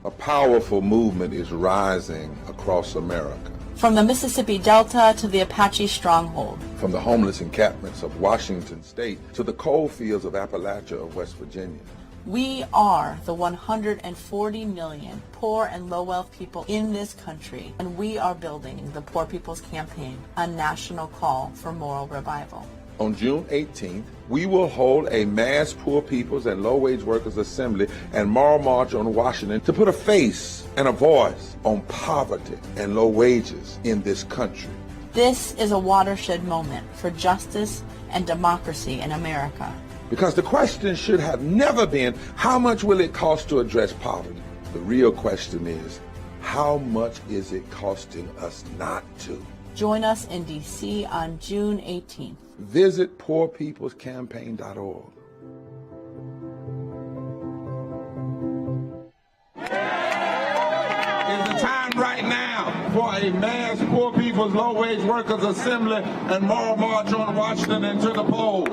A powerful movement is rising across America. From the Mississippi Delta to the Apache stronghold. From the homeless encampments of Washington State to the coal fields of Appalachia of West Virginia. We are the 140 million poor and low-wealth people in this country, and we are building the Poor People's Campaign, a national call for moral revival. On June 18th, we will hold a mass Poor People's and Low-Wage Workers Assembly and Moral March on Washington to put a face and a voice on poverty and low wages in this country. This is a watershed moment for justice and democracy in America. Because the question should have never been, how much will it cost to address poverty? The real question is, how much is it costing us not to? Join us in D.C. on June 18th. Visit poorpeoplescampaign.org. It's the time right now for a mass Poor People's Low-Wage Workers Assembly and Moral March on Washington and to the polls.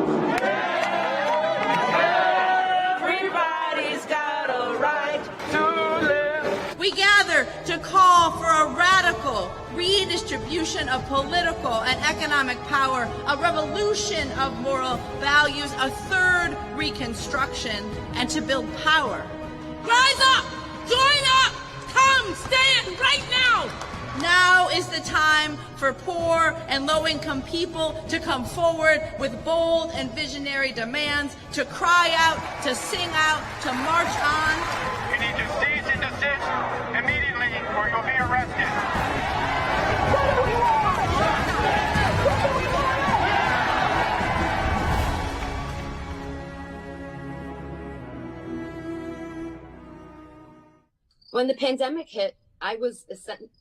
We gather to call for a radical redistribution of political and economic power, a revolution of moral values, a third reconstruction, and to build power. Rise up! Join up! Come, stand right now! Now is the time for poor and low-income people to come forward with bold and visionary demands, to cry out, to sing out, to march on. You need to cease and desist immediately or you'll be arrested. When the pandemic hit, I was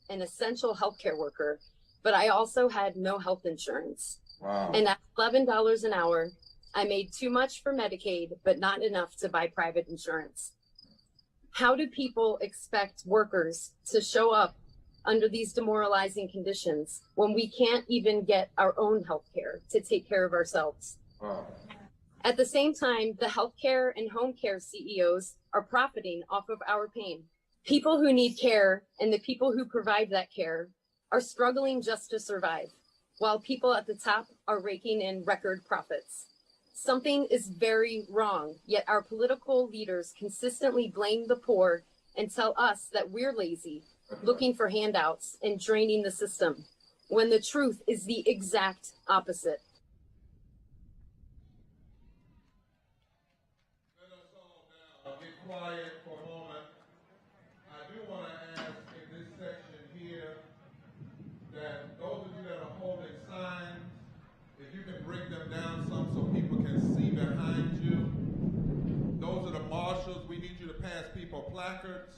an essential healthcare worker, but I also had no health insurance. Wow. And at $11 an hour, I made too much for Medicaid, but not enough to buy private insurance. How do people expect workers to show up under these demoralizing conditions when we can't even get our own health care to take care of ourselves? Wow. At the same time, the healthcare and home care CEOs are profiting off of our pain. People who need care and the people who provide that care are struggling just to survive, while people at the top are raking in record profits. Something is very wrong, yet our political leaders consistently blame the poor and tell us that we're lazy, looking for handouts and draining the system, when the truth is the exact opposite. Let us all now get quiet for a moment. I do want to ask in this section here that those of you that are holding signs, if you can bring them down some so people can see behind you. Those are the marshals. We need you to pass people placards.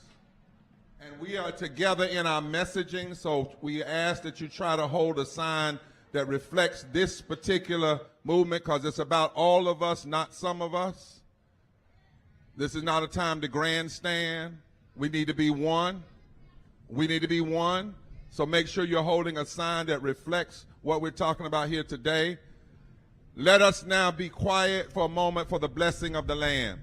And we are together in our messaging, so we ask that you try to hold a sign that reflects this particular movement, because it's about all of us, not some of us. This is not a time to grandstand. We need to be one. We need to be one. So make sure you're holding a sign that reflects what we're talking about here today. Let us now be quiet for a moment for the blessing of the Lamb.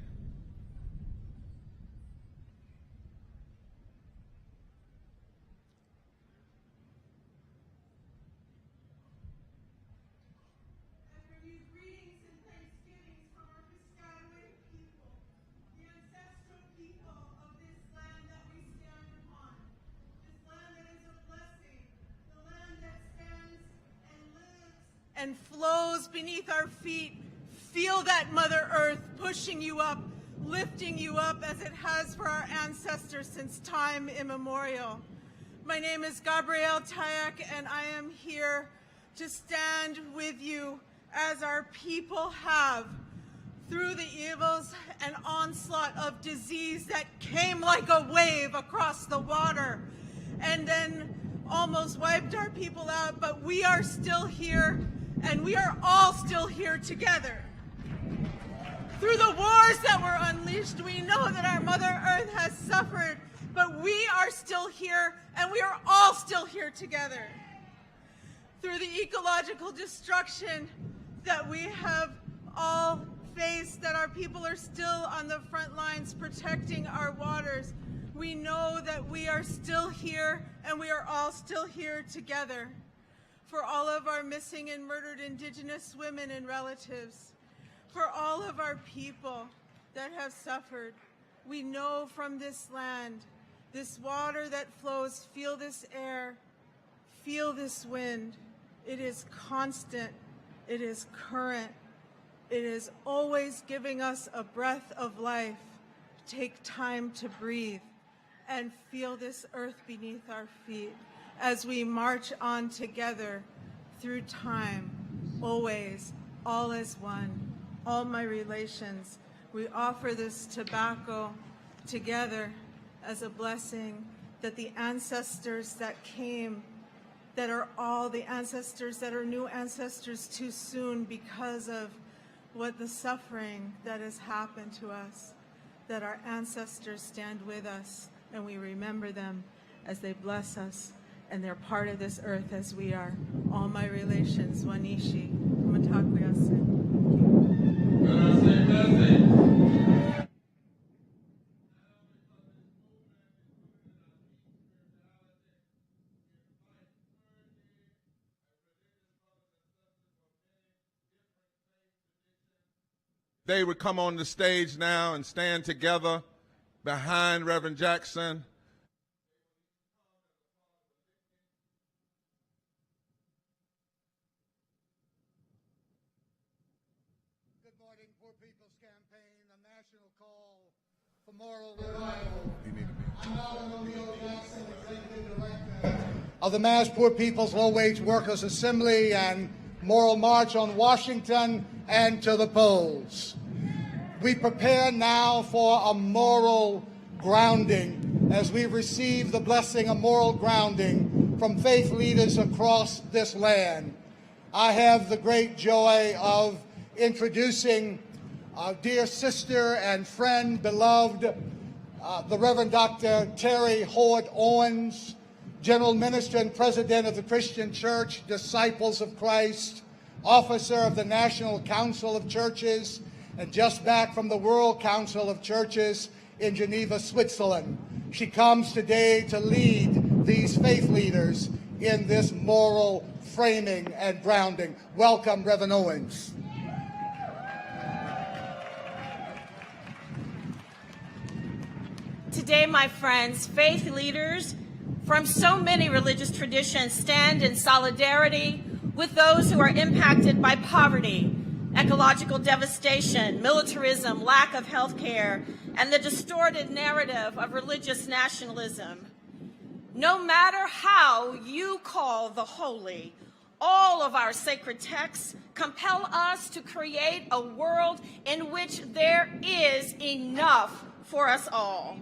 And flows beneath our feet. Feel that Mother Earth pushing you up, lifting you up as it has for our ancestors since time immemorial. My name is Gabrielle Tayak, and I am here to stand with you as our people have through the evils and onslaught of disease that came like a wave across the water and then almost wiped our people out, but we are still here. And we are all still here together. Through the wars that were unleashed, we know that our Mother Earth has suffered, but we are still here, and we are all still here together. Through the ecological destruction that we have all faced, that our people are still on the front lines protecting our waters, We know that we are still here, and we are all still here together. For all of our missing and murdered Indigenous women and relatives, for all of our people that have suffered, we know from this land, this water that flows, feel this air, feel this wind. It is constant, it is current, it is always giving us a breath of life. Take time to breathe and feel this earth beneath our feet as we march on together through time, always, all as one, all my relations. We offer this tobacco together as a blessing that the ancestors that came, that are all the ancestors that are new ancestors too soon because of what the suffering that has happened to us, that our ancestors stand with us and we remember them as they bless us, and they're part of this earth as we are. All my relations, Wanishi, Matakwiyase. They would come on the stage now and stand together behind Reverend Jackson. Good morning, Poor People's Campaign, a national call for moral revival. I'm now O'Neill Jackson, Executive Director of the Mass Poor People's Low-Wage Workers Assembly and Moral March on Washington and to the polls. We prepare now for a moral grounding as we receive the blessing of moral grounding from faith leaders across this land. I have the great joy of introducing our dear sister and friend, beloved, the Reverend Dr. Terry Howard Owens, General Minister and President of the Christian Church, Disciples of Christ, officer of the National Council of Churches, and just back from the World Council of Churches in Geneva, Switzerland. She comes today to lead these faith leaders in this moral framing and grounding. Welcome, Reverend Owens. Today, my friends, faith leaders from so many religious traditions stand in solidarity with those who are impacted by poverty, ecological devastation, militarism, lack of health care, and the distorted narrative of religious nationalism. No matter how you call the holy, all of our sacred texts compel us to create a world in which there is enough for us all.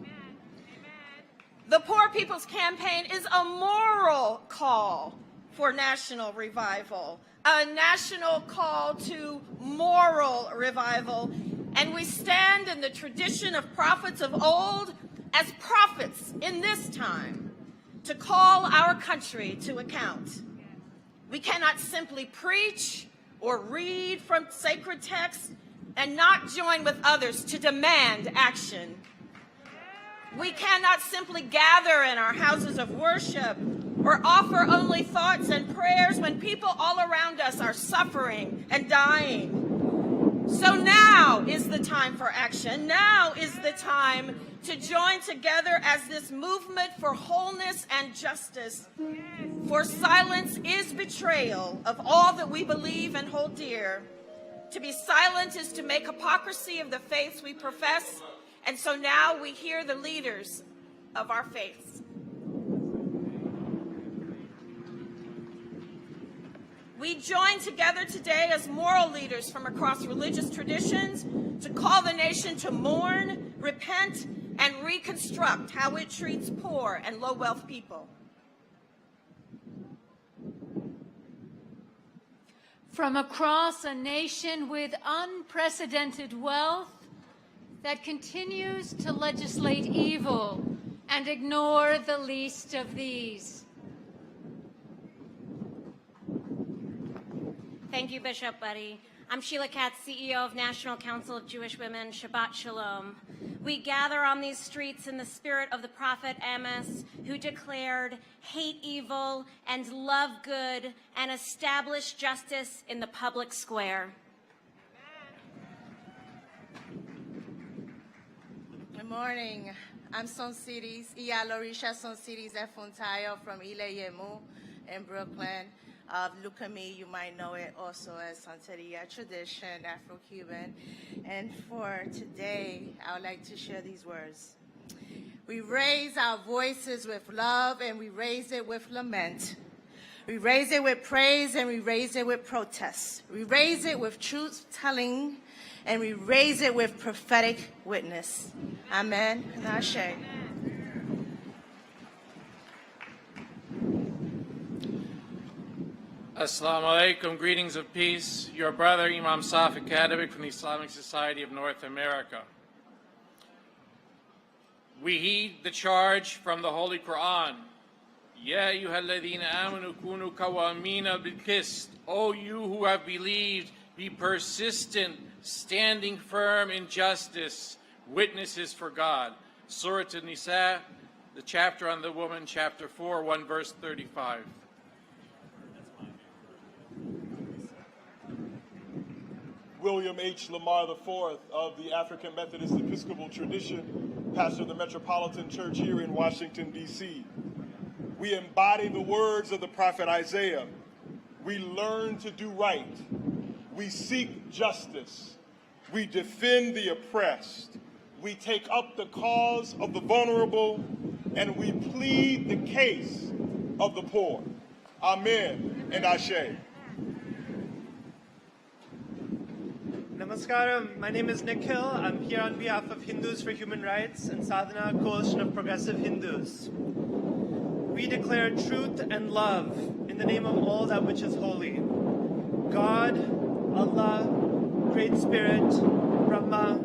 The Poor People's Campaign is a moral call for national revival, a national call to moral revival, and we stand in the tradition of prophets of old as prophets in this time to call our country to account. We cannot simply preach or read from sacred texts and not join with others to demand action. We cannot simply gather in our houses of worship or offer only thoughts and prayers when people all around us are suffering and dying. So now is the time for action. Now is the time to join together as this movement for wholeness and justice. For silence is betrayal of all that we believe and hold dear. To be silent is to make hypocrisy of the faiths we profess. And so now we hear the leaders of our faiths. We join together today as moral leaders from across religious traditions to call the nation to mourn, repent, and reconstruct how it treats poor and low-wealth people. From across a nation with unprecedented wealth that continues to legislate evil and ignore the least of these. Thank you, Bishop Buddy. I'm Sheila Katz, CEO of National Council of Jewish Women. Shabbat Shalom. We gather on these streets in the spirit of the prophet Amos, who declared, hate evil and love good and establish justice in the public square. Good morning. I'm Sonsiris, Lorisha Sonsiris Efuntayo from Ileyemu in Brooklyn. Look at me, you might know it also as Santeria tradition, Afro-Cuban. And for today, I would like to share these words. We raise our voices with love and we raise it with lament. We raise it with praise and we raise it with protest. We raise it with truth-telling and we raise it with prophetic witness. Amen and Ashe. Assalamu alaikum, greetings of peace. Your brother Imam Saf, academic from the Islamic Society of North America. We heed the charge from the Holy Quran. Ya ayyuhalladhina amanu kunu qawwamina bil qist. O you who have believed, be persistent, standing firm in justice, witnesses for God. Surah An-Nisa, the chapter on the woman, chapter 4, 1 verse 35. William H. Lamar IV of the African Methodist Episcopal tradition, pastor of the Metropolitan Church here in Washington, D.C. We embody the words of the prophet Isaiah. We learn to do right. We seek justice. We defend the oppressed. We take up the cause of the vulnerable, and we plead the case of the poor. Amen and Ashe. Namaskaram, my name is Nikhil. I'm here on behalf of Hindus for Human Rights and Sadhana Coalition of Progressive Hindus. We declare truth and love in the name of all that which is holy. God, Allah, Great Spirit, Brahma,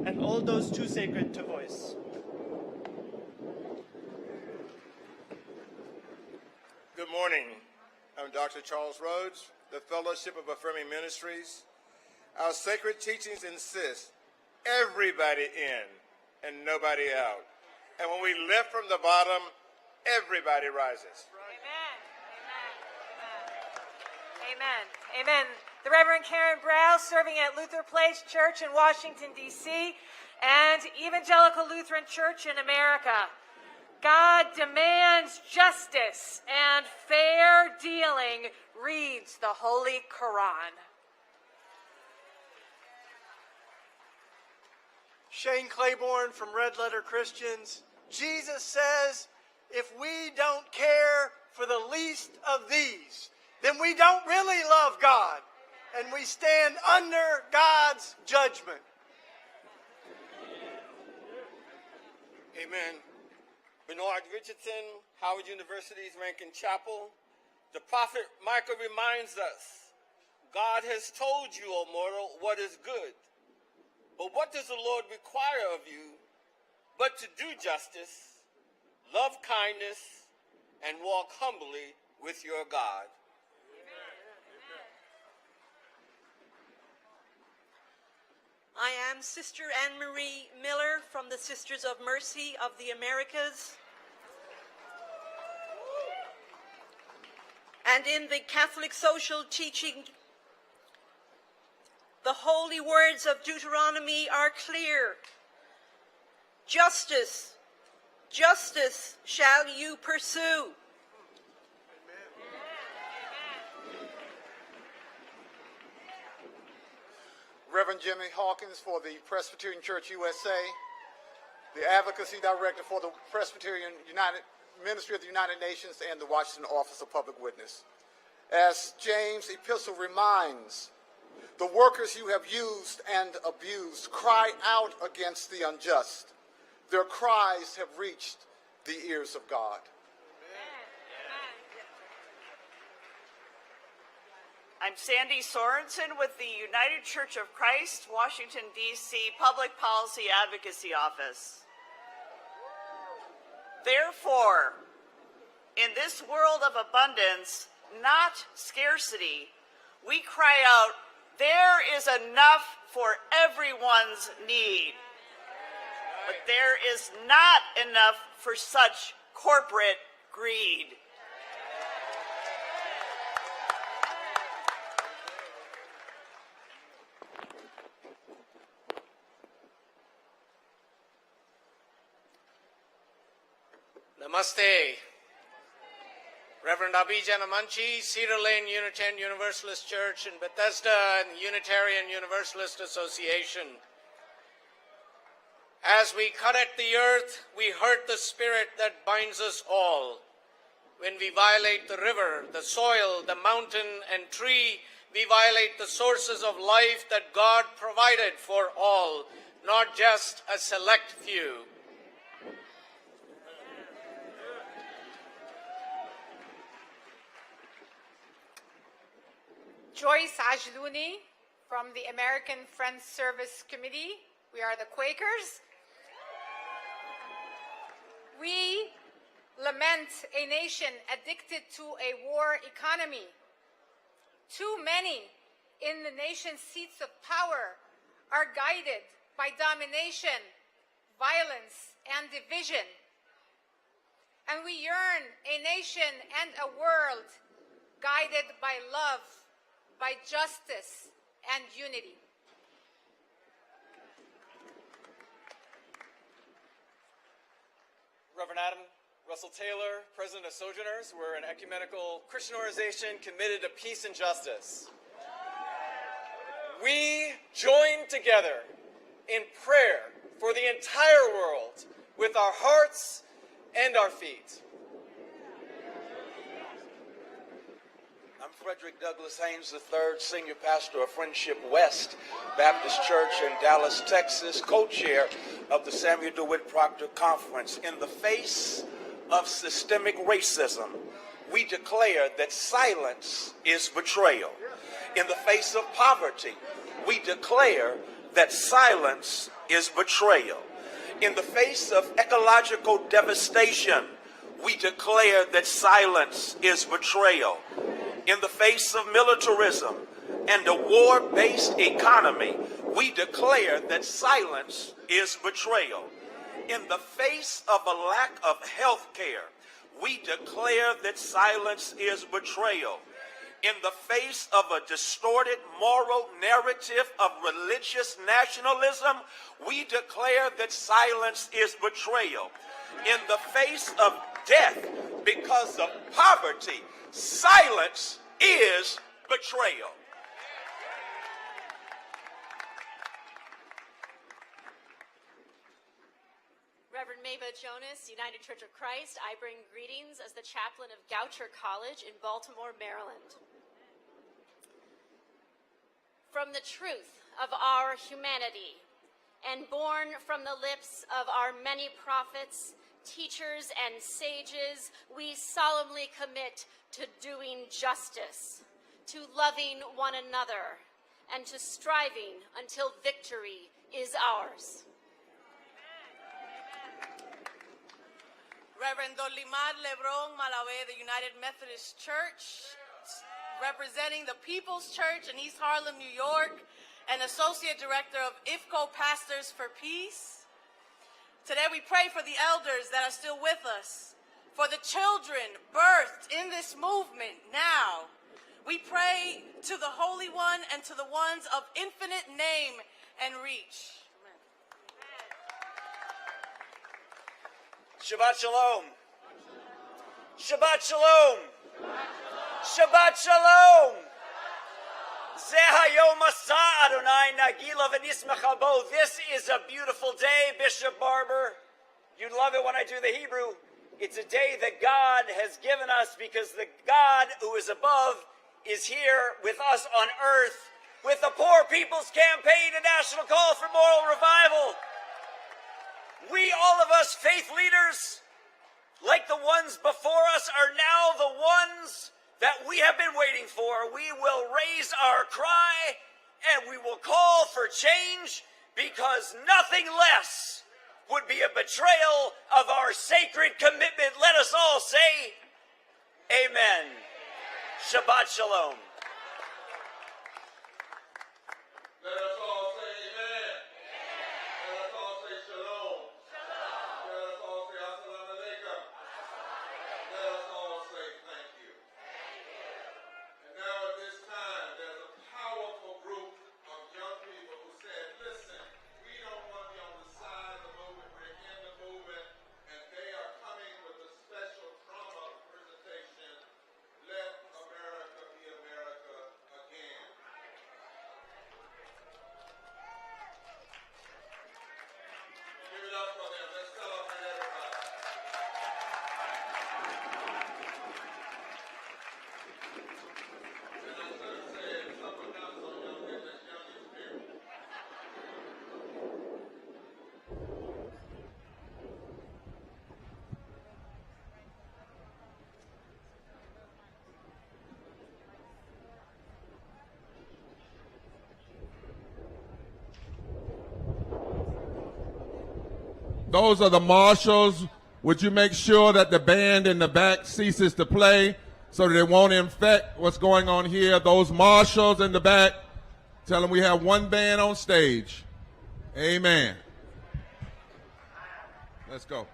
and all those too sacred to voice. Good morning. I'm Dr. Charles Rhodes, the Fellowship of Affirming Ministries. Our sacred teachings insist everybody in and nobody out. And when we lift from the bottom, everybody rises. Amen. Amen. Amen. Amen. The Reverend Karen Brow, serving at Luther Place Church in Washington, D.C., and Evangelical Lutheran Church in America. God demands justice and fair dealing, reads the Holy Quran. Shane Claiborne from Red Letter Christians. Jesus says, if we don't care for the least of these, then we don't really love God, and we stand under God's judgment. Amen. Bernard Richardson, Howard University's Rankin Chapel. The prophet Micah reminds us, God has told you, O mortal, what is good. But what does the Lord require of you but to do justice, love kindness, and walk humbly with your God? I am Sister Anne-Marie Miller from the Sisters of Mercy of the Americas. And in the Catholic social teaching, the holy words of Deuteronomy are clear. Justice, justice shall you pursue. Reverend Jimmy Hawkins for the Presbyterian Church USA, the Advocacy Director for the Presbyterian Ministry of the United Nations and the Washington Office of Public Witness. As James' epistle reminds, the workers you have used and abused cry out against the unjust. Their cries have reached the ears of God. I'm Sandy Sorensen with the United Church of Christ, Washington, D.C. Public Policy Advocacy Office. Therefore, in this world of abundance, not scarcity, we cry out, There is enough for everyone's need. But there is not enough for such corporate greed. Namaste. Reverend Abhijan Amanchi, Cedar Lane Unitarian Universalist Church in Bethesda and the Unitarian Universalist Association. As we cut at the earth, we hurt the spirit that binds us all. When we violate the river, the soil, the mountain and tree, we violate the sources of life that God provided for all, not just a select few. Joyce Ajluni from the American Friends Service Committee. We are the Quakers. We lament a nation addicted to a war economy. Too many in the nation's seats of power are guided by domination, violence, and division. And we yearn a nation and a world guided by love, by justice and unity. Reverend Adam Russell Taylor, President of Sojourners. We're an ecumenical Christian organization committed to peace and justice. We join together in prayer for the entire world with our hearts and our feet. I'm Frederick Douglass Haynes III, Senior Pastor of Friendship West Baptist Church in Dallas, Texas, co-chair of the Samuel DeWitt Proctor Conference. In the face of systemic racism, we declare that silence is betrayal. In the face of poverty, we declare that silence is betrayal. In the face of ecological devastation, we declare that silence is betrayal. In the face of militarism and a war-based economy, we declare that silence is betrayal. In the face of a lack of health care, we declare that silence is betrayal. In the face of a distorted moral narrative of religious nationalism, we declare that silence is betrayal. In the face of death because of poverty, silence is betrayal. Reverend Mabel Jonas, United Church of Christ, I bring greetings as the chaplain of Goucher College in Baltimore, Maryland. From the truth of our humanity and born from the lips of our many prophets, teachers, and sages, we solemnly commit to doing justice, to loving one another, and to striving until victory is ours. Reverend Dolimar Lebron Malavé, the United Methodist Church, representing the People's Church in East Harlem, New York, and Associate Director of IFCO Pastors for Peace. Today we pray for the elders that are still with us, for the children birthed in this movement now. We pray to the Holy One and to the ones of infinite name and reach. Shabbat Shalom. Shabbat Shalom. Shabbat Shalom. This is a beautiful day, Bishop Barber. You love it when I do the Hebrew. It's a day that God has given us because the God who is above is here with us on earth with the Poor People's Campaign, a national call for moral revival. We, all of us faith leaders, like the ones before us, are now the ones that we have been waiting for. We will raise our cry and we will call for change because nothing less would be a betrayal of our sacred commitment. Let us all say, Amen. Shabbat Shalom. Those are the marshals. Would you make sure that the band in the back ceases to play so that it won't infect what's going on here? Those marshals in the back, tell them we have one band on stage. Amen. Let's go.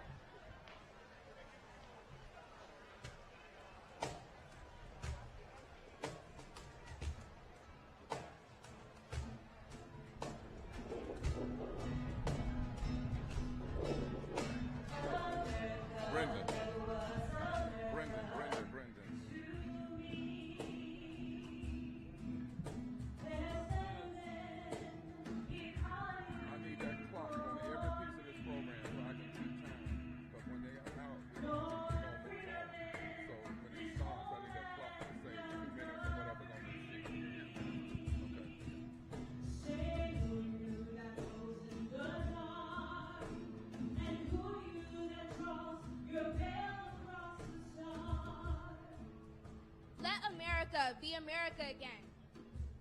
Be America again.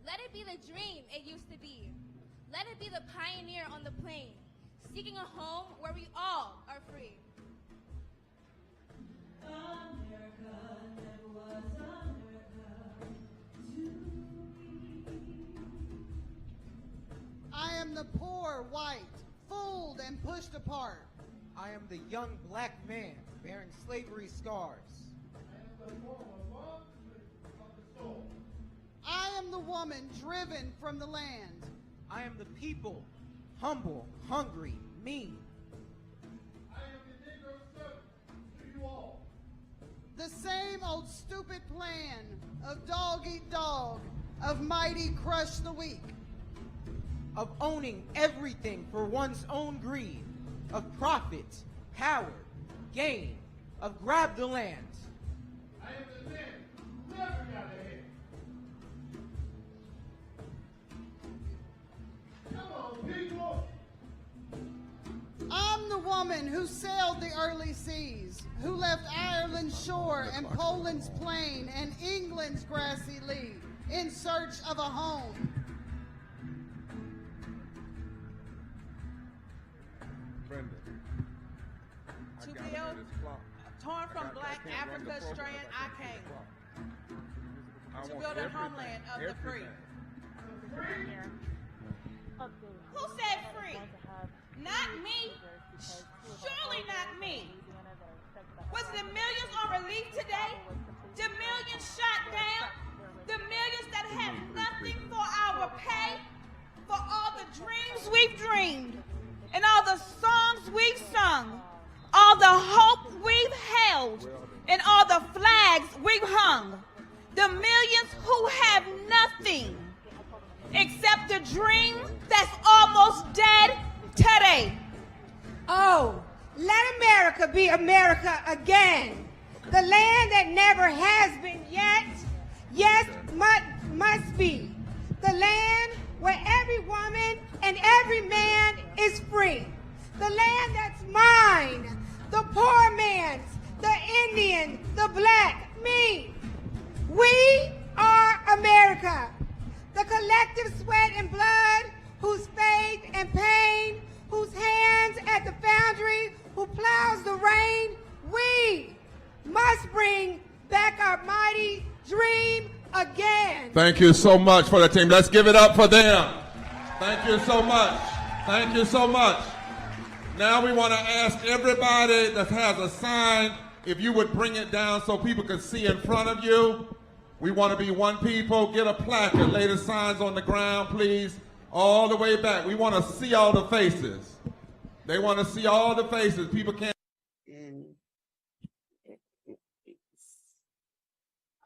Let it be the dream it used to be. Let it be the pioneer on the plane, seeking a home where we all are free. America never was America to me. I am the poor white, fooled and pushed apart. I am the young black man bearing slavery scars. I am the woman driven from the land. I am the people, humble, hungry, mean. I am the Negro servant to you all. The same old stupid plan of dog eat dog, of mighty crush the weak. Of owning everything for one's own greed, of profit, power, gain, of grab the land. I am the man who never got ahead. I'm the woman who sailed the early seas, who left Ireland's shore and Poland's plain and England's grassy lea in search of a home. To build, torn from black Africa's strand, I came to build a homeland of the free. Who said free? Not me. Surely not me. Was the millions on relief today? The millions shot down? The millions that have nothing for our pay? For all the dreams we've dreamed and all the songs we've sung, all the hope we've held and all the flags we've hung. The millions who have nothing except the dream that's almost dead today. Oh, let America be America again. The land that never has been yet, yes, must be. The land where every woman and every man is free. The land that's mine, the poor man's, the Indian, the black, me. We are America. The collective sweat and blood, whose faith and pain, whose hands at the foundry, who plows the rain, we must bring back our mighty dream again. Thank you so much for the team. Let's give it up for them. Thank you so much. Thank you so much. Now we want to ask everybody that has a sign, if you would bring it down so people can see in front of you. We want to be one people. Get a placard. Lay the signs on the ground, please. All the way back. We want to see all the faces. They want to see all the faces. People can't.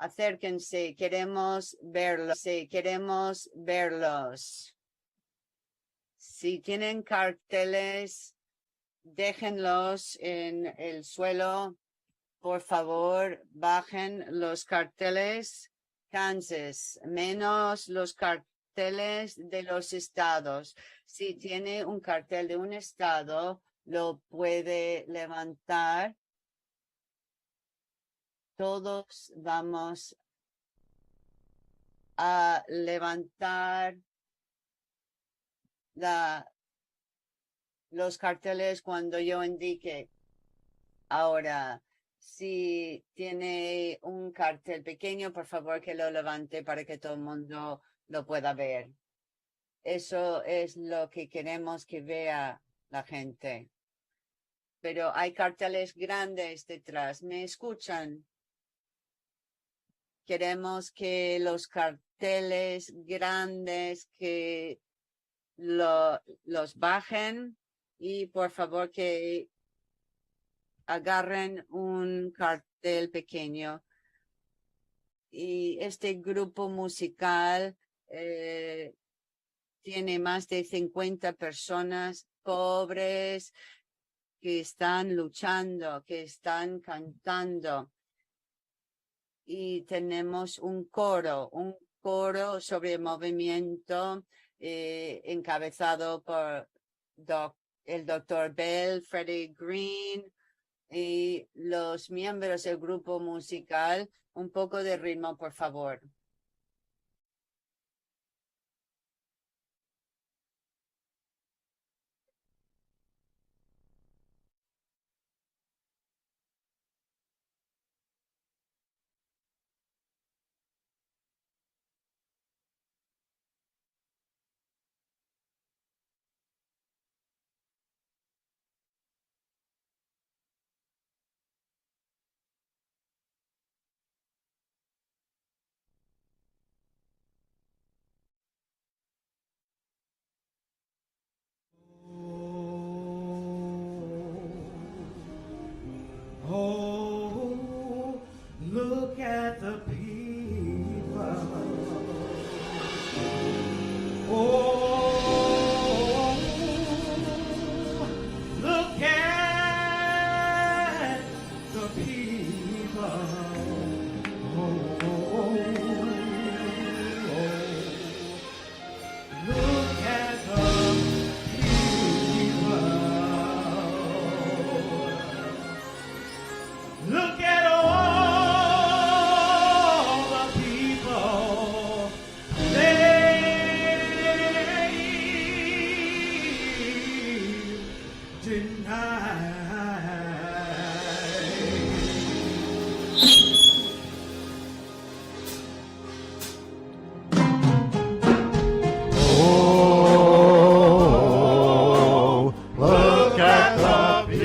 Acérquense, queremos verlos. Queremos verlos. Si tienen carteles, déjenlos en el suelo. Por favor, bajen los carteles. Kansas, menos los carteles de los estados. Si tiene un cartel de un estado, lo puede levantar. Todos vamos a levantar los carteles cuando yo indique. Ahora, si tiene un cartel pequeño, por favor que lo levante para que todo el mundo lo pueda ver. Eso es lo que queremos que vea la gente. Pero hay carteles grandes detrás. ¿Me escuchan? Queremos que los carteles grandes que los bajen y por favor que agarren un cartel pequeño. Y este grupo musical tiene más de 50 personas pobres que están luchando, que están cantando. Y tenemos un coro sobre el movimiento encabezado por el doctor Bell, Freddie Green y los miembros del grupo musical. Un poco de ritmo, por favor. Oh, look at the people. Oh, look at the people. Oh, look at the Look at all the people they deny. Oh, look at the people.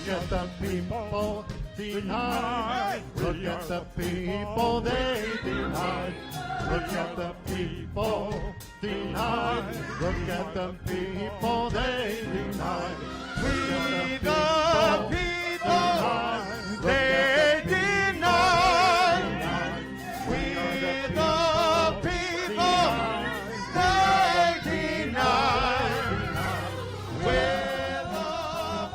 at the people denied. Look at the people they denied. Look at the people denied. Look at the people they denied. We the people they denied. We the people they denied. We're the people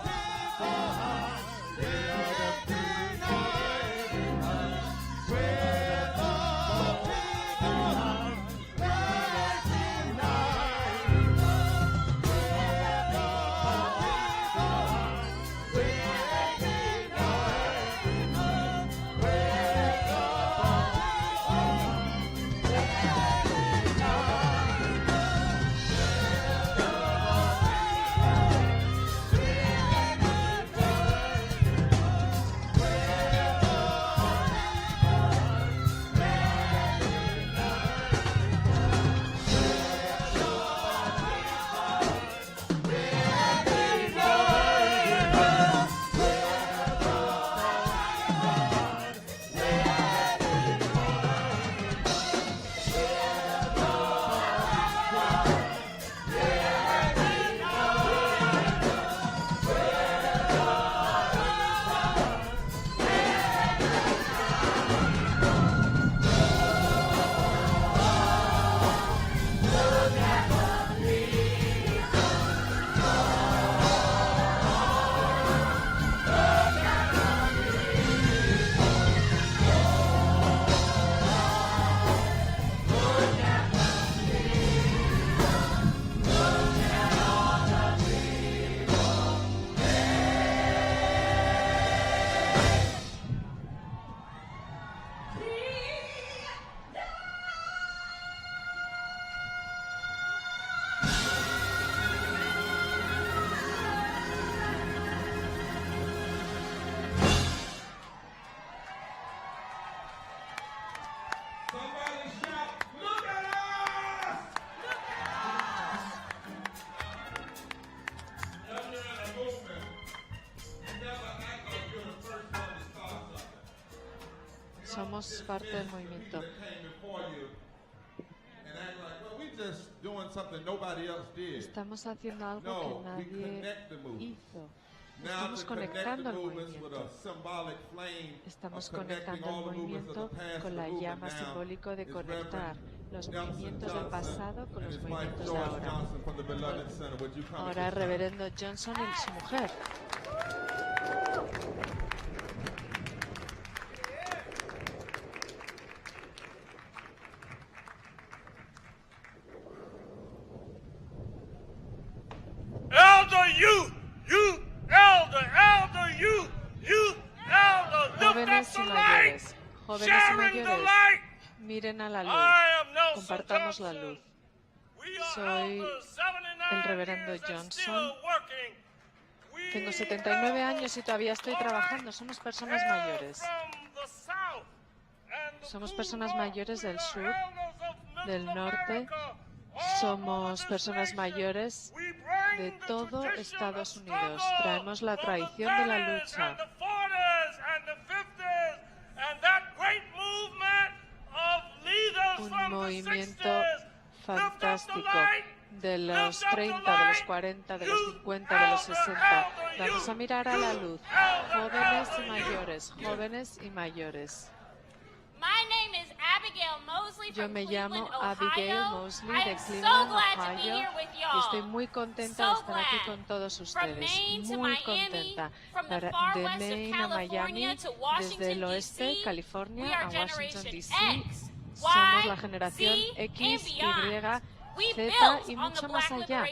Somos parte del movimiento. Estamos haciendo algo que nadie hizo. Estamos conectando el movimiento. Estamos conectando el movimiento con la llama simbólica de conectar los movimientos del pasado con los movimientos de ahora. Ahora, Reverendo Johnson y su mujer. Jóvenes y mayores, miren a la luz, compartamos la luz. Soy el Reverendo Johnson. Tengo 79 años y todavía estoy trabajando. Somos personas mayores. Somos personas mayores del sur, del norte. Somos personas mayores de todo Estados Unidos. Traemos la tradición de la lucha. Un movimiento fantástico de los 30, de los 40, de los 50, de los 60. Vamos a mirar a la luz. Jóvenes y mayores, jóvenes y mayores. Yo me llamo Abigail Mosley de Cleveland, Ohio, y estoy muy contenta de estar aquí con todos ustedes. Muy contenta. De Maine a Miami, desde el oeste, California, a Washington, D.C. Somos la generación X, Y, Z y mucho más allá.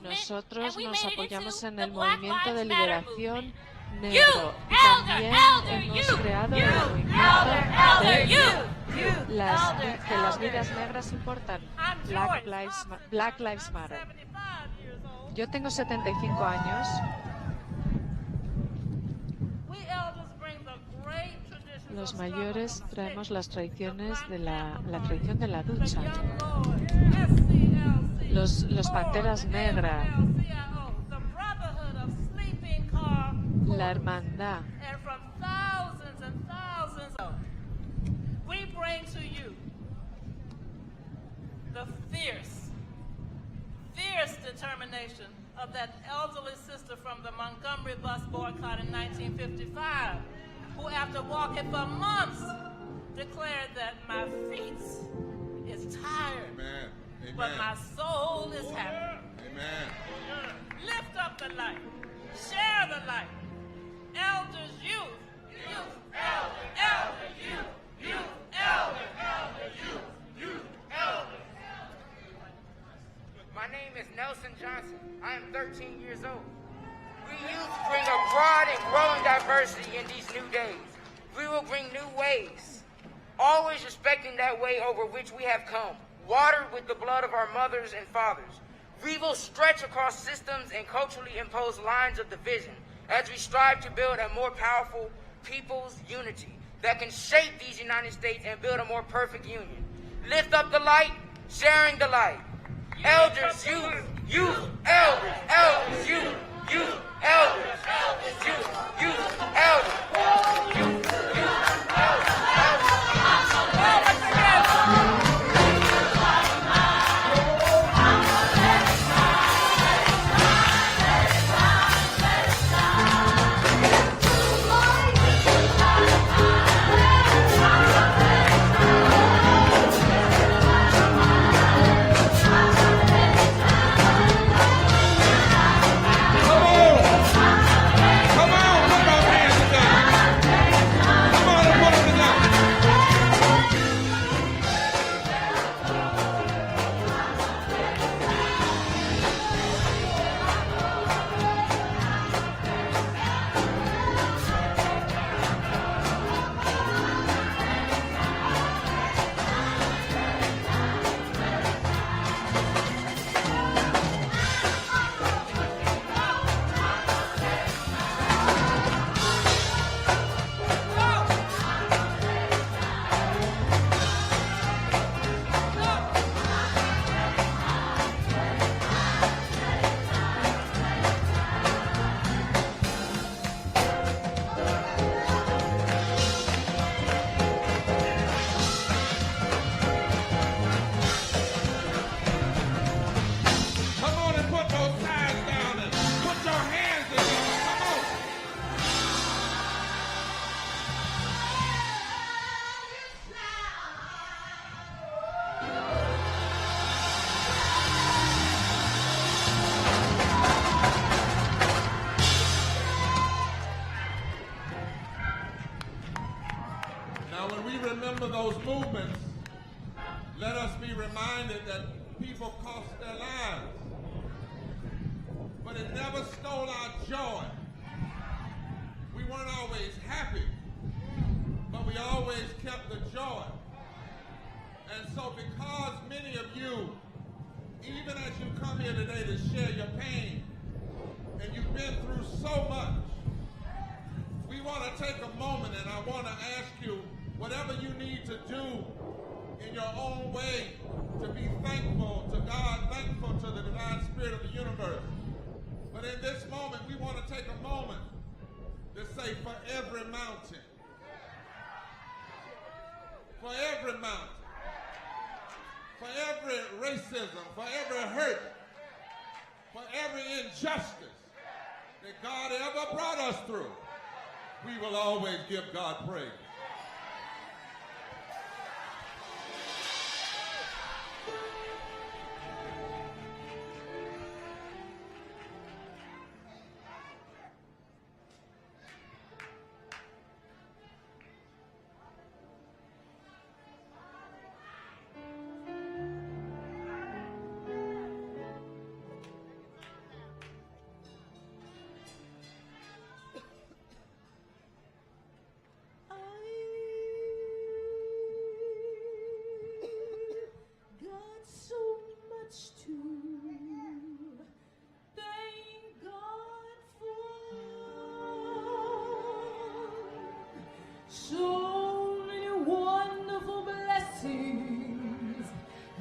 Nosotros nos apoyamos en el movimiento de liberación negro y también hemos creado el movimiento de que las vidas negras importan. Black Lives Matter. Yo tengo 75 años. Los mayores traemos las tradiciones de la tradición de la lucha. Los panteras negras, la hermandad. And from thousands and thousands of, we bring to you the fierce determination of that elderly sister from the Montgomery bus boycott in 1955, who after walking for months declared that my feet is tired, Amen. Amen. but my soul is happy. Amen. Lift up the light. Share the light. Elders, youth. Elder, youth. Elder, youth. Elder. My name is Nelson Johnson. I am 13 years old. We youth bring a broad and growing diversity in these new days. We will bring new ways, always respecting that way over which we have come, watered with the blood of our mothers and fathers. We will stretch across systems and culturally imposed lines of division as we strive to build a more powerful people's unity that can shape these United States and build a more perfect union. Lift up the light, sharing the light. Elders, youth, elders, youth, elders, youth, elders, youth, remember those movements, let us be reminded that people cost their lives. But it never stole our joy. We weren't always happy, but we always kept the joy. And so because many of you, even as you come here today to share your pain, and you've been through so much, we want to take a moment and I want to ask you, whatever you need to do in your own way to be thankful to God, thankful to the divine spirit of the universe. But in this moment, we want to take a moment to say, for every mountain, for every mountain, for every racism, for every hurt, for every injustice that God ever brought us through, we will always give God praise.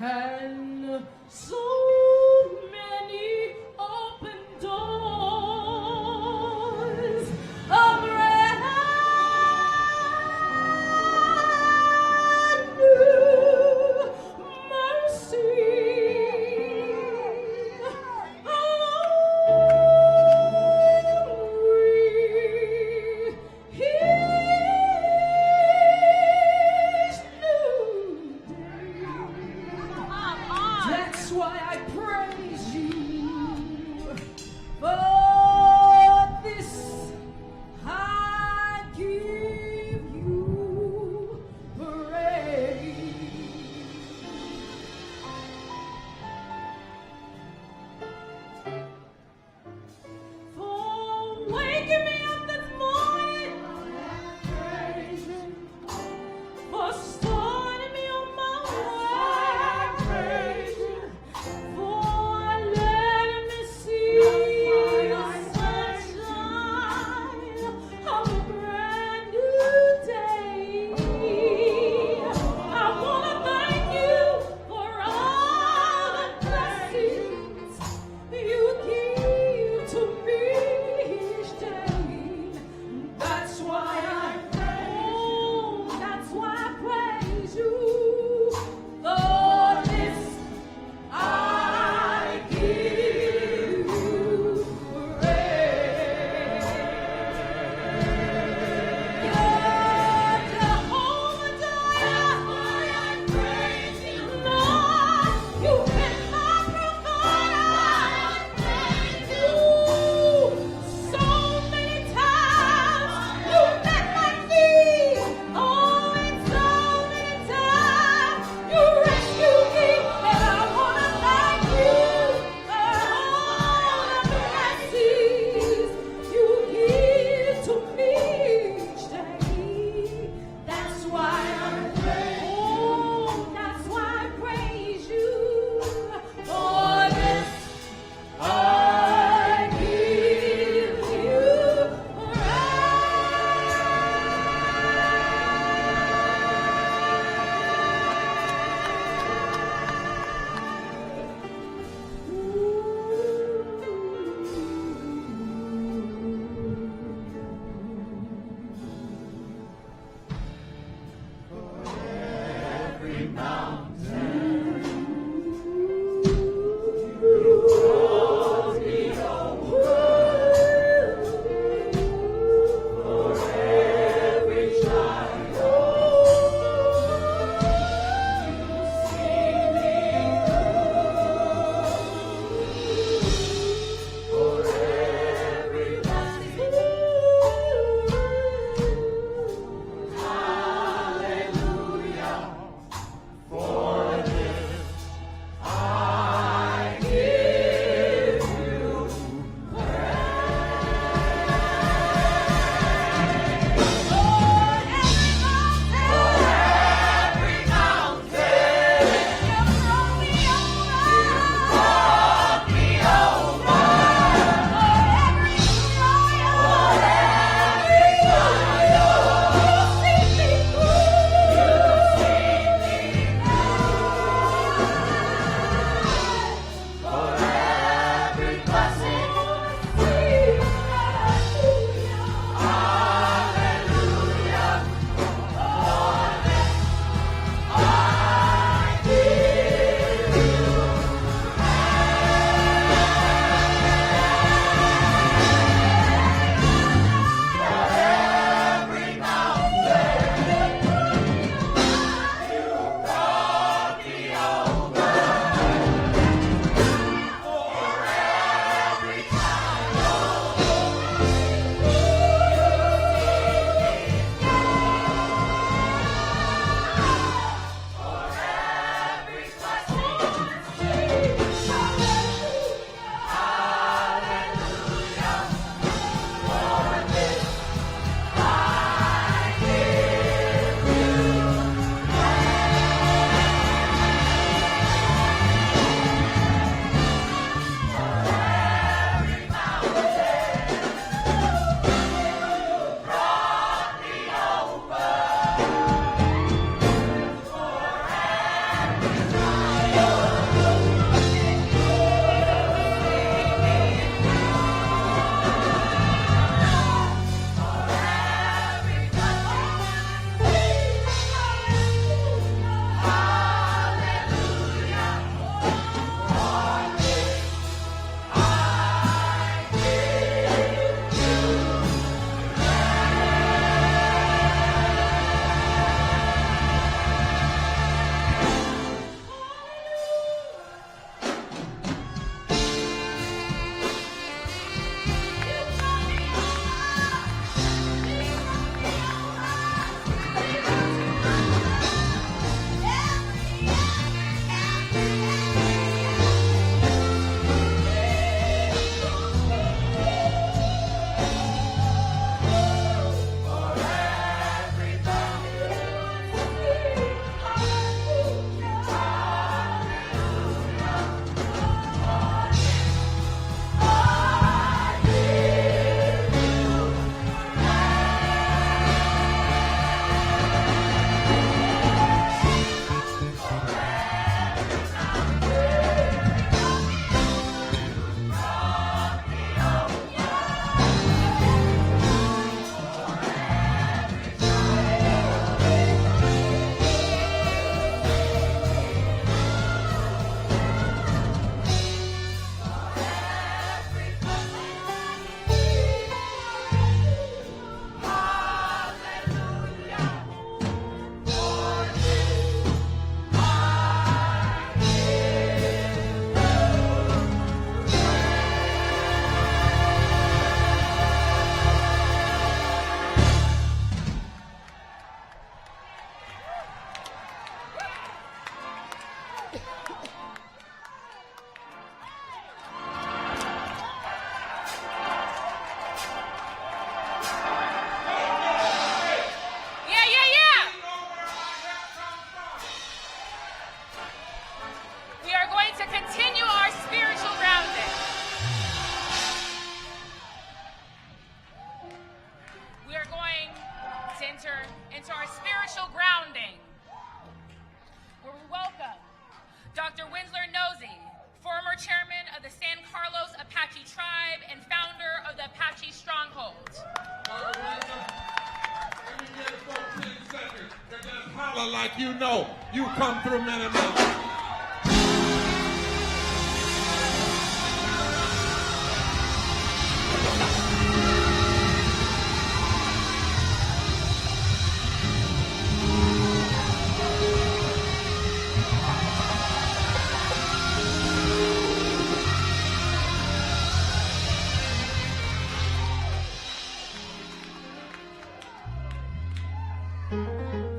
And so many open doors. I spiritual grounding. We welcome Dr. Winsler Nosey, former chairman of the San Carlos Apache Tribe and founder of the Apache Stronghold. Let me get it for 10 seconds. Just holler like you know you come through many mountains.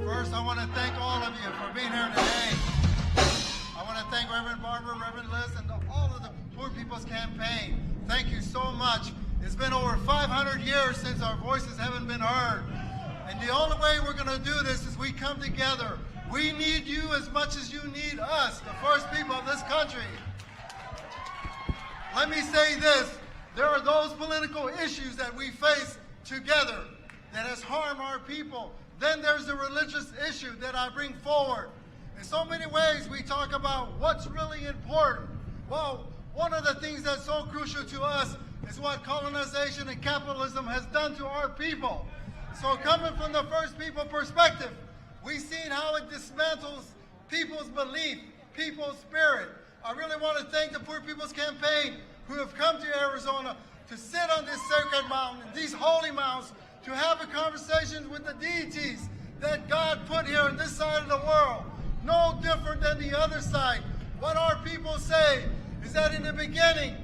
First, I want to thank all of you for being here today. I want to thank Reverend Barbara, Reverend Liz, and all of the Poor People's Campaign. Thank you so much. It's been over 500 years since our voices haven't been heard. And the only way we're going to do this is we come together. We need you as much as you need us, the first people of this country. Let me say this. There are those political issues that we face together that has harmed our people. Then there's the religious issue that I bring forward. In so many ways, we talk about what's really important. Well, one of the things that's so crucial to us is what colonization and capitalism has done to our people. So coming from the first people perspective, we've seen how it dismantles people's belief, people's spirit. I really want to thank the Poor People's Campaign who have come to Arizona to sit on this sacred mountain, these holy mountains, to have a conversation with the deities that God put here on this side of the world. No different than the other side. What our people say is that in the beginning,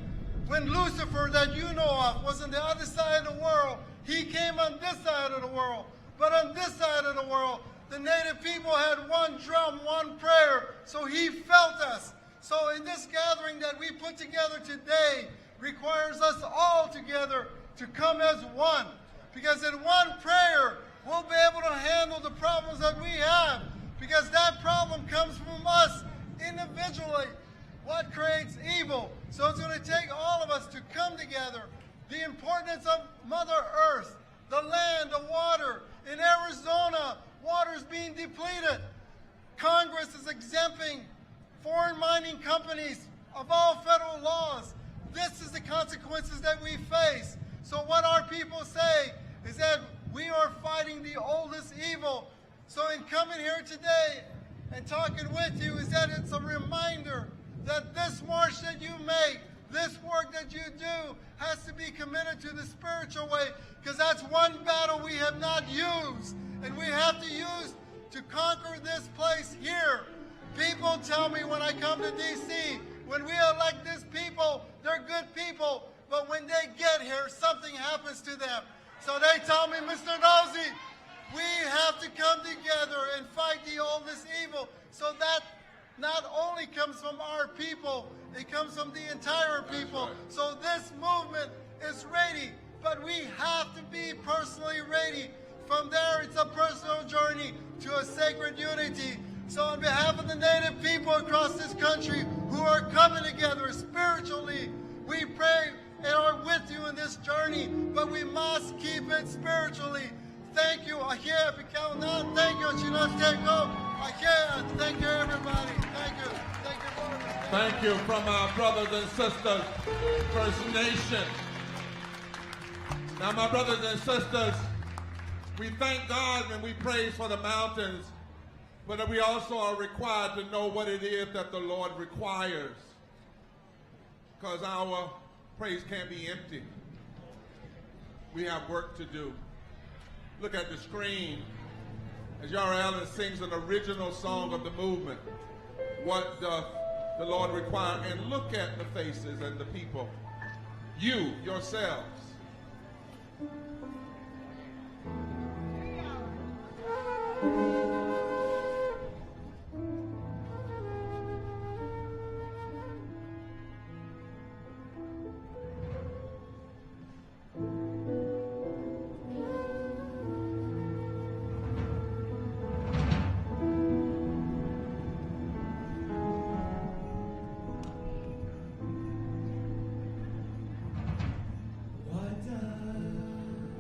when Lucifer that you know of was on the other side of the world, he came on this side of the world. But on this side of the world, the native people had one drum, one prayer, so he felt us. So in this gathering that we put together today requires us all together to come as one. Because in one prayer, we'll be able to handle the problems that we have. Because that problem comes from us individually. What creates evil? So it's going to take all of us to come together. The importance of Mother Earth, the land, the water. In Arizona, water is being depleted. Congress is exempting foreign mining companies of all federal laws. This is the consequences that we face. So what our people say is that we are fighting the oldest evil. So in coming here today and talking with you is that it's a reminder that this march that you make, this work that you do has to be committed to the spiritual way, because that's one battle we have not used and we have to use to conquer this place here. People tell me when I come to DC, when we elect these people, they're good people, but when they get here, something happens to them. So they tell me, Mr. Nosey, we have to come together and fight the oldest evil. So that not only comes from our people, it comes from the entire people. So this movement is ready, but we have to be personally ready. From there, it's a personal journey to a sacred unity. So on behalf of the Native people across this country who are coming together spiritually, we pray and are with you in this journey, but we must keep it spiritually. Thank you. Thank you. Thank you, everybody. Thank you. Thank you. Thank you from our brothers and sisters, First Nation. Now, my brothers and sisters, we thank God when we praise for the mountains, but we also are required to know what it is that the Lord requires, because our praise can't be empty. We have work to do. Look at the screen as Yara Allen sings an original song of the movement. What does the Lord require? And look at the faces and the people. You, yourselves. What does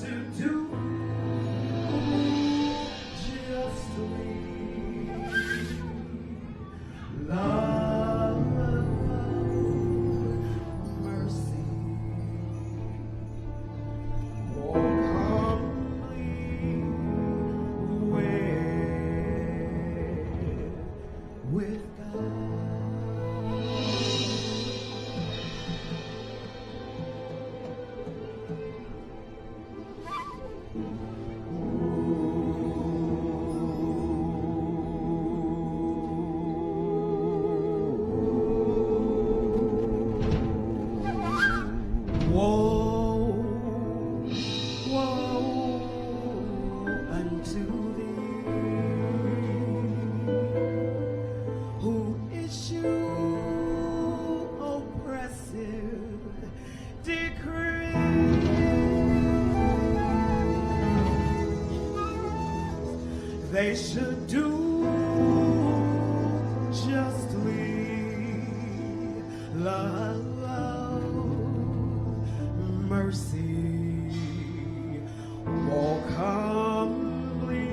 to do justly. Love, mercy, walk humbly with God. Woe, woe unto thee, who issue oppressive decrees. They should do justly, love, mercy, walk humbly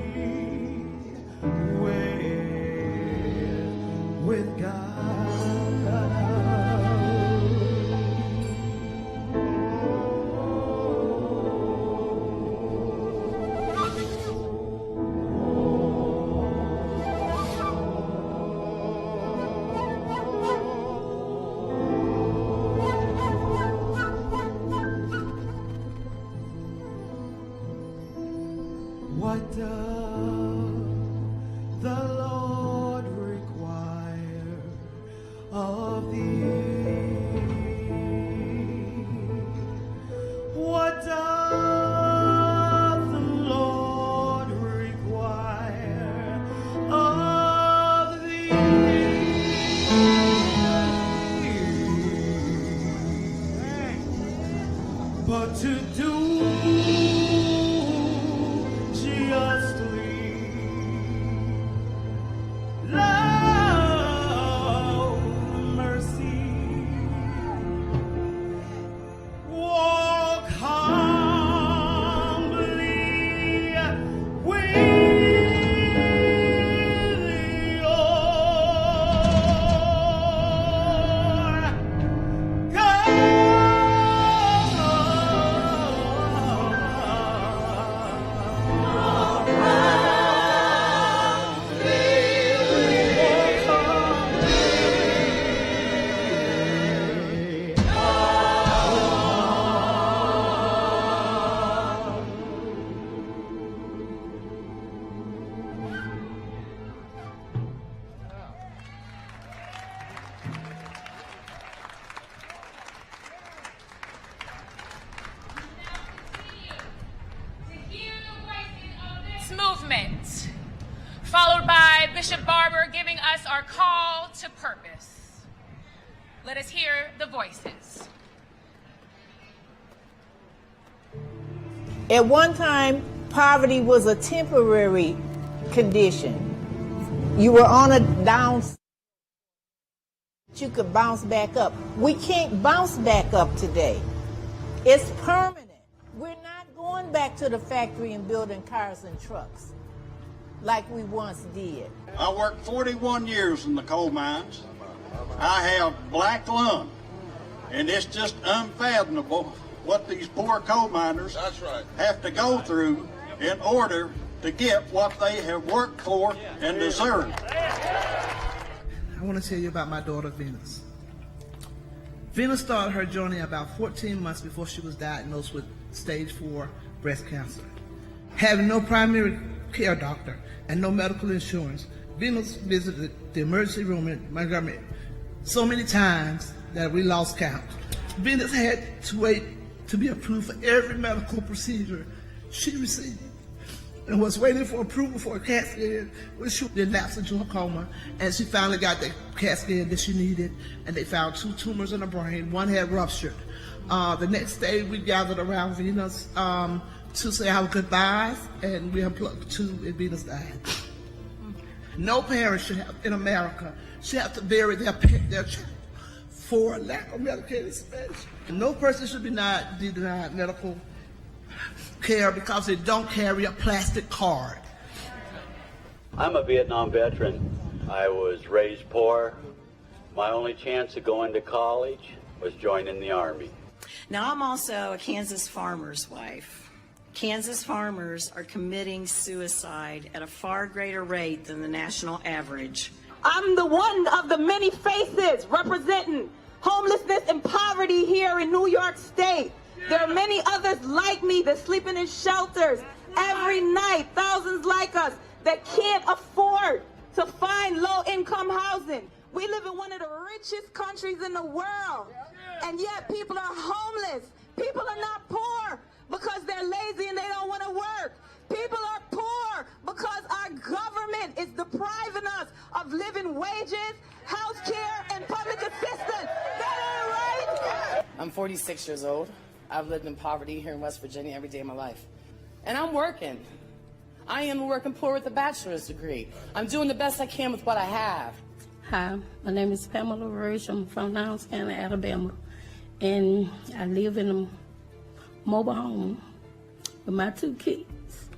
with God. What does the Lord require of thee? What does the Lord require of thee? But to do justly, love, mercy, walk humbly with your God. Movement, followed by Bishop Barber giving us our call to purpose. Let us hear the voices. At one time, poverty was a temporary condition. You were on a down, you could bounce back up. We can't bounce back up today. It's permanent. We're not going back to the factory and building cars and trucks like we once did. I worked 41 years in the coal mines. I have black lung, and it's just unfathomable what these poor coal miners have to go through in order to get what they have worked for and deserve. I want to tell you about my daughter, Venus. Venus started her journey about 14 months before she was diagnosed with stage 4 breast cancer. Having no primary care doctor and no medical insurance, Venus visited the emergency room in Montgomery so many times that we lost count. Venus had to wait to be approved for every medical procedure she received and was waiting for approval for a CAT scan when she relapsed into a coma, and she finally got the CAT scan that she needed, and they found 2 tumors in her brain. One had ruptured. The next day we gathered around Venus to say our goodbyes, and we unplugged 2 and Venus died. No parent should have, in America, should have to bury their child for lack of medical space. No person should be denied medical care because they don't carry a plastic card. I'm a Vietnam veteran. I was raised poor. My only chance of going to college was joining the Army. Now, I'm also a Kansas farmer's wife. Kansas farmers are committing suicide at a far greater rate than the national average. I'm the one of the many faces representing homelessness and poverty here in New York State. There are many others like me that sleeping in shelters every night, thousands like us that can't afford to find low-income housing. We live in one of the richest countries in the world, and yet people are homeless. People are not poor because they're lazy and they don't want to work. People are poor because our government is depriving us of living wages, health care, and public assistance. That ain't right. I'm 46 years old. I've lived in poverty here in West Virginia every day of my life. And I'm working. I am working poor with a bachelor's degree. I'm doing the best I can with what I have. Hi, my name is Pamela Rich. I'm from Lowndes County, Alabama. And I live in a mobile home with my 2 kids.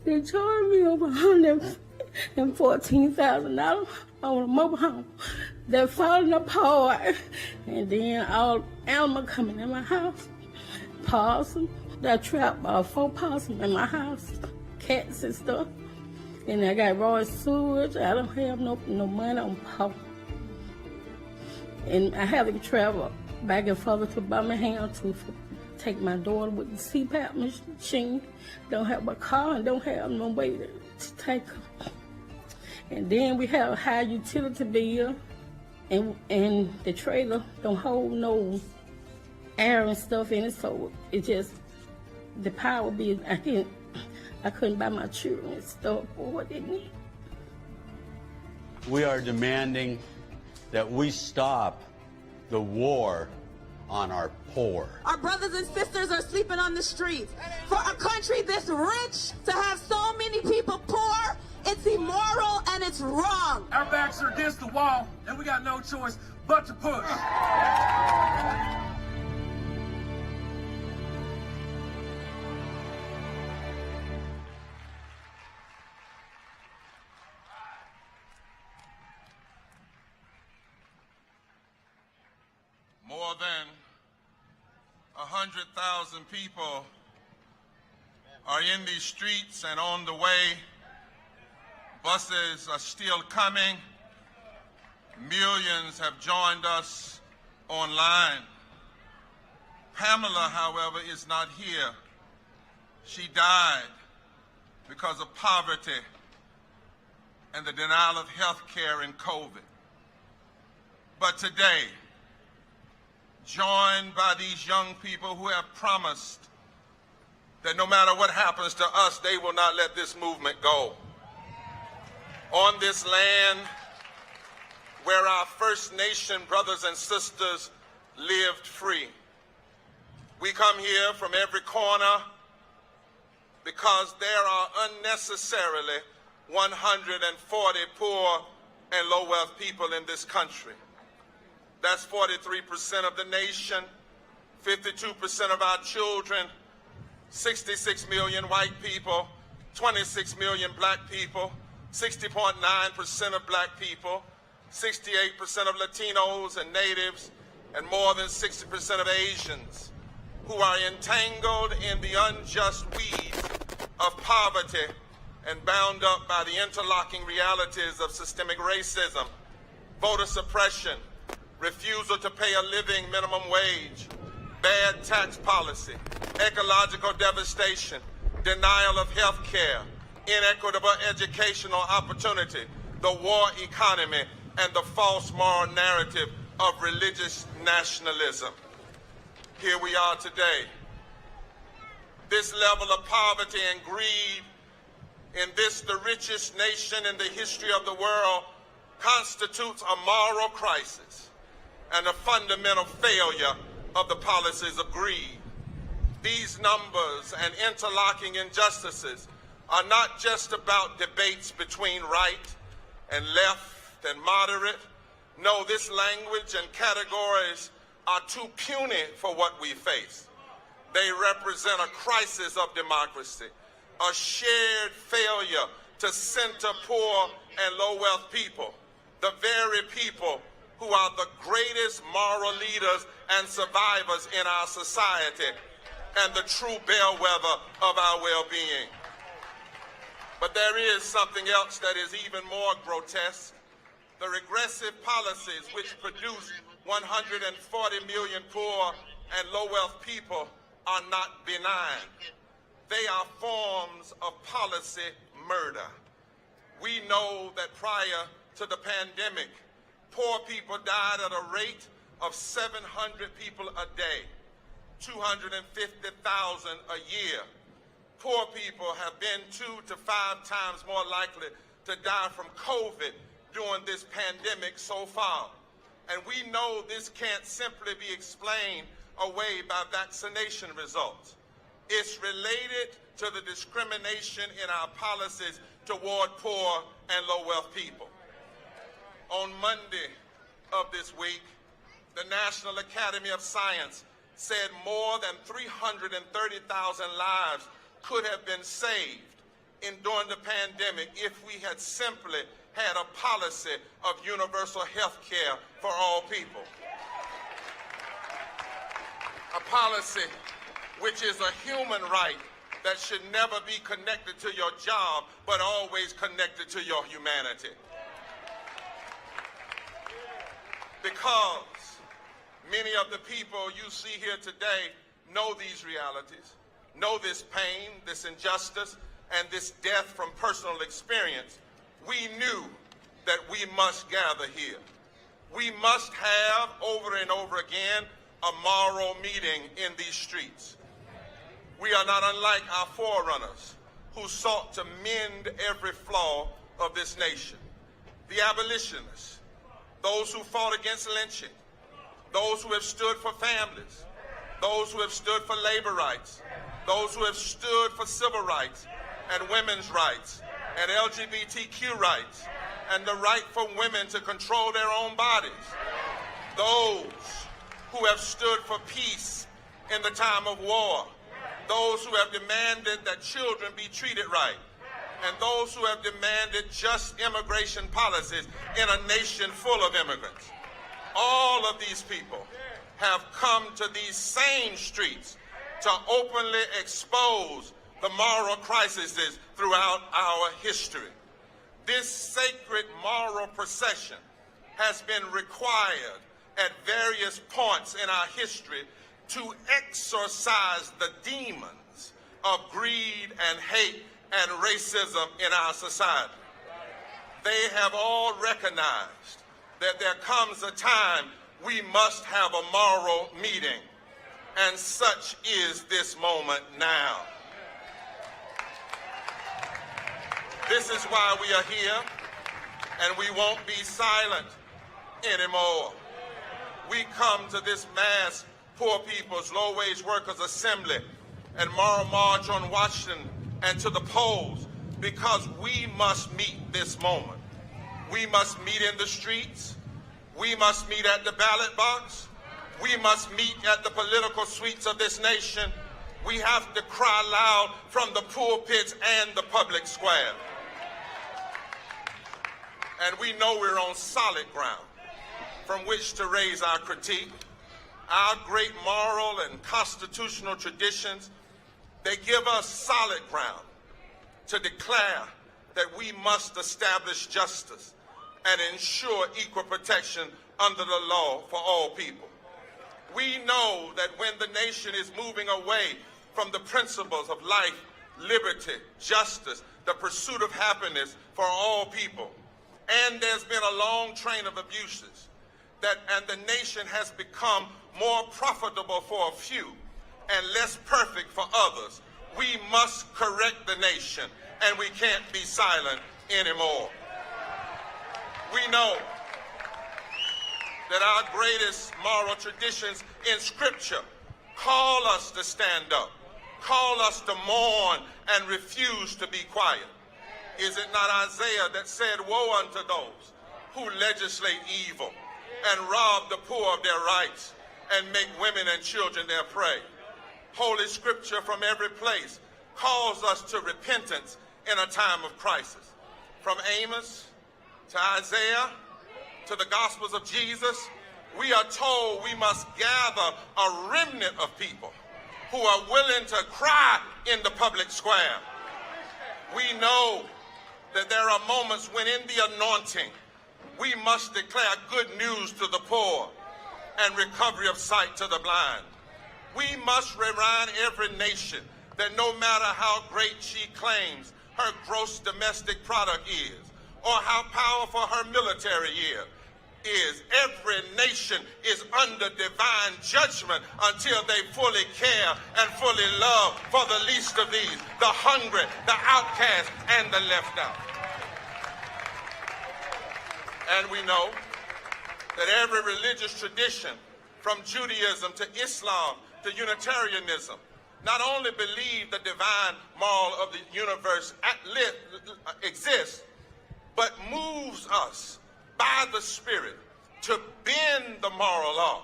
They charged me over $114,000 on a mobile home. They're falling apart. And then all animals coming in my house. Possum. They're trapped by 4 possums in my house. Cats and stuff. And I got raw sewage. I don't have no money on power. And I have to travel back and forth to Birmingham to take my daughter with the CPAP machine. Don't have a car and don't have no way to take her. And then we have a high utility bill, and the trailer don't hold no air and stuff in it, so it just, the power bill, I couldn't buy my children stuff for what they need. We are demanding that we stop the war on our poor. Our brothers and sisters are sleeping on the streets. For a country this rich to have so many people poor, it's immoral and it's wrong. Our backs are against the wall and we got no choice but to push. More than 100,000 people are in these streets and on the way. Buses are still coming. Millions have joined us online. Pamela, however, is not here. She died because of poverty and the denial of health care in COVID. But today, joined by these young people who have promised that no matter what happens to us, they will not let this movement go. On this land where our First Nation brothers and sisters lived free. We come here from every corner because there are unnecessarily 140 poor and low-wealth people in this country. That's 43% of the nation, 52% of our children, 66 million white people, 26 million black people, 60.9% of black people, 68% of Latinos and natives, and more than 60% of Asians who are entangled in the unjust weeds of poverty and bound up by the interlocking realities of systemic racism, voter suppression, refusal to pay a living minimum wage, bad tax policy, ecological devastation, denial of health care, inequitable educational opportunity, the war economy, and the false moral narrative of religious nationalism. Here we are today. This level of poverty and greed in this, the richest nation in the history of the world, constitutes a moral crisis and a fundamental failure of the policies of greed. These numbers and interlocking injustices are not just about debates between right and left and moderate, No, this language and categories are too puny for what we face. They represent a crisis of democracy, a shared failure to center poor and low-wealth people, the very people who are the greatest moral leaders and survivors in our society and the true bellwether of our well-being. But there is something else that is even more grotesque. The regressive policies which produce 140 million poor and low-wealth people are not benign. They are forms of policy murder. We know that prior to the pandemic, poor people died at a rate of 700 people a day, 250,000 a year. Poor people have been 2 to 5 times more likely to die from COVID during this pandemic so far. And we know this can't simply be explained away by vaccination results. It's related to the discrimination in our policies toward poor and low-wealth people. On Monday of this week, the National Academy of Science said more than 330,000 lives could have been saved during the pandemic if we had simply had a policy of universal health care for all people. A policy which is a human right that should never be connected to your job, but always connected to your humanity. Because many of the people you see here today know these realities, know this pain, this injustice, and this death from personal experience, we knew that we must gather here. We must have, over and over again, a moral meeting in these streets. We are not unlike our forerunners who sought to mend every flaw of this nation. The abolitionists, those who fought against lynching, those who have stood for families, those who have stood for labor rights, those who have stood for civil rights and women's rights and LGBTQ rights and the right for women to control their own bodies, those who have stood for peace in the time of war, those who have demanded that children be treated right, and those who have demanded just immigration policies in a nation full of immigrants. All of these people have come to these same streets to openly expose the moral crises throughout our history. This sacred moral procession has been required at various points in our history to exorcise the demons of greed and hate and racism in our society. They have all recognized that there comes a time we must have a moral meeting, and such is this moment now. This is why we are here, and we won't be silent anymore. We come to this mass poor people's low-wage workers assembly and moral march on Washington and to the polls because we must meet this moment. We must meet in the streets. We must meet at the ballot box. We must meet at the political suites of this nation. We have to cry loud from the pulpits and the public square. And we know we're on solid ground from which to raise our critique. Our great moral and constitutional traditions, they give us solid ground to declare that we must establish justice and ensure equal protection under the law for all people. We know that when the nation is moving away from the principles of life, liberty, justice, the pursuit of happiness for all people, and there's been a long train of abuses, and the nation has become more profitable for a few and less perfect for others, we must correct the nation, and we can't be silent anymore. We know that our greatest moral traditions in Scripture call us to stand up, call us to mourn and refuse to be quiet. Is it not Isaiah that said, "Woe unto those who legislate evil and rob the poor of their rights and make women and children their prey. Holy Scripture from every place calls us to repentance in a time of crisis. From Amos to Isaiah to the Gospels of Jesus, we are told we must gather a remnant of people who are willing to cry in the public square. We know that there are moments when in the anointing, we must declare good news to the poor and recovery of sight to the blind. We must remind every nation that no matter how great she claims her gross domestic product is, or how powerful her military is, every nation is under divine judgment until they fully care and fully love for the least of these, the hungry, the outcast, and the left out. And we know that every religious tradition, from Judaism to Islam to Unitarianism, not only believe the divine moral of the universe exists, but moves us by the Spirit to bend the moral law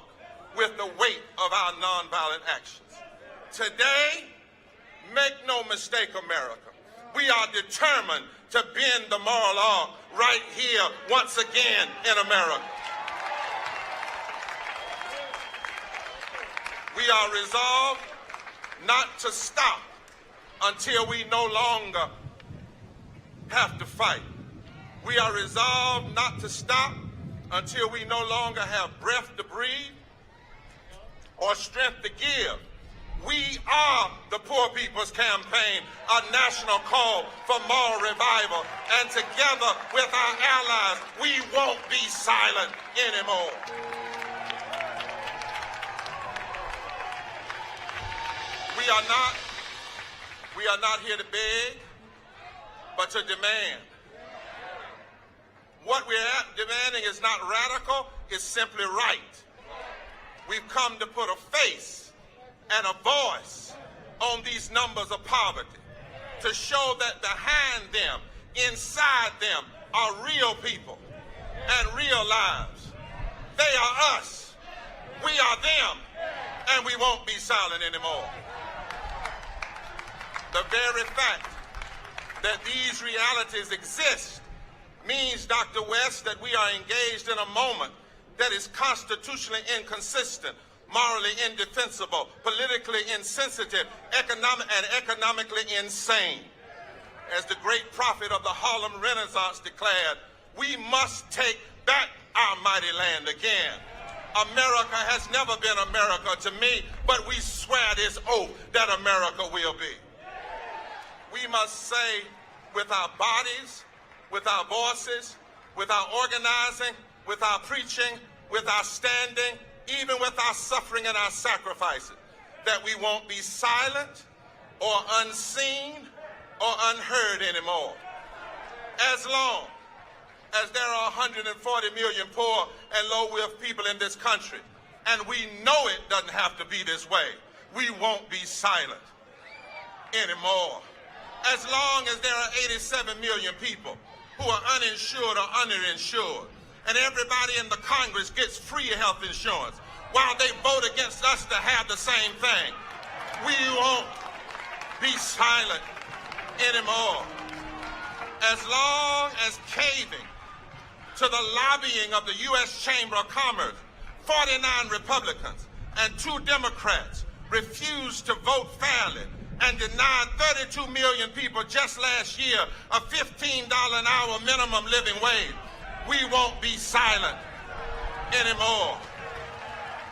with the weight of our nonviolent actions. Today, make no mistake, America, we are determined to bend the moral law right here once again in America. We are resolved not to stop until we no longer have to fight. We are resolved not to stop until we no longer have breath to breathe or strength to give. We are the Poor People's Campaign, a national call for moral revival. And together with our allies, we won't be silent anymore. We are not here to beg, but to demand. What we're demanding is not radical, it's simply right. We've come to put a face and a voice on these numbers of poverty, to show that behind them, inside them, are real people and real lives. They are us, we are them, and we won't be silent anymore. The very fact that these realities exist means, Dr. West, that we are engaged in a moment that is constitutionally inconsistent, morally indefensible, politically insensitive, economically insane. As the great prophet of the Harlem Renaissance declared, we must take back our mighty land again. America has never been America to me, but we swear this oath that America will be. We must say with our bodies, with our voices, with our organizing, with our preaching, with our standing, even with our suffering and our sacrifices, that we won't be silent or unseen or unheard anymore. As long as there are 140 million poor and low-wealth people in this country, and we know it doesn't have to be this way, we won't be silent anymore. As long as there are 87 million people who are uninsured or underinsured, and everybody in the Congress gets free health insurance while they vote against us to have the same thing, we won't be silent anymore. As long as caving to the lobbying of the U.S. Chamber of Commerce, 49 Republicans and 2 Democrats refused to vote fairly and denied 32 million people just last year a $15 an hour minimum living wage, we won't be silent anymore.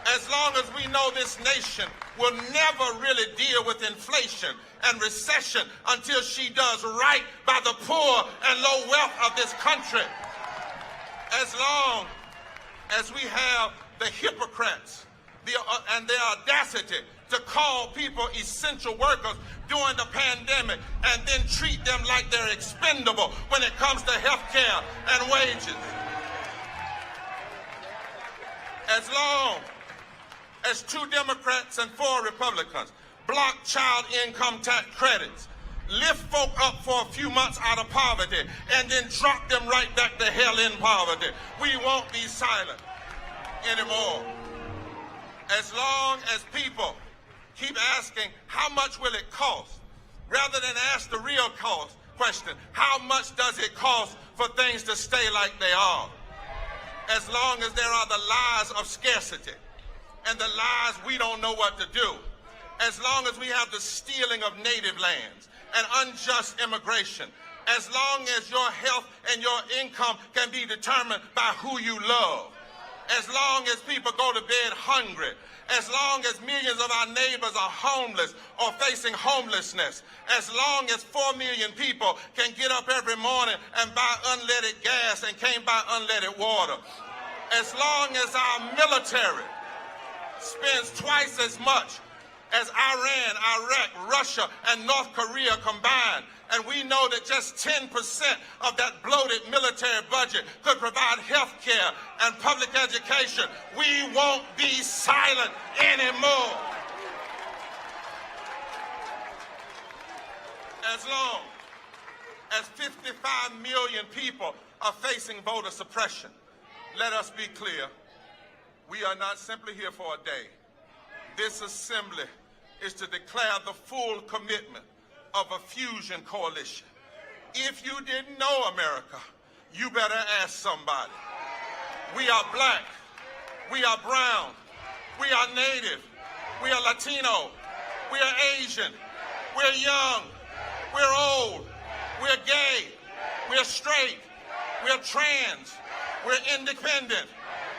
As long as we know this nation will never really deal with inflation and recession until she does right by the poor and low wealth of this country. As long as we have the hypocrites and their audacity to call people essential workers during the pandemic and then treat them like they're expendable when it comes to health care and wages. As long as 2 Democrats and 4 Republicans block child income tax credits, lift folk up for a few months out of poverty, and then drop them right back to hell in poverty, we won't be silent anymore. As long as people keep asking, how much will it cost? Rather than ask the real cost question, how much does it cost for things to stay like they are? As long as there are the lies of scarcity and the lies we don't know what to do, as long as we have the stealing of native lands and unjust immigration, as long as your health and your income can be determined by who you love, as long as people go to bed hungry, as long as millions of our neighbors are homeless or facing homelessness, as long as 4 million people can get up every morning and buy unleaded gas and can't buy unleaded water, as long as our military spends twice as much as Iran, Iraq, Russia, and North Korea combined, and we know that just 10% of that bloated military budget could provide health care and public education, we won't be silent anymore. As long as 55 million people are facing voter suppression, let us be clear, we are not simply here for a day. This assembly is to declare the full commitment of a fusion coalition. If you didn't know America, you better ask somebody. We are black, we are brown, we are native, we are Latino, we are Asian, we're young, we're old, we're gay, we're straight, we're trans, we're independent,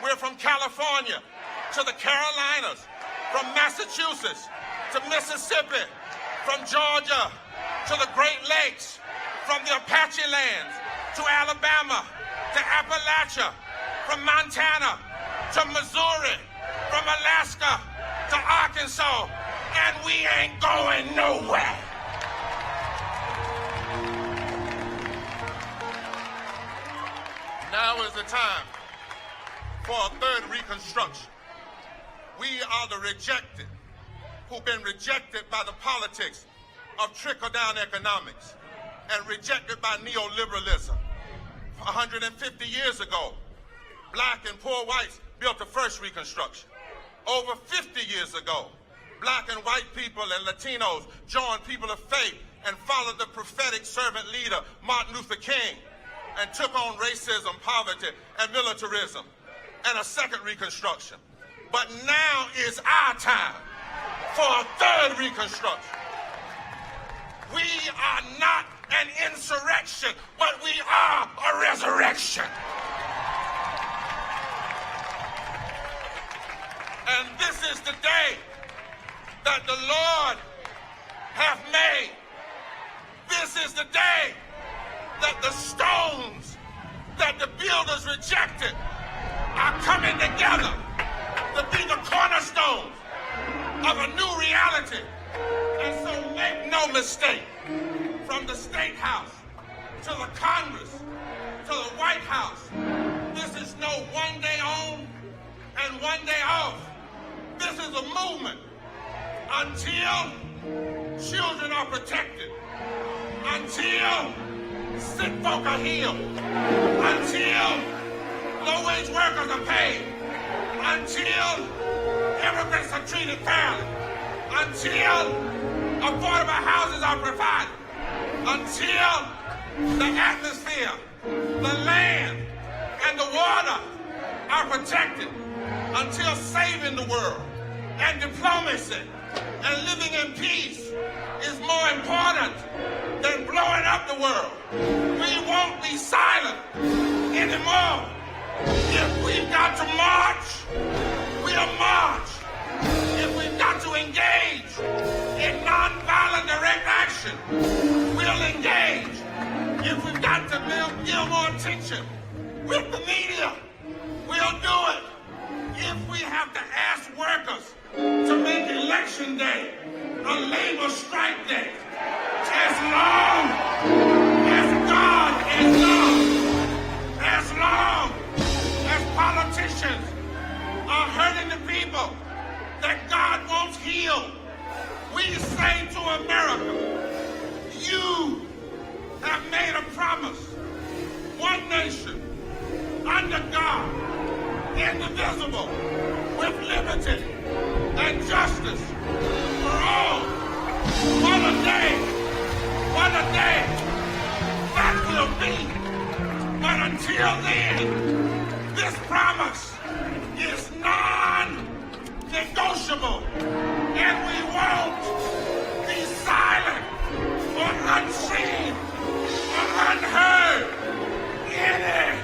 we're from California to the Carolinas, from Massachusetts to Mississippi, from Georgia to the Great Lakes, from the Apache lands to Alabama to Appalachia, from Montana to Missouri, from Alaska to Arkansas, and we ain't going nowhere. Now is the time for a third Reconstruction. We are the rejected who've been rejected by the politics of trickle-down economics and rejected by neoliberalism. 150 years ago, black and poor whites built the first Reconstruction. Over 50 years ago, black and white people and Latinos joined people of faith and followed the prophetic servant leader, Martin Luther King, and took on racism, poverty, and militarism, and a second Reconstruction. But now is our time for a third Reconstruction. We are not an insurrection, but we are a resurrection. And this is the day that the Lord hath made. This is the day that the stones that the builders rejected are coming together to be the cornerstones of a new reality. And so make no mistake, from the State House to the Congress to the White House, this is no one day on and one day off. This is a movement until children are protected, until sick folk are healed, until low-wage workers are paid, until immigrants are treated fairly, until affordable houses are provided, until the atmosphere, the land, and the water are protected, until saving the world and diplomacy and living in peace is more important than blowing up the world. We won't be silent anymore. If we've got to march, we'll march. If we've got to engage in nonviolent direct action, we'll engage. If we've got to build more attention with the media, we'll do it. If we have to ask workers to make Election Day a labor strike day, as long as God is love, as long as politicians are hurting the people that God wants healed, we say to America, you have made a promise. One nation, under God, indivisible, with liberty and justice for all. What a day that will be. But until then, this promise is non-negotiable, and we won't be silent or unseen or unheard anymore.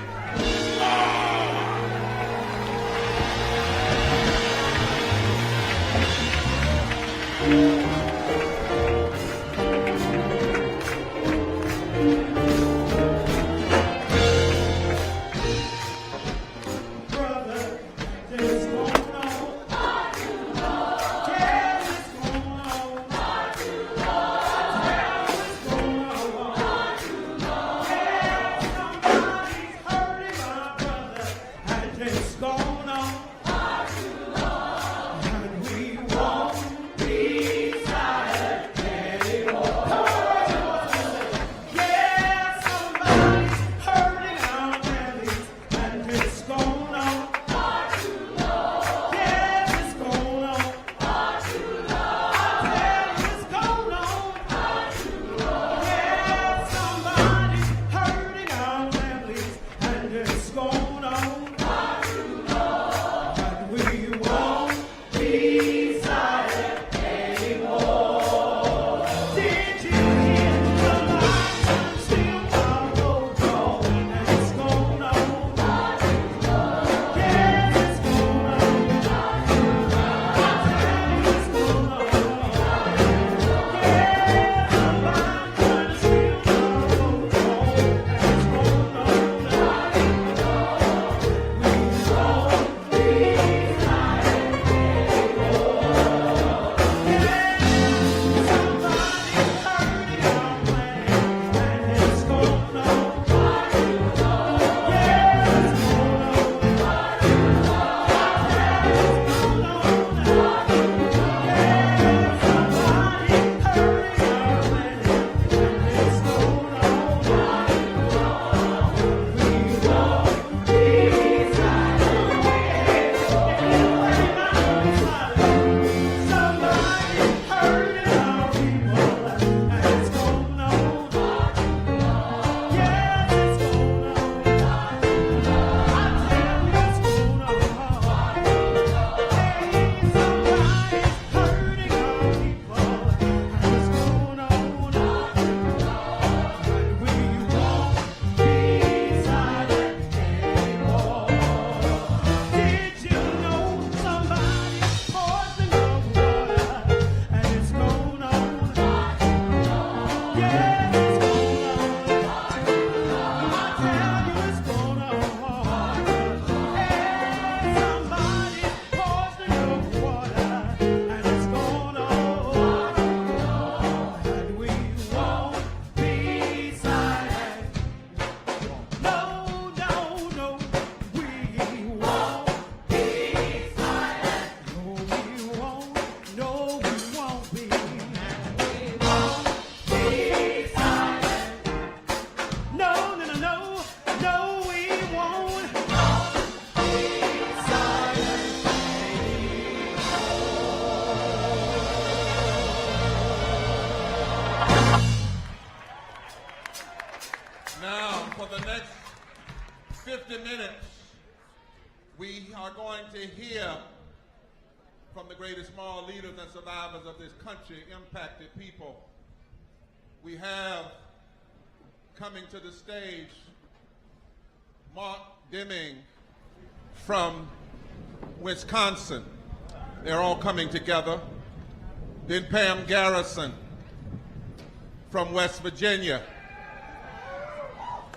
For the next 50 minutes, we are going to hear from the greatest moral leaders and survivors of this country, impacted people. We have coming to the stage Mark Deming from Wisconsin. They're all coming together. Then Pam Garrison from West Virginia.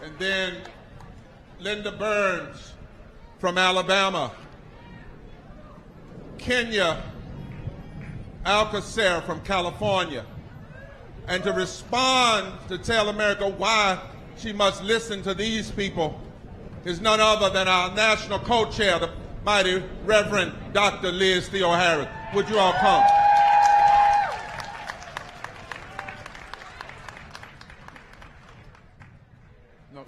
And then Linda Burns from Alabama. Kenya Alcacer from California. And to respond to tell America why she must listen to these people is none other than our national co-chair, the mighty Reverend Dr. Liz Theo Harris. Would you all come? No.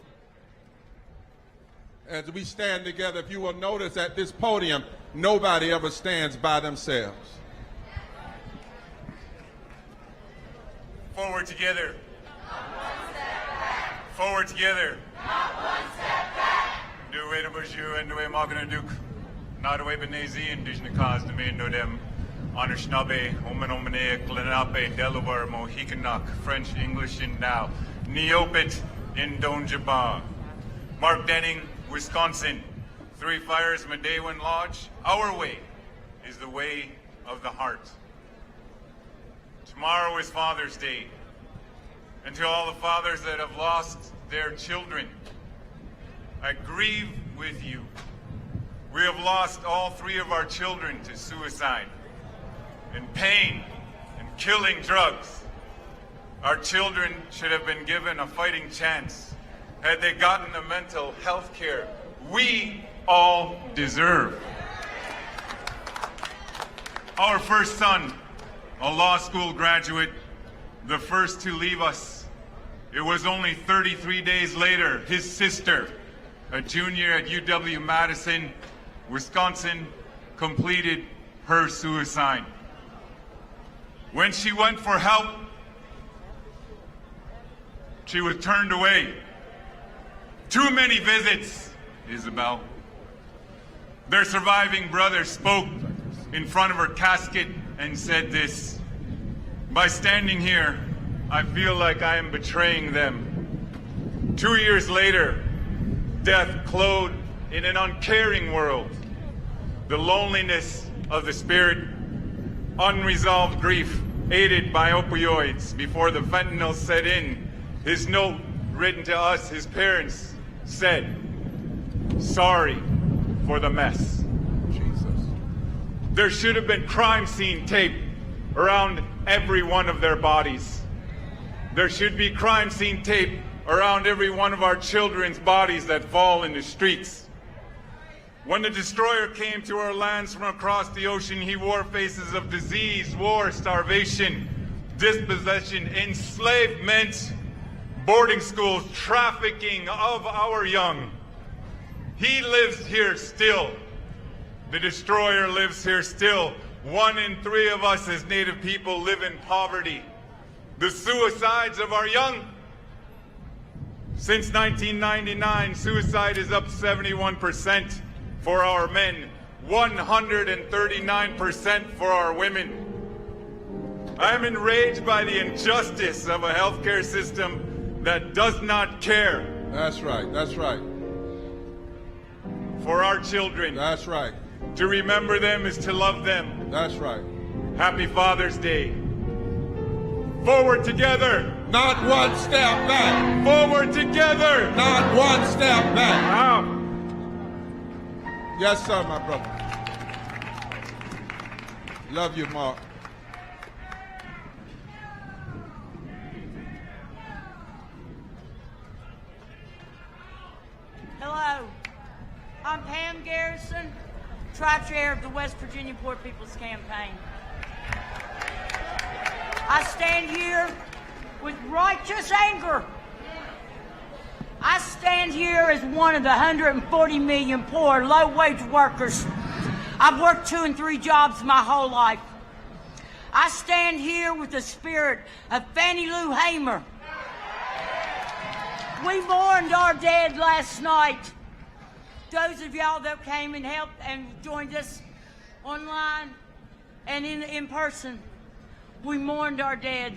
As we stand together, if you will notice at this podium, nobody ever stands by themselves. Forward together. Forward together. Do way to Bajou and do way Magna Duke. Not away Benezi and Dijnakas, the main no dem. Honor Schnabe, Omenomene, Klenape, Delaware, Mohikanak, French, English, and now. Neopit in Donjaba. Mark Denning, Wisconsin. Three Fires, Medewan Lodge. Our way is the way of the heart. Tomorrow is Father's Day. And to all the fathers that have lost their children, I grieve with you. We have lost all three of our children to suicide and pain and killing drugs. Our children should have been given a fighting chance had they gotten the mental health care we all deserve. Our first son, a law school graduate, the first to leave us. It was only 33 days later, his sister, a junior at UW-Madison, Wisconsin, completed her suicide. When she went for help, she was turned away. Too many visits, Isabel. Their surviving brother spoke in front of her casket and said this: "By standing here, I feel like I am betraying them." 2 years later, death clothed in an uncaring world, the loneliness of the spirit, unresolved grief aided by opioids before the fentanyl set in. His note written to us, his parents, said, "Sorry for the mess." Jesus. There should have been crime scene tape around every one of their bodies. There should be crime scene tape around every one of our children's bodies that fall in the streets. When the destroyer came to our lands from across the ocean, he wore faces of disease, war, starvation, dispossession, enslavement, boarding schools, trafficking of our young. He lives here still. The destroyer lives here still. 1 in 3 of us as Native people live in poverty. The suicides of our young. Since 1999, suicide is up 71% for our men, 139% for our women. I am enraged by the injustice of a healthcare system that does not care. That's right, that's right. For our children. That's right. To remember them is to love them. That's right. Happy Father's Day. Forward together. Not one step back. Forward together. Not one step back. Wow. Yes, sir, my brother. Love you, Mark. Hello, I'm Pam Garrison, Tri-Chair of the West Virginia Poor People's Campaign. I stand here with righteous anger. I stand here as one of the 140 million poor, low-wage workers. I've worked 2 and 3 jobs my whole life. I stand here with the spirit of Fannie Lou Hamer. We mourned our dead last night. Those of y'all that came and helped and joined us online and in person, we mourned our dead.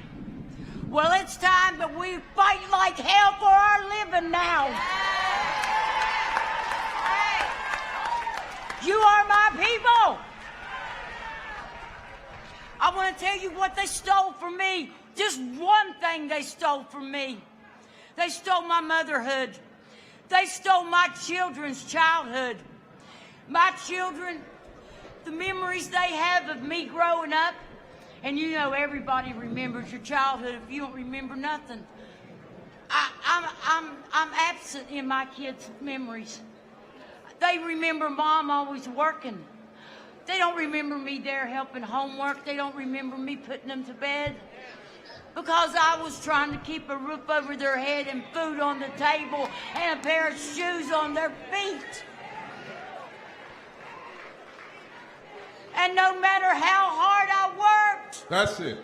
Well, it's time that we fight like hell for our living now. You are my people. I want to tell you what they stole from me. Just one thing they stole from me. They stole my motherhood. They stole my children's childhood. My children, the memories they have of me growing up. And you know everybody remembers your childhood if you don't remember nothing. I'm absent in my kids' memories. They remember Mom always working. They don't remember me there helping homework. They don't remember me putting them to bed. because I was trying to keep a roof over their head and food on the table and a pair of shoes on their feet. And no matter how hard I worked, That's it.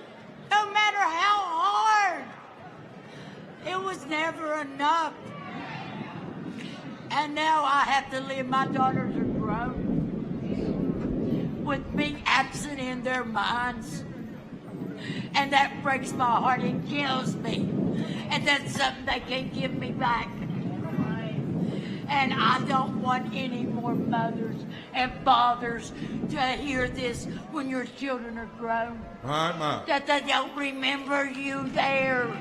no matter how hard, it was never enough. And now I have to live, my daughters are grown, with me absent in their minds. And that breaks my heart and kills me. And that's something they can't give me back. And I don't want any more mothers and fathers to hear this when your children are grown. My. That they don't remember you there.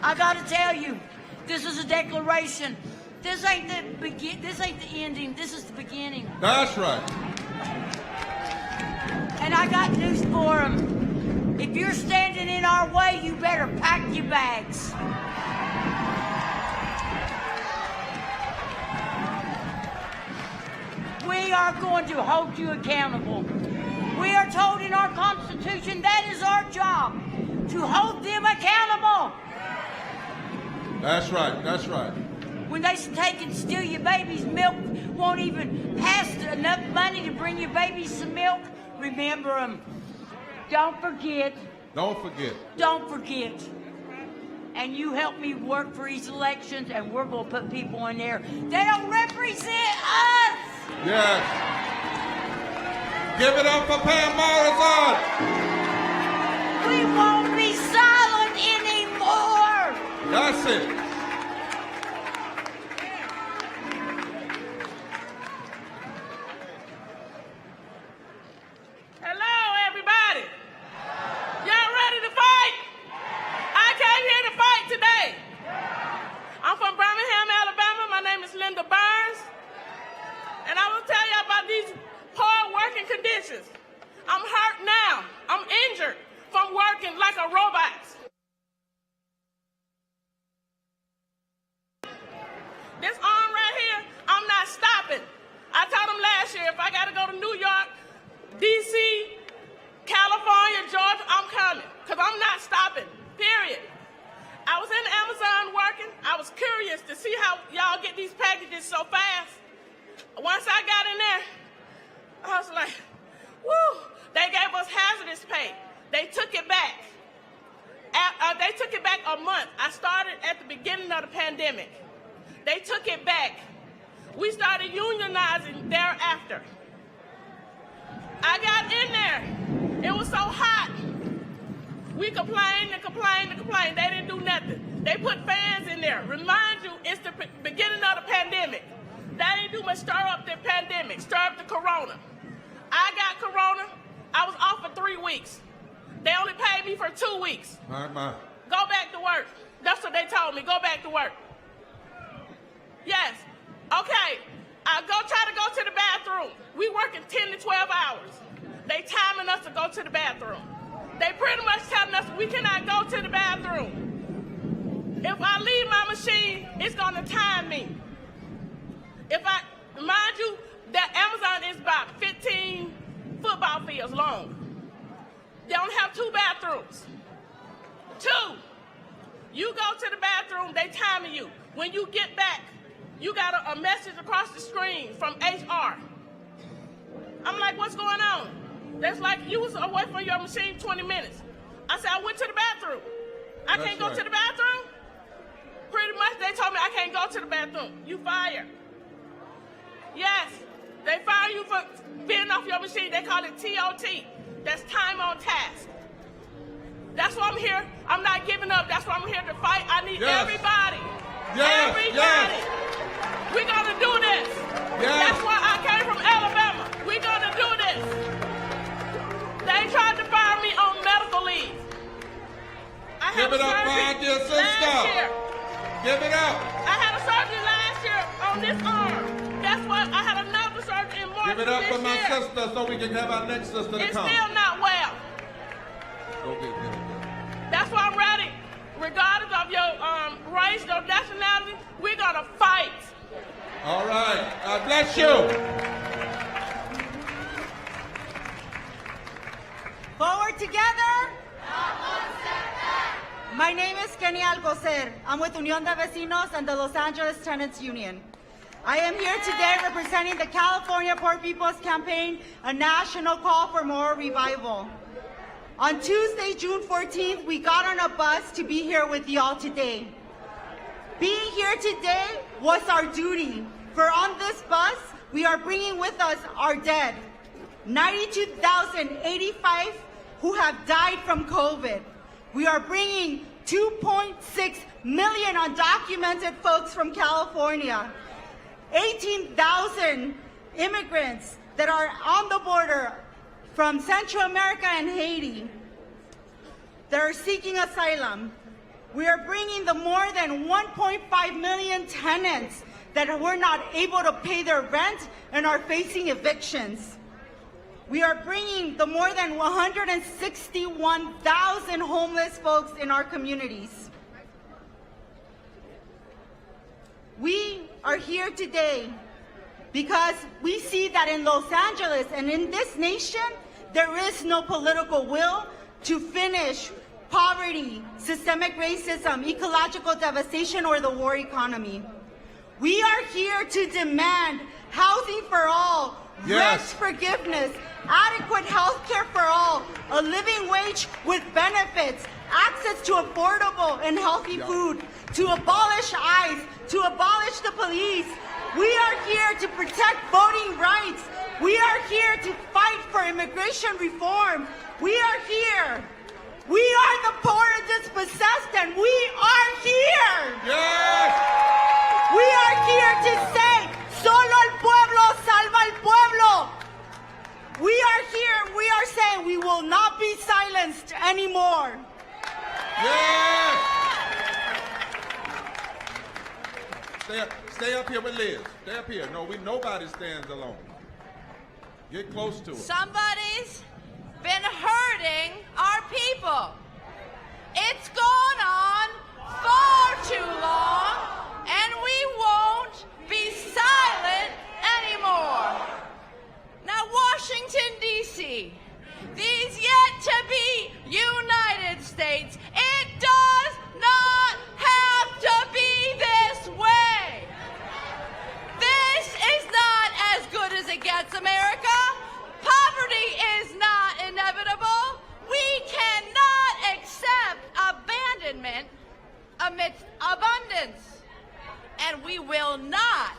I gotta tell you, this is a declaration. This ain't the ending. This is the beginning. That's right. And I got news for them. If you're standing in our way, you better pack your bags. We are going to hold you accountable. We are told in our Constitution that is our job, to hold them accountable. That's right. That's right. When they take and steal your baby's milk, won't even pass enough money to bring your baby some milk, remember them. Don't forget. Don't forget. Don't forget. And you help me work for these elections, and we're going to put people in there that don't represent us. Yes. Give it up for Pam Morrison. We won't be silent anymore. That's it. Hello, everybody. Y'all ready to fight? I came here to fight today. I'm from Birmingham, Alabama. My name is Linda Burns. And I will tell you about these poor working conditions. I'm hurt now. I'm injured from working like a robot. This arm right here, I'm not stopping. I told them last year, if I got to go to New York, D.C., California, Georgia, I'm coming, because I'm not stopping, period. I was in Amazon working. I was curious to see how y'all get these packages so fast. Once I got in there, I was like, woo, they gave us hazardous pay. They took it back. They took it back a month. I started at the beginning of the pandemic. They took it back. We started unionizing thereafter. I got in there. It was so hot. We complained and complained and complained. They didn't do nothing. They put fans in there. Remind you, it's the beginning of the pandemic. They didn't do much stir up the pandemic, stir up the corona. I got corona. I was off for 3 weeks. They only paid me for 2 weeks. My. Go back to work. That's what they told me. Go back to work. Yes. Okay. I try to go to the bathroom. We working 10 to 12 hours. They timing us to go to the bathroom. They pretty much telling us we cannot go to the bathroom. If I leave my machine, it's gonna time me. Mind you, that Amazon is about 15 football fields long. They only have 2 bathrooms. 2. You go to the bathroom, they timing you. When you get back, you got a message across the screen from HR. I'm like, what's going on? That's like, you was away from your machine 20 minutes. I said, I went to the bathroom. I can't go to the bathroom? Pretty much, they told me I can't go to the bathroom. You fired. Yes, they fire you for being off your machine. They call it TOT. That's time on task. That's why I'm here. I'm not giving up. That's why I'm here to fight. I need everybody. Everybody. We're going to do this. That's why I came from Alabama. We're going to do this. They tried to fire me on medical leave. I had Give it up, my dear sister. Give it up. I had a surgery last year on this arm. That's what I had another surgery in March. Give it up this for my year. sister so we can have our next sister to It's come. still not well. Okay. That's why I'm ready. Regardless of your race, your nationality, we're going to fight. All right. God bless you. together. My name is Kenny Alcocer. I'm with Unión de Vecinos and the Los Angeles Tenants Union. I am here today representing the California Poor People's Campaign, a national call for moral revival. On Tuesday, June 14th, we got on a bus to be here with y'all today. Being here today was our duty, for on this bus, we are bringing with us our dead, 92,085 who have died from COVID. We are bringing 2.6 million undocumented folks from California, 18,000 immigrants that are on the border from Central America and Haiti that are seeking asylum. We are bringing the more than 1.5 million tenants that were not able to pay their rent and are facing evictions. We are bringing the more than 161,000 homeless folks in our communities. We are here today because we see that in Los Angeles and in this nation, there is no political will to finish poverty, systemic racism, ecological devastation, or the war economy. We are here to demand housing for all, rent forgiveness, adequate health care for all, a living wage with benefits, access to affordable and healthy food, to abolish ICE, to abolish the police. We are here to protect voting rights. We are here to fight for immigration reform. We are here. We are the poor and dispossessed, and we are here. Yes! We are here to say, solo el pueblo salva el pueblo. We are here, we are saying we will not be silenced anymore. Yes! Stay up here with Liz. Stay up here. Nobody stands alone. Get close to it. Somebody's been hurting our people. It's gone on far too long, and we won't be silent anymore. Now, Washington, D.C., these yet to be United States, it does not have to be this way. This is not as good as it gets, America. Poverty is not inevitable. We cannot accept abandonment amidst abundance. And we will not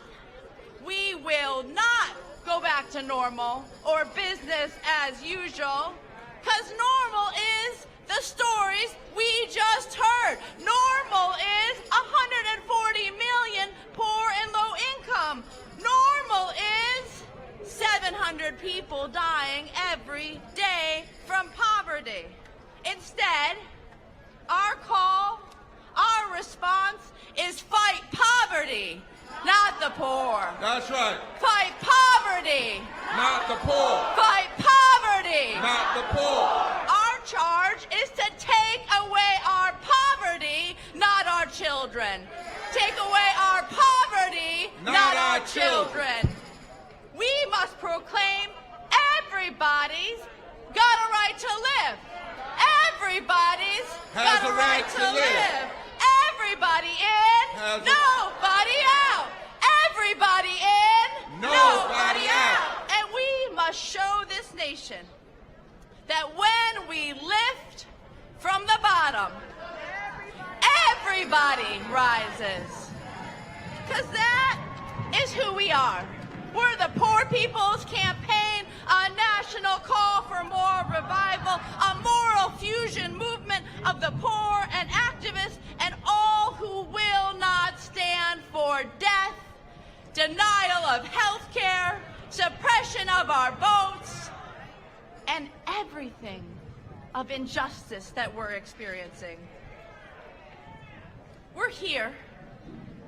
go back to normal or business as usual, because normal is the stories we just heard. Normal is 140 million poor and low income. Normal is 700 people dying every day from poverty. Instead, our call, our response is fight poverty, not the poor. That's right. Fight poverty, not the poor. Fight poverty, not the poor. Our charge is to take away our poverty, not our children. Take away our poverty, not our children. We must proclaim everybody's got a right to live. Everybody's got a right to live. Everybody in, nobody out. Everybody in, nobody out. And we must show this nation that when we lift from the bottom, everybody rises. Because that is who we are. We're the Poor People's Campaign, a national call for moral revival, a moral fusion movement of the poor and activists and all who will not stand for death, denial of health care, suppression of our votes, and everything of injustice that we're experiencing. We're here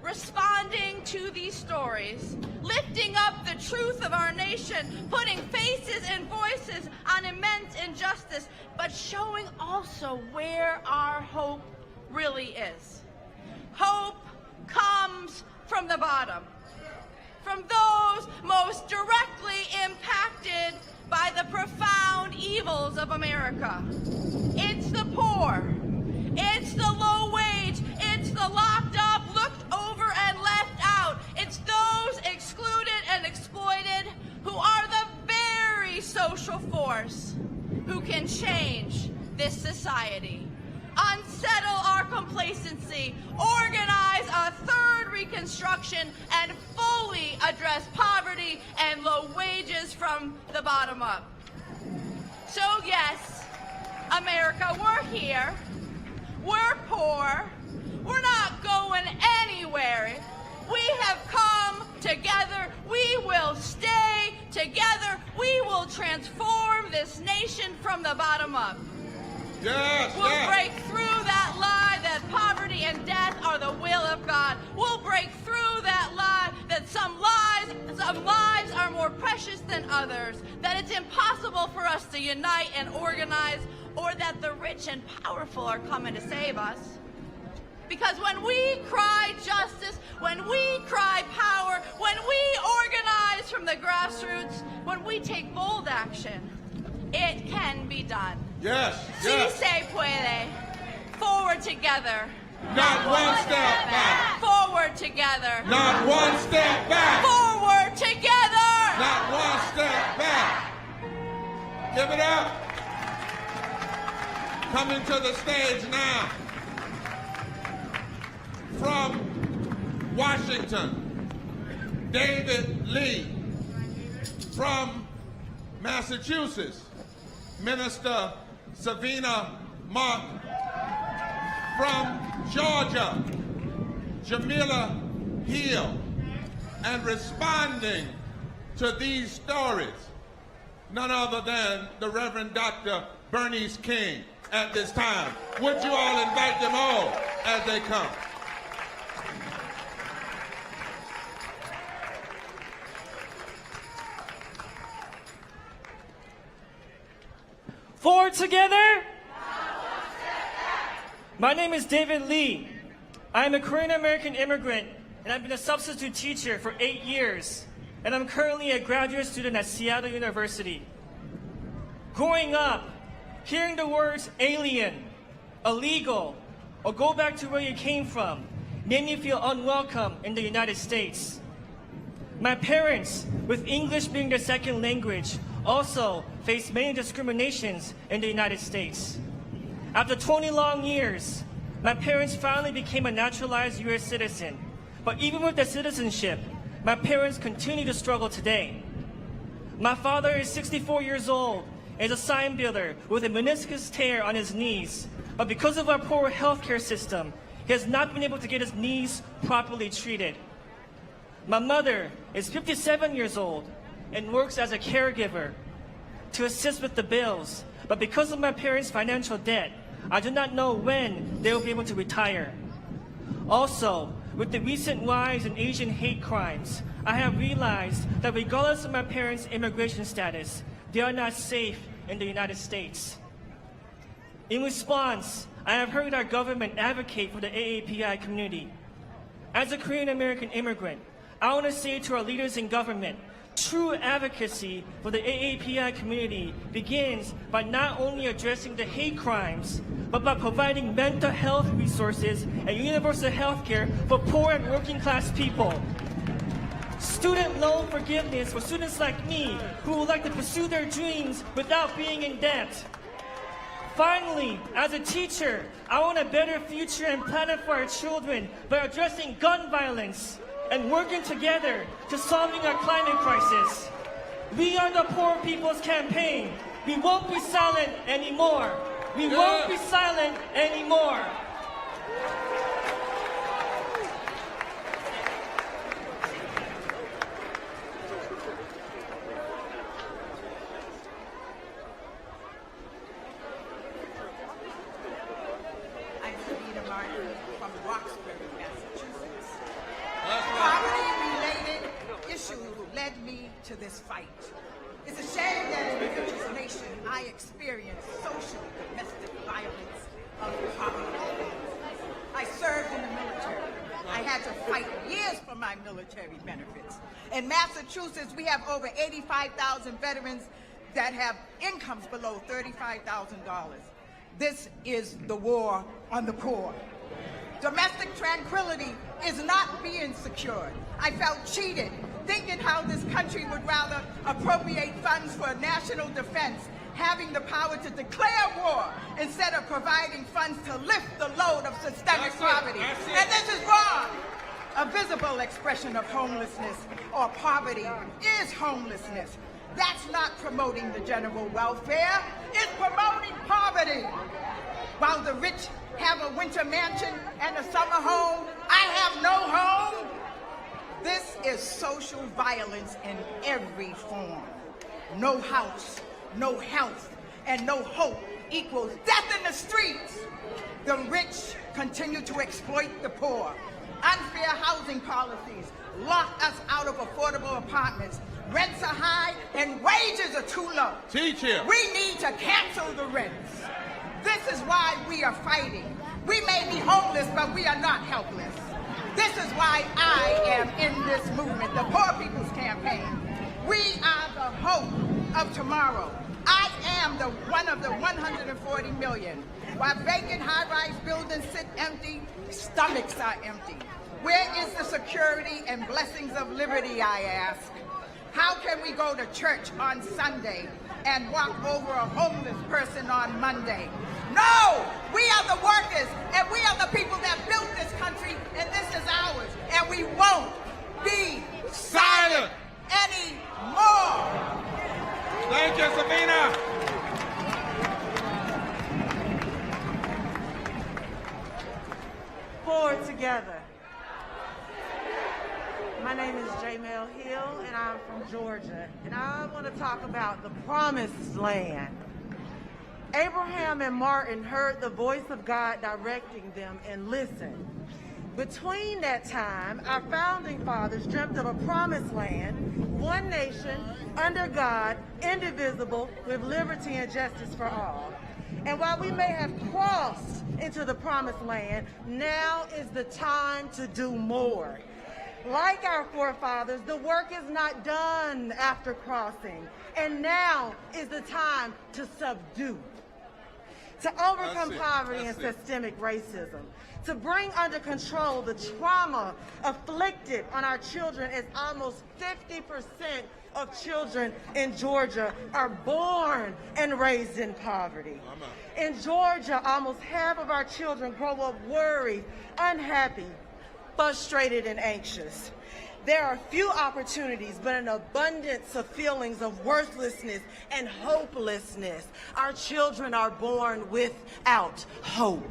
responding to these stories, lifting up the truth of our nation, putting faces and voices on immense injustice, but showing also where our hope really is. Hope comes from the bottom, from those most directly impacted by the profound evils of America. It's the poor. It's the low wage. It's the locked up, looked over, and left out. It's those excluded and exploited who are the very social force who can change this society. Unsettle our complacency, organize a third reconstruction, and fully address poverty and low wages from the bottom up. So yes, America, we're here. We're poor. We're not going anywhere. We have come together. We will stay together. We will transform this nation from the bottom up. Yes, we'll yes. break through that lie that poverty and death are the will of God. We'll break through that lie that some lives are more precious than others, that it's impossible for us to unite and organize, or that the rich and powerful are coming to save us. Because when we cry justice, when we cry power, when we organize from the grassroots, when we take bold action, it can be done. Yes, Si se puede. Forward together. Not one step back. Forward together. Not one step back. Forward together. Not one step back. Give it up. Coming to the stage now. From Washington, David Lee. From Massachusetts, Minister Savina Mark. From Georgia, Jamila Hill. And responding to these stories, none other than the Reverend Dr. Bernice King at this time. Would you all invite them all as they come? Forward together. My name is David Lee. I am a Korean American immigrant, and I've been a substitute teacher for 8 years, and I'm currently a graduate student at Seattle University. Growing up, hearing the words alien, illegal, or go back to where you came from made me feel unwelcome in the United States. My parents, with English being their second language, also faced many discriminations in the United States. After 20 long years, my parents finally became a naturalized U.S. citizen. But even with their citizenship, my parents continue to struggle today. My father is 64 years old and is a sign builder with a meniscus tear on his knees. But because of our poor healthcare system, he has not been able to get his knees properly treated. My mother is 57 years old and works as a caregiver to assist with the bills. But because of my parents' financial debt, I do not know when they will be able to retire. Also, with the recent rise in Asian hate crimes, I have realized that regardless of my parents' immigration status, they are not safe in the United States. In response, I have heard our government advocate for the AAPI community. As a Korean American immigrant, I want to say to our leaders in government, true advocacy for the AAPI community begins by not only addressing the hate crimes, but by providing mental health resources and universal health care for poor and working class people. Student loan forgiveness for students like me who would like to pursue their dreams without being in debt. Finally, as a teacher, I want a better future and planet for our children by addressing gun violence and working together to solving our climate crisis. We are the Poor People's Campaign. We won't be silent anymore. We won't be silent anymore. I'm Savina Martin from Roxbury, Massachusetts. Poverty-related issue led me to this fight. It's a shame that in this nation I experienced social domestic violence of poverty. I served in the military. I had to fight years for my military benefits. In Massachusetts, we have over 85,000 veterans that have incomes below $35,000. This is the war on the poor. Domestic tranquility is not being secured. I felt cheated, thinking how this country would rather appropriate funds for national defense, having the power to declare war instead of providing funds to lift the load of systemic poverty. And this is wrong. A visible expression of homelessness or poverty is homelessness. That's not promoting the general welfare. It's promoting poverty. While the rich have a winter mansion and a summer home, I have no home. This is social violence in every form. No house, no health, and no hope equals death in the streets. The rich continue to exploit the poor. Unfair housing policies lock us out of affordable apartments. Rents are high and wages are too low. Teach him. We need to cancel the rents. This is why we are fighting. We may be homeless, but we are not helpless. This is why I am in this movement, the Poor People's Campaign. We are the hope of tomorrow. I am one of the 140 million. While vacant high-rise buildings sit empty, stomachs are empty. Where is the security and blessings of liberty, I ask? How can we go to church on Sunday and walk over a homeless person on Monday? No! We are the workers, and we are the people that built this country, and this is ours. And we won't be silent anymore. Thank you, Sabina. Forward together. My name is Jamel Hill, and I'm from Georgia. And I want to talk about the promised land. Abraham and Martin heard the voice of God directing them and listened. Between that time, our founding fathers dreamt of a promised land, one nation, under God, indivisible, with liberty and justice for all. And while we may have crossed into the promised land, now is the time to do more. Like our forefathers, the work is not done after crossing, and now is the time to subdue, to overcome poverty and systemic racism, to bring under control the trauma afflicted on our children, as almost 50% of children in Georgia are born and raised in poverty. In Georgia, almost half of our children grow up worried, unhappy, frustrated, and anxious. There are few opportunities, but an abundance of feelings of worthlessness and hopelessness. Our children are born without hope.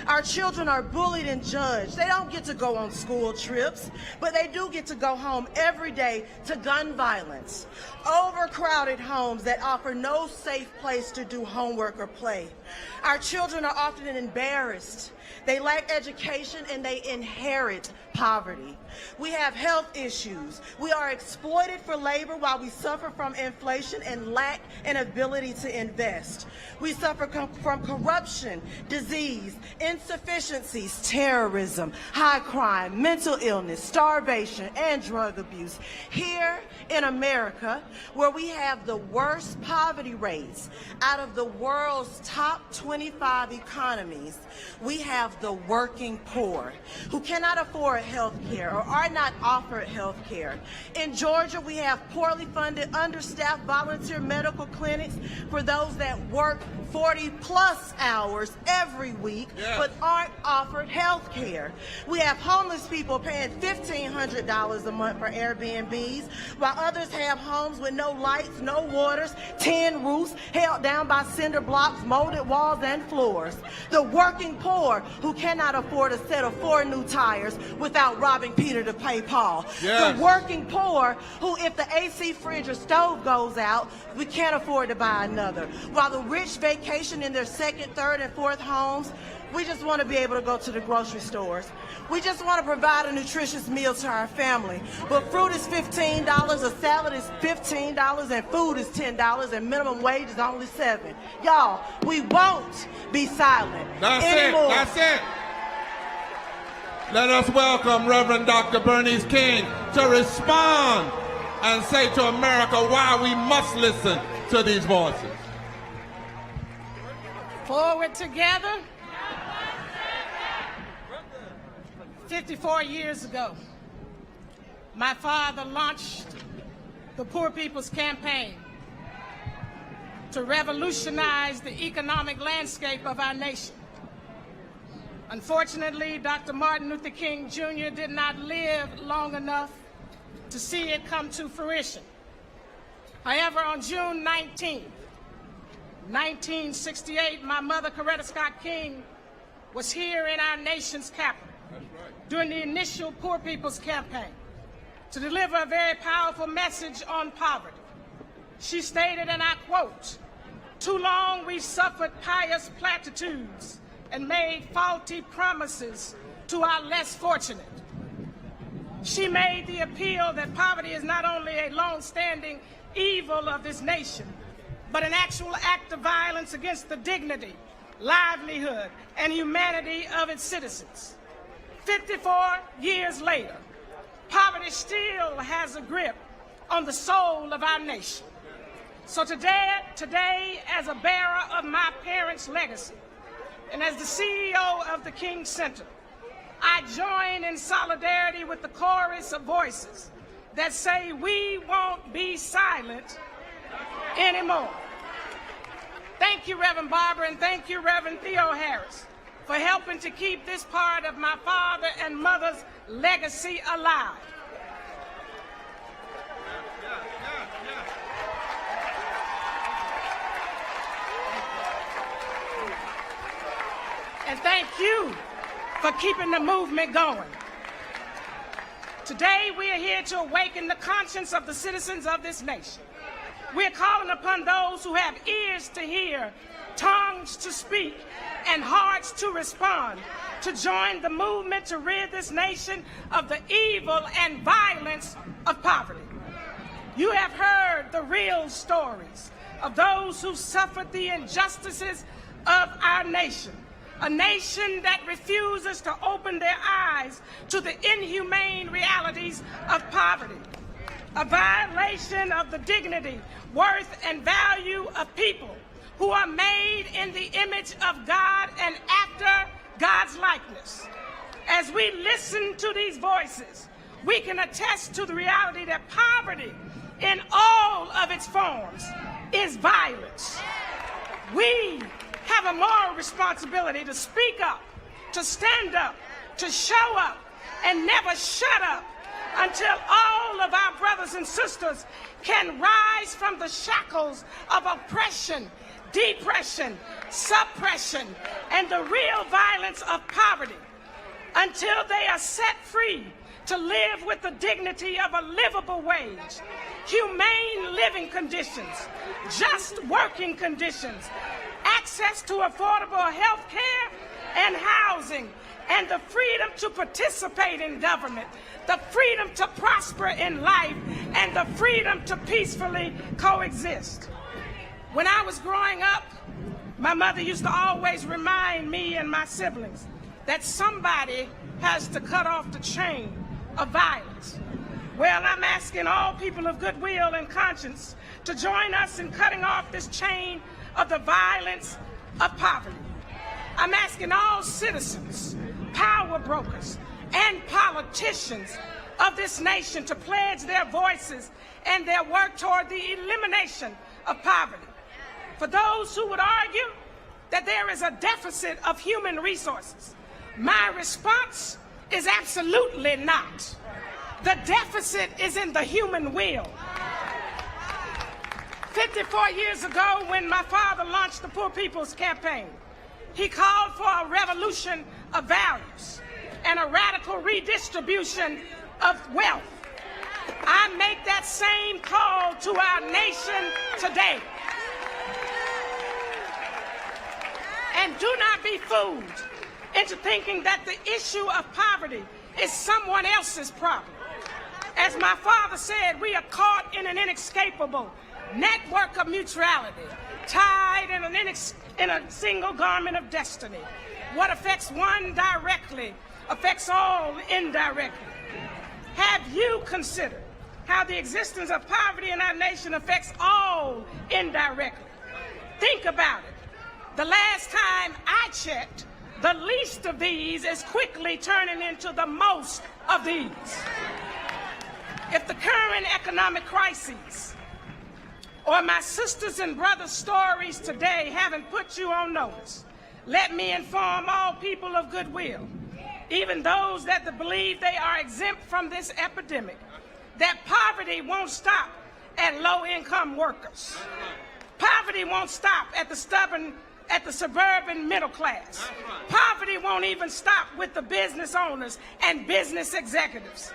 Our children are bullied and judged. They don't get to go on school trips, but they do get to go home every day to gun violence. Overcrowded homes that offer no safe place to do homework or play. Our children are often embarrassed. They lack education and they inherit poverty. We have health issues. We are exploited for labor while we suffer from inflation and lack an ability to invest. We suffer from corruption, disease, insufficiencies, terrorism, high crime, mental illness, starvation, and drug abuse. Here in America, where we have the worst poverty rates out of the world's top 25 economies, we have the working poor who cannot afford health care or are not offered health care. In Georgia, we have poorly funded, understaffed volunteer medical clinics for those that work 40-plus hours every week but aren't offered health care. We have homeless people paying $1,500 a month for Airbnbs, while others have homes with no lights, no waters, tin roofs, held down by cinder blocks, molded walls, and floors. The working poor who cannot afford a set of 4 new tires without robbing Peter to pay Paul. The working poor who, if the AC, fridge, or stove goes out, we can't afford to buy another. While the rich vacation in their second, third, and fourth homes, we just want to be able to go to the grocery stores. We just want to provide a nutritious meal to our family. But fruit is $15, a salad is $15, and food is $10, and minimum wage is only $7. Y'all, we won't be silent anymore. That's it. Let us welcome Reverend Dr. Bernice King to respond and say to America why we must listen to these voices. Forward together. 54 years ago, my father launched the Poor People's Campaign to revolutionize the economic landscape of our nation. Unfortunately, Dr. Martin Luther King Jr. did not live long enough to see it come to fruition. However, on June 19, 1968, my mother, Coretta Scott King, was here in our nation's capital during the initial Poor People's Campaign to deliver a very powerful message on poverty. She stated, and I quote, "Too long we've suffered pious platitudes and made faulty promises to our less fortunate." She made the appeal that poverty is not only a long-standing evil of this nation, but an actual act of violence against the dignity, livelihood, and humanity of its citizens. 54 years later, poverty still has a grip on the soul of our nation. So today, as a bearer of my parents' legacy, and as the CEO of the King Center, I join in solidarity with the chorus of voices that say we won't be silent anymore. Thank you, Reverend Barbara, and thank you, Reverend Theo Harris, for helping to keep this part of my father and mother's legacy alive. And thank you for keeping the movement going. Today, we are here to awaken the conscience of the citizens of this nation. We're calling upon those who have ears to hear, tongues to speak, and hearts to respond, to join the movement to rid this nation of the evil and violence of poverty. You have heard the real stories of those who suffered the injustices of our nation. A nation that refuses to open their eyes to the inhumane realities of poverty. A violation of the dignity, worth, and value of people who are made in the image of God and after God's likeness. As we listen to these voices, we can attest to the reality that poverty in all of its forms is violence. We have a moral responsibility to speak up, to stand up, to show up, and never shut up until all of our brothers and sisters can rise from the shackles of oppression, depression, suppression, and the real violence of poverty, until they are set free to live with the dignity of a livable wage, humane living conditions, just working conditions, access to affordable health care and housing, and the freedom to participate in government, the freedom to prosper in life, and the freedom to peacefully coexist. When I was growing up, my mother used to always remind me and my siblings that somebody has to cut off the chain of violence. Well, I'm asking all people of goodwill and conscience to join us in cutting off this chain of the violence of poverty. I'm asking all citizens, power brokers, and politicians of this nation to pledge their voices and their work toward the elimination of poverty. For those who would argue that there is a deficit of human resources, my response is absolutely not. The deficit is in the human will. 54 years ago, when my father launched the Poor People's Campaign, he called for a revolution of values and a radical redistribution of wealth. I make that same call to our nation today. And do not be fooled into thinking that the issue of poverty is someone else's problem. As my father said, we are caught in an inescapable network of mutuality, tied in a single garment of destiny. What affects one directly affects all indirectly. Have you considered how the existence of poverty in our nation affects all indirectly. Think about it. The last time I checked, the least of these is quickly turning into the most of these. If the current economic crises or my sisters and brothers' stories today haven't put you on notice, let me inform all people of goodwill, even those that believe they are exempt from this epidemic, that poverty won't stop at low-income workers. Poverty won't stop at the suburban middle class. Poverty won't even stop with the business owners and business executives.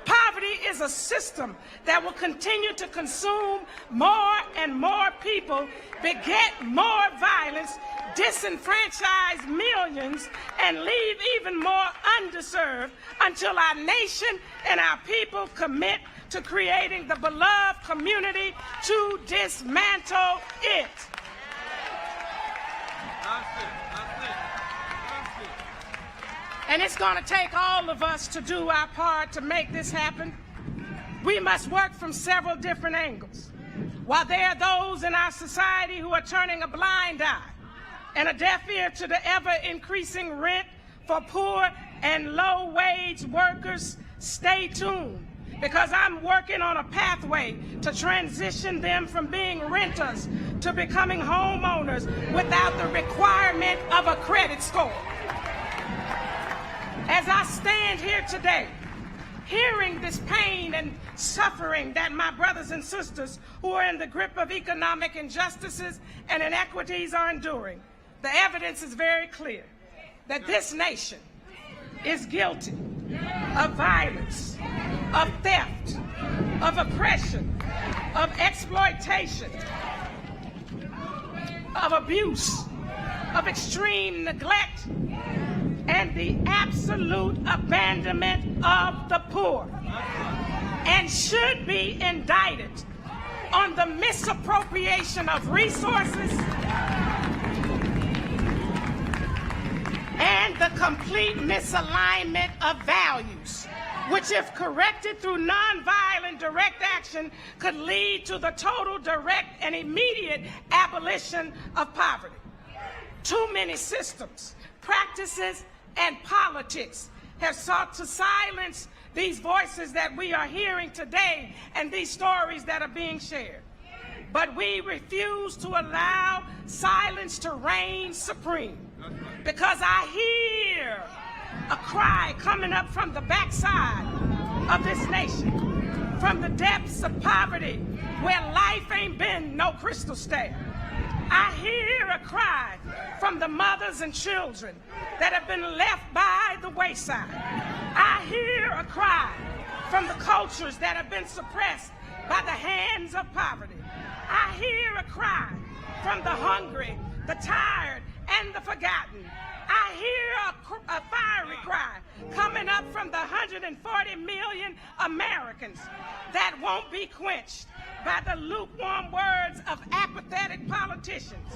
Poverty is a system that will continue to consume more and more people, beget more violence, disenfranchise millions, and leave even more underserved until our nation and our people commit to creating the beloved community to dismantle it. And it's going to take all of us to do our part to make this happen. We must work from several different angles. While there are those in our society who are turning a blind eye and a deaf ear to the ever-increasing rent for poor and low-wage workers, stay tuned, because I'm working on a pathway to transition them from being renters to becoming homeowners without the requirement of a credit score. As I stand here today, hearing this pain and suffering that my brothers and sisters who are in the grip of economic injustices and inequities are enduring, the evidence is very clear that this nation is guilty of violence, of theft, of oppression, of exploitation, of abuse, of extreme neglect, and the absolute abandonment of the poor, and should be indicted on the misappropriation of resources and the complete misalignment of values, which, if corrected through nonviolent direct action, could lead to the total, direct, and immediate abolition of poverty. Too many systems, practices, and politics have sought to silence these voices that we are hearing today and these stories that are being shared. But we refuse to allow silence to reign supreme, because I hear a cry coming up from the backside of this nation, from the depths of poverty where life ain't been no crystal stair. I hear a cry from the mothers and children that have been left by the wayside. I hear a cry from the cultures that have been suppressed by the hands of poverty. I hear a cry from the hungry, the tired, and the forgotten. I hear a fiery cry coming up from the 140 million Americans that won't be quenched by the lukewarm words of apathetic politicians,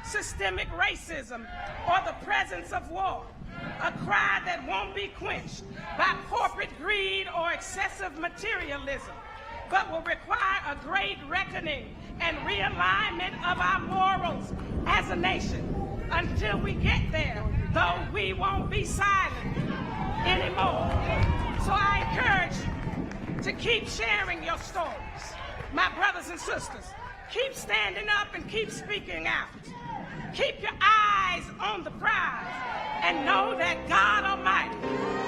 systemic racism, or the presence of war. A cry that won't be quenched by corporate greed or excessive materialism, but will require a great reckoning and realignment of our morals as a nation. Until we get there, though, we won't be silent anymore. So I encourage you to keep sharing your stories. My brothers and sisters, keep standing up and keep speaking out. Keep your eyes on the prize and know that God Almighty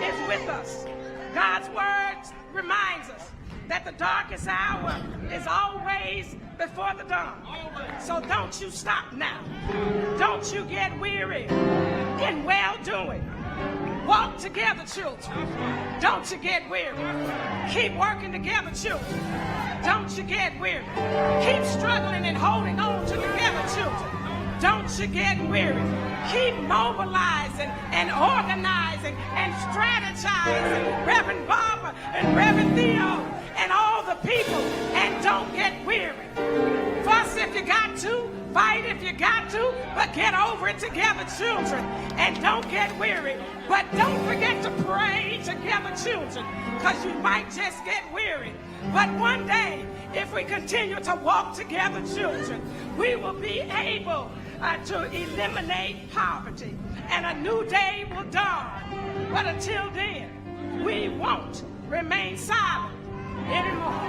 is with us. God's word reminds us that the darkest hour is always before the dawn. So don't you stop now. Don't you get weary in well-doing. Walk together, children. Don't you get weary. Keep working together, children. Don't you get weary. Keep struggling and holding on together, children. Don't you get weary. Keep mobilizing and organizing and strategizing, Reverend Barbara and Reverend Theo and all the people, and don't get weary. For us, if you you got to, fight if you got to, but get over it together, children. And don't get weary. But don't forget to pray together, children, because you might just get weary. But one day, if we continue to walk together, children, we will be able to eliminate poverty, and a new day will dawn. But until then, we won't remain silent anymore.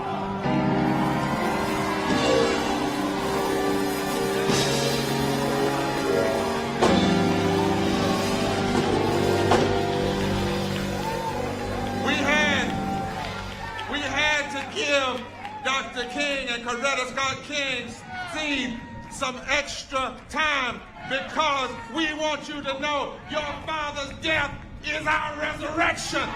We had to give Dr. King and Coretta Scott King's seed some extra time because we want you to know your father's death is our resurrection.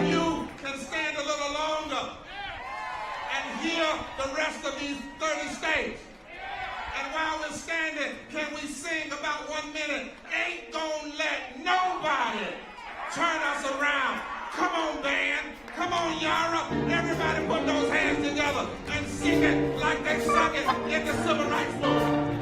You can stand a little longer and hear the rest of these 30 states. And while we're standing, can we sing about 1 minute? Ain't gonna let nobody turn us around. Come on, band. Come on, Yara. Everybody put those hands together and sing it like they sung it in the Civil Rights Movement.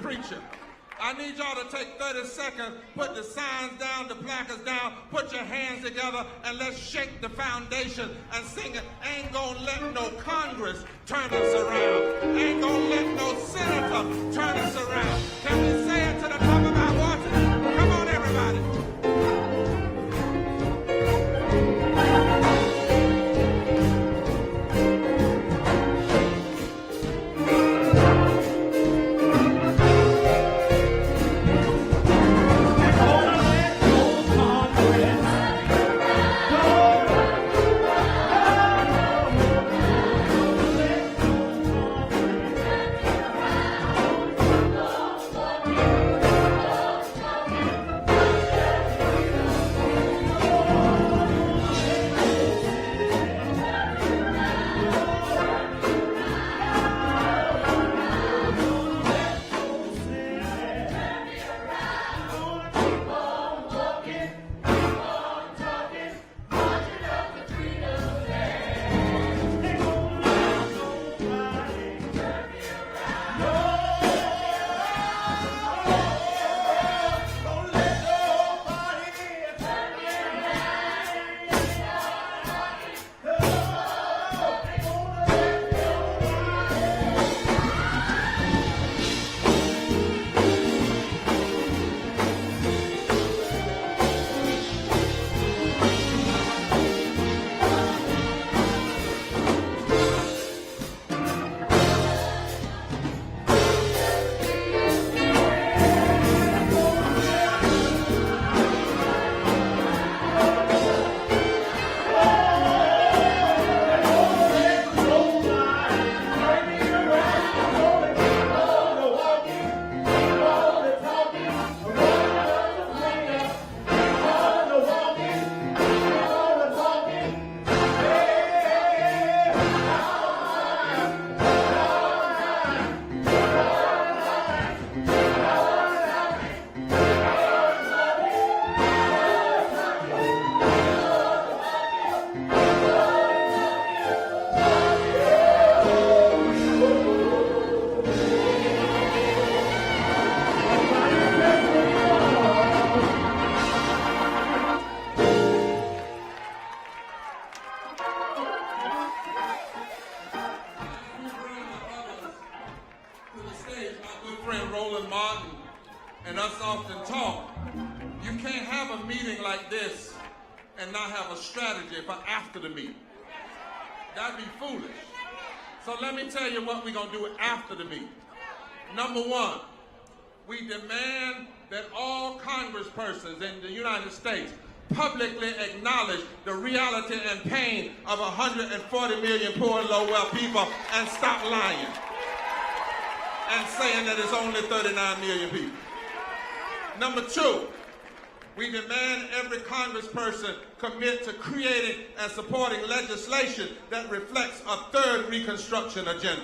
Preacher. I need y'all to take 30 seconds, put the signs down, the placards down, put your hands together, and let's shake the foundation and sing it. Ain't gonna let no Congress turn us around. Ain't gonna let no senator turn us around. Can we say it to the top of our voices? Come on, everybody. and us often talk, you can't have a meeting like this and not have a strategy for after the meeting. That'd be foolish. So let me tell you what we're going to do after the meeting. Number one, we demand that all congresspersons in the United States publicly acknowledge the reality and pain of 140 million poor and low-wealth people and stop lying and saying that it's only 39 million people. Number two, we demand every congressperson commit to creating and supporting legislation that reflects a third Reconstruction agenda.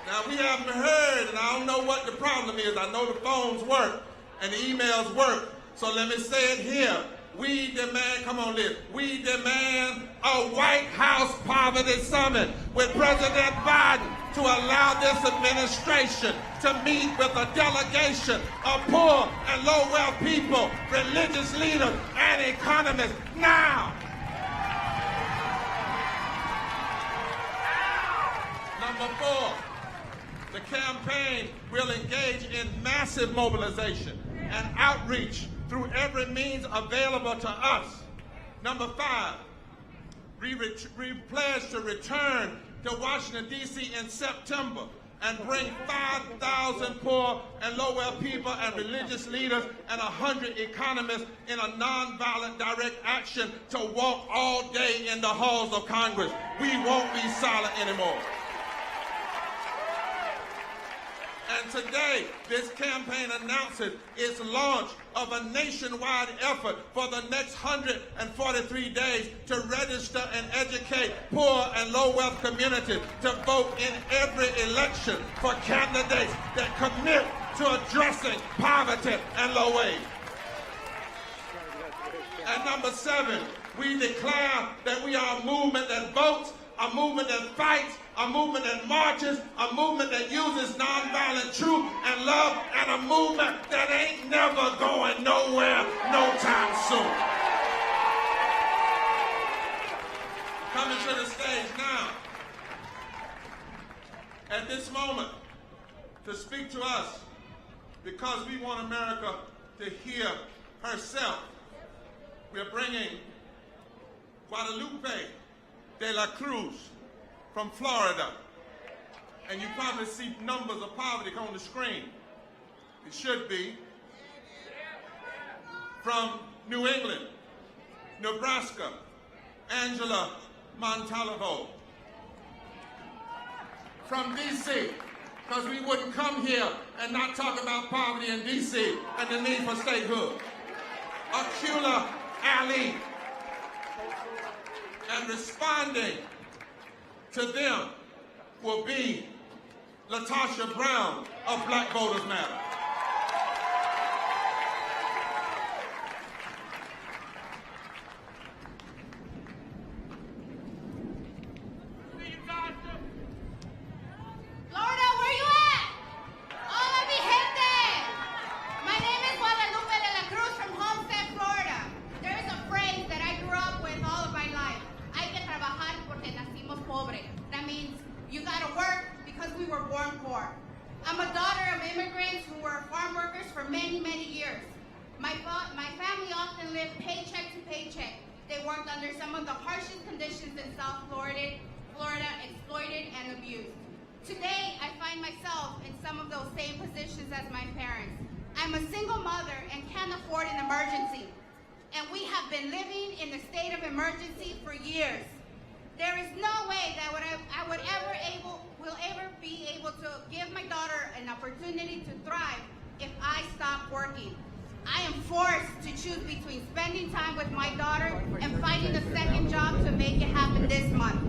Now, we haven't heard, and I don't know what the problem is. I know the phones work and the emails work. So let me say it here. We demand, come on, Liz, we demand a White House Poverty Summit with President Biden to allow this administration to meet with a delegation of poor and low-wealth people, religious leaders, and economists now. Number four, the campaign will engage in massive mobilization and outreach through every means available to us. Number five, we pledge to return to Washington, D.C. in September and bring 5,000 poor and low-wealth people and religious leaders and 100 economists in a nonviolent direct action to walk all day in the halls of Congress. We won't be silent anymore. And today, this campaign announces its launch of a nationwide effort for the next 143 days to register and educate poor and low-wealth communities to vote in every election for candidates that commit to addressing poverty and low wage. And number seven, we declare that we are a movement that votes, a movement that fights, a movement that marches, a movement that uses nonviolent truth and love, and a movement that ain't never going nowhere no time soon. Coming to the stage now, at this moment, to speak to us, because we want America to hear herself, we're bringing Guadalupe de la Cruz from Florida. And you probably see numbers of poverty on the screen. It should be. From New England, Nebraska, Angela Montalvo. From D.C., because we wouldn't come here and not talk about poverty in D.C. and the need for statehood. Akula Ali. And responding to them will be Latasha Brown of Black Voters Matter. Florida, where you at? Hola, mi gente! My name is Guadalupe de la Cruz from Homestead, Florida. There is a phrase that I grew up with all of my life. Hay que trabajar porque nacimos pobres. That means you gotta work because we were born poor. I'm a daughter of immigrants who were farm workers for many, many years. My family often lived paycheck to paycheck. They worked under some of the harshest conditions in South Florida, exploited and abused. Today, I find myself in some of those same positions as my parents. I'm a single mother and can't afford an emergency. And we have been living in a state of emergency for years. There is no way that I will ever be able to give my daughter an opportunity to thrive if I stop working. I am forced to choose between spending time with my daughter and finding a second job to make it happen this month.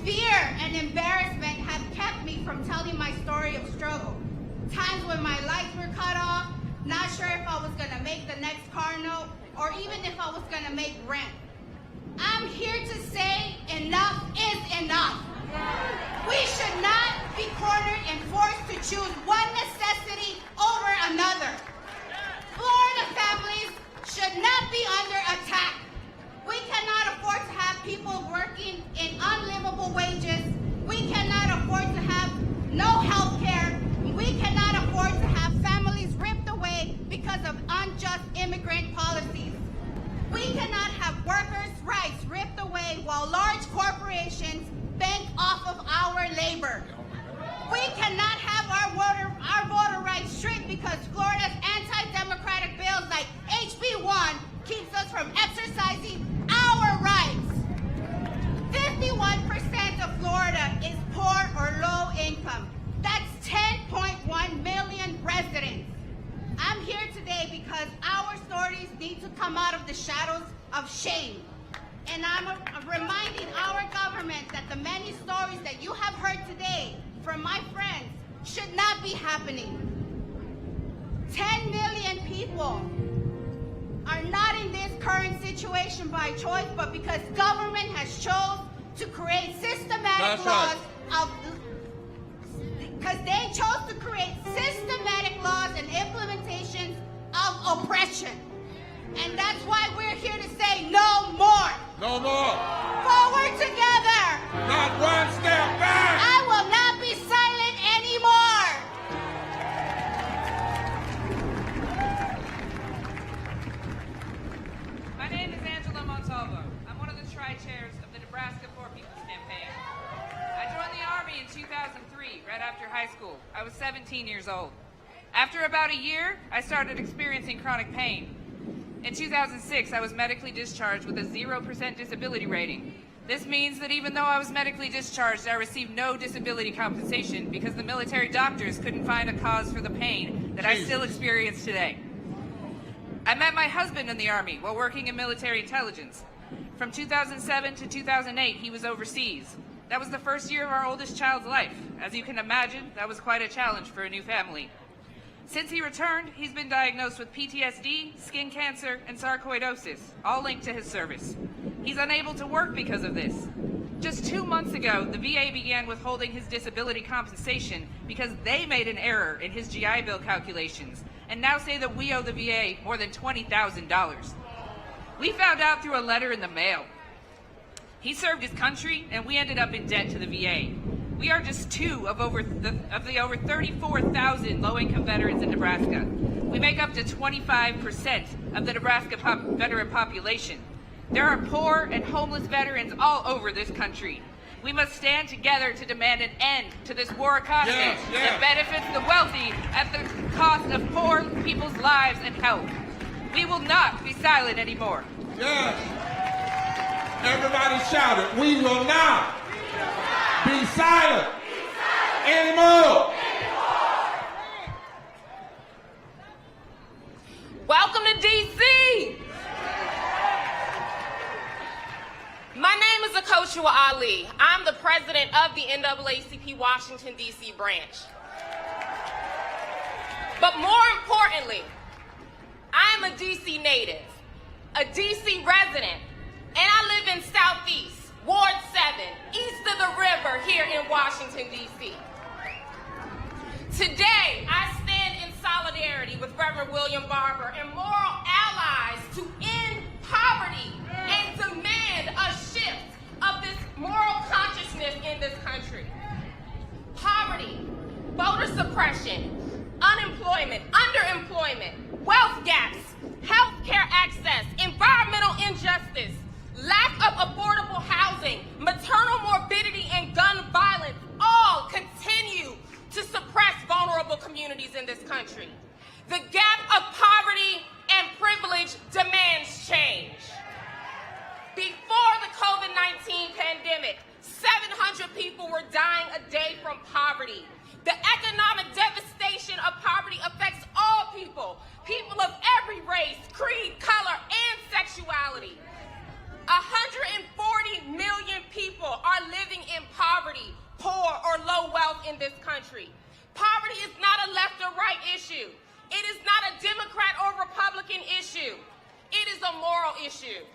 Fear and embarrassment have kept me from telling my story of struggle. Times when my lights were cut off, not sure if I was gonna make the next car note, or even if I was gonna make rent. I'm here to say enough is enough. We should not be cornered and forced to choose one necessity over another. Florida families should not be under attack. We cannot afford to have people working in unlivable wages. We cannot afford to have no health care. We cannot afford to come out of the shadows of shame. And I'm reminding our government that the many stories that you have heard today from my friends should not be happening. 10 million people are not in this current situation by choice, but because government has chose to create systematic laws because they chose to create systematic laws and implementations of oppression. And that's why we're here to say no more. No more. Forward together. Not one step back. I will not be silent anymore. My name is Angela Montalvo. I'm one of the tri-chairs of the Nebraska Poor People's Campaign. I joined the Army in 2003, right after high school. I was 17 years old. After about a year, I started experiencing chronic pain. In 2006, I was medically discharged with a 0% disability rating. This means that even though I was medically discharged, I received no disability compensation because the military doctors couldn't find a cause for the pain that I still experience today. I met my husband in the Army while working in military intelligence. From 2007 to 2008, he was overseas. That was the first year of our oldest child's life. As you can imagine, that was quite a challenge for a new family. Since he returned, he's been diagnosed with PTSD, skin cancer, and sarcoidosis, all linked to his service. He's unable to work because of this. Just 2 months ago, the VA began withholding his disability compensation because they made an error in his GI Bill calculations, and now say that we owe the VA more than $20,000. We found out through a letter in the mail. He served his country, and we ended up in debt to the VA. We are just two of the over 34,000 low-income veterans in Nebraska. We make up to 25% of the Nebraska veteran population. There are poor and homeless veterans all over this country. We must stand together to demand an end to this war economy that benefits the wealthy at the cost of poor people's lives and health. We will not be silent anymore. Yes. Everybody shout it. We will not be silent anymore. Welcome to D.C. My name is Akoshua Ali. I'm the president of the NAACP Washington, D.C. branch. But more importantly, I am a D.C. native, a D.C. resident, and I live in Southeast, Ward 7, east of the river here in Washington, D.C. Today, I stand in solidarity with Reverend William Barber and moral allies to end poverty and demand a shift of this moral consciousness in this country. Poverty, voter suppression, unemployment, underemployment, wealth gaps, healthcare access, environmental injustice, lack of affordable housing, maternal morbidity, and gun violence all continue to suppress vulnerable communities in this country. The gap of poverty and privilege demands change. Before the COVID-19 pandemic, 700 people were dying a day from poverty. The economic devastation of poverty affects all people, people of every race, creed, color, and sexuality. 140 million people are living in poverty, poor, or low wealth in this country. Poverty is not a left or right issue. It is not a Democrat or Republican issue. It is a moral issue.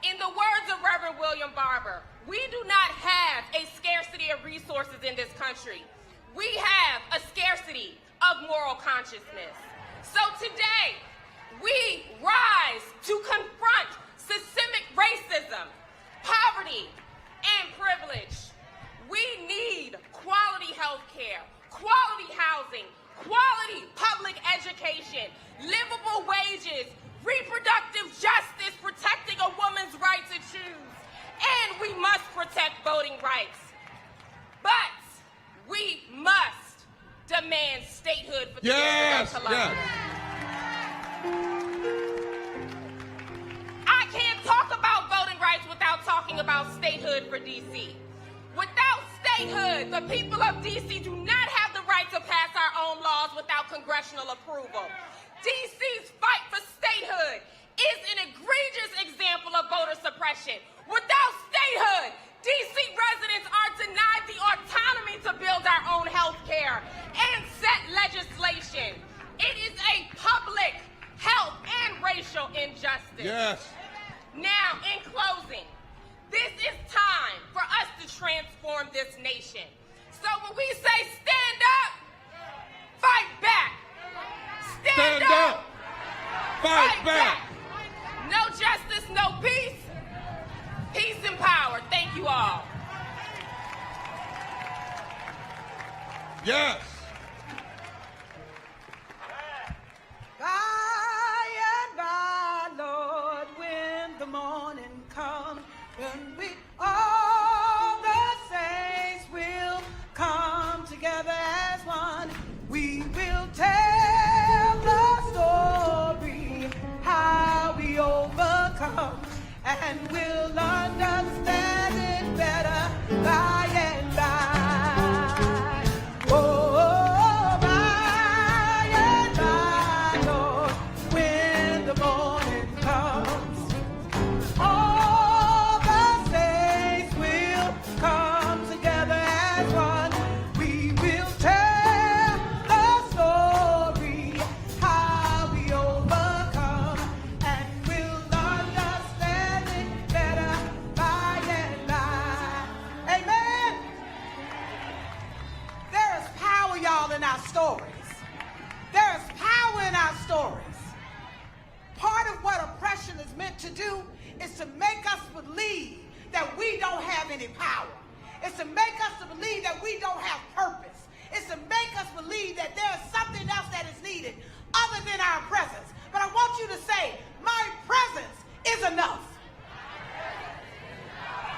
In the words of Reverend William Barber, we do not have a scarcity of resources in this country. We have a scarcity of moral consciousness. So today, we rise to confront systemic racism, poverty, and privilege. We need quality health care, quality housing, quality public education, livable wages, reproductive justice, protecting a woman's right to choose, and we must protect voting rights. But we must demand statehood for the District of Columbia. I can't talk about voting rights without talking about statehood for D.C. Without statehood, the people of D.C. do not have the right to pass our own laws without congressional approval. D.C.'s fight for statehood is an egregious example of voter suppression. Without statehood, D.C. residents are denied the autonomy to build our own health care and set legislation. It is a public, health, and racial injustice. Yes. Now, in closing, this is time for us to transform this nation. So when we say stand up, fight back. Stand up, fight back. No justice, no peace. Peace and power. Thank you all. Yes. By and by, Lord, when the morning comes, when we all the saints will come together as one, we will tell the story how we overcome, and we'll understand it better by and by. Oh, by and by, Lord, when the morning comes, all the saints will come together as one. We will tell the story how we overcome, and we'll understand it better by and by. Amen. There is power, y'all, in our stories. There is power in our stories. Part of what oppression is meant to do is to make us believe that we don't have any power. It's to make us to believe that we don't have purpose. It's to make us believe that there's something else that is needed other than our presence. But I want you to say, my presence is enough.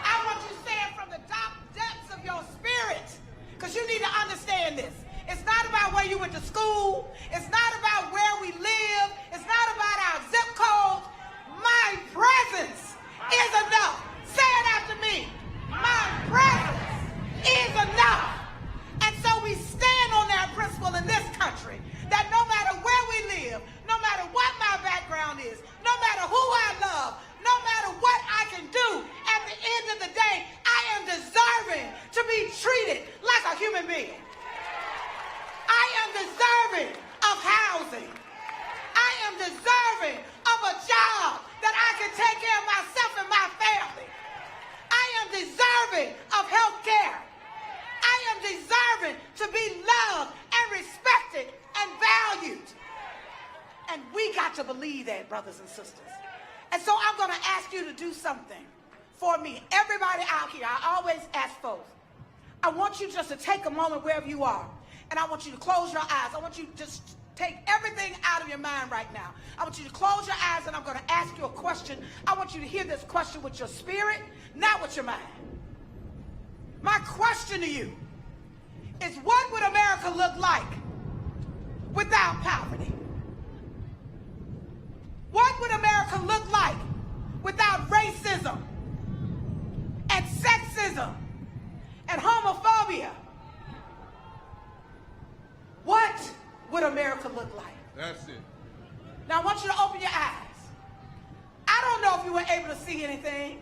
I want you to say it from the dark depths of your spirit, because you need to understand this. It's not about where you went to school. It's not about where we live. It's not about our zip code. My presence is enough. Say it after me. My presence is enough. And so we stand on that principle in this country, that no matter where we live, no matter what my background is, no matter who I love, no matter what I can do, at the end of the day, I am deserving to be treated like a human being. I am deserving of housing. I am deserving of a job that I can take care of myself and my family. I am deserving of health care. I am deserving to be loved and respected and valued. And we got to believe that, brothers and sisters. And so I'm going to ask you to do something for me. Everybody out here, I always ask folks, I want you just to take a moment wherever you are, and I want you to close your eyes. I want you to just take everything out of your mind right now. I want you to close your eyes, and I'm going to ask you a question. I want you to hear this question with your spirit, not with your mind. My question to you is, what would America look like without poverty? What would America look like without racism and sexism and homophobia? What would America look like? That's it. Now I want you to open your eyes. I don't know if you were able to see anything,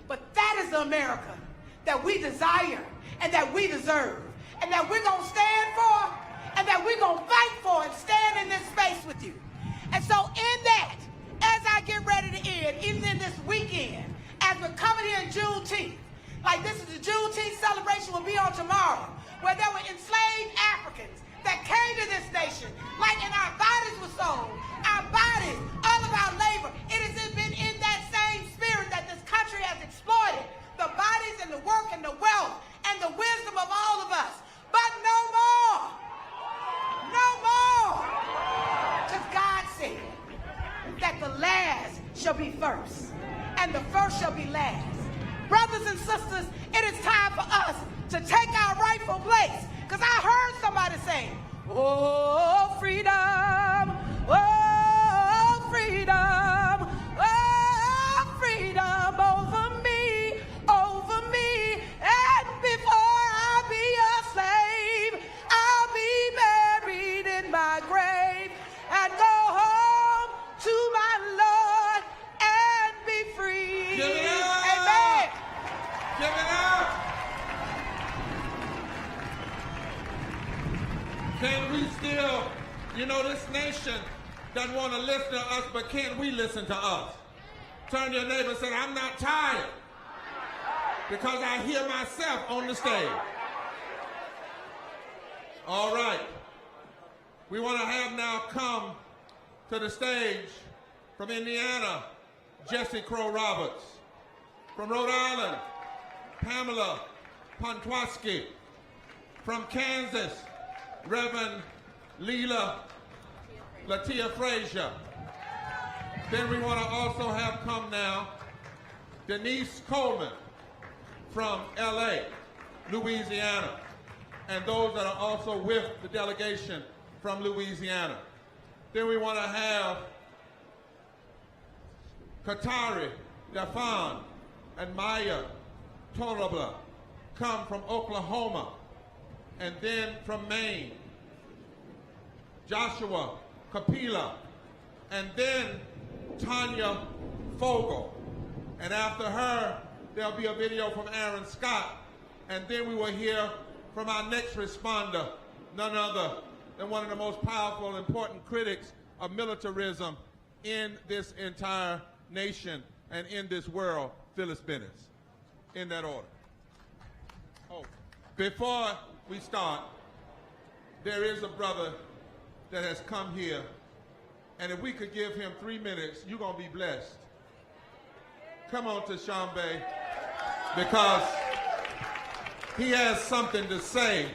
but that is the America that we desire and that we deserve and that we're going to stand for and that we're going to fight for and stand in this space with you. And so in that, as I get ready to end, even in this weekend, as we're coming here in Juneteenth, like this is the Juneteenth celebration will be on tomorrow, where there were enslaved Africans that came to this nation, like in our bodies were sold, our bodies, all of our labor. It has been in that same spirit that this country has exploited the bodies and the work and the wealth and the wisdom of all of us. But no more. No more. Because God said that the last shall be first and the first shall be last. Brothers and sisters, it is time for us to take our rightful place. Because I heard somebody say, oh, freedom, oh, freedom, oh, freedom over me. And before I'll be a slave, I'll be buried in my grave and go home to my Lord Can we still, you know, this nation doesn't want to listen to us, but can we listen to us? Turn to your neighbor and say, I'm not tired, because I hear myself on the stage. All right. We want to have now come to the stage from Indiana, Jesse Crow Roberts. From Rhode Island, Pamela Pontwaski. From Kansas, Reverend Latia Frazier. Then we want to also have come now Denise Coleman from LA, Louisiana, and those that are also with the delegation from Louisiana. Then we want to have Katari Dafan and Maya Torabla come from Oklahoma, and then from Maine, Joshua Kapila, and then Tanya Fogel. And after her, there'll be a video from Aaron Scott, and then we will hear from our next responder, none other than one of the most powerful, important critics of militarism in this entire nation and in this world, Phyllis Bennett. In that order. Oh, before we start, there is a brother that has come here, and if we could give him 3 minutes, you're going to be blessed. Come on to Shambe, because he has something to say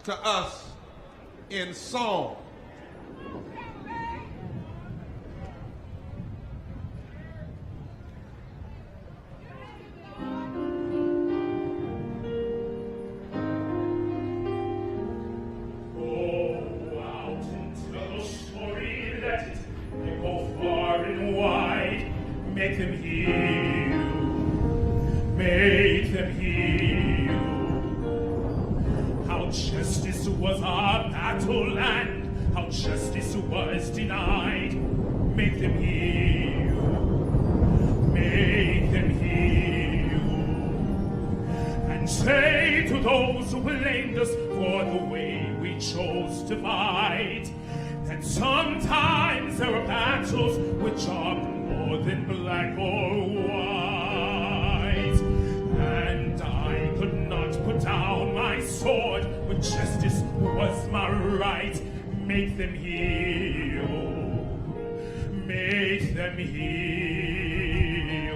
to us in song. Make them hear you. Make them hear you. How justice was our battle and how justice was denied. Make them hear you. Make them hear you. And say to those who blamed us for the way we chose to fight, that sometimes there are battles which are more than black or white. And I could not put down my sword when justice was my right. Make them hear you. Make them hear you.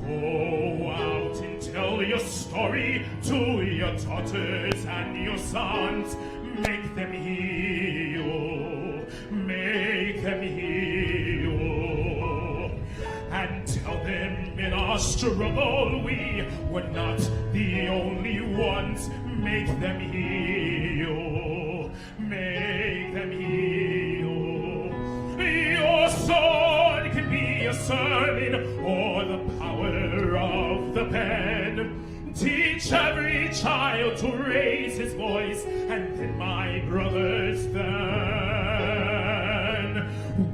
Go out and tell your story to your daughters and your sons. Make them hear you. Make them hear you. And tell them in our struggle we were not the only ones. Make them hear you. Make them hear you. Your sword can be a sermon or the power of the pen. Teach every child to raise his voice, and then, my brothers, then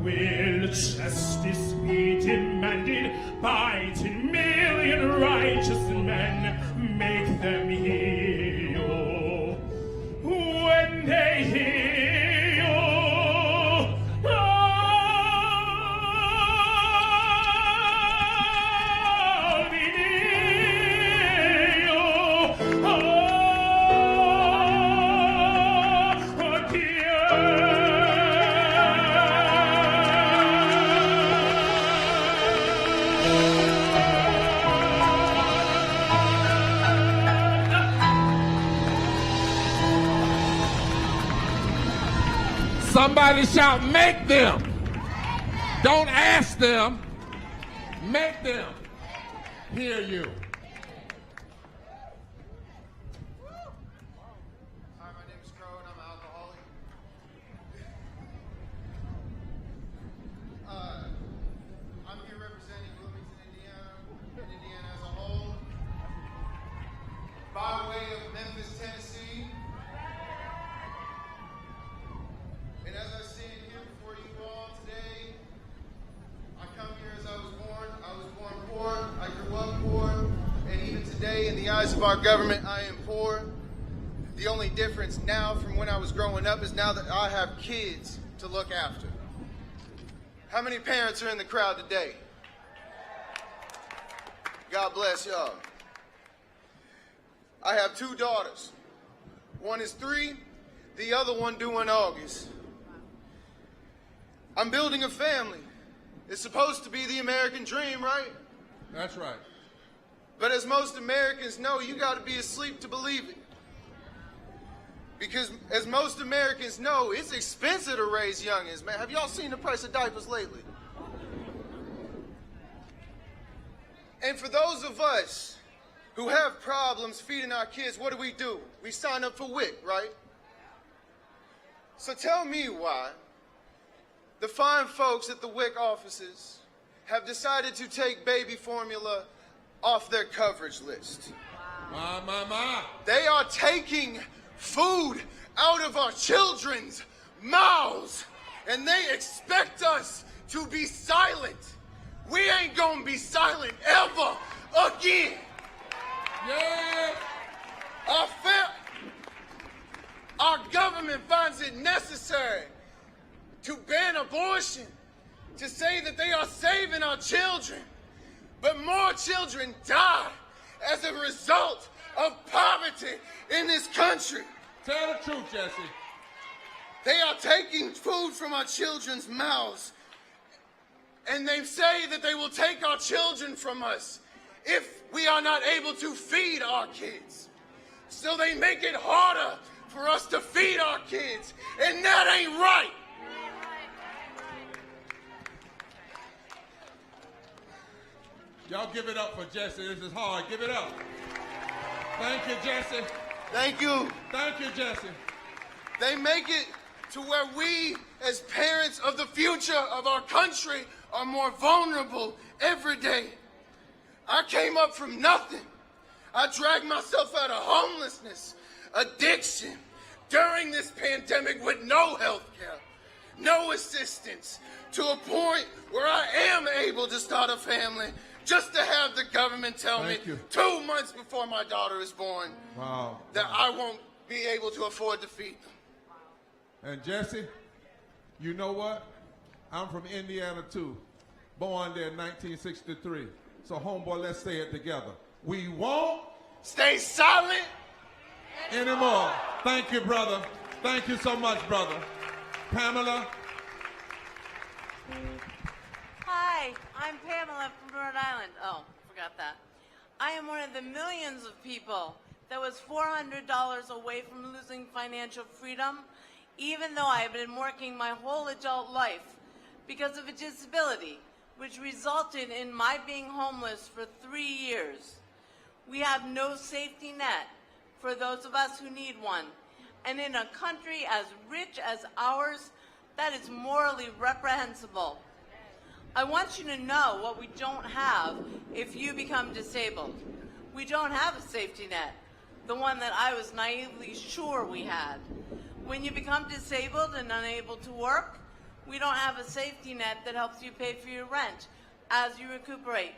will justice be demanded by 10 million righteous men. Make them hear you. When they hear you, I'll be near you. Somebody shout, make them. Don't ask them. Make them hear you. Hi, my name is Crow and I'm an alcoholic. I'm here representing Bloomington, Indiana, and Indiana as a whole. By way of Memphis, Tennessee. And as I stand here before you all today, I come here as I was born. I was poor, I grew up poor, and even today, in the eyes of our government, I am poor. The only difference now from when I was growing up is now that I have kids to look after. How many parents are in the crowd today? God bless y'all. I have 2 daughters. One is 3, the other one due in August. I'm building a family. It's supposed to be the American dream, right? That's right. But as most Americans know, you got to be asleep to believe it. Because as most Americans know, it's expensive to raise youngins, man. Have y'all seen the price of diapers lately? And for those of us who have problems feeding our kids, what do? We sign up for WIC, right? So tell me why the fine folks at the WIC offices have decided to take baby formula off their coverage list. They are taking food out of our children's mouths, and they expect us to be silent. We ain't gonna be silent ever again. Yeah. Our government finds it necessary to ban abortion, to say that they are saving our children, but more children die as a result of poverty in this country. Tell the truth, Jesse. They are taking food from our children's mouths, and they say that they will take our children from us if we are not able to feed our kids. So they make it harder for us to feed our kids, and that ain't right. Y'all give it up for Jesse. This is hard. Give it up. Thank you, Jesse. Thank you. Thank you, Jesse. They make it to where we, as parents of the future of our country, are more vulnerable every day. I came up from nothing. I dragged myself out of homelessness, addiction, during this pandemic with no health care, no assistance, to a point where I am able to start a family just to have the government tell me 2 months before my daughter is born that I won't be able to afford to feed them. And Jesse, you know what? I'm from Indiana too, born there in 1963. So homeboy, let's say it together. We won't stay silent anymore. Thank you, brother. Thank you so much, brother. Pamela. Hi, I'm Pamela from Rhode Island. Oh, forgot that. I am one of the millions of people that was $400 away from losing financial freedom, even though I have been working my whole adult life because of a disability, which resulted in my being homeless for 3 years. We have no safety net for those of us who need one. And in a country as rich as ours, that is morally reprehensible. I want you to know what we don't have if you become disabled. We don't have a safety net, the one that I was naively sure we had. When you become disabled and unable to work, we don't have a safety net that helps you pay for your rent as you recuperate.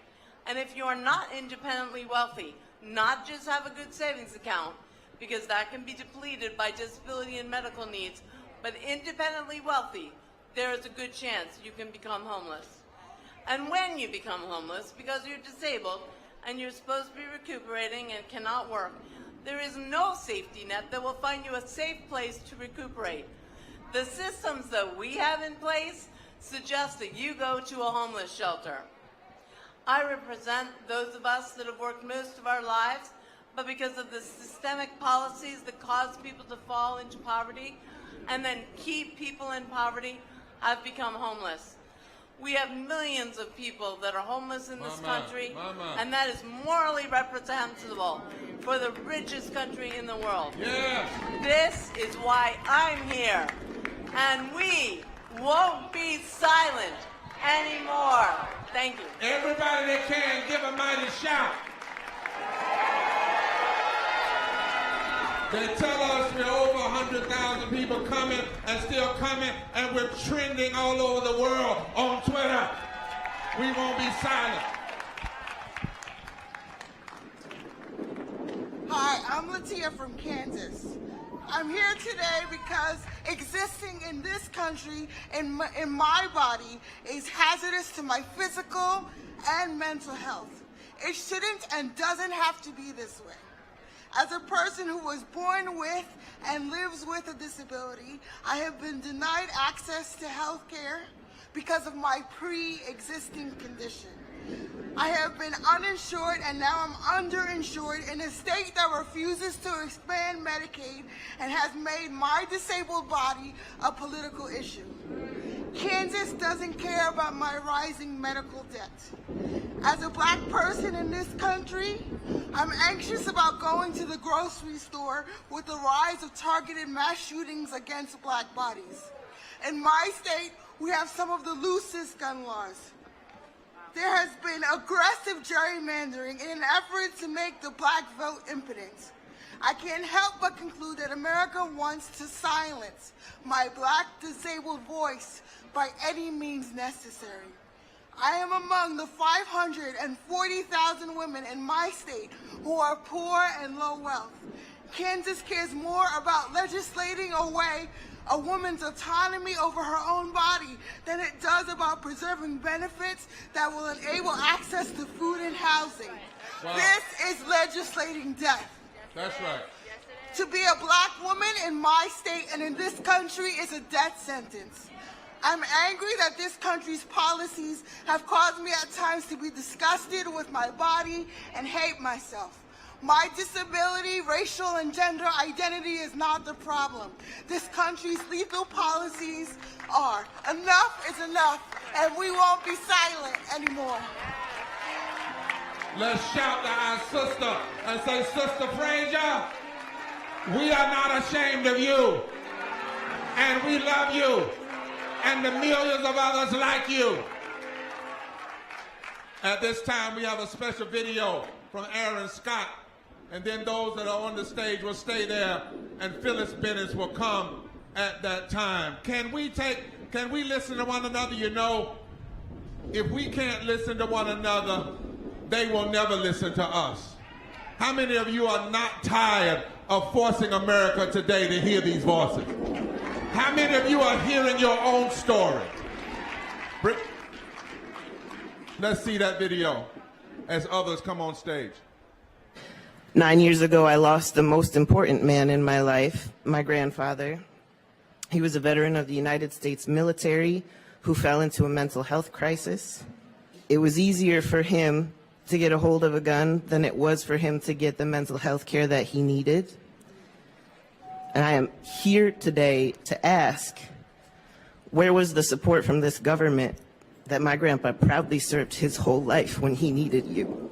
And if you are not independently wealthy, not just have a good savings account, because that can be depleted by disability and medical needs, but independently wealthy, there is a good chance you can become homeless. And when you become homeless, because you're disabled and you're supposed to be recuperating and cannot work, there is no safety net that will find you a safe place to recuperate. The systems that we have in place suggest that you go to a homeless shelter. I represent those of us that have worked most of our lives, but because of the systemic policies that cause people to fall into poverty and then keep people in poverty, have become homeless. We have millions of people that are homeless in this country, and that is morally reprehensible for the richest country in the world. Yes. This is why I'm here, and we won't be silent anymore. Thank you. Everybody that can, give a mighty shout. They tell us we're over 100,000 people coming and still coming, and we're trending all over the world on Twitter. We won't be silent. Hi, I'm Latia from Kansas. I'm here today because existing in this country, in my body, is hazardous to my physical and mental health. It shouldn't and doesn't have to be this way. As a person who was born with and lives with a disability, I have been denied access to health care because of my pre-existing condition. I have been uninsured and now I'm underinsured in a state that refuses to expand Medicaid and has made my disabled body a political issue. Kansas doesn't care about my rising medical debt. As a black person in this country, I'm anxious about going to the grocery store with the rise of targeted mass shootings against black bodies. In my state, we have some of the loosest gun laws. There has been aggressive gerrymandering in an effort to make the black vote impotent. I can't help but conclude that America wants to silence my black disabled voice by any means necessary. I am among the 540,000 women in my state who are poor and low wealth. Kansas cares more about legislating away a woman's autonomy over her own body than it does about preserving benefits that will enable access to food and housing. Wow. This is legislating death. That's right. To be a black woman in my state and in this country is a death sentence. I'm angry that this country's policies have caused me at times to be disgusted with my body and hate myself. My disability, racial, and gender identity is not the problem. This country's lethal policies are. Enough is enough, and we won't be silent anymore. Let's shout to our sister and say, Sister Frazier, we are not ashamed of you, and we love you, and the millions of others like you. At this time, we have a special video from Aaron Scott, and then those that are on the stage will stay there, and Phyllis Bennett will come at that time. Can we listen to one another? You know, if we can't listen to one another, they will never listen to us. How many of you are not tired of forcing America today to hear these voices? How many of you are hearing your own story? Let's see that video as others come on stage. 9 years ago, I lost the most important man in my life, my grandfather. He was a veteran of the United States military who fell into a mental health crisis. It was easier for him to get a hold of a gun than it was for him to get the mental health care that he needed. And I am here today to ask, where was the support from this government that my grandpa proudly served his whole life when he needed you?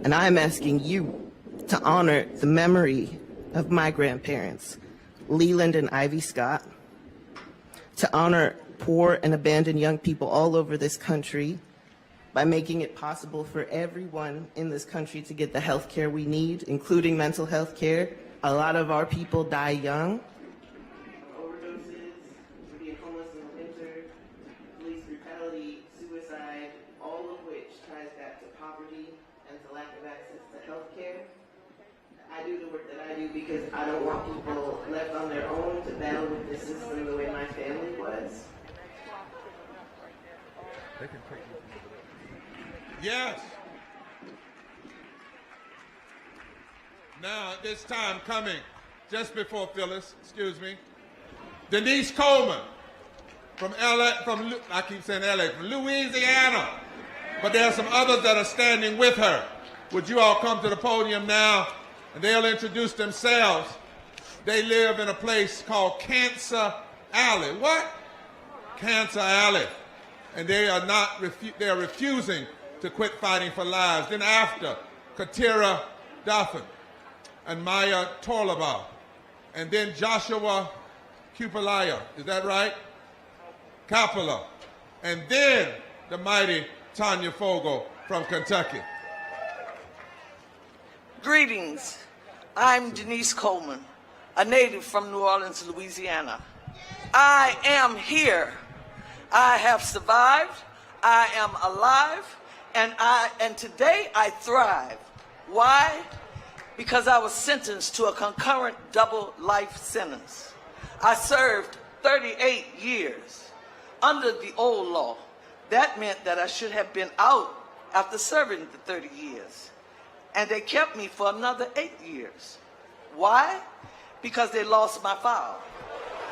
And I'm asking you to honor the memory of my grandparents, Leland and Ivy Scott, to honor poor and abandoned young people all over this country by making it possible for everyone in this country to get the health care we need, including mental health care. A lot of our people die young. Overdoses, being homeless in the winter, police brutality, suicide, all of which ties back to poverty and to lack of access to health care. I do the work that I do because I don't want people left on their own to battle with this system the way my family was. Yes. Now, at this time coming, just before Phyllis, excuse me, Denise Coleman from I keep saying LA, from Louisiana, but there are some others that are standing with her. Would you all come to the podium now, and they'll introduce themselves. They live in a place called Cancer Alley. What? Cancer Alley. And they are they are refusing to quit fighting for lives. Then after, Katira Daffin and Maya Torlaba, and then Joshua Kupalaya, is that right? Kapala, and then the mighty Tanya Fogel from Kentucky. Greetings, I'm Denise Coleman, a native from New Orleans, Louisiana. I am here. I have survived, I am alive, and today I thrive. Why? because I was sentenced to a concurrent double life sentence. I served 38 years under the old law. That meant that I should have been out after serving the 30 years. And they kept me for another 8 years. Why? Because they lost my file.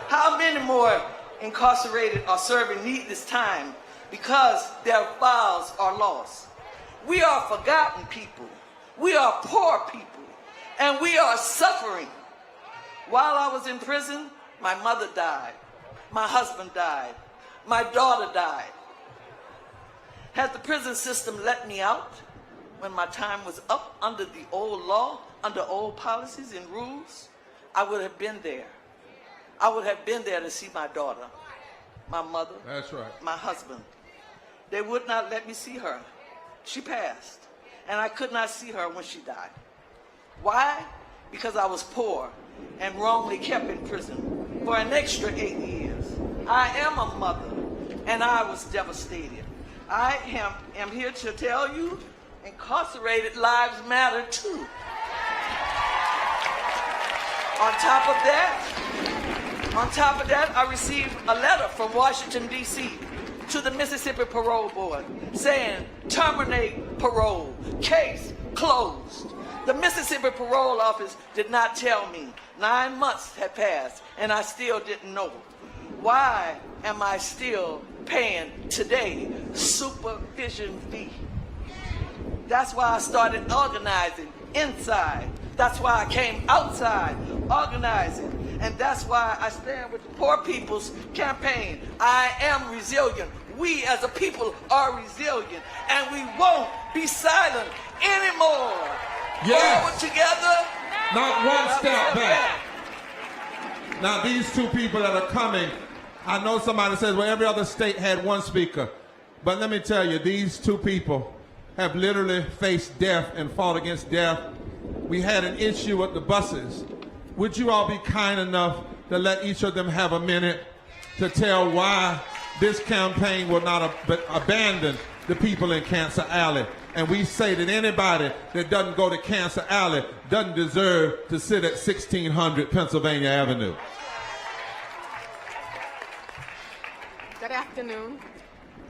How many more incarcerated are serving needless time because their files are lost? We are forgotten people. We are poor people. And we are suffering. While I was in prison, my mother died. My husband died. My daughter died. Had the prison system let me out when my time was up under the old law, under old policies and rules, I would have been there. I would have been there to see my daughter, my mother, that's right, my husband. They would not let me see her. She passed, and I could not see her when she died. Why? Because I was poor and wrongly kept in prison for an extra 8 years. I am a mother, and I was devastated. I am here to tell you, incarcerated lives matter too. On top of that, I received a letter from Washington, D.C. to the Mississippi Parole Board saying, terminate parole, case closed. The Mississippi Parole Office did not tell me. 9 months had passed, and I still didn't know. Why am I still paying today supervision fee? That's why I started organizing inside. That's why I came outside organizing. And that's why I stand with the Poor People's Campaign. I am resilient. We as a people are resilient. And we won't be silent anymore. Yes. Forward together. Not one step back. Now these two people that are coming, I know somebody says, well, every other state had one speaker. But let me tell you, these two people have literally faced death and fought against death. We had an issue with the buses. Would you all be kind enough to let each of them have a minute to tell why this campaign will not abandon the people in Cancer Alley? And we say that anybody that doesn't go to Cancer Alley doesn't deserve to sit at 1600 Pennsylvania Avenue. Good afternoon.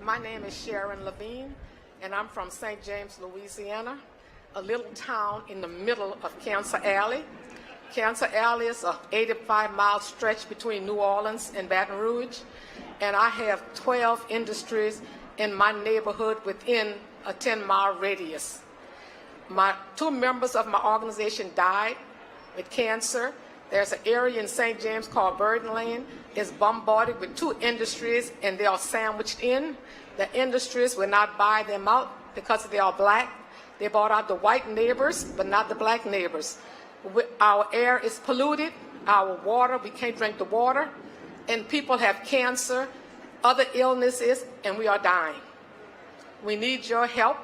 My name is Sharon Levine, and I'm from St. James, Louisiana, a little town in the middle of Cancer Alley. Cancer Alley is an 85-mile stretch between New Orleans and Baton Rouge, and I have 12 industries in my neighborhood within a 10-mile radius. My 2 members of my organization died with cancer. There's an area in St. James called Burden Lane. It's bombarded with 2 industries, and they are sandwiched in. The industries will not buy them out because they are black. They bought out the white neighbors, but not the black neighbors. Our air is polluted. Our water, we can't drink the water. And people have cancer, other illnesses, and we are dying. We need your help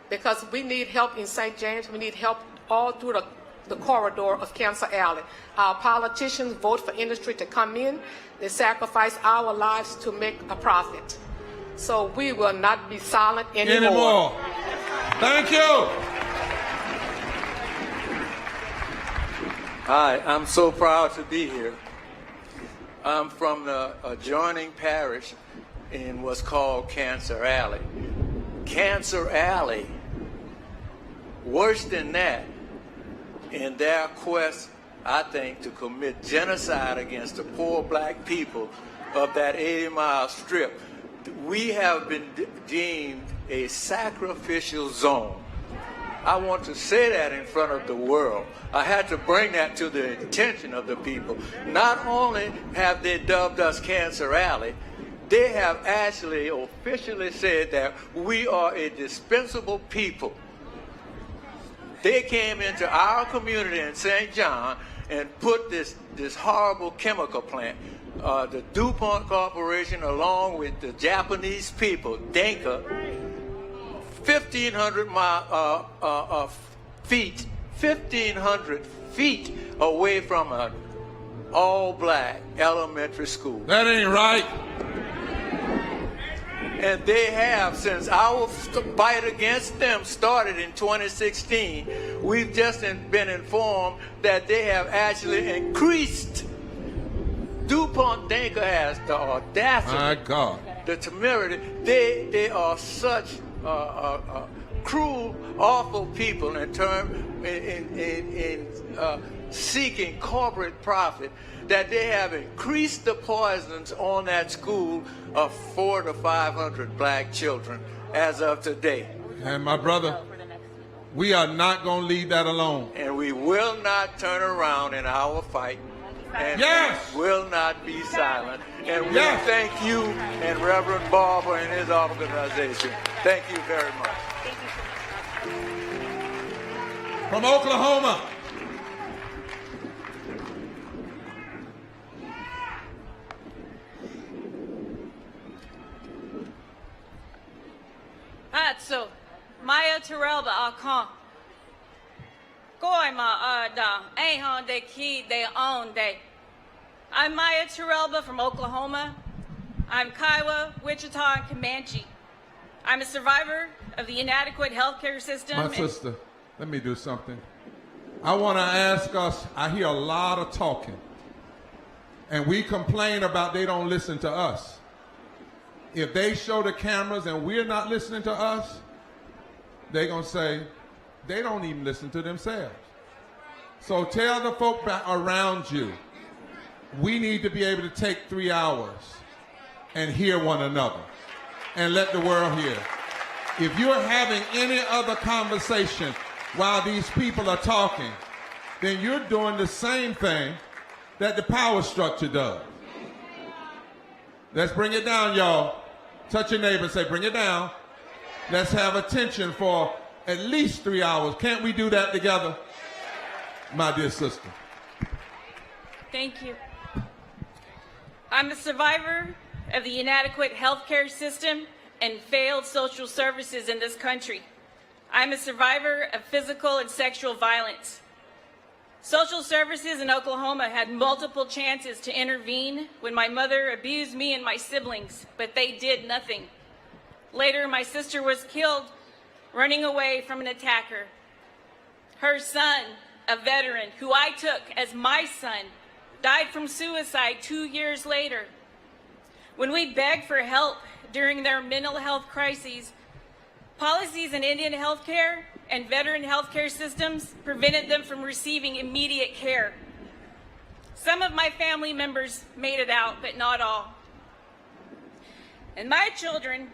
because we need help in St. James. We need help all through the corridor of Cancer Alley. Our politicians vote for industry to come in. They sacrifice our lives to make a profit. So we will not be silent anymore. Thank you. Hi, I'm so proud to be here. I'm from the adjoining parish in what's called Cancer Alley. Cancer Alley, worse than that, in their quest, I think, to commit genocide against the poor black people of that 80-mile strip, we have been deemed a sacrificial zone. I want to say that in front of the world. I had to bring that to the attention of the people. Not only have they dubbed us Cancer Alley, they have actually officially said that we are a dispensable people. They came into our community in St. John and put this horrible chemical plant. The DuPont Corporation, along with the Japanese people, Denka, 1,500 feet away from an all-black elementary school. That ain't right. And they have, since our fight against them started in 2016, we've just been informed that they have actually increased. DuPont Dinker has the audacity, my God, the temerity. They are such cruel, awful people in seeking corporate profit that they have increased the poisons on that school of 400 to 500 black children as of today. And my brother, we are not going to leave that alone. And we will not turn around in our fight. And yes! we will not be silent. And we thank you and Reverend Barber and his organization. Thank you very much. From Oklahoma. So, Maya Terrell Akon. Goy ma da ahon de ki de on de. I'm Maya Terrell from Oklahoma. I'm Kiowa, Wichita, and Comanche. I'm a survivor of the inadequate healthcare system. My sister, let me do something. I want to ask us, I hear a lot of talking. And we complain about they don't listen to us. If they show the cameras and we're not listening to us, they're going to say, they don't even listen to themselves. So tell the folk around you, we need to be able to take 3 hours and hear one another and let the world hear. If you're having any other conversation while these people are talking, then you're doing the same thing that the power structure does. Let's bring it down, y'all. Touch your neighbor and say, bring it down. Let's have attention for at least 3 hours. Can't we do that together? My dear sister. Thank you. I'm a survivor of the inadequate healthcare system and failed social services in this country. I'm a survivor of physical and sexual violence. Social services in Oklahoma had multiple chances to intervene when my mother abused me and my siblings, but they did nothing. Later, my sister was killed running away from an attacker. Her son, a veteran who I took as my son, died from suicide 2 years later. When we begged for help during their mental health crises, policies in Indian healthcare and veteran healthcare systems prevented them from receiving immediate care. Some of my family members made it out, but not all. And my children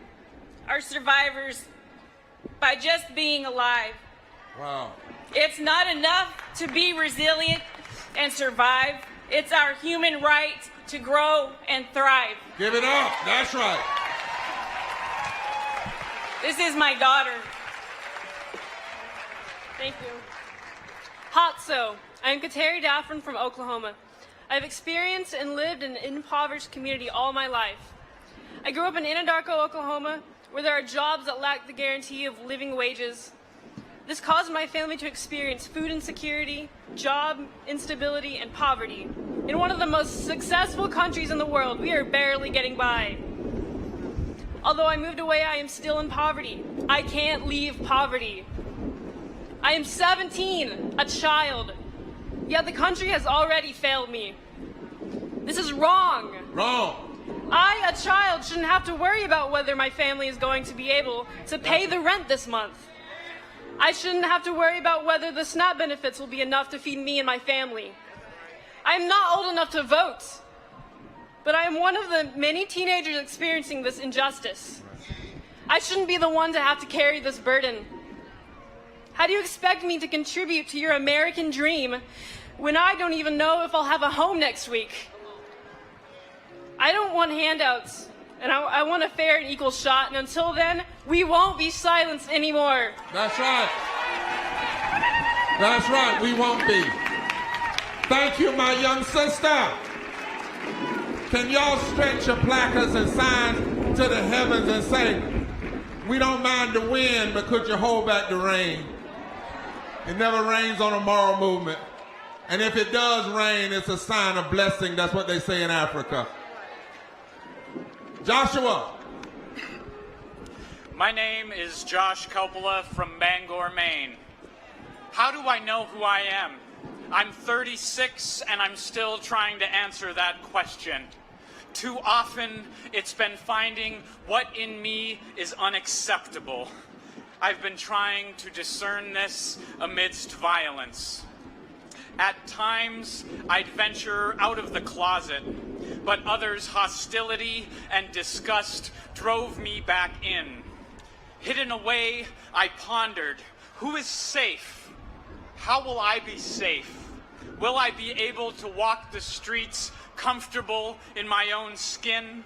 are survivors by just being alive. Wow. It's not enough to be resilient and survive. It's our human right to grow and thrive. Give it up. That's right. This is my daughter. Thank you. Hotso. I'm Kateri Daffron from Oklahoma. I've experienced and lived in an impoverished community all my life. I grew up in Anadarko, Oklahoma, where there are jobs that lack the guarantee of living wages. This caused my family to experience food insecurity, job instability, and poverty. In one of the most successful countries in the world, we are barely getting by. Although I moved away, I am still in poverty. I can't leave poverty. I am 17, a child, yet the country has already failed me. This is wrong. Wrong. I, a child, shouldn't have to worry about whether my family is going to be able to pay the rent this month. I shouldn't have to worry about whether the SNAP benefits will be enough to feed me and my family. I am not old enough to vote, but I am one of the many teenagers experiencing this injustice. I shouldn't be the one to have to carry this burden. How do you expect me to contribute to your American dream when I don't even know if I'll have a home next week? I don't want handouts, and I want a fair and equal shot, and until then, we won't be silenced anymore. That's right. That's right, we won't be. Thank you, my young sister. Can y'all stretch your placards and signs to the heavens and say, we don't mind the wind, but could you hold back the rain? It never rains on a moral movement. And if it does rain, it's a sign of blessing. That's what they say in Africa. Joshua. My name is Josh Coppola from Bangor, Maine. How do I know who I am? I'm 36 and I'm still trying to answer that question. Too often, it's been finding what in me is unacceptable. I've been trying to discern this amidst violence. At times, I'd venture out of the closet, but others' hostility and disgust drove me back in. Hidden away, I pondered, who is safe? How will I be safe? Will I be able to walk the streets comfortable in my own skin?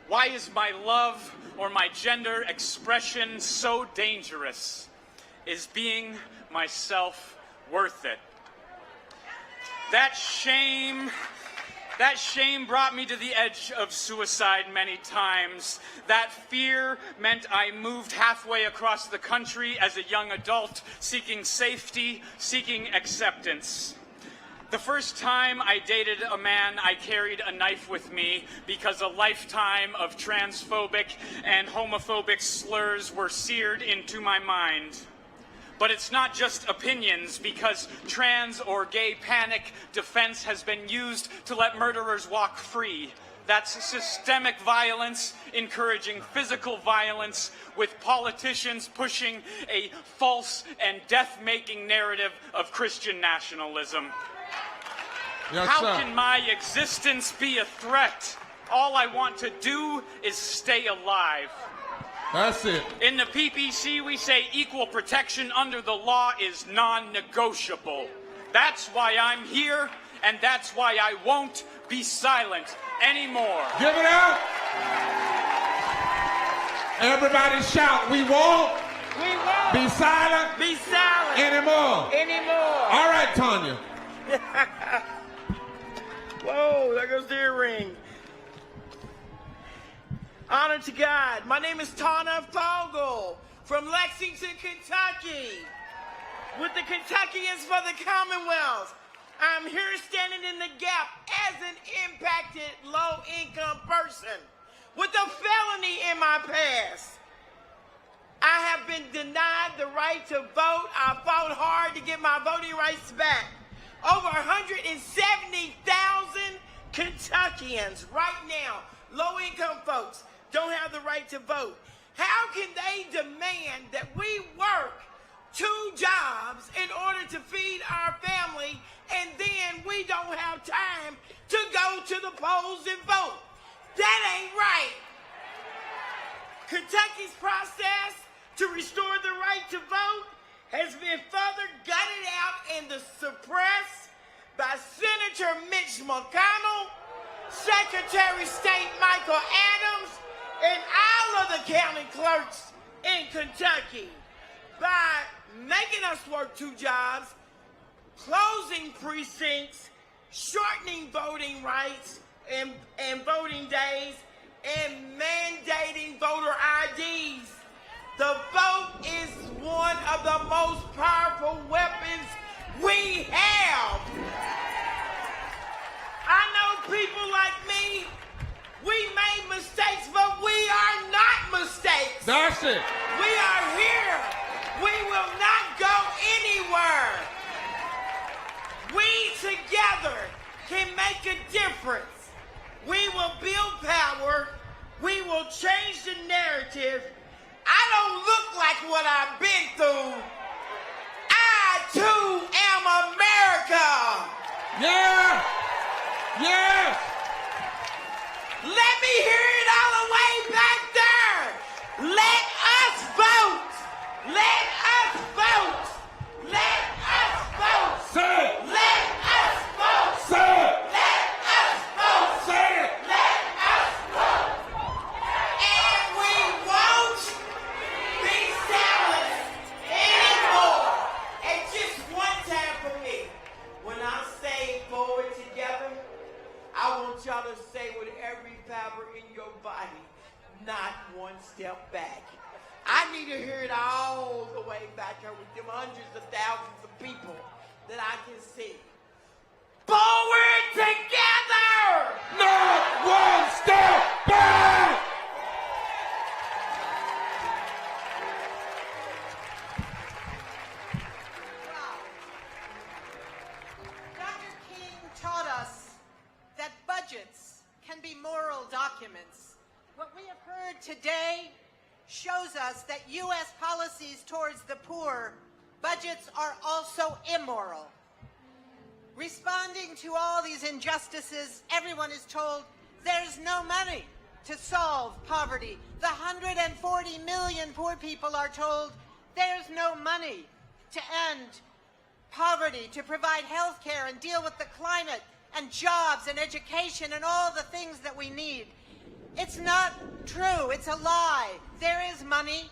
Why is my love or my gender expression so dangerous? Is being myself worth it? That shame brought me to the edge of suicide many times. That fear meant I moved halfway across the country as a young adult, seeking safety, seeking acceptance. The first time I dated a man, I carried a knife with me because a lifetime of transphobic and homophobic slurs were seared into my mind. But it's not just opinions, because trans or gay panic defense has been used to let murderers walk free. That's systemic violence encouraging physical violence, with politicians pushing a false and death-making narrative of Christian nationalism. Yes, How sir. can my existence be a threat? All I want to do is stay alive. That's it. In the PPC, we say equal protection under the law is non-negotiable. That's why I'm here, and that's why I won't be silent anymore. Give it up. Everybody shout, we won't be silent anymore. All right, Tanya. Whoa, there goes the earring. Honor to God. My name is Tana Fogel from Lexington, Kentucky, with the Kentuckians for the Commonwealth. I'm here standing in the gap as an impacted low-income person with a felony in my past. I have been denied the right to vote. I fought hard to get my voting rights back. Over 170,000 Kentuckians right now, low-income folks, don't have the right to vote. How can they demand that we work 2 jobs in order to feed our family, and then we don't have time to go to the polls and vote? That ain't right. Kentucky's process to restore the right to vote has been further gutted out and suppressed by Senator Mitch McConnell, Secretary of State Michael Adams, and all of the county clerks in Kentucky by making us work 2 jobs, closing precincts, shortening voting rights and voting days, and mandating voter IDs. The vote is one of the most powerful weapons we have. I know people like me, we made mistakes, but we are not mistakes. That's it. We are here. We will not go anywhere. We together can make a difference. We will build power. We will change the narrative. I don't look like what I've been through. I too am America. Yeah. Yes. Let me hear it all the way back there. Let us vote. Let us vote. Let us vote. Say it. Let us vote. Say it. Let us vote. Say it. Let us vote. And we won't be silenced anymore. And just one time for me, when I say forward together, I want y'all to say with every fiber in your body, not one step back. I need to hear it all the way back here with them hundreds of thousands of people that I can see. Forward together! Not one step back! that U.S. policies towards the poor, budgets are also immoral. Responding to all these injustices, everyone is told there's no money to solve poverty. The 140 million poor people are told there's no money to end poverty, to provide health care and deal with the climate and jobs and education and all the things that we need. It's not true. It's a lie. There is money,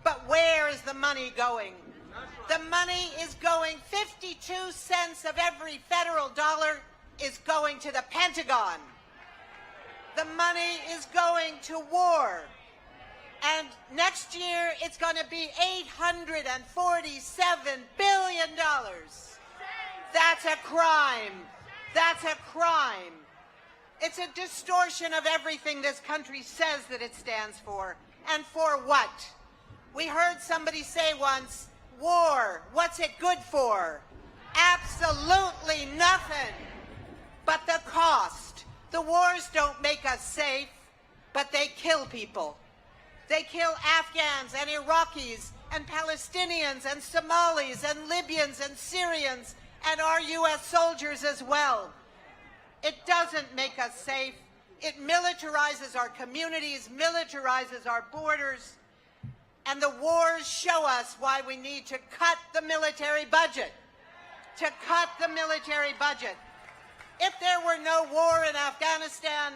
but where is the money going? The money is going, 52 cents of every federal dollar is going to the Pentagon. The money is going to war. And next year, it's going to be $847 billion. That's a crime. That's a crime. It's a distortion of everything this country says that it stands for. And for what? We heard somebody say once, war, what's it good for? Absolutely nothing. But the cost. The wars don't make us safe, but they kill people. They kill Afghans and Iraqis and Palestinians and Somalis and Libyans and Syrians and our U.S. soldiers as well. It doesn't make us safe. It militarizes our communities, militarizes our borders, and the wars show us why we need to cut the military budget. To cut the military budget. If there were no war in Afghanistan,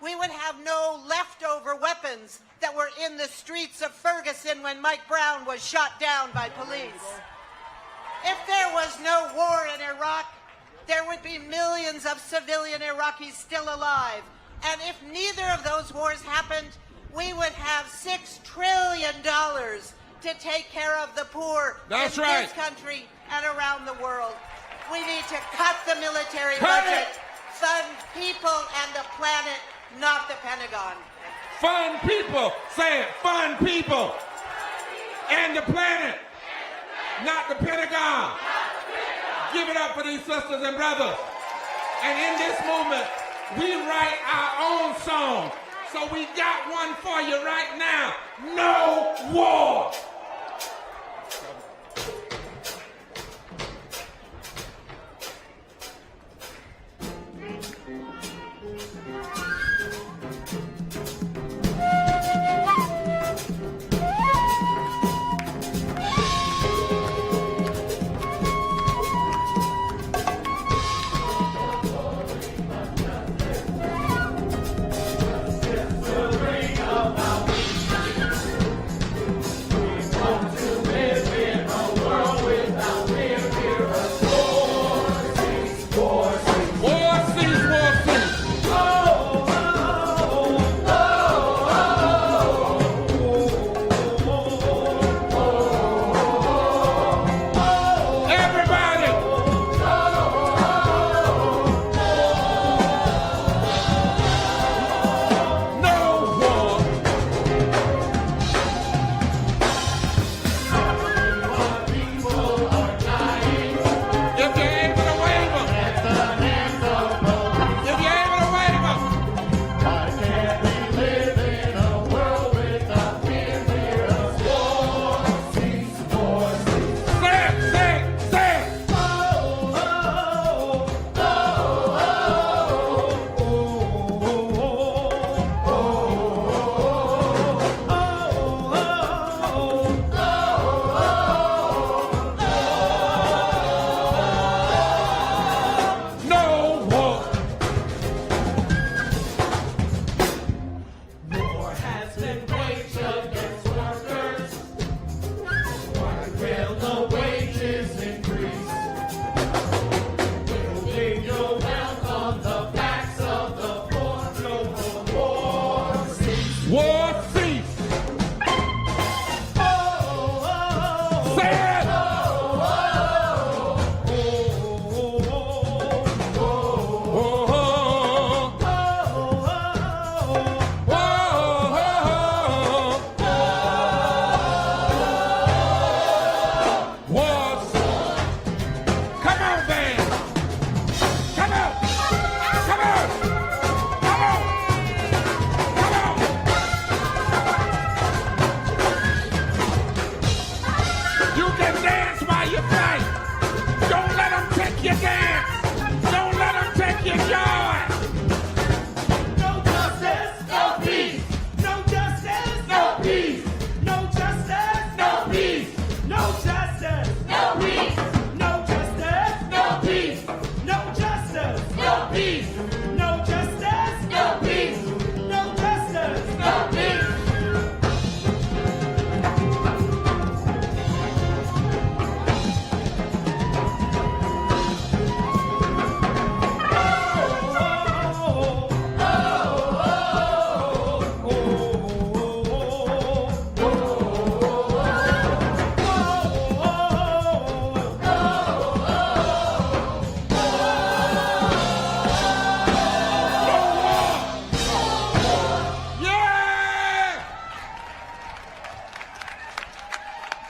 we would have no leftover weapons that were in the streets of Ferguson when Mike Brown was shot down by police. If there was no war in Iraq, there would be millions of civilian Iraqis still alive. And if neither of those wars happened, we would have $6 trillion to take care of the poor in this country and around the world. We need to cut the military budget, fund people and the planet, not the Pentagon. Fund people. Say it. Fund people. And the planet. Not the Pentagon. Give it up for these sisters and brothers. And in this movement, we write our own song. So we got one for you right now. No war.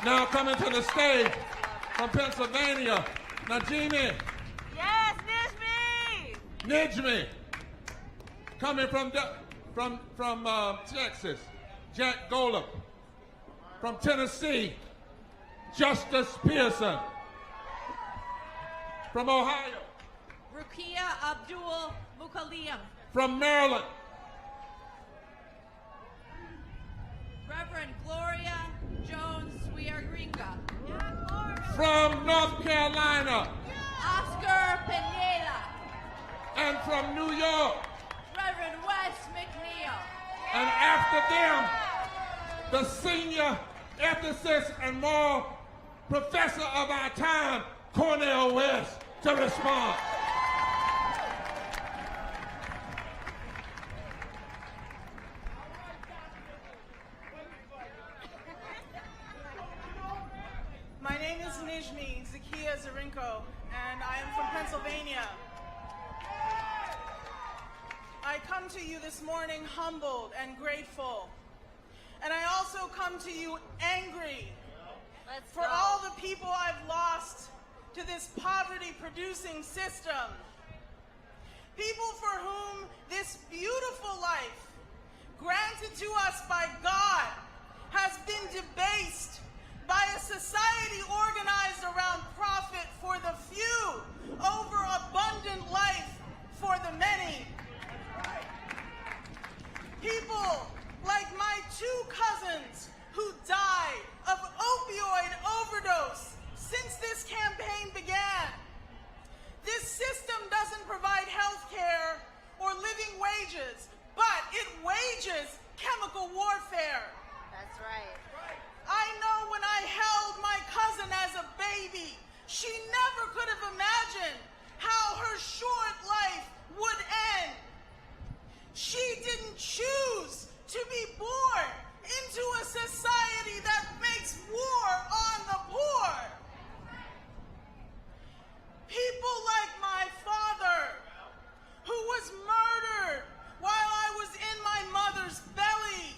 Now coming to the stage from Pennsylvania, Najimi. Yes, Nijmi! Nijmi. Coming from Texas, Jack Golub. From Tennessee, Justice Pearson. From Ohio. Rukia Abdul Mukalim. From Maryland. Reverend Gloria Jones Swieringa. From North Carolina. Oscar Pineda. And from New York. Reverend Wes McNeil. And after them, the senior ethicist and moral professor of our time, Cornel West, to respond. My name is Nijmi Zakia Zarinko, and I am from Pennsylvania. I come to you this morning humbled and grateful. And I also come to you angry for all the people I've lost to this poverty-producing system. People for whom this beautiful life, granted to us by God, has been debased by a society organized around profit for the few over abundant life for the many. People like my two cousins who died of opioid overdose since this campaign began. This system doesn't provide health care or living wages, but it wages chemical warfare. That's right. I know when I held my cousin as a baby, she never could have imagined how her short life would end. She didn't choose to be born into a society that makes war on the poor. People like my father, who was murdered while I was in my mother's belly.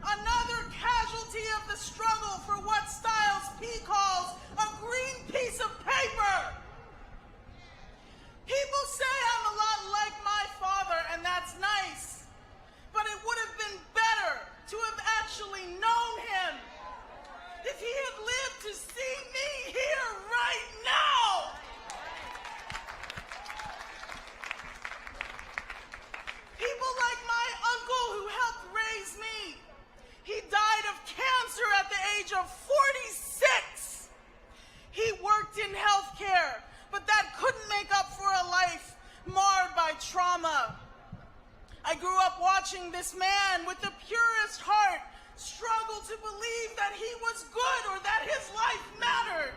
Another casualty of the struggle for what Styles P calls a green piece of paper. People say I'm a lot like my father, and that's nice. But it would have been better to have actually known him if he had lived to see me here right now. People like my uncle who helped raise me. He died of cancer at the age of 46. He worked in healthcare, but that couldn't make up for a life marred by trauma. I grew up watching this man with the purest heart struggle to believe that he was good or that his life mattered.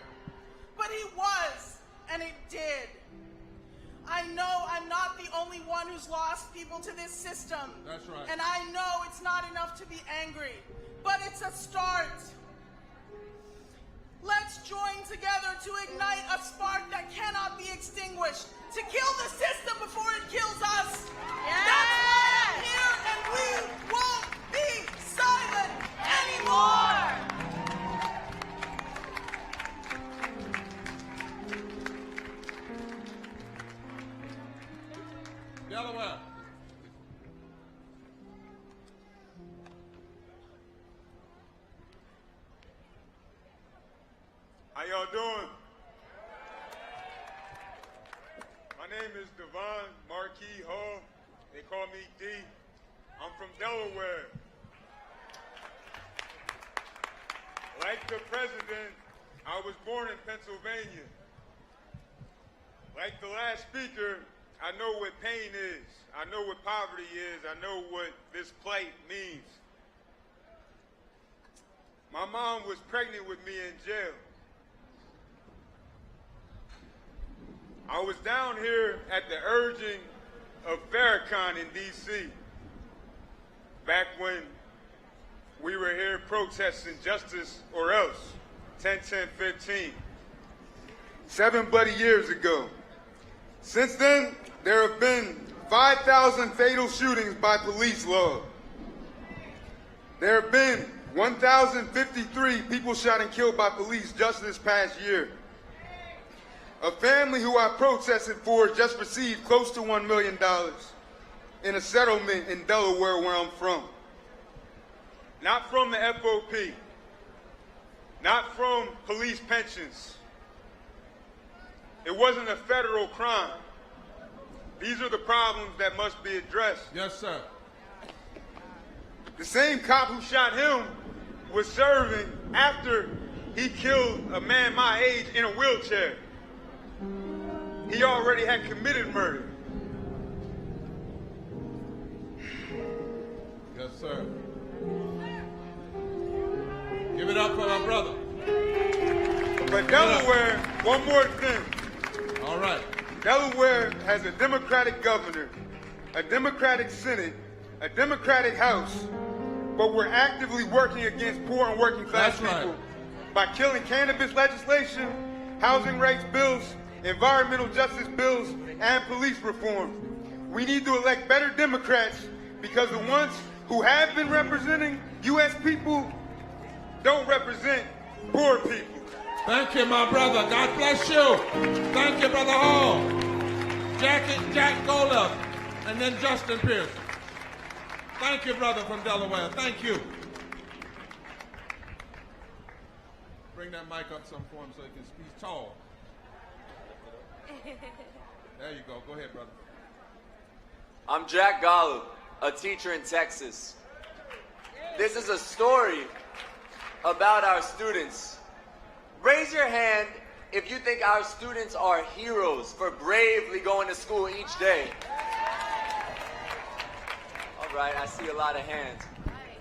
But he was, and it did. I know I'm not the only one who's lost people to this system. That's right. And I know it's not enough to be angry, but it's a start. Let's join together to ignite a spark that cannot be extinguished, to kill the system before it kills us. Yes! That's why I'm here, and we won't be silent anymore. Delaware. How y'all doing? My name is Devon Marquis Hall. They call me D. I'm from Delaware. Like the president, I was born in Pennsylvania. Like the last speaker, I know what pain is. I know what poverty is. I know what this plight means. My mom was pregnant with me in jail. I was down here at the urging of Farrakhan in D.C. back when we were here protesting justice or else, 10-10-15. 7 bloody years ago. Since then, there have been 5,000 fatal shootings by police law. There have been 1,053 people shot and killed by police just this past year. A family who I protested for just received close to $1 million in a settlement in Delaware, where I'm from. Not from the FOP, not from police pensions. It wasn't a federal crime. These are the problems that must be addressed. Yes, sir. The same cop who shot him was serving after he killed a man my age in a wheelchair. He already had committed murder. Yes, sir. Give it up for my brother. But Delaware, one more thing. All right. Delaware has a Democratic governor, a Democratic Senate, a Democratic House, but we're actively working against poor and working class people by killing cannabis legislation, housing rights bills, environmental justice bills, and police reform. We need to elect better Democrats because the ones who have been representing U.S. people don't represent poor people. Thank you, my brother. God bless you. Thank you, Brother Hall. Jack Golub, and then Justin Pierce. Thank you, brother from Delaware. Thank you. Bring that mic up some for him so he can speak tall. There you go. Go ahead, brother. I'm Jack Golub, a teacher in Texas. This is a story about our students. Raise your hand if you think our students are heroes for bravely going to school each day. All right, I see a lot of hands.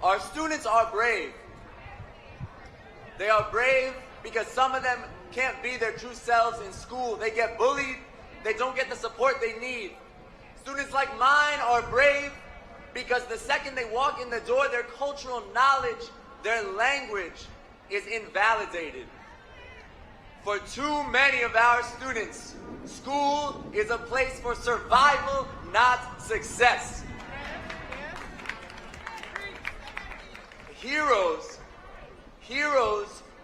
Our students are brave. They are brave because some of them can't be their true selves in school. They get bullied. They don't get the support they need. Students like mine are brave because the second they walk in the door, their cultural knowledge, their language is invalidated. For too many of our students, school is a place for survival, not success. Heroes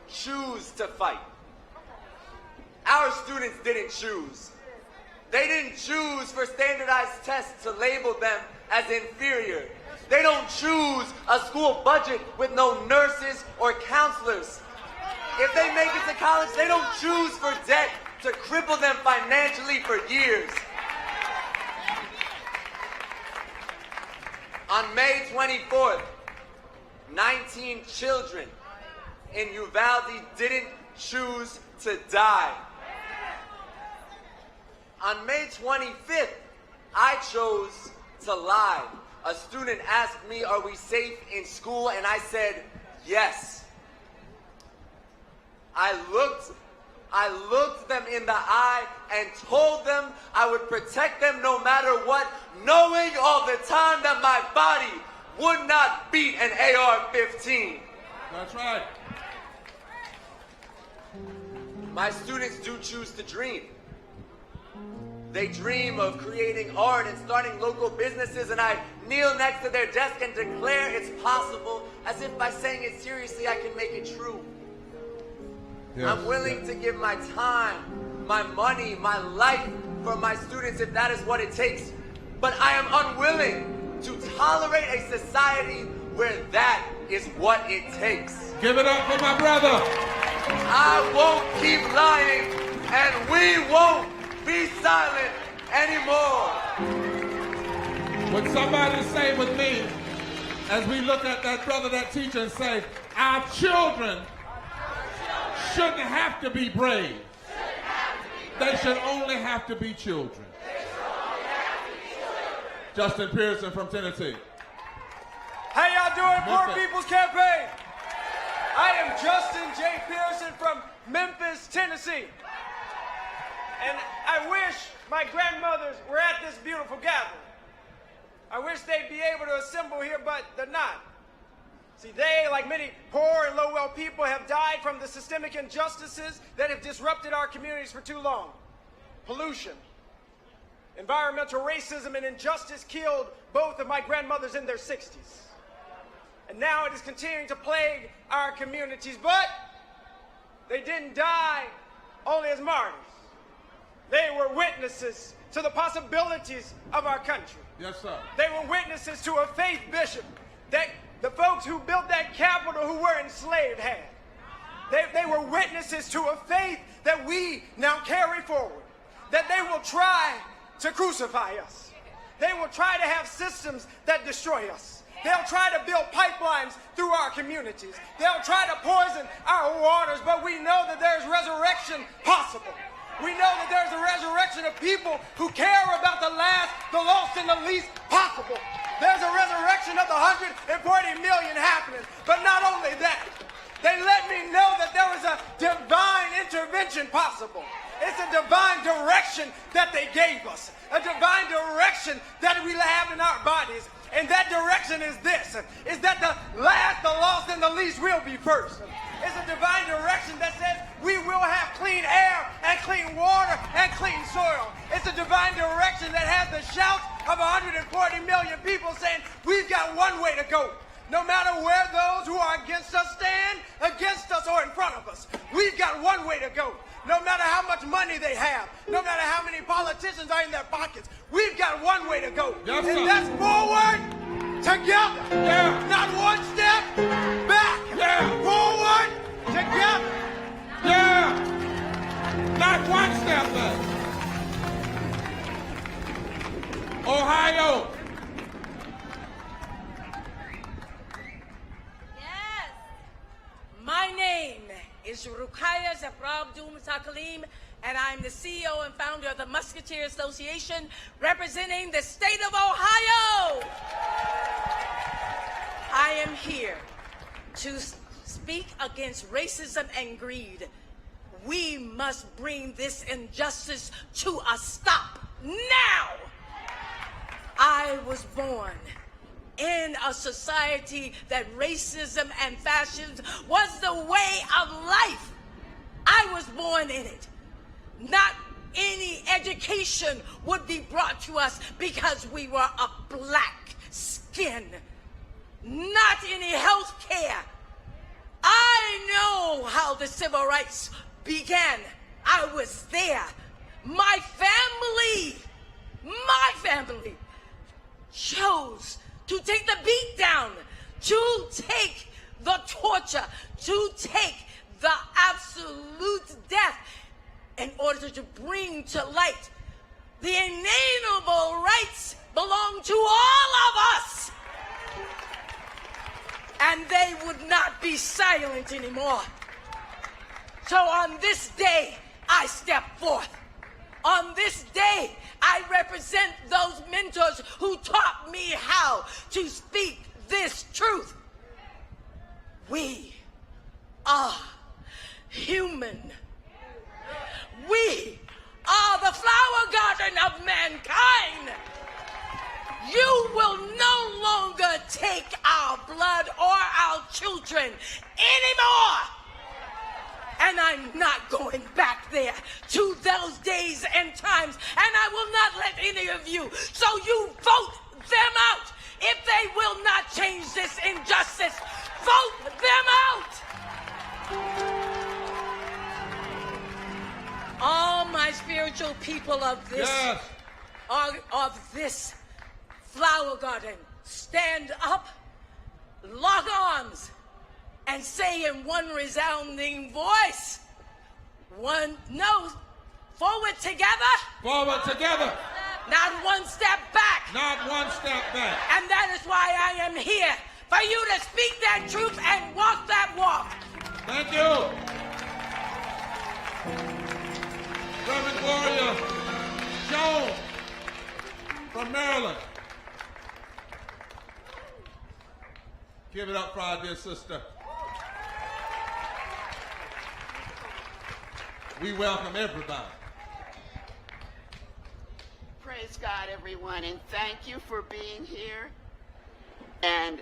choose to fight. Our students didn't choose. They didn't choose for standardized tests to label them as inferior. They don't choose a school budget with no nurses or counselors. If they make it to college, they don't choose for debt to cripple them financially for years. On May 24th, 19 children in Uvalde didn't choose to die. On May 25th, I chose to lie. A student asked me, "Are we safe in school?" And I said, "Yes." I looked them in the eye and told them I would protect them no matter what, knowing all the time that my body would not beat an AR-15. That's right. My students do choose to dream. They dream of creating art and starting local businesses, and I kneel next to their desk and declare it's possible, as if by saying it seriously I can make it true. Yes. I'm willing to give my time, my money, my life for my students if that is what it takes. But I am unwilling to tolerate a society where that is what it takes. Give it up for my brother. I won't keep lying, and we won't be silent anymore. Would somebody say with me, as we look at that brother, that teacher, and say, our children shouldn't have to be brave. They should only have to be children. Justin Pearson from Tennessee. How y'all doing, Poor People's Campaign? I am Justin J. Pearson from Memphis, Tennessee. And I wish my grandmothers were at this beautiful gathering. I wish they'd be able to assemble here, but they're not. See, they, like many poor and low-wealth people, have died from the systemic injustices that have disrupted our communities for too long. Pollution, environmental racism, and injustice killed both of my grandmothers in their 60s. and now it is continuing to plague our communities. But they didn't die only as martyrs. They were witnesses to the possibilities of our country. Yes, sir. They were witnesses to a faith bishop that the folks who built that Capitol who were enslaved had. They were witnesses to a faith that we now carry forward, that they will try to crucify us. They will try to have systems that destroy us. They'll try to build pipelines through our communities. They'll try to poison our waters, but we know that there's resurrection possible. We know that there's a resurrection of people who care about the last, the lost, and the least possible. There's a resurrection of the 140 million happening. But not only that, they let me know that there was a divine intervention possible. It's a divine direction that they gave us, a divine direction that we have in our bodies. And that direction is this, is that the last, the lost, and the least will be first. It's a divine direction that says we will have clean air and clean water and clean soil. It's a divine direction that has the shouts of 140 million people saying we've got one way to go. No matter where those who are against us stand, against us or in front of us, we've got one way to go. No matter how much money they have, no matter how many politicians are in their pockets, we've got one way to go. Yes, and that's forward, together. Yeah. Not one step back. Yeah. Forward, together. Yeah. Not one step back. Ohio. Yes. My name is Rukaya Zabrabdum Takalim, and I'm the CEO and founder of the Musketeer Association, representing the state of Ohio. I am here to speak against racism and greed. We must bring this injustice to a stop now. I was born in a society that racism and fascism was the way of life. I was born in it. Not any education would be brought to us because we were of black skin. Not any health care. I know how the civil rights began. I was there. My family chose to take the beat down, to take the torture, to take the absolute death in order to bring to light the inalienable rights belong to all of us. And they would not be silent anymore. So on this day, I step forth. On this day, I represent those mentors who taught me how to speak this truth. We are human. We are the flower garden of mankind. You will no longer take our blood or our children anymore. And I'm not going back there to those days and times. And I will not let any of you. So you vote them out. If they will not change this injustice, vote them out. All my spiritual people of this, of this flower garden, stand up, lock arms, and say in one resounding voice, forward together. Forward together. Not one step back. Not one step back. And that is why I am here, for you to speak that truth and walk that walk. Thank you. Reverend Gloria Jones from Maryland. Give it up for our dear sister. We welcome everybody. Praise God, everyone, and thank you for being here. And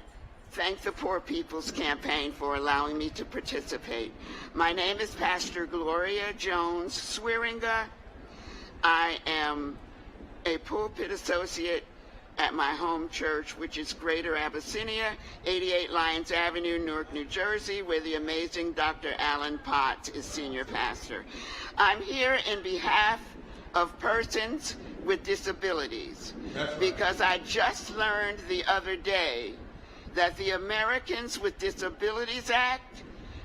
thank the Poor People's Campaign for allowing me to participate. My name is Pastor Gloria Jones Swearinga. I am a pulpit associate at my home church, which is Greater Abyssinia, 88 Lyons Avenue, Newark, New Jersey, where the amazing Dr. Alan Potts is senior pastor. I'm here in behalf of persons with disabilities because I just learned the other day that the Americans with Disabilities Act,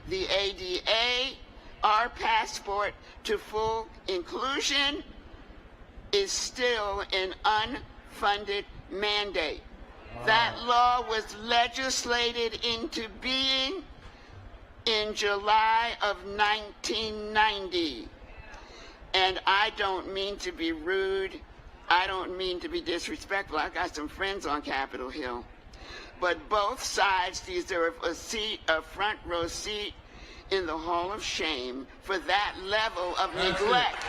the ADA, our passport to full inclusion is still an unfunded mandate. That law was legislated into being in July of 1990. And I don't mean to be rude. I don't mean to be disrespectful. I got some friends on Capitol Hill. But both sides deserve a seat, a front row seat in the Hall of Shame for that level of neglect.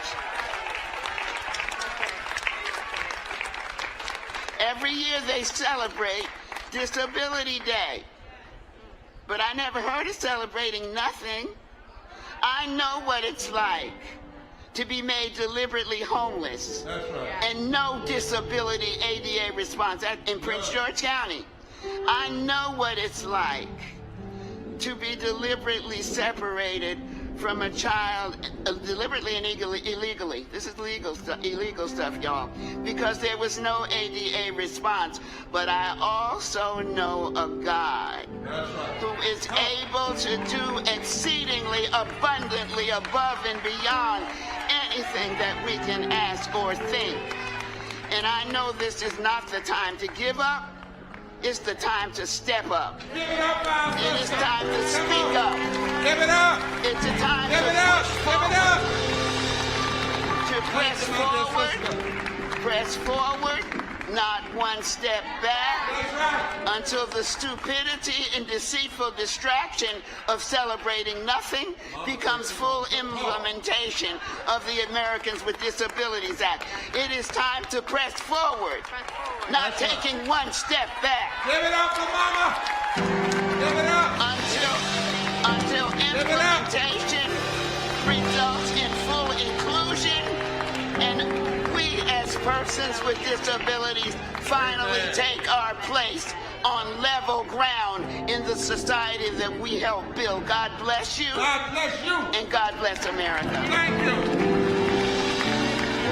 Every year they celebrate Disability Day. But I never heard of celebrating nothing. I know what it's like to be made deliberately homeless. That's right. And no disability ADA response in Prince George County. I know what it's like to be deliberately separated from a child, deliberately and illegally. This is illegal stuff, y'all, because there was no ADA response. But I also know a God who is able to do exceedingly abundantly above and beyond anything that we can ask or think. And I know this is not the time to give up. It's the time to step up. Give it up, my It is time to speak up. Give it up. It's a time Give to it up. push forward. To press forward, not one step back, until the stupidity and deceitful distraction of celebrating nothing becomes full implementation of the Americans with Disabilities Act. It is time to press forward, not taking one step back. Give it up for mama. Give it up. Until implementation results in full inclusion, and we as persons with disabilities finally take our place on level ground in the society that we help build. God bless you. God bless you. And God bless America. Thank you.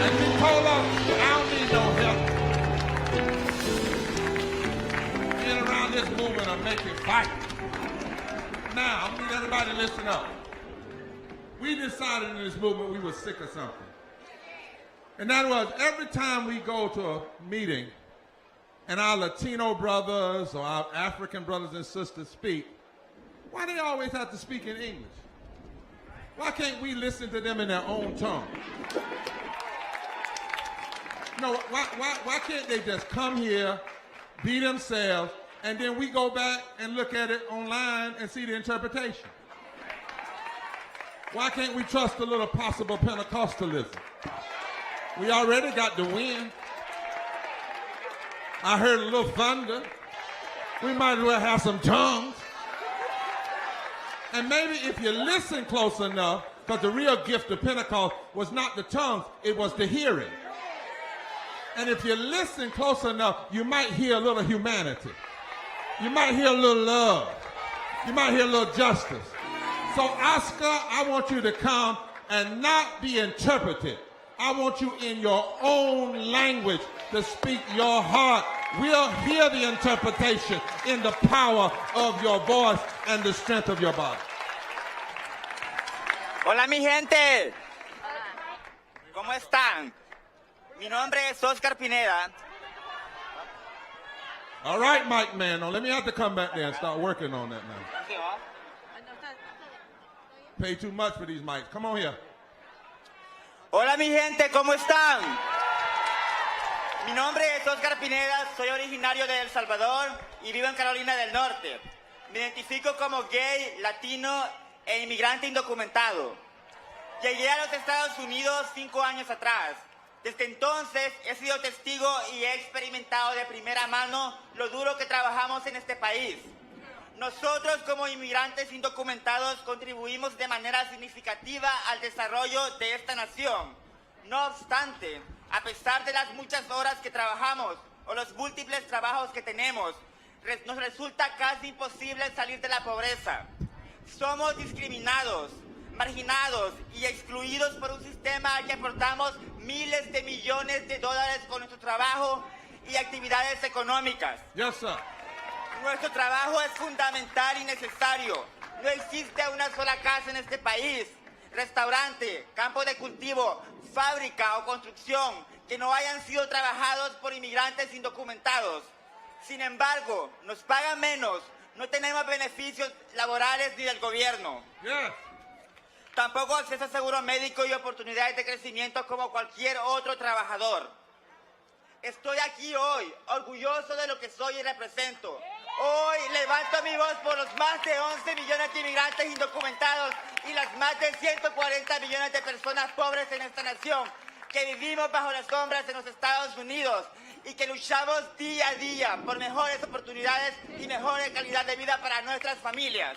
And Nicola, I don't need no help. Being around this movement will make you fight. Now, I need everybody to listen up. We decided in this movement we were sick of something. And that was every time we go to a meeting and our Latino brothers or our African brothers and sisters speak, why do they always have to speak in English? Why can't we listen to them in their own tongue? No, why can't they just come here, be themselves, and then we go back and look at it online and see the interpretation? Why can't we trust a little possible Pentecostalism? We already got the wind. I heard a little thunder. We might as well have some tongues. And maybe if you listen close enough, because the real gift of Pentecost was not the tongues, it was the hearing. And if you listen close enough, you might hear a little humanity. You might hear a little love. You might hear a little justice. So, Oscar, I want you to come and not be interpreted. I want you in your own language to speak your heart. We'll hear the interpretation in the power of your voice and the strength of your body. Hola, mi gente. ¿Cómo están? Mi nombre es Oscar Pineda. All right, Mike Man. Now, let me have to come back there and start working on that now. Pay too much for these mics. Come on here. Hola, mi gente, ¿cómo están? Mi nombre es Oscar Pineda, soy originario de El Salvador y vivo en Carolina del Norte. Me identifico como gay, latino e inmigrante indocumentado. Llegué a los Estados Unidos 5 años atrás. Desde entonces he sido testigo y he experimentado de primera mano lo duro que trabajamos en este país. Nosotros como inmigrantes indocumentados contribuimos de manera significativa al desarrollo de esta nación. No obstante, a pesar de las muchas horas que trabajamos, o los múltiples trabajos que tenemos, nos resulta casi imposible salir de la pobreza. Somos discriminados, marginados y excluidos por un sistema al que aportamos miles de millones de dólares con nuestro trabajo y actividades económicas. Yes, sir. Nuestro trabajo es fundamental y necesario. No existe una sola casa en este país, restaurante, campo de cultivo, fábrica o construcción que no hayan sido trabajados por inmigrantes indocumentados. Sin embargo, nos pagan menos, no tenemos beneficios laborales ni del gobierno. Yes. Tampoco acceso a seguro médico y oportunidades de crecimiento como cualquier otro trabajador. Estoy aquí hoy, orgulloso de lo que soy y represento. Hoy levanto mi voz por los más de 11 millones de inmigrantes indocumentados y las más de 140 millones de personas pobres en esta nación que vivimos bajo las sombras en los Estados Unidos y que luchamos día a día por mejores oportunidades y mejor calidad de vida para nuestras familias.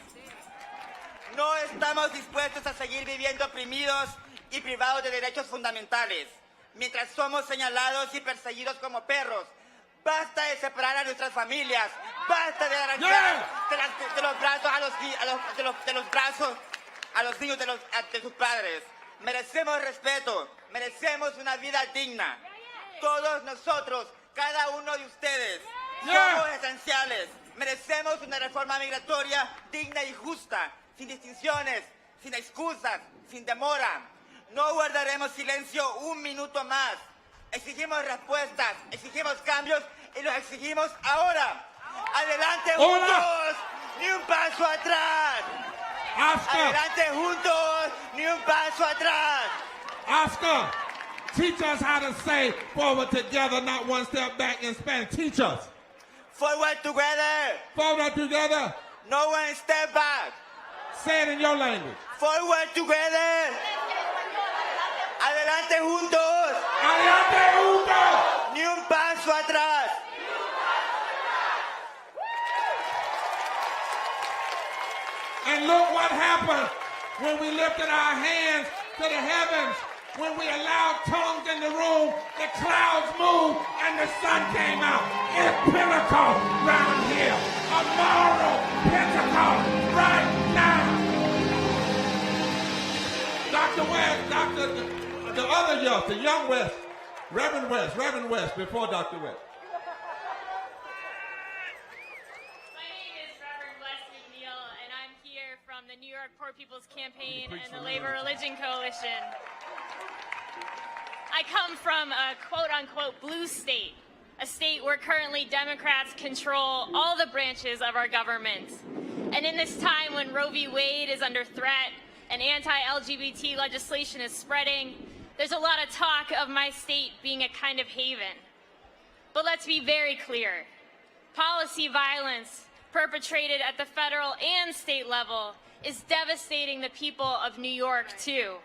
No estamos dispuestos a seguir viviendo oprimidos y privados de derechos fundamentales, mientras somos señalados y perseguidos como perros. Basta de separar a nuestras familias, basta de arrancar de los brazos a los niños de sus padres. Merecemos respeto, merecemos una vida digna. Todos nosotros, cada uno de ustedes, somos esenciales. Merecemos una reforma migratoria digna y justa, sin distinciones, sin excusas, sin demora. No guardaremos silencio un minuto más. Exigimos respuestas, exigimos cambios y los exigimos ahora. Adelante juntos, ni un paso atrás. Oscar. Adelante juntos, ni un paso atrás. Oscar, teach us how to say forward together, not one step back in Spanish. Teach us. Forward together. Forward together. No one step back. Say it in your language. Forward together. Adelante juntos. Adelante juntos. Ni un paso atrás. And look what happened when we lifted our hands to the heavens. When we allowed tongues in the room, the clouds moved and the sun came out. It's Pentecost round here. A moral Pentecost right now. Dr. West, the other West, the young West, Reverend West, before Dr. West. From the New York Poor People's Campaign and the Labor Religion Coalition. I come from a quote-unquote blue state, a state where currently Democrats control all the branches of our government. And in this time when Roe v. Wade is under threat and anti-LGBT legislation is spreading, there's a lot of talk of my state being a kind of haven. But let's be very clear. Policy violence perpetrated at the federal and state level is devastating the people of New York, too.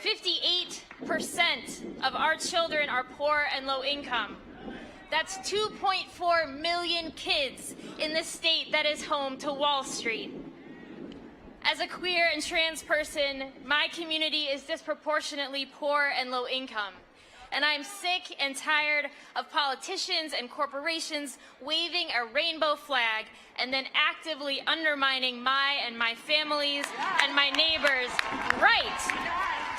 58% of our children are poor and low income. That's 2.4 million kids in the state that is home to Wall Street. As a queer and trans person, my community is disproportionately poor and low income. And I'm sick and tired of politicians and corporations waving a rainbow flag and then actively undermining my and my family's and my neighbors' right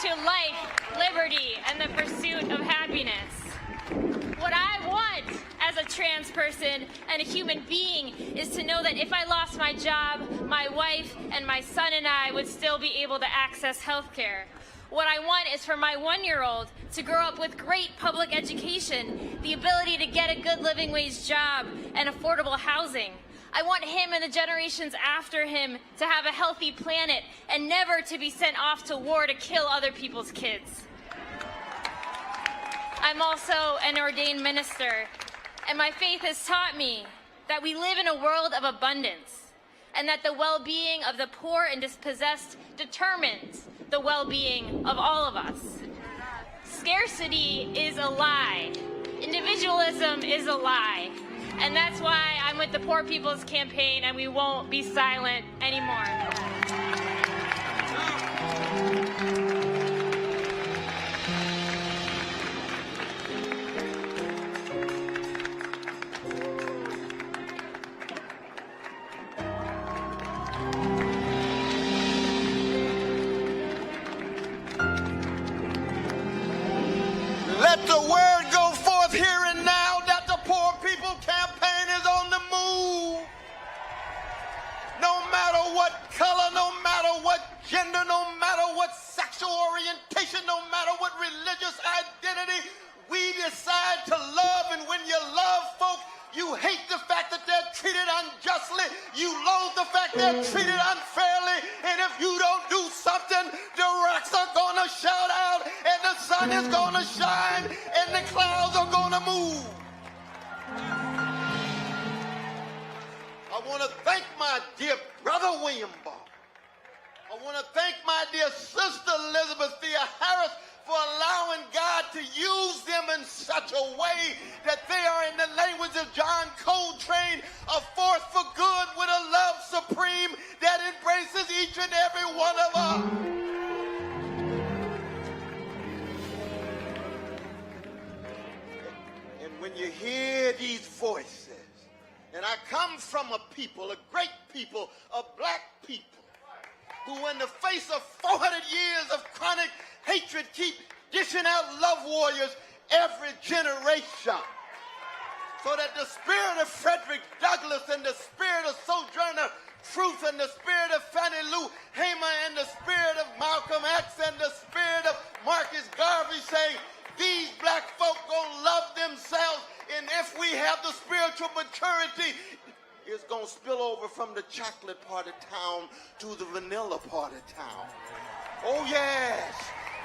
to life, liberty, and the pursuit of happiness. What I want as a trans person and a human being is to know that if I lost my job, my wife and my son and I would still be able to access health care. What I want is for my 1-year-old to grow up with great public education, the ability to get a good living wage job and affordable housing. I want him and the generations after him to have a healthy planet and never to be sent off to war to kill other people's kids. I'm also an ordained minister, and my faith has taught me that we live in a world of abundance and that the well-being of the poor and dispossessed determines the well-being of all of us. Scarcity is a lie. Individualism is a lie. And that's why I'm with the Poor People's Campaign, and we won't be silent anymore. Let the word go forth here and now that the Poor People Campaign is on the move. No matter what color, no matter what gender, no matter what sexual orientation, no matter what religious identity, we decide to love. And when you love folk, you hate the fact that they're treated unjustly. You loathe the fact they're treated unfairly. And if you don't do something, the rocks are going to shout out, and the sun is going to shine, and the clouds are going to move. I want to thank my dear brother William Barr. I want to thank my dear sister Elizabeth Thea Harris for allowing God to use them in such a way that they are, in the language of John Coltrane, a force for good with a love supreme that embraces each and every one of us. And when you hear these voices, and I come from a people, a great people, a black people, who in the face of 400 years of chronic hatred keep dishing out love warriors every generation. So that the spirit of Frederick Douglass and the spirit of Sojourner Truth and the spirit of Fannie Lou Hamer and the spirit of Malcolm X and the spirit of Marcus Garvey say, these black folk gonna love themselves, and if we have the spiritual maturity, it's going to spill over from the chocolate part of town to the vanilla part of town. Oh, yes.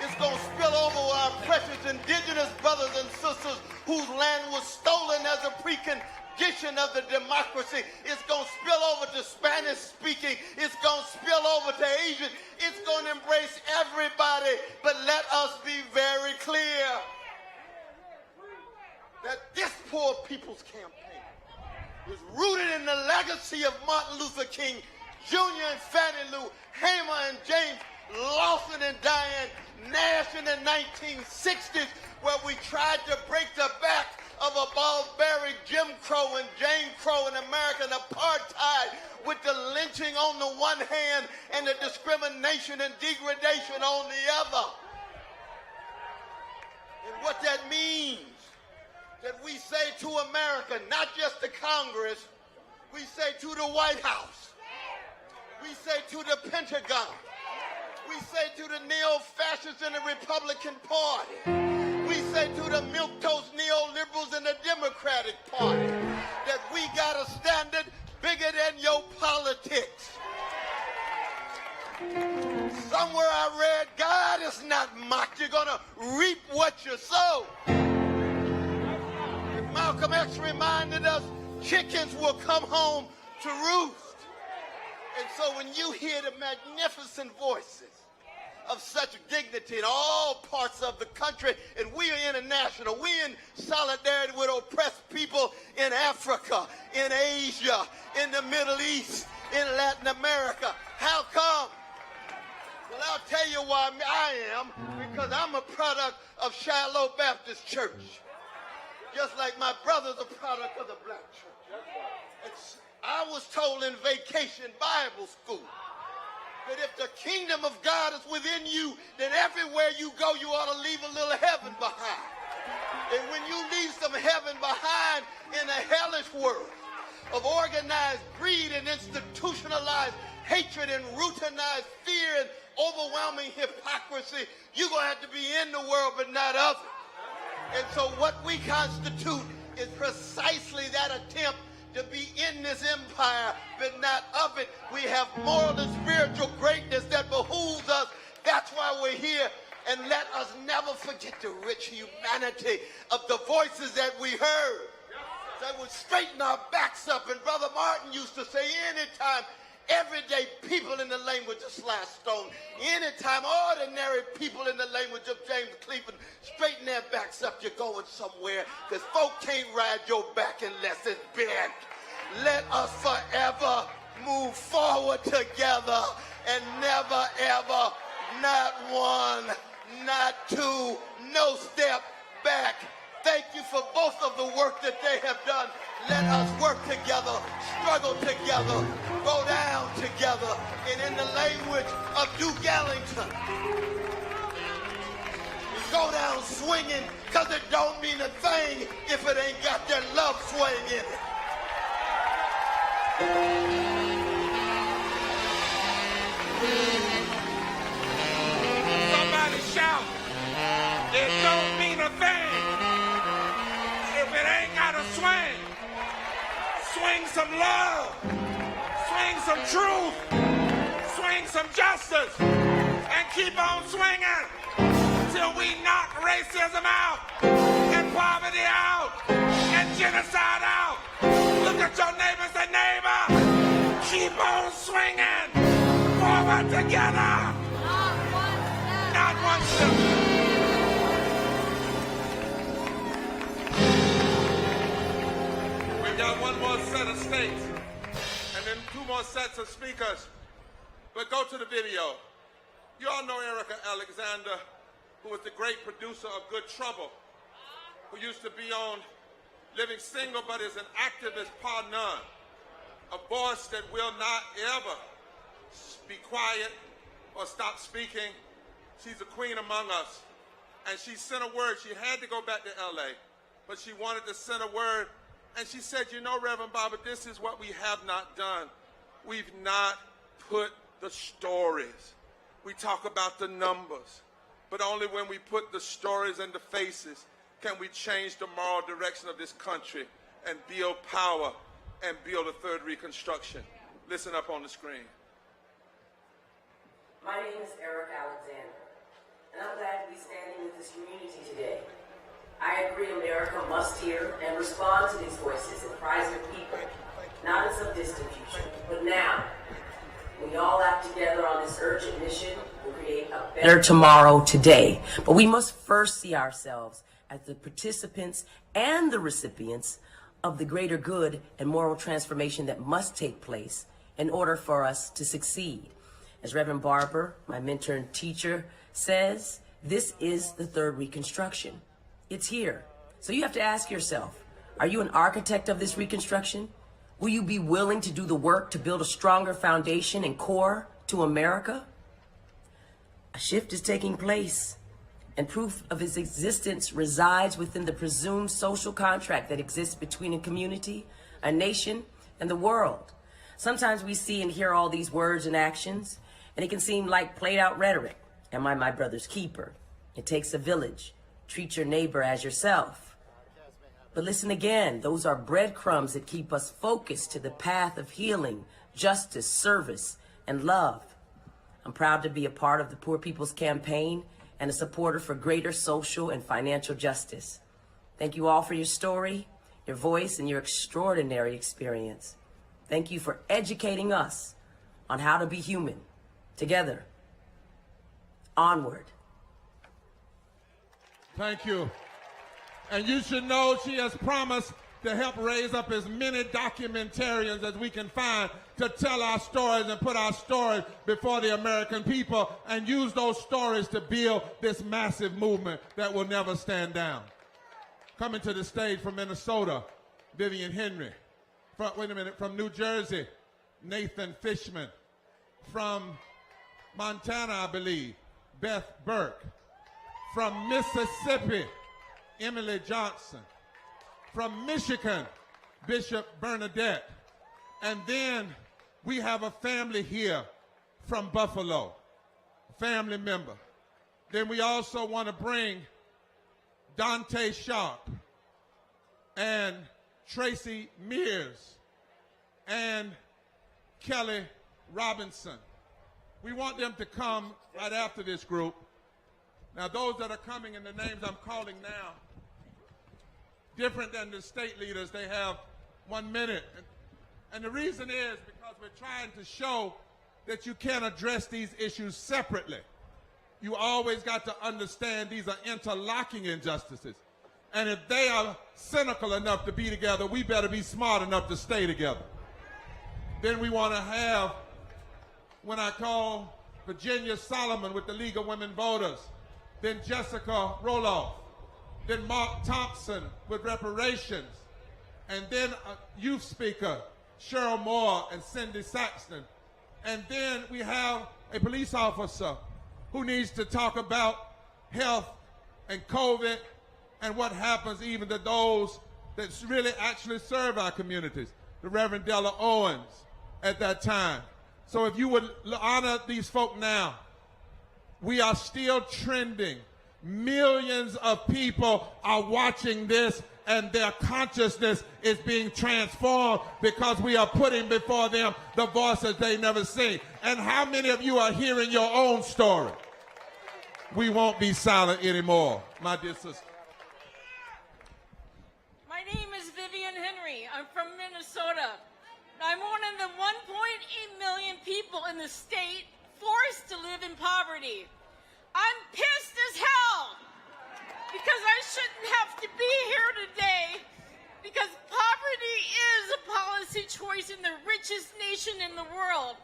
It's going to spill over our precious indigenous brothers and sisters whose land was stolen as a precondition of the democracy. It's going to spill over to Spanish speaking. It's going to spill over to Asian. It's going to embrace everybody. But let us be very clear that this Poor People's Campaign is rooted in the legacy of Martin Luther King Jr. and Fannie Lou Hamer and James Lawson and Diane Nash in the 1960s, where we tried to break the back of a barbaric Jim Crow and Jane Crow and American apartheid, with the lynching on the one hand and the discrimination and degradation on the other. And what that means, that we say to America, not just to Congress, we say to the White House, we say to the Pentagon, we say to the neo-fascists in the Republican Party, we say to the milquetoast neoliberals in the Democratic Party, that we got a standard bigger than your politics. Somewhere I read, God is not mocked. You're going to reap what you sow. Malcolm X reminded us, chickens will come home to roost. And so when you hear the magnificent voices of such dignity in all parts of the country, and we are international, we in solidarity with oppressed people in Africa, in Asia, in the Middle East, in Latin America. How come? Well, I'll tell you why I am, because I'm a product of Shiloh Baptist Church. Just like my brother's a product of the black church. I was told in Vacation Bible School that if the kingdom of God is within you, then everywhere you go, you ought to leave a little heaven behind. And when you leave some heaven behind in a hellish world of organized greed and institutionalized hatred and routinized fear and overwhelming hypocrisy, you're going to have to be in the world but not of it. And so what we constitute is precisely that attempt to be in this empire, but not of it. We have moral and spiritual greatness that behooves us. That's why we're here. And let us never forget the rich humanity of the voices that we heard. That would straighten our backs up. And Brother Martin used to say, anytime everyday people in the language of Sly Stone, anytime ordinary people in the language of James Cleveland straighten their backs up, you're going somewhere, because folk can't ride your back unless it's bent. Let us forever move forward together and never ever, not one, not two, no step back. Thank you for both of the work that they have done. Let us work together, struggle together, go down together. And in the language of Duke Ellington, go down swinging, because it don't mean a thing if it ain't got that love swing in it. Somebody shout, it don't mean a thing if it ain't got a swing. Swing some love, swing some truth, swing some justice, and keep on swinging till we knock racism out, and poverty out, and genocide out. Look at your neighbor and say, neighbor, keep on swinging forward together. Not one step. We've got one more set of states, and then two more sets of speakers. But go to the video. You all know Erica Alexander, who was the great producer of Good Trouble, who used to be on Living Single, but is an activist par none, a voice that will not ever be quiet or stop speaking. She's a queen among us, and she sent a word. She had to go back to LA, but she wanted to send a word, and she said, you know, Reverend Barber, this is what we have not done. We've not put the stories. We talk about the numbers, but only when we put the stories and the faces can we change the moral direction of this country and build power and build a third Reconstruction. Listen up on the screen. My name is Erica Alexander, and I'm glad to be standing with this community today. I agree America must hear and respond to these voices and cries of people, not in some distant future, but now. We all act together on this urgent mission to create a better tomorrow today. But we must first see ourselves as the participants and the recipients of the greater good and moral transformation that must take place in order for us to succeed. As Reverend Barber, my mentor and teacher, says, this is the third Reconstruction. It's here. So you have to ask yourself, are you an architect of this Reconstruction? Will you be willing to do the work to build a stronger foundation and core to America? A shift is taking place, and proof of its existence resides within the presumed social contract that exists between a community, a nation, and the world. Sometimes we see and hear all these words and actions, and it can seem like played out rhetoric. Am I my brother's keeper? It takes a village. Treat your neighbor as yourself. But listen again, those are breadcrumbs that keep us focused to the path of healing, justice, service, and love. I'm proud to be a part of the Poor People's Campaign and a supporter for greater social and financial justice. Thank you all for your story, your voice, and your extraordinary experience. Thank you for educating us on how to be human, together. Onward. Thank you. And you should know she has promised to help raise up as many documentarians as we can find to tell our stories and put our stories before the American people and use those stories to build this massive movement that will never stand down. Coming to the stage from Minnesota, Vivian Henry. From New Jersey, Nathan Fishman. From Montana, I believe, Beth Burke. From Mississippi, Emily Johnson. From Michigan, Bishop Bernadette. And then we have a family here from Buffalo, family member. Then we also want to bring Dante Sharp and Tracy Mears and Kelly Robinson. We want them to come right after this group. Now, those that are coming in the names I'm calling now, different than the state leaders, they have 1 minute. And the reason is because we're trying to show that you can't address these issues separately. You always got to understand these are interlocking injustices. And if they are cynical enough to be together, we better be smart enough to stay together. Then we want to have, when I call Virginia Solomon with the League of Women Voters, then Jessica Roloff, then Mark Thompson with reparations, and then a youth speaker, Cheryl Moore and Cindy Saxton. And then we have a police officer who needs to talk about health and COVID and what happens even to those that really actually serve our communities. The Reverend Della Owens at that time. So if you would honor these folk now, we are still trending. Millions of people are watching this, and their consciousness is being transformed because we are putting before them the voices they never seen. And how many of you are hearing your own story? We won't be silent anymore, my dear sister. My name is Vivian Henry. I'm from Minnesota. I'm one of the 1.8 million people in the state forced to live in poverty. I'm pissed as hell because I shouldn't have to be here today because poverty is a policy choice in the richest nation in the world.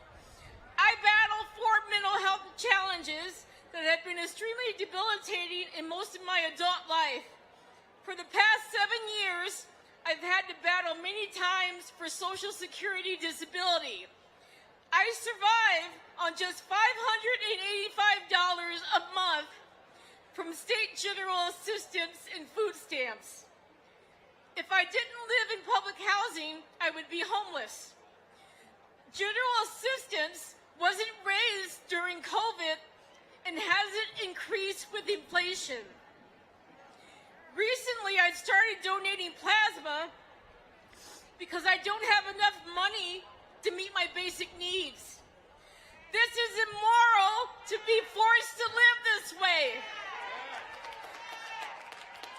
I battle 4 mental health challenges that have been extremely debilitating in most of my adult life. For the past 7 years, I've had to battle many times for Social Security disability. I survive on just $585 a month from state general assistance and food stamps. If I didn't live in public housing, I would be homeless. General assistance wasn't raised during COVID and hasn't increased with inflation. Recently, I started donating plasma because I don't have enough money to meet my basic needs. This is immoral to be forced to live this way.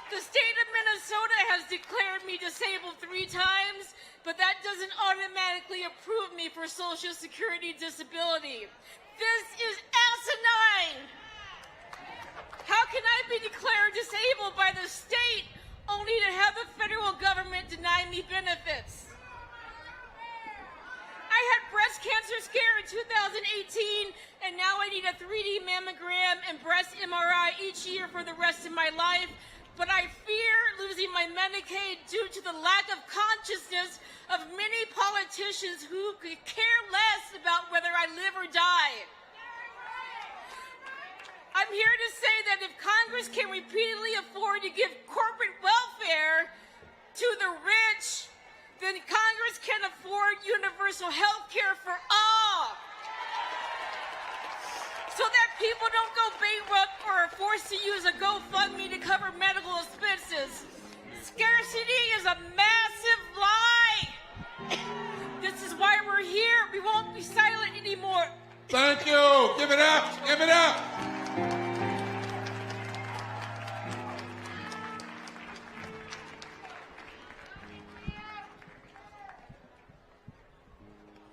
The state of Minnesota has declared me disabled 3 times, but that doesn't automatically approve me for Social Security disability. This is asinine. How can I be declared disabled by the state only to have the federal government deny me benefits? I had breast cancer scare in 2018, and now I need a 3D mammogram and breast MRI each year for the rest of my life. But I fear losing my Medicaid due to the lack of consciousness of many politicians who could care less about whether I live or die. I'm here to say that if Congress can repeatedly afford to give corporate welfare to the rich, then Congress can afford universal health care for all, so that people don't go bankrupt or are forced to use a GoFundMe to cover medical expenses. Scarcity is a massive lie. This is why we're here. We won't be silent anymore. Thank you. Give it up. Give it up.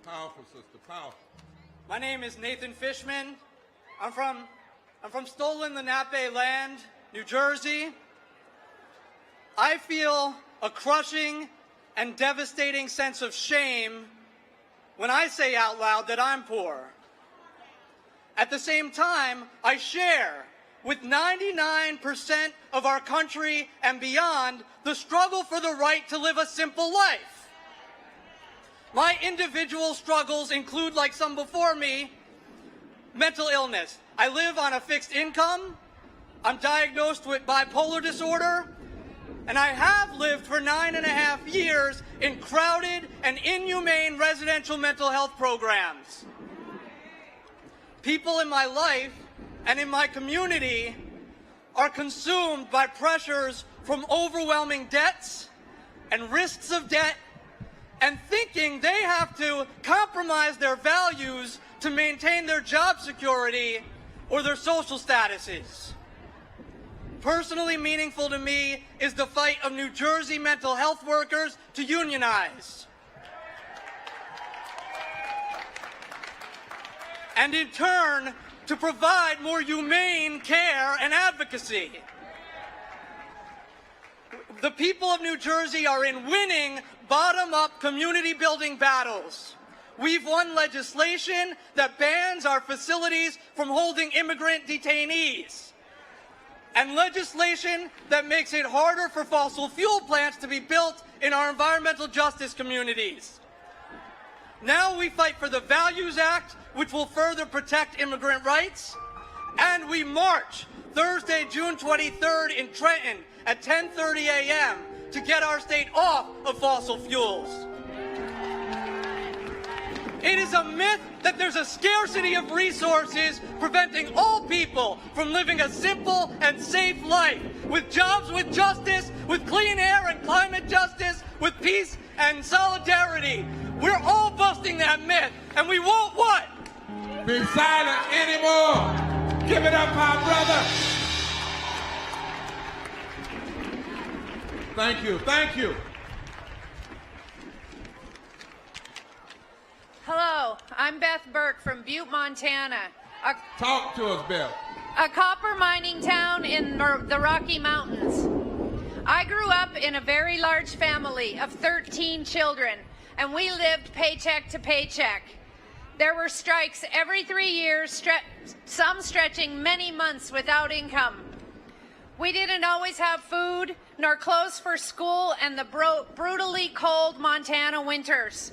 Powerful, sister. Powerful. My name is Nathan Fishman. I'm from stolen Lenape land, New Jersey. I feel a crushing and devastating sense of shame when I say out loud that I'm poor. At the same time, I share with 99% of our country and beyond the struggle for the right to live a simple life. My individual struggles include, like some before me, mental illness. I live on a fixed income. I'm diagnosed with bipolar disorder. And I have lived for 9.5 years in crowded and inhumane residential mental health programs. People in my life and in my community are consumed by pressures from overwhelming debts and risks of debt, and thinking they have to compromise their values to maintain their job security or their social statuses. Personally meaningful to me is the fight of New Jersey mental health workers to unionize. And in turn, to provide more humane care and advocacy. The people of New Jersey are in winning bottom-up community-building battles. We've won legislation that bans our facilities from holding immigrant detainees, and legislation that makes it harder for fossil fuel plants to be built in our environmental justice communities. Now we fight for the Values Act, which will further protect immigrant rights, And we march Thursday, June 23rd in Trenton at 10:30 a.m. to get our state off of fossil fuels. It is a myth that there's a scarcity of resources preventing all people from living a simple and safe life, with jobs with justice, with clean air and climate justice, with peace and solidarity. We're all busting that myth, and we won't what? Be silent anymore. Give it up, my brother. Thank you, thank you. Hello, I'm Beth Burke from Butte, Montana. Talk to us, Beth. A copper mining town in the Rocky Mountains. I grew up in a very large family of 13 children, and we lived paycheck to paycheck. There were strikes every 3 years, some stretching many months without income. We didn't always have food nor clothes for school and the brutally cold Montana winters.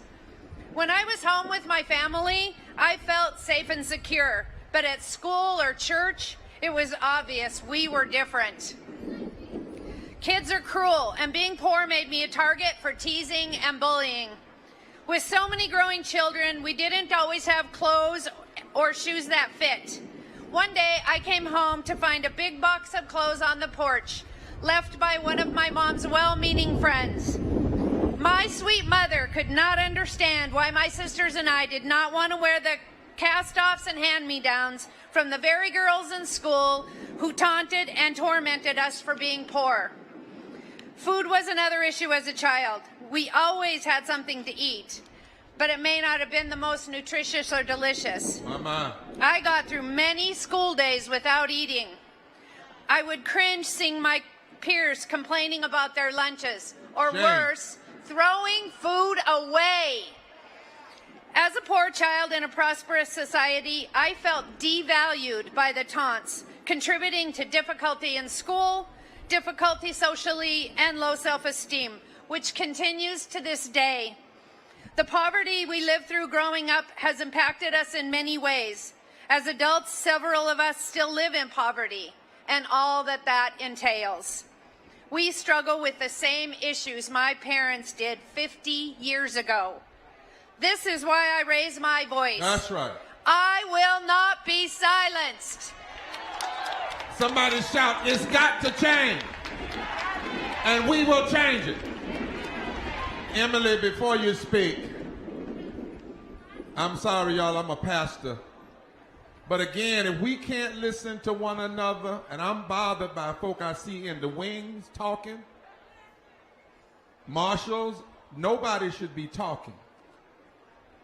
When I was home with my family, I felt safe and secure, but at school or church, it was obvious we were different. Kids are cruel, and being poor made me a target for teasing and bullying. With so many growing children, we didn't always have clothes or shoes that fit. One day, I came home to find a big box of clothes on the porch, left by one of my mom's well-meaning friends. My sweet mother could not understand why my sisters and I did not want to wear the cast-offs and hand-me-downs from the very girls in school who taunted and tormented us for being poor. Food was another issue as a child. We always had something to eat, but it may not have been the most nutritious or delicious. Mama. I got through many school days without eating. I would cringe seeing my peers complaining about their lunches, or Shame. worse, throwing food away. As a poor child in a prosperous society, I felt devalued by the taunts, contributing to difficulty in school, difficulty socially, and low self-esteem, which continues to this day. The poverty we lived through growing up has impacted us in many ways. As adults, several of us still live in poverty, and all that that entails. We struggle with the same issues my parents did 50 years ago. This is why I raise my voice. That's right. I will not be silenced. Somebody shout, it's got to change. And we will change it. Emily, before you speak, I'm sorry, y'all, I'm a pastor. But again, if we can't listen to one another, and I'm bothered by folk I see in the wings talking, marshals, nobody should be talking.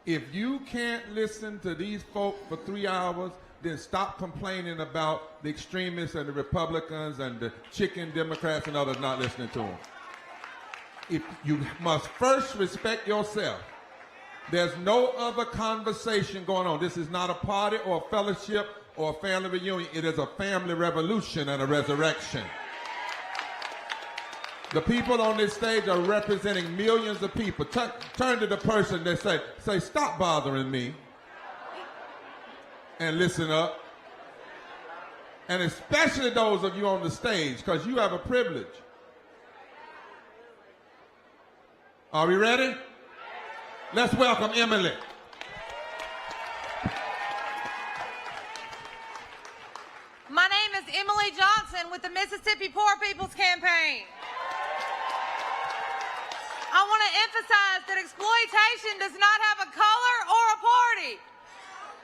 If you can't listen to these folk for 3 hours, then stop complaining about the extremists and the Republicans and the chicken Democrats and others not listening to them. If you must first respect yourself. There's no other conversation going on. This is not a party or a fellowship or a family reunion. It is a family revolution and a resurrection. The people on this stage are representing millions of people. Turn to the person that say, stop bothering me. And listen up. And especially those of you on the stage, because you have a privilege. Are we ready? Let's welcome Emily. My name is Emily Johnson with the Mississippi Poor People's Campaign. I want to emphasize that exploitation does not have a color or a party.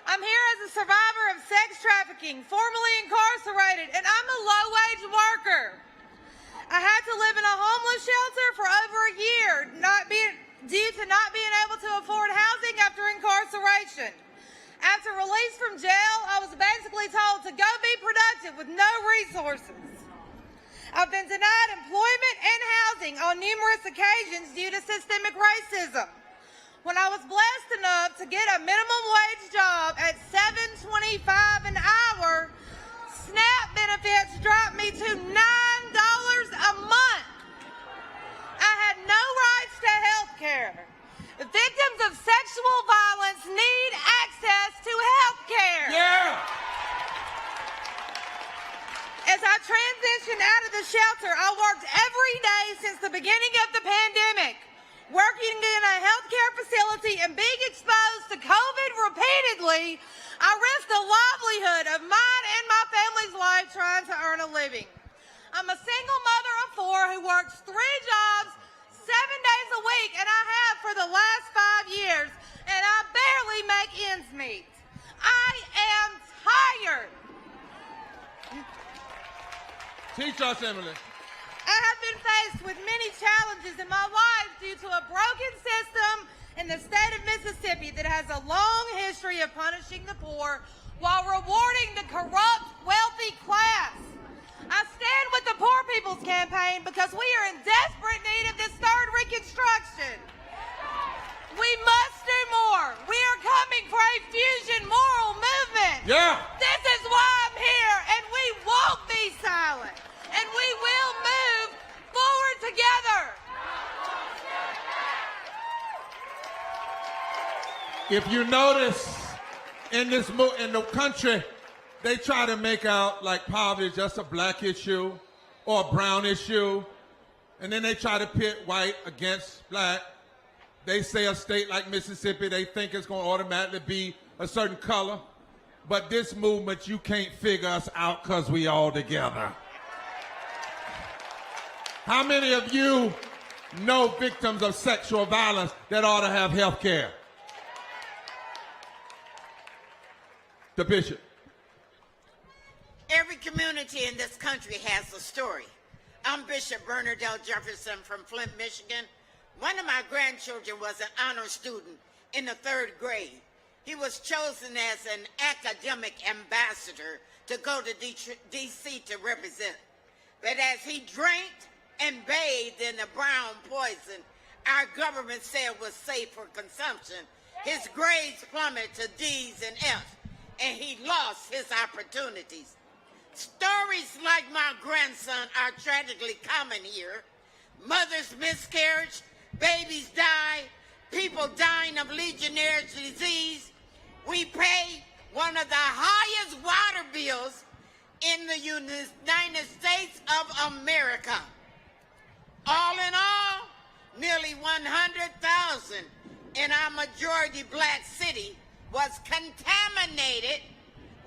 I'm here as a survivor of sex trafficking, formerly incarcerated, and I'm a low-wage worker. I had to live in a homeless shelter for over a year, due to not being able to afford housing after incarceration. After release from jail, I was basically told to go be productive with no resources. I've been denied employment and housing on numerous occasions due to systemic racism. When I was blessed enough to get a minimum wage job at $7.25 an hour, SNAP benefits dropped me to $9 a month. I had no rights to health care. Victims of sexual violence need access to health care. Yeah. As I transitioned out of the shelter, I worked every day since the beginning of the pandemic, working in a healthcare facility and being exposed to COVID repeatedly. I risked the livelihood of mine and my family's life trying to earn a living. I'm a single mother of 4 who works 3 jobs, 7 days a week, and I have for the last 5 years, and I barely make ends meet. I am tired. Teach us, Emily. I have been faced with many challenges in my life due to a broken system in the state of Mississippi that has a long history of punishing the poor while rewarding the corrupt, wealthy class. I stand with the Poor People's Campaign because we are in desperate need of this third Reconstruction. We must do more. We are coming for a fusion moral movement. Yeah. This is why I'm here, and we won't be silent. And we will move forward together. If you notice, in the country, they try to make out like poverty is just a black issue or a brown issue, and then they try to pit white against black. They say a state like Mississippi, they think it's going to automatically be a certain color. But this movement, you can't figure us out because we all together. How many of you know victims of sexual violence that ought to have health care? The bishop. Every community in this country has a story. I'm Bishop Bernard L. Jefferson from Flint, Michigan. One of my grandchildren was an honor student in the 3rd grade. He was chosen as an academic ambassador to go to D.C. to represent. But as he drank and bathed in the brown poison our government said was safe for consumption, his grades plummeted to D's and F's, and he lost his opportunities. Stories like my grandson are tragically common here. Mothers miscarriage, babies die, people dying of Legionnaire's disease. We pay one of the highest water bills in the United States of America. All in all, nearly 100,000 in our majority black city was contaminated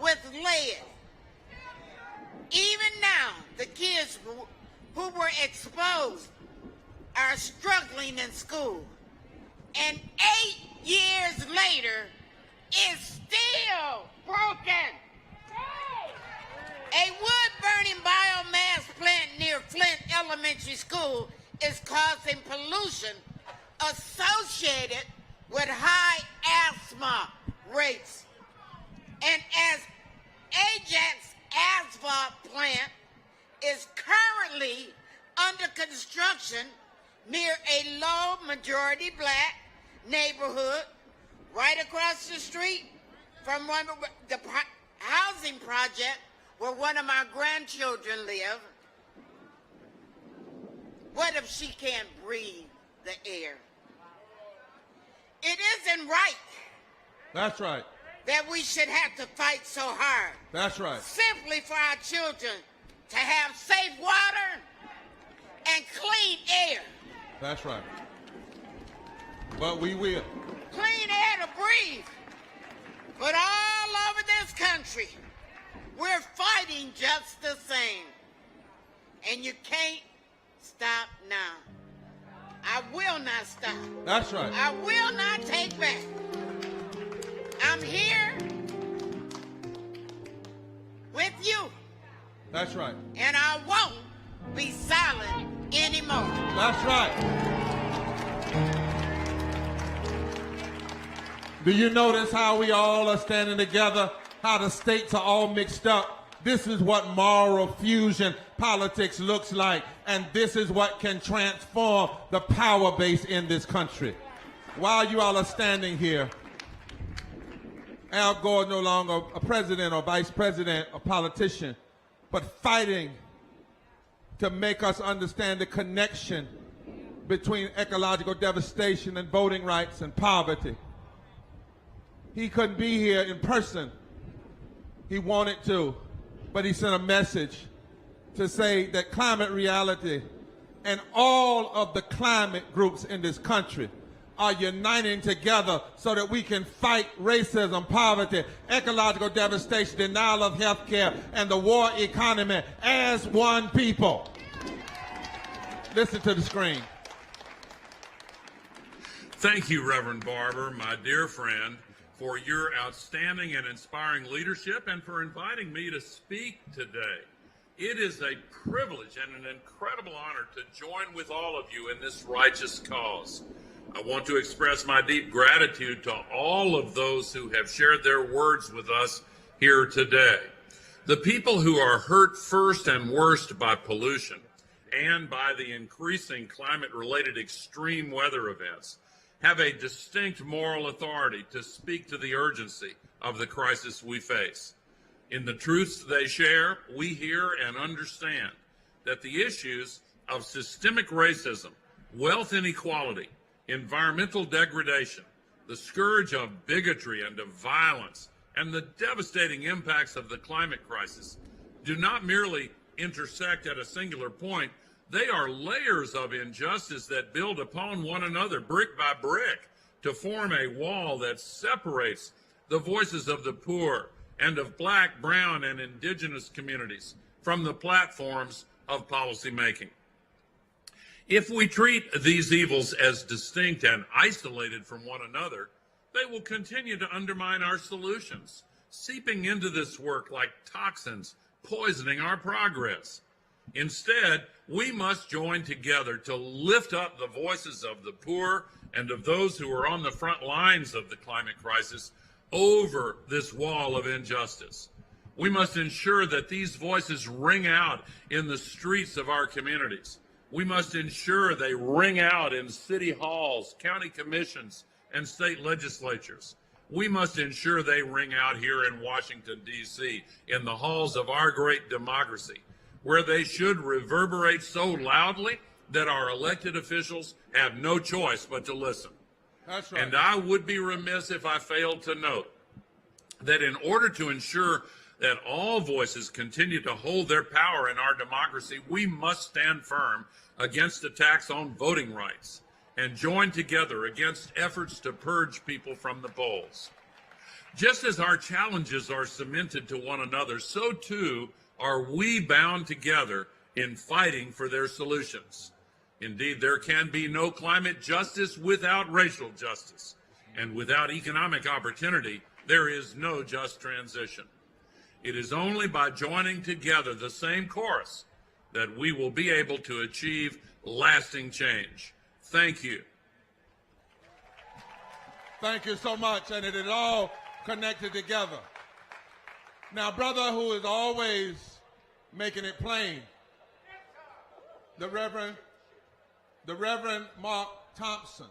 with lead. Even now, the kids who were exposed are struggling in school. And 8 years later, it's still broken. A wood-burning biomass plant near Flint Elementary School is causing pollution associated with high asthma rates. And as Ajax asphalt plant is currently under construction near a low majority black neighborhood right across the street from the housing project where one of my grandchildren live. What if she can't breathe the air? It isn't right. That's right. That we should have to fight so hard. That's right. Simply for our children to have safe water and clean air. That's right. But we will. Clean air to breathe. But all over this country, we're fighting just the same. And you can't stop now. I will not stop. That's right. I will not take back. I'm here with you. That's right. And I won't be silent anymore. That's right. Do you notice how we all are standing together? How the states are all mixed up? This is what moral fusion politics looks like. And this is what can transform the power base in this country. While you all are standing here, Al Gore no longer a president or vice president or politician, but fighting to make us understand the connection between ecological devastation and voting rights and poverty. He couldn't be here in person. He wanted to, but he sent a message to say that climate reality and all of the climate groups in this country are uniting together so that we can fight racism, poverty, ecological devastation, denial of health care, and the war economy as one people. Listen to the screen. Thank you, Reverend Barber, my dear friend, for your outstanding and inspiring leadership and for inviting me to speak today. It is a privilege and an incredible honor to join with all of you in this righteous cause. I want to express my deep gratitude to all of those who have shared their words with us here today. The people who are hurt first and worst by pollution and by the increasing climate-related extreme weather events have a distinct moral authority to speak to the urgency of the crisis we face. In the truths they share, we hear and understand that the issues of systemic racism, wealth inequality, environmental degradation, the scourge of bigotry and of violence, and the devastating impacts of the climate crisis do not merely intersect at a singular point. They are layers of injustice that build upon one another, brick by brick, to form a wall that separates the voices of the poor and of Black, brown, and indigenous communities from the platforms of policymaking. If we treat these evils as distinct and isolated from one another, they will continue to undermine our solutions, seeping into this work like toxins, poisoning our progress. Instead, we must join together to lift up the voices of the poor and of those who are on the front lines of the climate crisis over this wall of injustice. We must ensure that these voices ring out in the streets of our communities. We must ensure they ring out in city halls, county commissions, and state legislatures. We must ensure they ring out here in Washington, D.C., in the halls of our great democracy, where they should reverberate so loudly that our elected officials have no choice but to listen. That's right. And I would be remiss if I failed to note that in order to ensure that all voices continue to hold their power in our democracy, we must stand firm against attacks on voting rights and join together against efforts to purge people from the polls. Just as our challenges are cemented to one another, so too are we bound together in fighting for their solutions. Indeed, there can be no climate justice without racial justice, and without economic opportunity, there is no just transition. It is only by joining together the same chorus that we will be able to achieve lasting change. Thank you. Thank you so much, and it is all connected together. Now, brother who is always making it plain, the Reverend Mark Thompson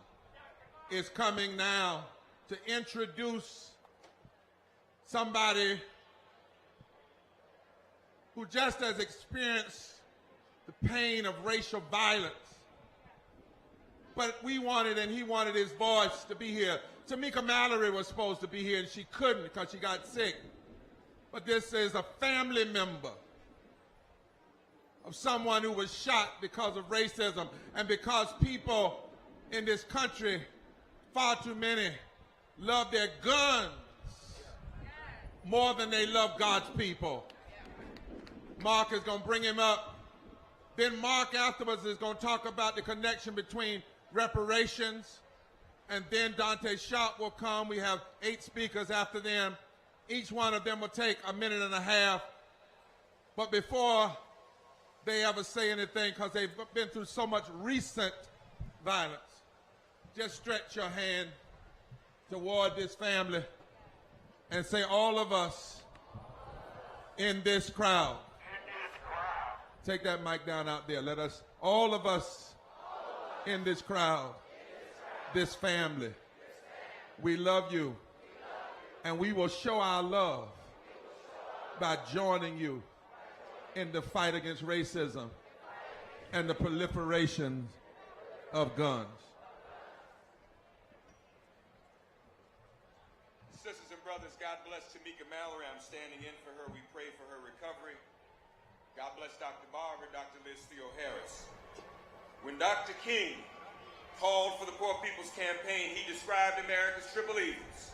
is coming now to introduce somebody who just has experienced the pain of racial violence. But we wanted, and he wanted his voice to be here. Tamika Mallory was supposed to be here, and she couldn't because she got sick. But this is a family member of someone who was shot because of racism and because people in this country, far too many, love their guns more than they love God's people. Mark is going to bring him up. Then Mark afterwards is going to talk about the connection between reparations. And then Dante Sharp will come. We have 8 speakers after them. Each one of them will take a minute and a half. But before they ever say anything, because they've been through so much recent violence, just stretch your hand toward this family and say, all of us in this crowd. Take that mic down out there. Let us, all of us in this crowd, this family, we love you, and we will show our love by joining you in the fight against racism and the proliferation of guns. Sisters and brothers, God bless Tamika Mallory. I'm standing in for her. We pray for her recovery. God bless. bless Dr. Barber, Dr. Liz Theo Harris. When Dr. King called for the Poor People's Campaign, he described America's triple evils: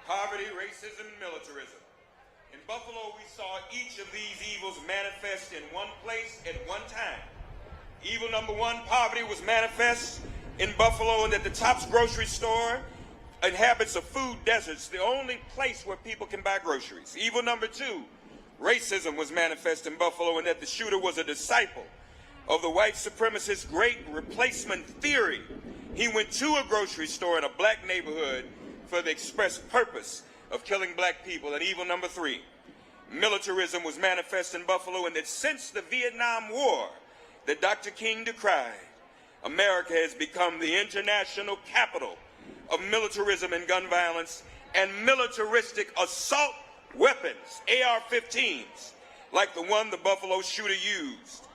poverty, racism, and militarism. In Buffalo, we saw each of these evils manifest in one place at one time. Evil number one, poverty, was manifest in Buffalo and at the Tops grocery store inhabits a food deserts, the only place where people can buy groceries. Evil number two, racism, was manifest in Buffalo and that the shooter was a disciple of the white supremacist great replacement theory. He went to a grocery store in a black neighborhood for the express purpose of killing black people. And evil number three, militarism, was manifest in Buffalo and that since the Vietnam War that Dr. King decried, America has become the international capital of militarism and gun violence and militaristic assault weapons, AR-15s, like the one the Buffalo shooter used.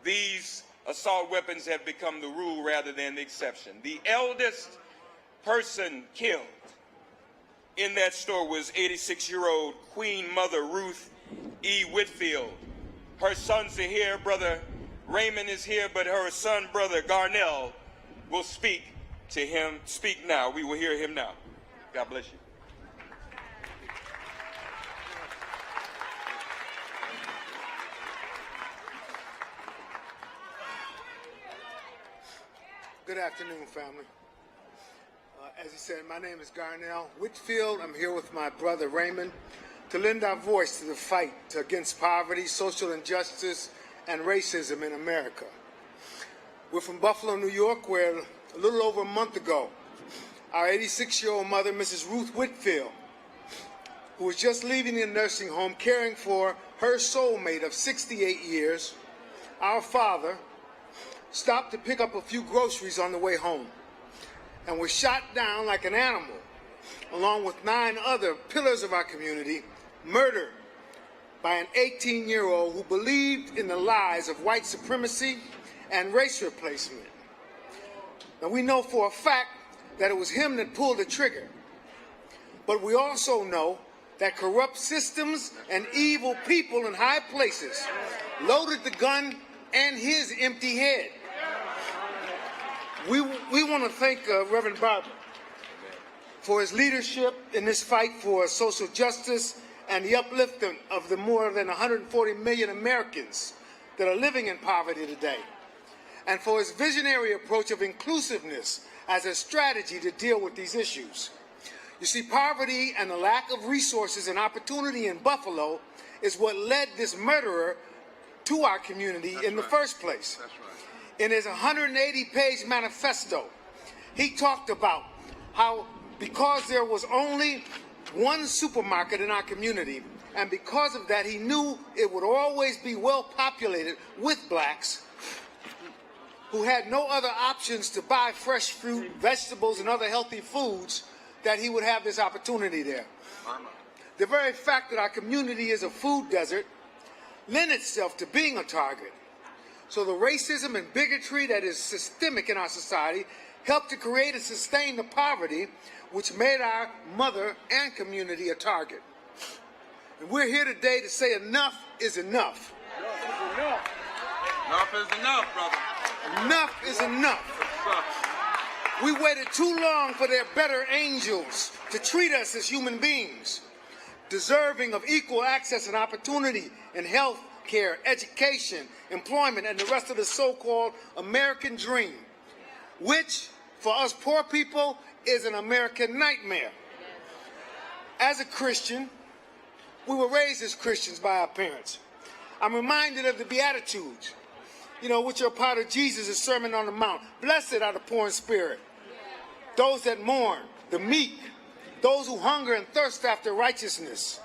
These assault weapons have become the rule rather than the exception. The eldest person killed in that store was 86-year-old Queen Mother Ruth E. Whitfield. Her sons are here. Brother Raymond is here, but her son, Brother Garnell, will speak to him. Speak now. We will hear him now. God bless you. Good afternoon, family. As he said, my name is Garnell Whitfield. I'm here with my brother Raymond to lend our voice to the fight against poverty, social injustice, and racism in America. We're from Buffalo, New York, where a little over a month ago, our 86-year-old mother, Mrs. Ruth Whitfield, who was just leaving the nursing home caring for her soulmate of 68 years, our father, stopped to pick up a few groceries on the way home and was shot down like an animal, along with 9 other pillars of our community, murdered by an 18-year-old who believed in the lies of white supremacy and race replacement. Now, we know for a fact that it was him that pulled the trigger, but we also know that corrupt systems and evil people in high places loaded the gun and his empty head. We want to thank Reverend Barber for his leadership in this fight for social justice and the uplifting of the more than 140 million Americans that are living in poverty today, and for his visionary approach of inclusiveness as a strategy to deal with these issues. You see, poverty and the lack of resources and opportunity in Buffalo is what led this murderer to our community in the first place. That's right. In his 180-page manifesto, he talked about how because there was only one supermarket in our community, and because of that, he knew it would always be well populated with blacks who had no other options to buy fresh fruit, vegetables, and other healthy foods, that he would have this opportunity there. The very fact that our community is a food desert lends itself to being a target. So the racism and bigotry that is systemic in our society helped to create and sustain the poverty which made our mother and community a target. And we're here today to say enough is enough. Enough is enough, brother. Enough is enough. We waited too long for their better angels to treat us as human beings, deserving of equal access and opportunity in health care, education, employment, and the rest of the so-called American dream, which, for us poor people, is an American nightmare. As a Christian, we were raised as Christians by our parents. I'm reminded of the Beatitudes, which are part of Jesus' Sermon on the Mount. Blessed are the poor in spirit, those that mourn, the meek, those who hunger and thirst after righteousness,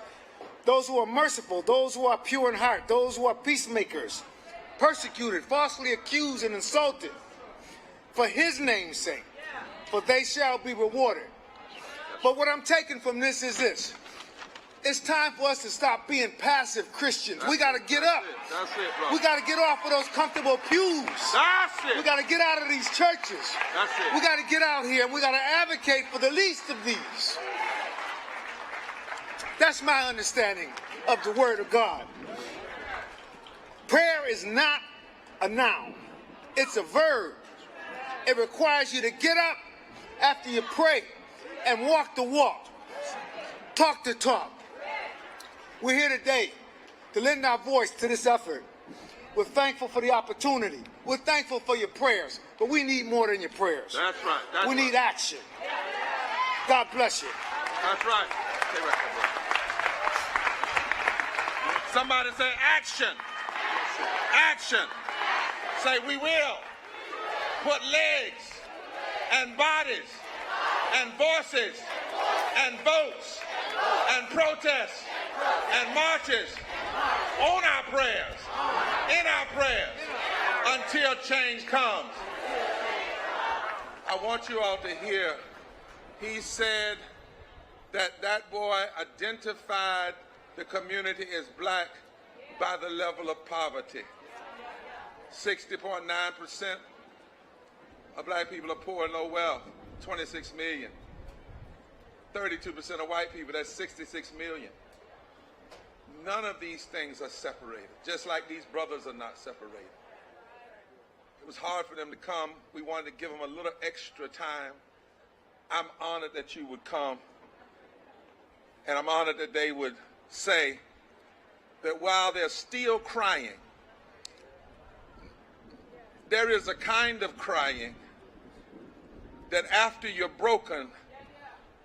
those who are merciful, those who are pure in heart, those who are peacemakers, persecuted, falsely accused, and insulted for his name's sake, for they shall be rewarded. But what I'm taking from this is this. It's time for us to stop being passive Christians. We got to get up. That's it, bro. We got to get off of those comfortable pews. That's it. We got to get out of these churches. That's it. We got to get out here and we got to advocate for the least of these. That's my understanding of the Word of God. Prayer is not a noun. It's a verb. It requires you to get up after you pray and walk the walk, talk the talk. We're here today to lend our voice to this effort. We're thankful for the opportunity. We're thankful for your prayers, but we need more than your prayers. That's right. We need action. God bless you. That's right. Stay right there, bro. Somebody say action. Action. Say we will put legs and bodies and voices and votes and protests and marches on our prayers, in our prayers, until change comes. I want you all to hear, he said that boy identified the community as black by the level of poverty. 60.9% of black people are poor and low wealth, 26 million. 32% of white people, that's 66 million. None of these things are separated, just like these brothers are not separated. It was hard for them to come. We wanted to give them a little extra time. I'm honored that you would come, and I'm honored that they would say that while they're still crying, there is a kind of crying that after you're broken,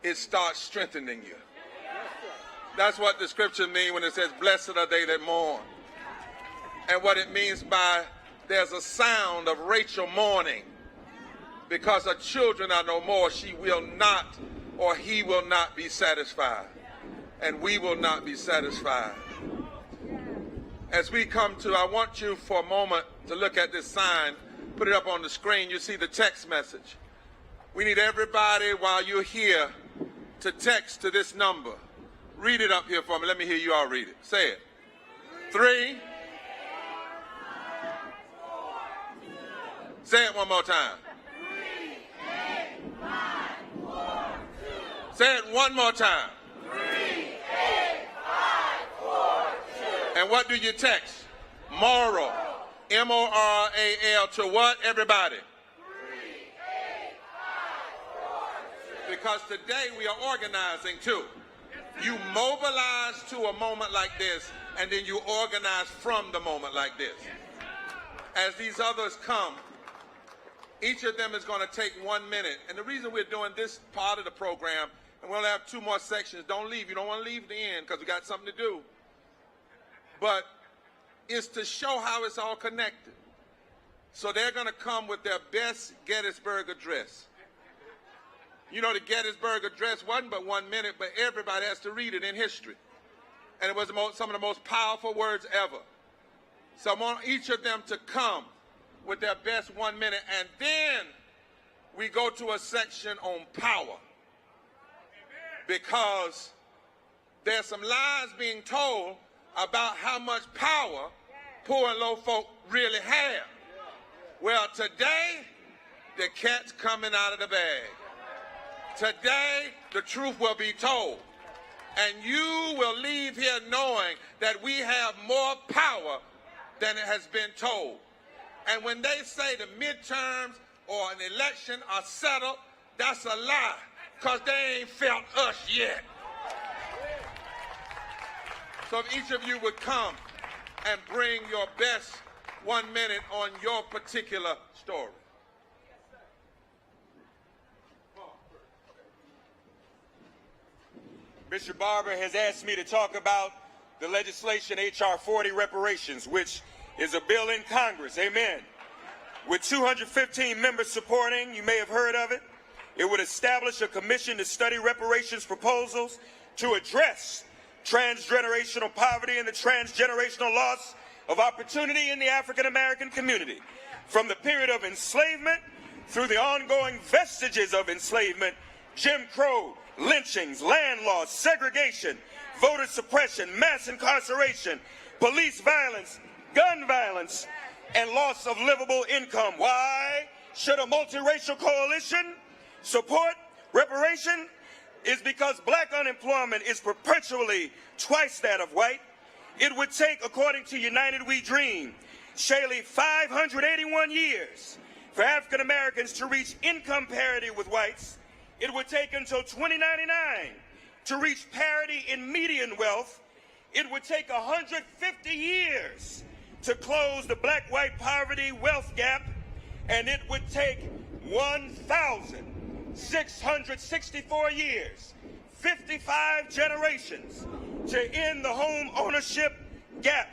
it starts strengthening you. That's what the scripture means when it says, blessed are they that mourn. And what it means by there's a sound of Rachel mourning because her children are no more. She will not, or he will not be satisfied. And we will not be satisfied. As we come to, I want you for a moment to look at this sign, put it up on the screen. You see the text message. We need everybody while you're here to text to this number. Read it up here for me. Let me hear you all read it. Say it. 3. Say it one more time. 3, 8, 5, 4, 2. Say it one more time. 3, 8, 5, 4, 2. And what do you text? Moral. M-O-R-A-L to what, everybody? 3, 8, 5, 4, 2. Because today we are organizing too. You mobilize to a moment like this, and then you organize from the moment like this. As these others come, each of them is going to take 1 minute. And the reason we're doing this part of the program, and we'll have 2 more sections. Don't leave. You don't want to leave the end because we got something to do. But it's to show how it's all connected. So they're going to come with their best Gettysburg Address. You know, the Gettysburg Address wasn't but 1 minute, but everybody has to read it in history. And it was some of the most powerful words ever. So I want each of them to come with their best 1 minute, and then we go to a section on power. Because there's some lies being told about how much power poor and low folk really have. Well, today, the cat's coming out of the bag. Today, the truth will be told. And you will leave here knowing that we have more power than it has been told. And when they say the midterms or an election are settled, that's a lie, because they ain't felt us yet. So if each of you would come and bring your best 1 minute on your particular story. Bishop Barber has asked me to talk about the legislation H.R. 40 reparations, which is a bill in Congress, amen. With 215 members supporting, you may have heard of it, it would establish a commission to study reparations proposals to address transgenerational poverty and the transgenerational loss of opportunity in the African American community. From the period of enslavement through the ongoing vestiges of enslavement, Jim Crow, lynchings, land loss, segregation, voter suppression, mass incarceration, police violence, gun violence, and loss of livable income. Why should a multiracial coalition support reparation? Is because black unemployment is perpetually twice that of white. It would take, according to United We Dream, Shaylee, 581 years for African Americans to reach income parity with whites. It would take until 2099 to reach parity in median wealth. It would take 150 years to close the black-white poverty wealth gap, and it would take 1,664 years, 55 generations, to end the home ownership gap.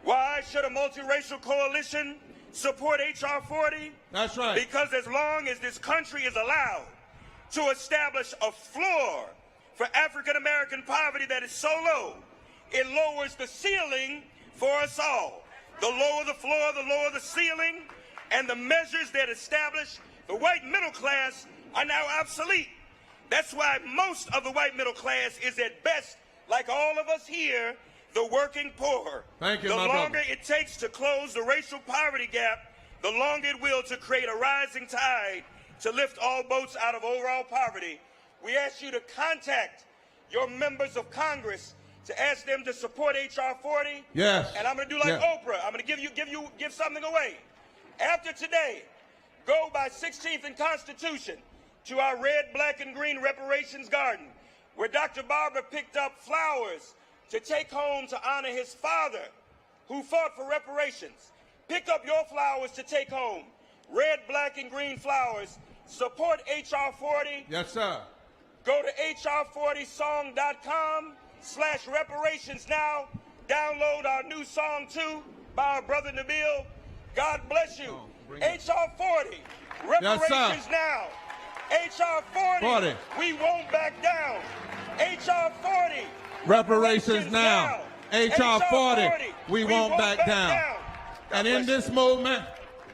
Why should a multiracial coalition support H.R. 40? That's right. Because as long as this country is allowed to establish a floor for African American poverty that is so low, it lowers the ceiling for us all. The lower the floor, the lower the ceiling, and the measures that establish the white middle class are now obsolete. That's why most of the white middle class is at best, like all of us here, the working poor. Thank you, the my longer brother. it takes to close the racial poverty gap, the longer it will to create a rising tide to lift all boats out of overall poverty. We ask you to contact your members of Congress to ask them to support H.R. 40. Yes. And I'm going to do like Oprah. I'm going to give something away. After today, go by 16th and Constitution to our red, black, and green reparations garden, where Dr. Barber picked up flowers to take home to honor his father, who fought for reparations. Pick up your flowers to take home. Red, black, and green flowers. Support H.R. 40. Yes, sir. Go to hr40song.com/reparations now. Download our new song, too, by our brother Nabil. God bless you. H.R. 40. Reparations now. H.R. 40. We won't back down. H.R. 40. Reparations now. H.R. 40. We won't back down. And in this movement,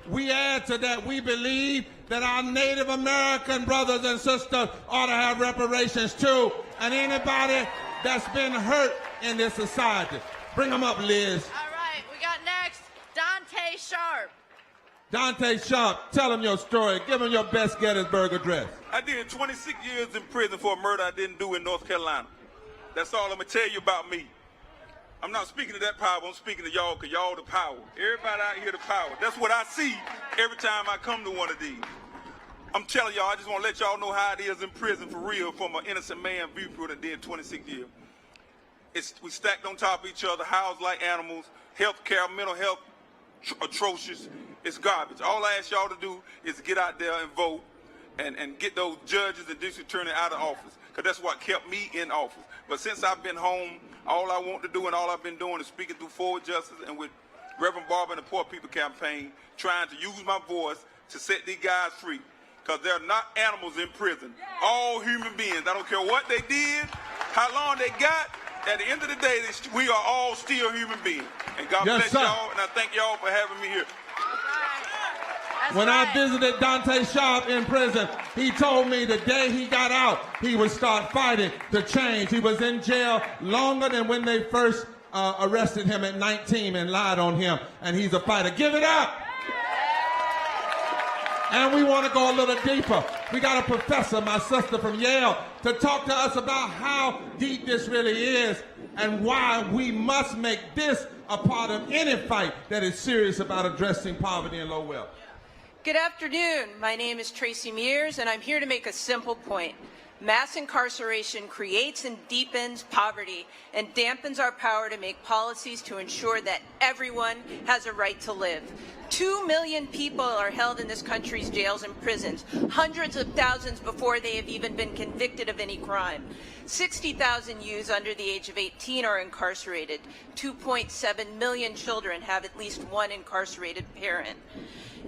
we add to that, we believe that our Native American brothers and sisters ought to have reparations too. And anybody that's been hurt in this society. Bring them up, Liz. All right, we got next Dante Sharp. Dante Sharp, tell him your story. Give him your best Gettysburg Address. I did 26 years in prison for a murder I didn't do in North Carolina. That's all I'm going to tell you about me. I'm not speaking to that power. I'm speaking to y'all because y'all the power. Everybody out here the power. That's what I see every time I come to one of these. I'm telling y'all, I just want to let y'all know how it is in prison for real from an innocent man viewpoint that did 26 years. We stacked on top of each other, housed like animals, health care, mental health, atrocious. It's garbage. All I ask y'all to do is get out there and vote and get those judges and district attorney out of office, because that's what kept me in office. But since I've been home, all I want to do and all I've been doing is speaking through Forward Justice and with Reverend Barber and the Poor People Campaign, trying to use my voice to set these guys free, because they're not animals in prison. All human beings. I don't care what they did, how long they got. At the end of the day, we are all still human beings. And God bless y'all, and I thank y'all for having me here. When I visited Dante Sharp in prison, he told me the day he got out, he would start fighting to change. He was in jail longer than when they first arrested him at 19 and lied on him, and he's a fighter. Give it up! And we want to go a little deeper. We got a professor, my sister from Yale, to talk to us about how deep this really is and why we must make this a part of any fight that is serious about addressing poverty and low wealth. Good afternoon. My name is Tracy Mears, and I'm here to make a simple point. Mass incarceration creates and deepens poverty and dampens our power to make policies to ensure that everyone has a right to live. 2 million people are held in this country's jails and prisons, hundreds of thousands before they have even been convicted of any crime. 60,000 youths under the age of 18 are incarcerated. 2.7 million children have at least one incarcerated parent.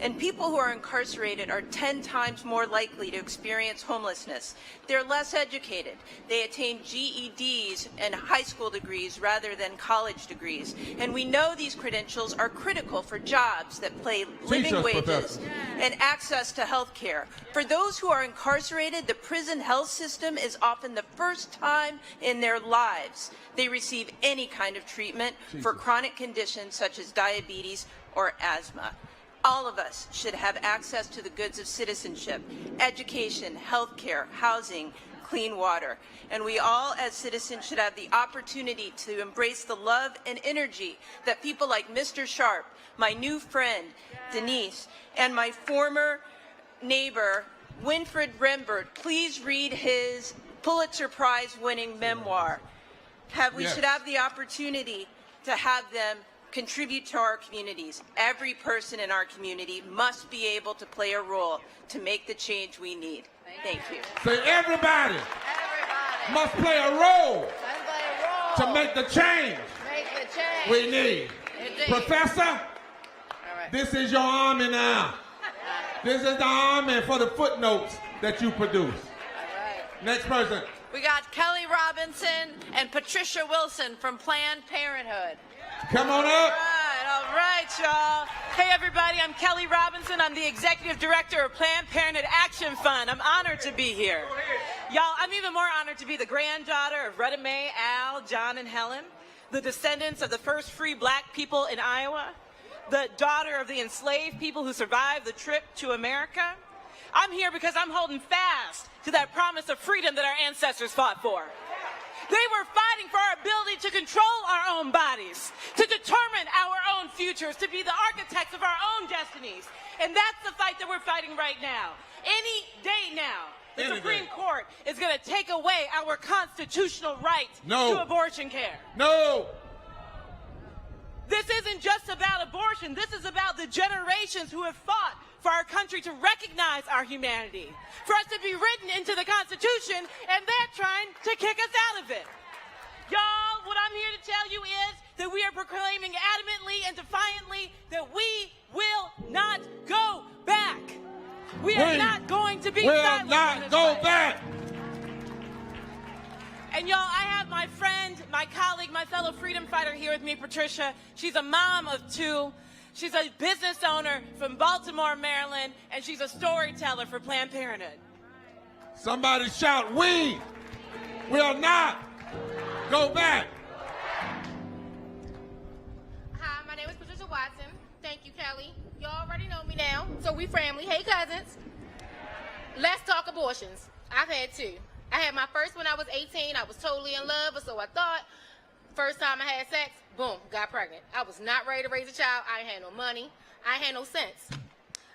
And people who are incarcerated are 10 times more likely to experience homelessness. They're less educated. They attain GEDs and high school degrees rather than college degrees. And we know these credentials are critical for jobs that pay living wages and access to health care. For those who are incarcerated, the prison health system is often the first time in their lives they receive any kind of treatment for chronic conditions such as diabetes or asthma. All of us should have access to the goods of citizenship, education, health care, housing, clean water. And we all as citizens should have the opportunity to embrace the love and energy that people like Mr. Sharp, my new friend, Denise, and my former neighbor, Winfred Rembert. Please read his Pulitzer Prize-winning memoir. We should have the opportunity to have them contribute to our communities. Every person in our community must be able to play a role to make the change we need. Thank you. Say everybody must play a role to make the change we need. Professor, this is your army now. This is the army for the footnotes that you produce. Next person. We got Kelly Robinson and Patricia Wilson from Planned Parenthood. Come on up. All right, y'all. Hey, everybody, I'm Kelly Robinson. I'm the Executive Director of Planned Parenthood Action Fund. I'm honored to be here. Y'all, I'm even more honored to be the granddaughter of Retta Mae, Al, John, and Helen, the descendants of the first free black people in Iowa, the daughter of the enslaved people who survived the trip to America. I'm here because I'm holding fast to that promise of freedom that our ancestors fought for. They were fighting for our ability to control our own bodies, to determine our own futures, to be the architects of our own destinies. And that's the fight that we're fighting right now. Any day now, the Supreme Court is going to take away our constitutional right to abortion care. No. This isn't just about abortion. This is about the generations who have fought for our country to recognize our humanity, for us to be written into the Constitution, and they're trying to kick us out of it. Y'all, what I'm here to tell you is that we are proclaiming adamantly and defiantly that we will not go back. We are not going to be silent. Will not go back. And y'all, I have my friend, my colleague, my fellow freedom fighter here with me, Patricia. She's a mom of two. She's a business owner from Baltimore, Maryland, and she's a storyteller for Planned Parenthood. Somebody shout, we will not go back. Hi, my name is Patricia Watson. Thank you, Kelly. Y'all already know me now, so we family. Hey, cousins. Let's talk abortions. I've had two. I had my first when I was 18. I was totally in love, or so I thought. First time I had sex, boom, got pregnant. I was not ready to raise a child. I ain't had no money. I ain't had no sense.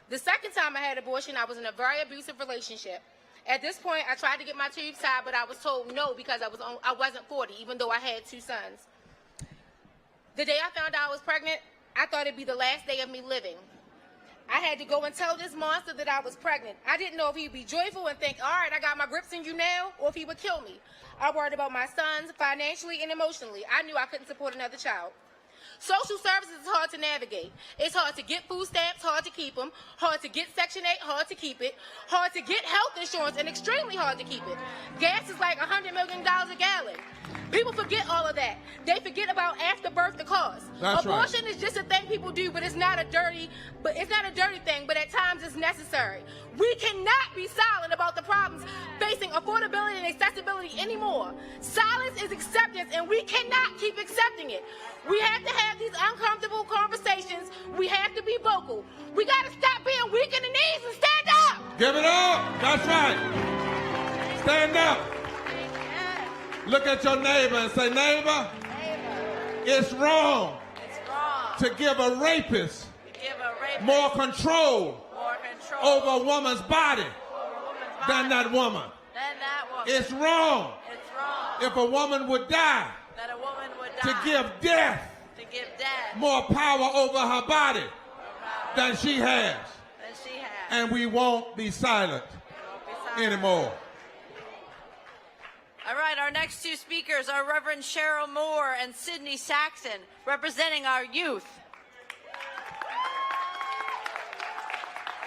The second time I had abortion, I was in a very abusive relationship. At this point, I tried to get my tubes tied, but I was told no because I wasn't 40, even though I had two sons. The day I found out I was pregnant, I thought it'd be the last day of me living. I had to go and tell this monster that I was pregnant. I didn't know if he'd be joyful and think, all right, I got my grips in you now, or if he would kill me. I worried about my sons financially and emotionally. I knew I couldn't support another child. Social services is hard to navigate. It's hard to get food stamps, hard to keep them, hard to get Section 8, hard to keep it, hard to get health insurance, and extremely hard to keep it. Gas is like $100 million a gallon. People forget all of that. They forget about after birth the cause. Abortion is just a thing people do, but it's not a dirty thing, but at times it's necessary. We cannot be silent about the problems facing affordability and accessibility anymore. Silence is acceptance, and we cannot keep accepting it. We have to have these uncomfortable conversations. We have to be vocal. We got to stop being weak in the knees and stand up. Give it up. That's right. Stand up. Look at your neighbor and say, neighbor, it's wrong to give a rapist more control over a woman's body than that woman. It's wrong if a woman would die to give death more power over her body than she has. And we won't be silent anymore. All right, our next two speakers are Reverend Cheryl Moore and Sydney Saxon, representing our youth.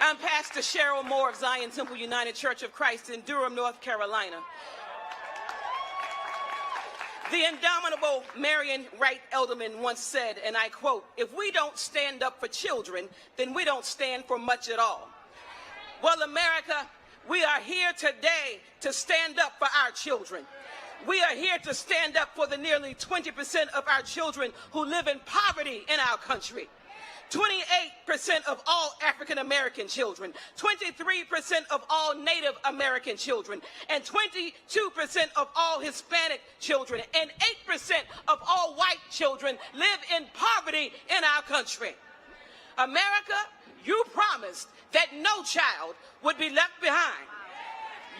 I'm Pastor Cheryl Moore of Zion Temple United Church of Christ in Durham, North Carolina. The indomitable Marion Wright Elderman once said, and I quote, "If we don't stand up for children, then we don't stand for much at all." Well, America, we are here today to stand up for our children. We are here to stand up for the nearly 20% of our children who live in poverty in our country. 28% of all African American children, 23% of all Native American children, and 22% of all Hispanic children, and 8% of all white children live in poverty in our country. America, you promised that no child would be left behind.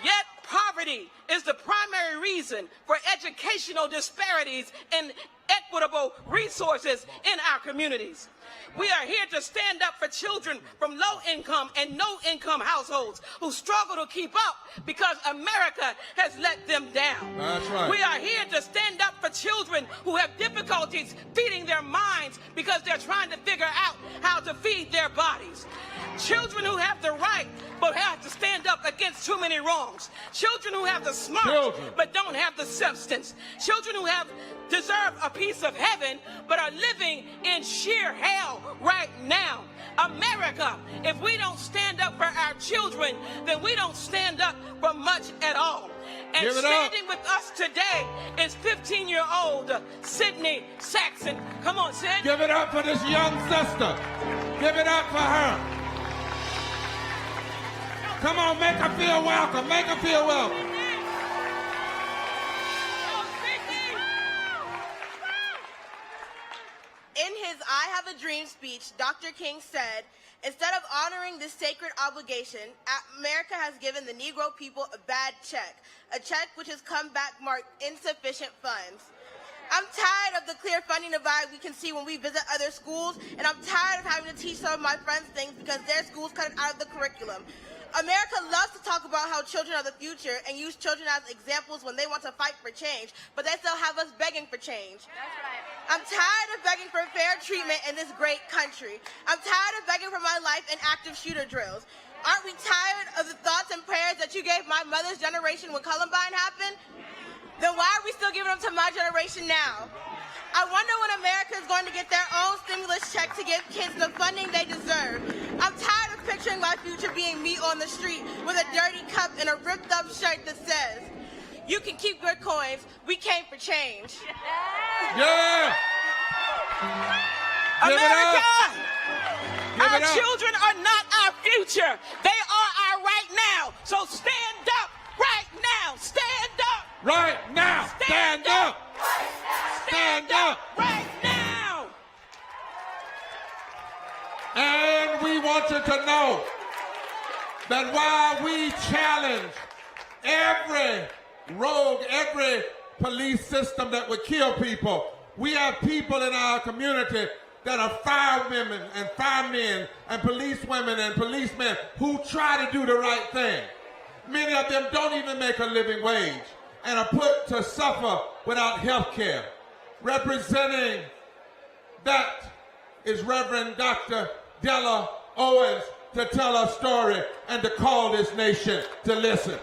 Yet poverty is the primary reason for educational disparities and equitable resources in our communities. We are here to stand up for children from low-income and no-income households who struggle to keep up because America has let them down. That's right. We are here to stand up for children who have difficulties feeding their minds because they're trying to figure out how to feed their bodies. Children who have the right but have to stand up against too many wrongs. Children who have the smart but don't have the substance. Children who deserve a piece of heaven but are living in sheer hell right now. America, if we don't stand up for our children, then we don't stand up for much at all. And standing with us today is 15-year-old Sydney Saxon. Come on, Sid. Give it up for this young sister. Give it up for her. Come on, make her feel welcome. Make her feel welcome. In his I Have a Dream speech, Dr. King said, instead of honoring this sacred obligation, America has given the Negro people a bad check, a check which has come back marked insufficient funds. I'm tired of the clear funding divide we can see when we visit other schools, and I'm tired of having to teach some of my friends things because their schools cut it out of the curriculum. America loves to talk about how children are the future and use children as examples when they want to fight for change, but they still have us begging for change. That's right. I'm tired of begging for fair treatment in this great country. I'm tired of begging for my life in active shooter drills. Aren't we tired of the thoughts and prayers that you gave my mother's generation when Columbine happened? Then why are we still giving them to my generation now? I wonder when America is going to get their own stimulus check to give kids the funding they deserve. I'm tired of picturing my future being me on the street with a dirty cup and a ripped up shirt that says, "You can keep your coins, we came for change." Yeah! America! Our children are not our future. They are our right now. So stand up right now. Stand up. Right now. Stand up. Stand up right now. And we want you to know that while we challenge every rogue, every police system that would kill people, we have people in our community that are firewomen and firemen and policewomen and policemen who try to do the right thing. Many of them don't even make a living wage and are put to suffer without health care. Representing that is Reverend Dr. Della Owens to tell a story and to call this nation to listen.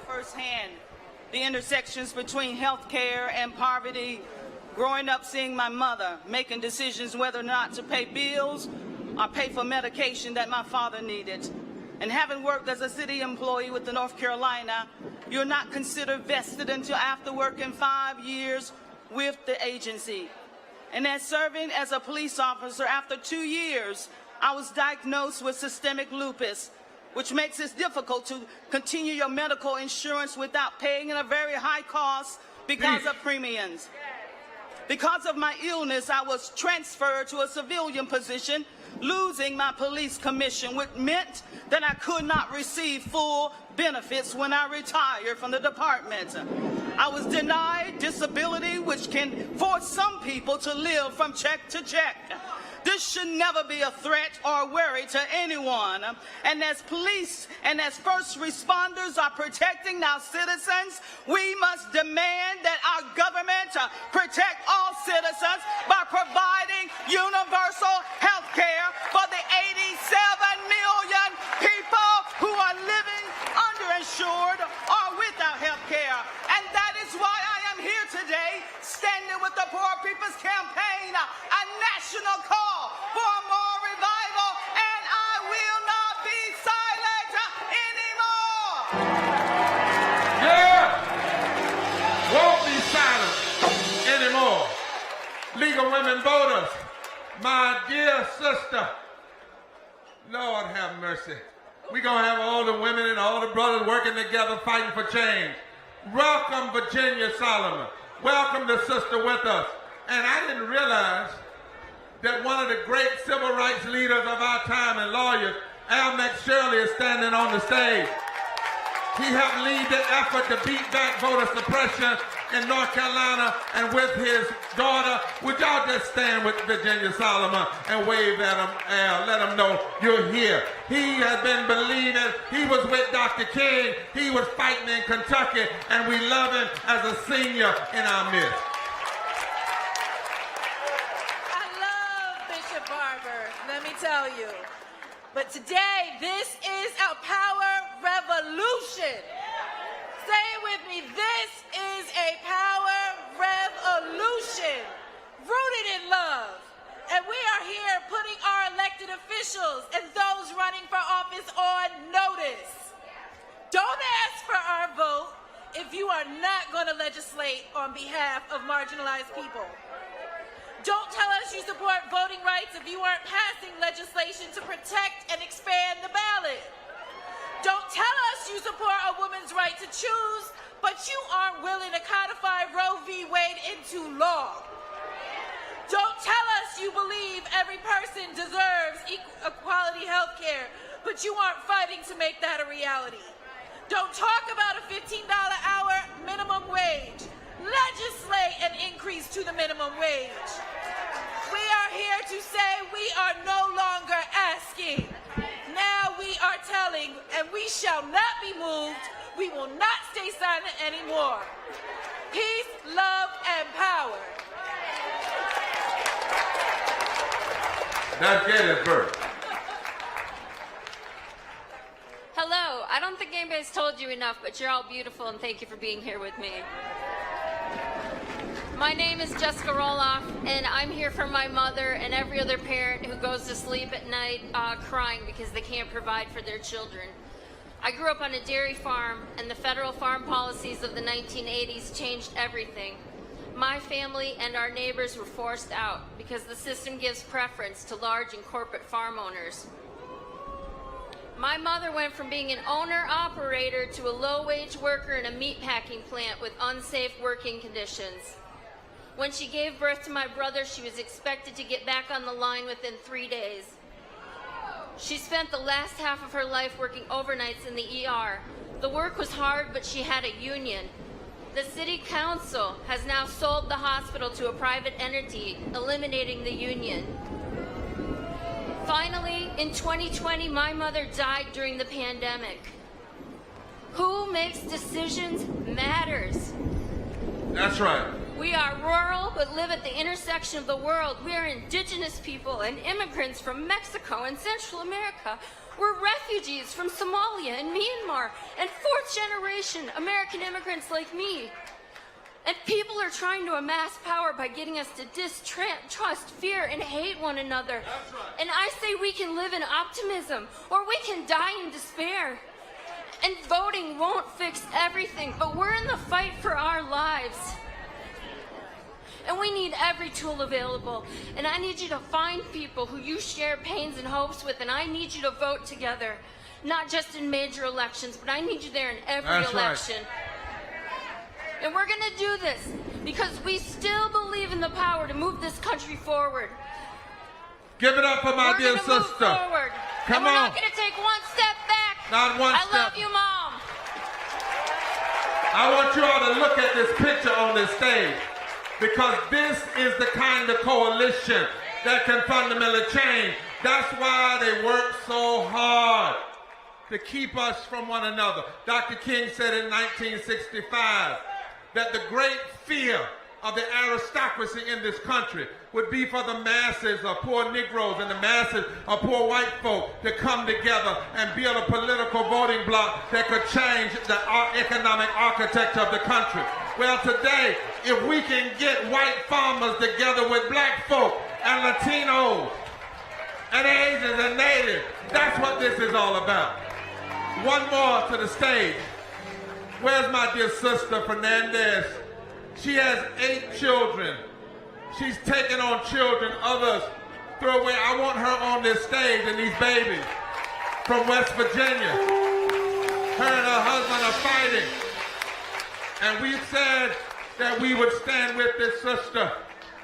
Firsthand, the intersections between health care and poverty, growing up seeing my mother making decisions whether or not to pay bills or pay for medication that my father needed. And having worked as a city employee with the North Carolina, you're not considered vested until after working 5 years with the agency. And as serving as a police officer, after 2 years, I was diagnosed with systemic lupus, which makes it difficult to continue your medical insurance without paying a very high cost because of premiums. Because of my illness, I was transferred to a civilian position, losing my police commission, which meant that I could not receive full benefits when I retired from the department. I was denied disability, which can force some people to live from check to check. This should never be a threat or a worry to anyone. And as police and as first responders are protecting our citizens, we must demand that our government protect all citizens by providing universal health care for the 87 million people who are living underinsured or without health care. And that is why I am here today, standing with the Poor People's Campaign, a national call for more revival, and I will not be silent anymore. Yeah! Won't be silent. League of Women Voters, my dear sister, Lord have mercy. We're going to have all the women and all the brothers working together fighting for change. Welcome, Virginia Solomon. Welcome the sister with us. And I didn't realize that one of the great civil rights leaders of our time and lawyers, Al McShirley, is standing on the stage. He helped lead the effort to beat back voter suppression in North Carolina, and with his daughter, would y'all just stand with Virginia Solomon and wave at him, Al, let him know you're here. He has been believing. He was with Dr. King. He was fighting in Kentucky, and we love him as a senior in our midst. I love Bishop Barber, let me tell you. But today, this is a power revolution. Say it with me, this is a power revolution rooted in love. And we are here putting our elected officials and those running for office on notice. Don't ask for our vote if you are not going to legislate on behalf of marginalized people. Don't tell us you support voting rights if you aren't passing legislation to protect and expand the ballot. Don't tell us you support a woman's right to choose, but you aren't willing to codify Roe v. Wade into law. Don't tell us you believe every person deserves equality health care, but you aren't fighting to make that a reality. Don't talk about a $15 hour minimum wage. Legislate an increase to the minimum wage. We are here to say we are no longer asking. Now we are telling, and we shall not be moved. We will not stay silent anymore. Peace, love, and power. That's Gettysburg. Hello. I don't think anybody's told you enough, but you're all beautiful, and thank you for being here with me. My name is Jessica Roloff, and I'm here for my mother and every other parent who goes to sleep at night crying because they can't provide for their children. I grew up on a dairy farm, and the federal farm policies of the 1980s changed everything. My family and our neighbors were forced out because the system gives preference to large and corporate farm owners. My mother went from being an owner-operator to a low-wage worker in a meatpacking plant with unsafe working conditions. When she gave birth to my brother, she was expected to get back on the line within 3 days. She spent the last half of her life working overnights in the ER. The work was hard, but she had a union. The city council has now sold the hospital to a private entity, eliminating the union. Finally, in 2020, my mother died during the pandemic. Who makes decisions matters. That's right. We are rural, but live at the intersection of the world. We are indigenous people and immigrants from Mexico and Central America. We're refugees from Somalia and Myanmar, and fourth-generation American immigrants like me. And people are trying to amass power by getting us to distrust, fear, and hate one another. That's right. And I say we can live in optimism, or we can die in despair. And voting won't fix everything, but we're in the fight for our lives. And we need every tool available. And I need you to find people who you share pains and hopes with, and I need you to vote together. Not just in major elections, but I need you there in every election. Right. And we're gonna do this because we still believe in the power to move this country forward. Give it up for my dear sister. Move forward. Come and we're on. not gonna take one step back. Not one step. I love you, Mom. I want you all to look at this picture on this stage, because this is the kind of coalition that can fundamentally change. That's why they work so hard to keep us from one another. Dr. King said in 1965 that the great fear of the aristocracy in this country would be for the masses of poor Negroes and the masses of poor white folk to come together and build a political voting bloc that could change the economic architecture of the country. Well, today, if we can get white farmers together with black folk and Latinos and Asians and Natives, that's what this is all about. One more to the stage. Where's my dear sister, Fernandez? She has 8 children. She's taking on children, others throw away. I want her on this stage and these babies from West Virginia. Her and her husband are fighting. And we said that we would stand with this sister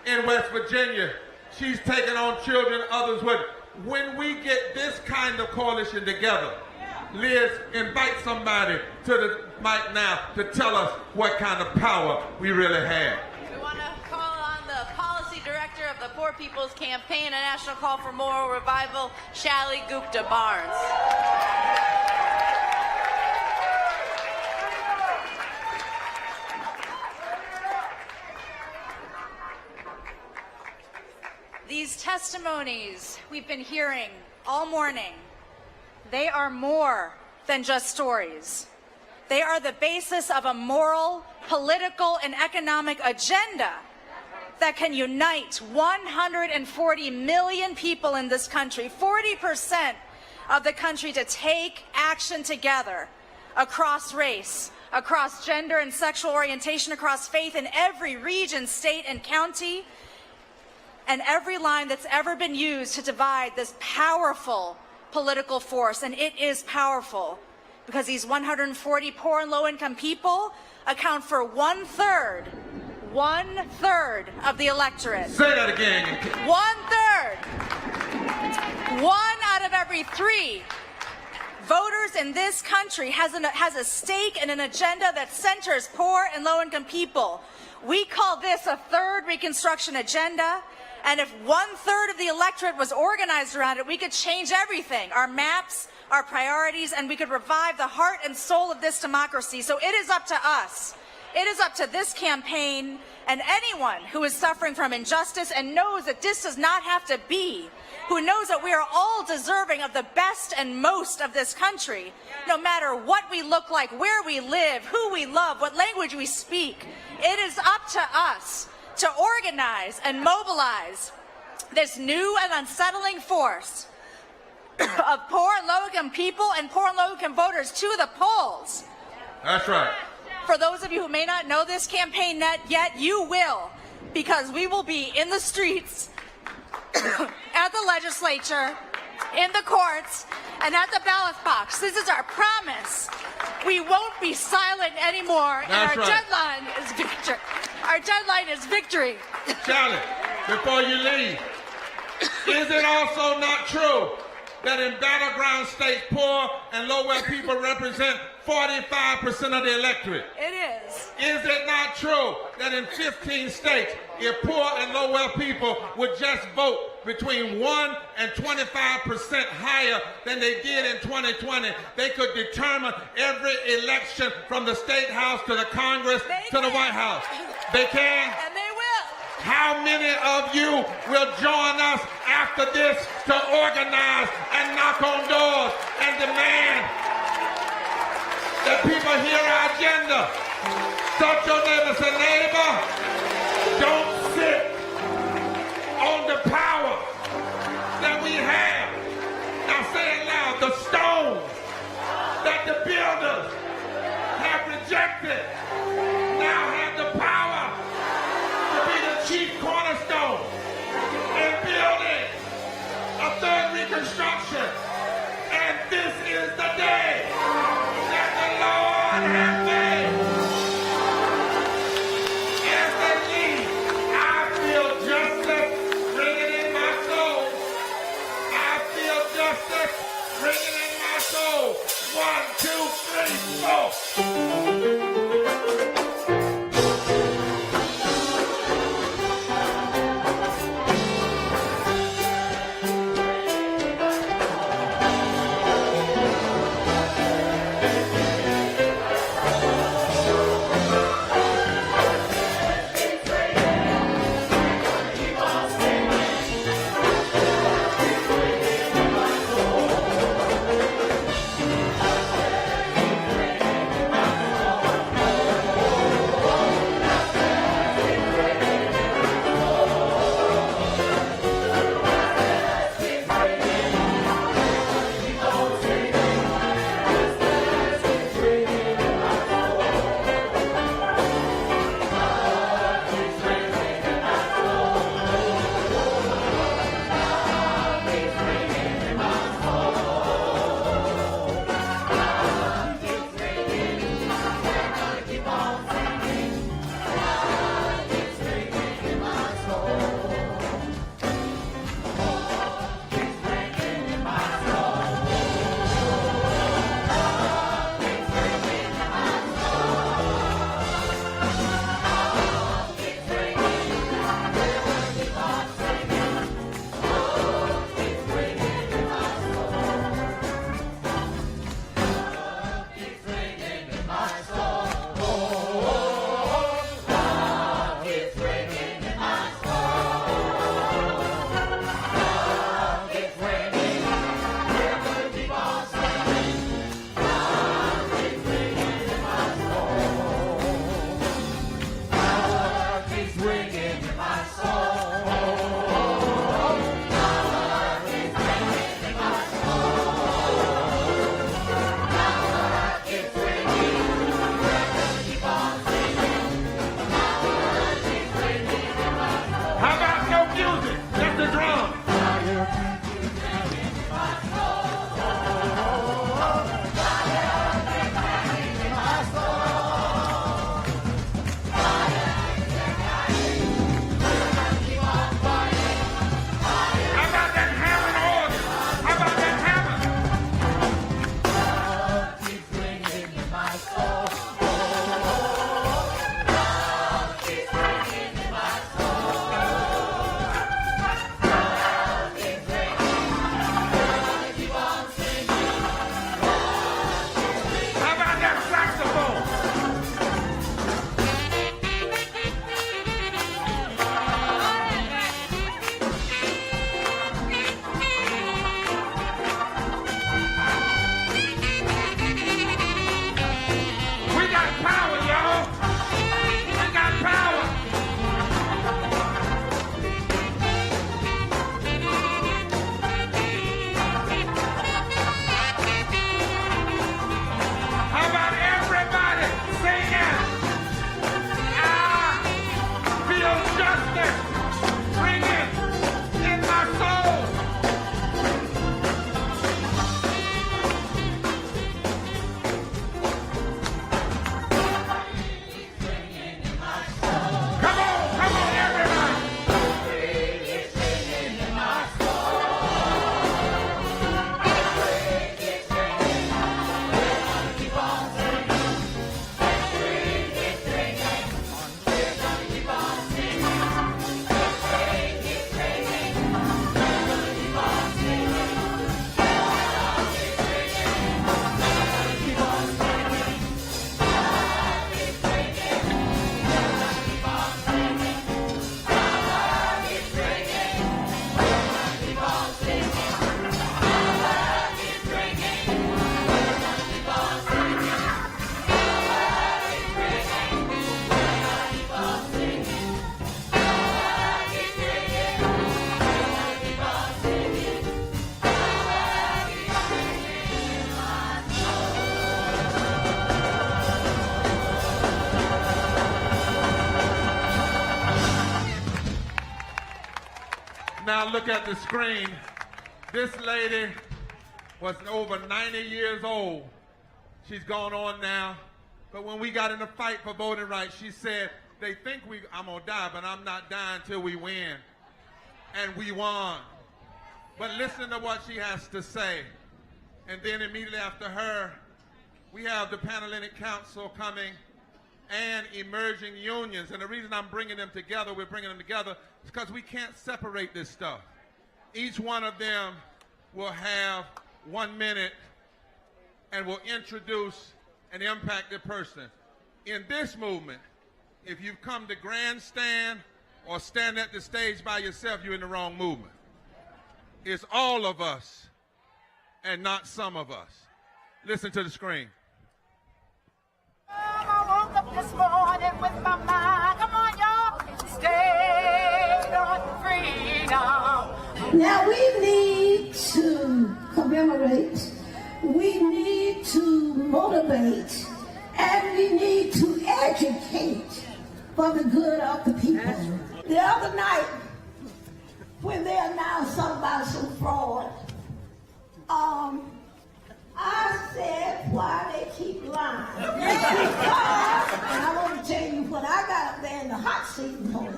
in West Virginia. She's taking on children, others would. When we get this kind of coalition together, Liz, invite somebody to the mic now to tell us what kind of power we really have. We want to call on the policy director of the Poor People's Campaign, a national call for moral revival, Shally Gupta Barnes. These testimonies we've been hearing all morning, they are more than just stories. They are the basis of a moral, political, and economic agenda that can unite 140 million people in this country, 40% of the country, to take action together across race, across gender and sexual orientation, across faith, in every region, state, and county, and every line that's ever been used to divide this powerful political force. And it is powerful because these 140 poor and low-income people account for one-third of the electorate. Say that again. One-third. 1 out of every 3 voters in this country has a stake in an agenda that centers poor and low-income people. We call this a third Reconstruction agenda. And if 1/3 of the electorate was organized around it, we could change everything, our maps, our priorities, and we could revive the heart and soul of this democracy. So it is up to us. It is up to this campaign and anyone who is suffering from injustice and knows that this does not have to be, who knows that we are all deserving of the best and most of this country, no matter what we look like, where we live, who we love, what language we speak. It is up to us to organize and mobilize this new and unsettling force of poor and low-income people and poor and low-income voters to the polls. That's right. For those of you who may not know this campaign yet, you will, because we will be in the streets, at the legislature, in the courts, and at the ballot box. This is our promise. We won't be silent anymore, That's and our right. deadline is victory. Our deadline is victory. Shally, before you leave, is it also not true that in battleground states, poor and low-wealth people represent 45% of the electorate? It is. Is it not true that in 15 states, if poor and low-wealth people would just vote between 1 and 25% higher than they did in 2020, they could determine every election from the State House to the Congress to the White House? They can? And they will. How many of you will join us after this to organize and knock on doors and demand that people hear our agenda? Touch your neighbor, say, neighbor, don't sit on the power that we have. Now say it loud, the stones that the builders have rejected now have the power to be the chief cornerstone in building a third Reconstruction. And this is the day that the Lord has made. Now look at the screen. This lady was over 90 years old. She's gone on now. But when we got in a fight for voting rights, she said, they think I'm going to die, but I'm not dying till we win. And we won. But listen to what she has to say. And then immediately after her, we have the Panhellenic Council coming and emerging unions. And the reason I'm bringing them together, we're bringing them together, is because we can't separate this stuff. Each one of them will have 1 minute and will introduce an impacted person. In this movement, if you've come to grandstand or stand at the stage by yourself, you're in the wrong movement. It's all of us and not some of us. Listen to the screen. I woke up this morning with my mind. Come on, y'all. Stay on freedom. Now we need to commemorate. We need to motivate. And we need to educate for the good of the people. Right. The other night, when they announced something about some fraud, I said, why they keep lying? Because, and I want to tell you what I got up there in the hot seat for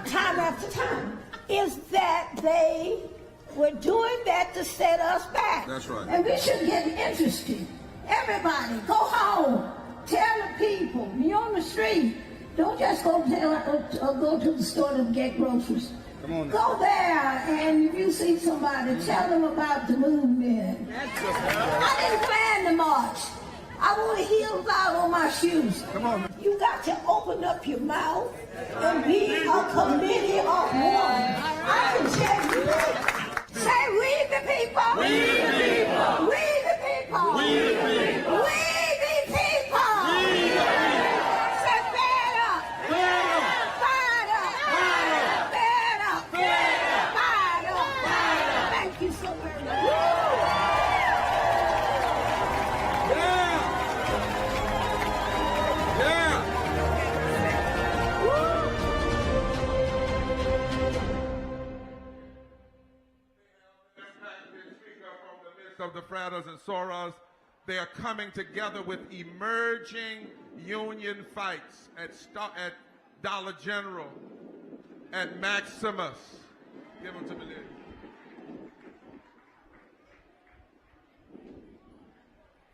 time after time, is that they were doing that to set us back. That's right. And we should get interested. Everybody, go home. Tell the people. You're on the street. Don't just go to the store to get groceries. Come on. Go there, and if you see somebody, tell them about the movement. I didn't plan the march. I want heels out on my shoes. Come on. You got to open up your mouth and be a committee of one. I can tell you. Say, we the people. We the people. We the people. We the people. We the people. We the people. Say, fed up. Fed up. Fired up. Fired up. Fed up. Fed up. Fired up. Fired up. Thank you so very much. Of the Fratters and Soras, they are coming together with emerging union fights at Dollar General, at Maximus. Give them to me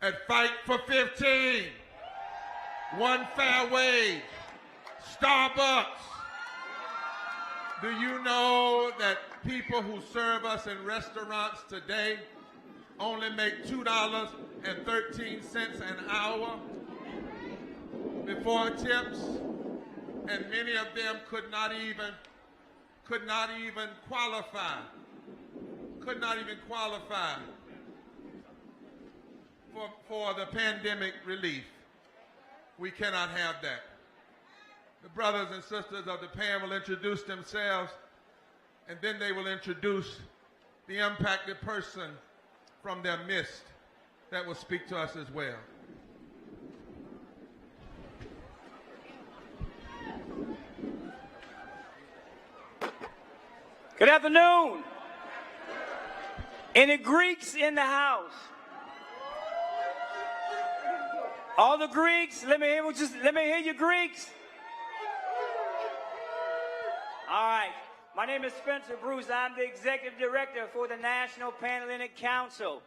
there. At Fight for 15, One Fair Wage, Starbucks. Do you know that people who serve us in restaurants today only make $2.13 an hour before tips, and many of them could not even qualify for the pandemic relief. We cannot have that. The brothers and sisters of the PAN will introduce themselves, and then they will introduce the impacted person from their midst that will speak to us as well. Good afternoon. Any Greeks in the house? All the Greeks, let me hear you Greeks. All right. My name is Spencer Bruce. I'm the Executive Director for the National Panhellenic Council.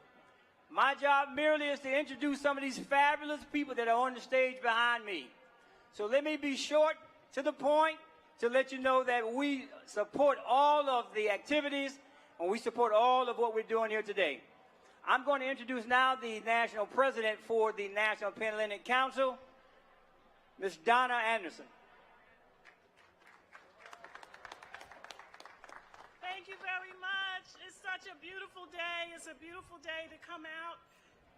My job merely is to introduce some of these fabulous people that are on the stage behind me. So let me be short to the point to let you know that we support all of the activities and we support all of what we're doing here today. I'm going to introduce now the National President for the National Panhellenic Council, Ms. Donna Anderson. Thank you very much. It's such a beautiful day. It's a beautiful day to come out.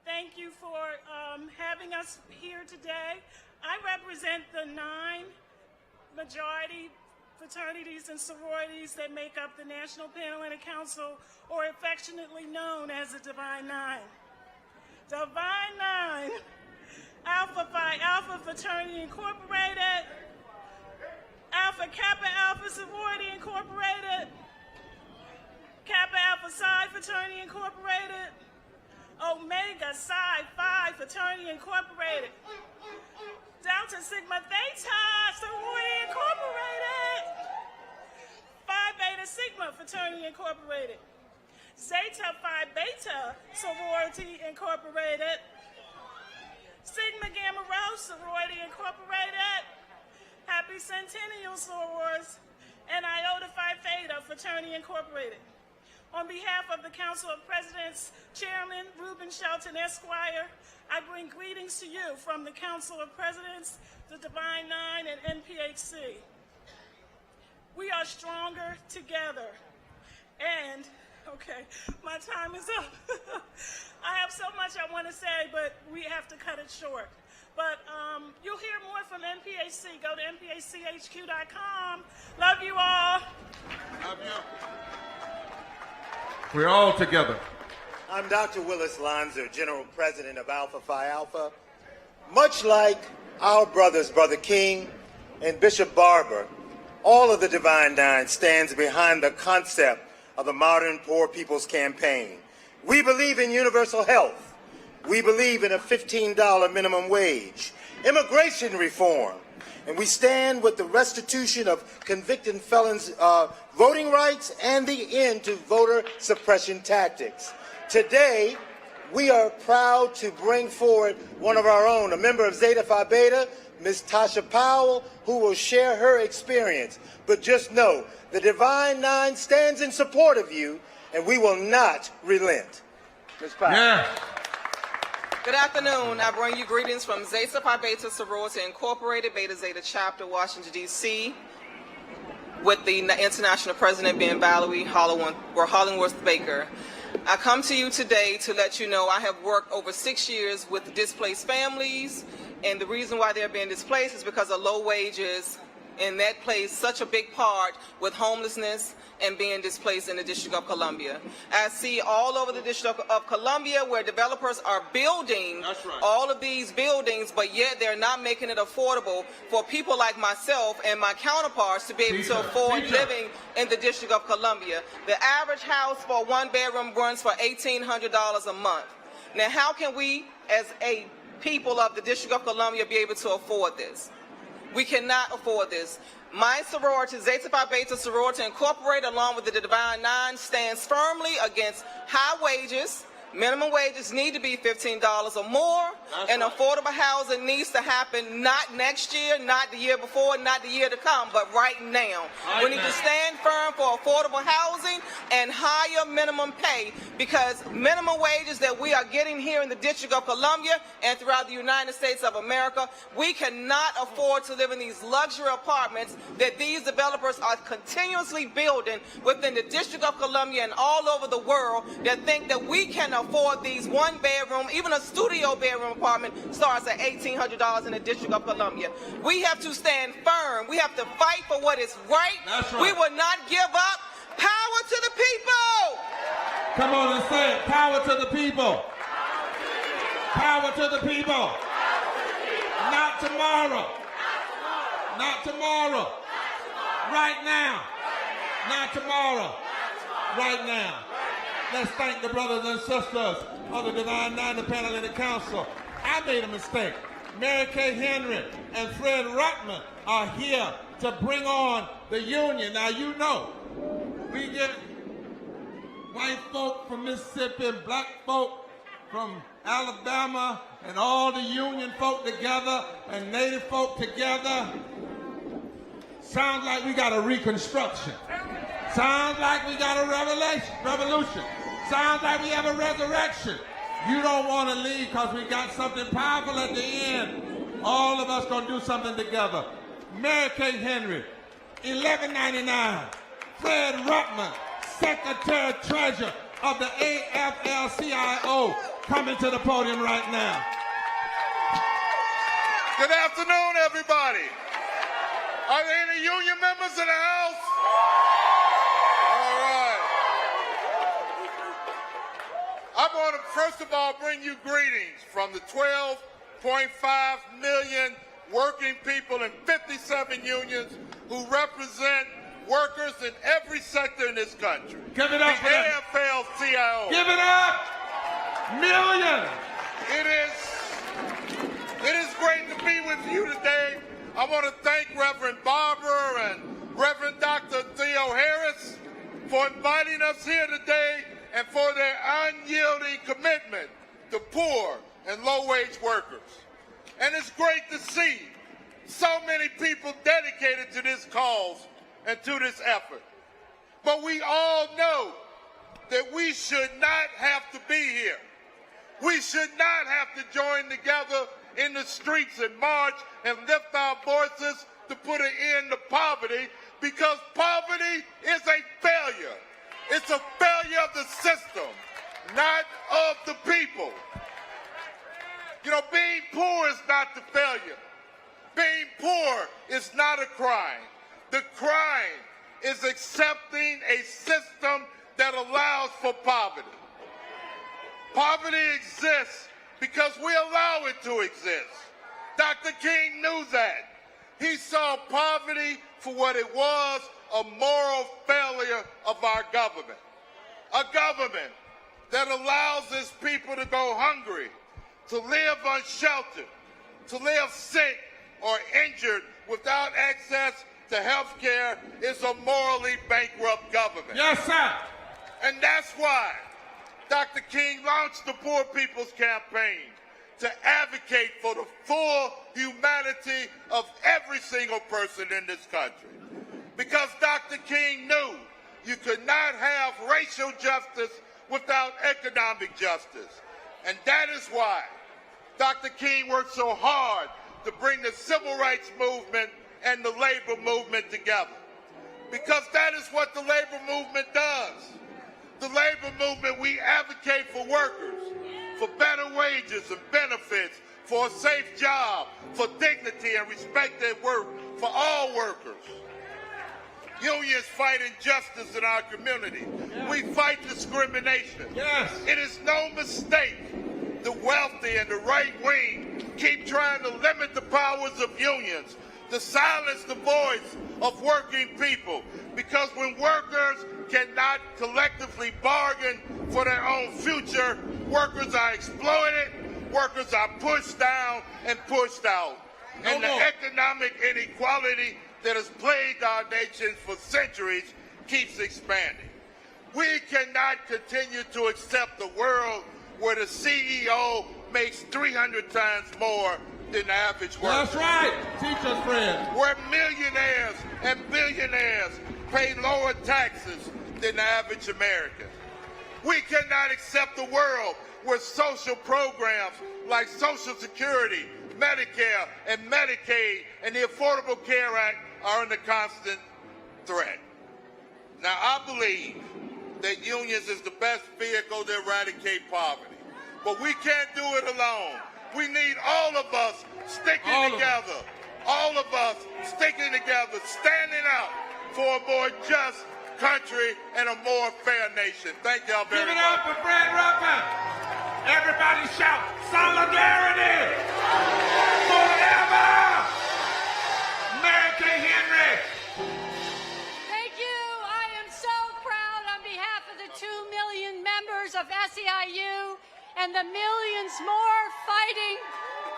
Thank you for having us here today. I represent the 9 majority fraternities and sororities that make up the National Panhellenic Council, or affectionately known as the Divine Nine. Divine Nine, Alpha Phi Alpha Fraternity Incorporated, Alpha Kappa Alpha Sorority Incorporated, Alpha Psi Fraternity Incorporated, Omega Psi Phi Fraternity Incorporated, Delta Sigma Theta Sorority Incorporated, Phi Beta Sigma Fraternity Incorporated, Zeta Phi Beta Sorority Incorporated, Sigma Gamma Rho Sorority Incorporated, Happy Centennial Sorors, and Iota Phi Theta Fraternity Incorporated. On behalf of the Council of Presidents, Chairman Reuben Shelton, Esquire, I bring greetings to you from the Council of Presidents, the Divine Nine, and NPHC. We are stronger together. And, okay, my time is up. I have so much I want to say, but we have to cut it short. But you'll hear more from NPHC. Go to nphchq.com. Love you all. Love you. We're all together. I'm Dr. Willis Lonzer, General President of Alpha Phi Alpha. Much like our brothers, Brother King and Bishop Barber, all of the Divine Nine stands behind the concept of the Modern Poor People's Campaign. We believe in universal health. We believe in a $15 minimum wage, immigration reform, and we stand with the restitution of convicted felons' voting rights and the end to voter suppression tactics. Today, we are proud to bring forward one of our own, a member of Zeta Phi Beta, Ms. Tasha Powell, who will share her experience. But just know, the Divine Nine stands in support of you, and we will not relent. Ms. Powell. Yeah. Good afternoon. I bring you greetings from Zeta Phi Beta Sorority Incorporated, Beta Zeta Chapter, Washington, D.C., with the international president being Valerie Hollingworth Baker. I come to you today to let you know I have worked over 6 years with displaced families, and the reason why they're being displaced is because of low wages, and that plays such a big part with homelessness and being displaced in the District of Columbia. I see all over the District of Columbia where developers are building all of these buildings, but yet they're not making it affordable for people like myself and my counterparts to be able to afford living in the District of Columbia. The average house for a one-bedroom runs for $1,800 a month. Now, how can we, as a people of the District of Columbia, be able to afford this? We cannot afford this. My sorority, Zeta Phi Beta Sorority Incorporated, along with the Divine Nine, stands firmly against high wages. Minimum wages need to be $15 or more, and affordable housing needs to happen not next year, not the year before, not the year to come, but right now. We need to stand firm for affordable housing and higher minimum pay, because minimum wages that we are getting here in the District of Columbia and throughout the United States of America, we cannot afford to live in these luxury apartments that these developers are continuously building within the District of Columbia and all over the world, that think that we can afford these one-bedroom, even a studio bedroom apartment starts at $1,800 in the District of Columbia. We have to stand firm. We have to fight for what is right. We will not give up. Power to the people! Come on and say it. Power to the people. Power to the people. Not tomorrow. Not tomorrow. Right now. Not tomorrow. Right now. Let's thank the brothers and sisters of the Divine Nine, the Panhellenic Council. I made a mistake. Mary Kay Henry and Fred Ruttman are here to bring on the union. Now, you know, we get white folk from Mississippi and black folk from Alabama and all the union folk together and native folk together. Sounds like we got a reconstruction. Sounds like we got a revolution. Sounds like we have a resurrection. You don't want to leave because we got something powerful at the end. All of us going to do something together. Mary Kay Henry, $11.99. Fred Ruttman, Secretary Treasurer of the AFL-CIO, coming to the podium right now. Good afternoon, everybody. Are there any union members in the house? All right. I want to first of all bring you greetings from the 12.5 million working people in 57 unions who represent workers in every sector in this country. Give it up the for them. AFL-CIO. Give it up! Millions! It is great to be with you today. I want to thank Reverend Barber and Reverend Dr. Theo Harris for inviting us here today and for their unyielding commitment to poor and low-wage workers. And it's great to see so many people dedicated to this cause and to this effort. But we all know that we should not have to be here. We should not have to join together in the streets and march and lift our voices to put an end to poverty, because poverty is a failure. It's a failure of the system, not of the people. You know, being poor is not the failure. Being poor is not a crime. The crime is accepting a system that allows for poverty. Poverty exists because we allow it to exist. Dr. King knew that. He saw poverty for what it was, a moral failure of our government. A government that allows its people to go hungry, to live unsheltered, to live sick or injured without access to health care is a morally bankrupt government. Yes, sir. And that's why Dr. King launched the Poor People's Campaign to advocate for the full humanity of every single person in this country. Because Dr. King knew you could not have racial justice without economic justice. And that is why Dr. King worked so hard to bring the civil rights movement and the labor movement together. Because that is what the labor movement does. The labor movement, we advocate for workers, for better wages and benefits, for a safe job, for dignity and respect at work for all workers. Unions fight injustice in our community. We fight discrimination. Yes. It is no mistake the wealthy and the right wing keep trying to limit the powers of unions, to silence the voice of working people. Because when workers cannot collectively bargain for their own future, workers are exploited, workers are pushed down and pushed out. And the economic inequality that has plagued our nation for centuries keeps expanding. We cannot continue to accept a world where the CEO makes 300 times more than the average worker. That's right. Teach us, friend. Where millionaires and billionaires pay lower taxes than the average American. We cannot accept a world where social programs like Social Security, Medicare, and Medicaid, and the Affordable Care Act are under constant threat. Now, I believe that unions is the best vehicle to eradicate poverty. But we can't do it alone. We need all of us sticking together. All of us sticking together, standing out for a more just country and a more fair nation. Thank y'all very much. Give it up for Fred Ruffin. Everybody shout, solidarity forever. Mary Kay Henry. Thank you. I am so proud on behalf of the 2 million members of SEIU and the millions more fighting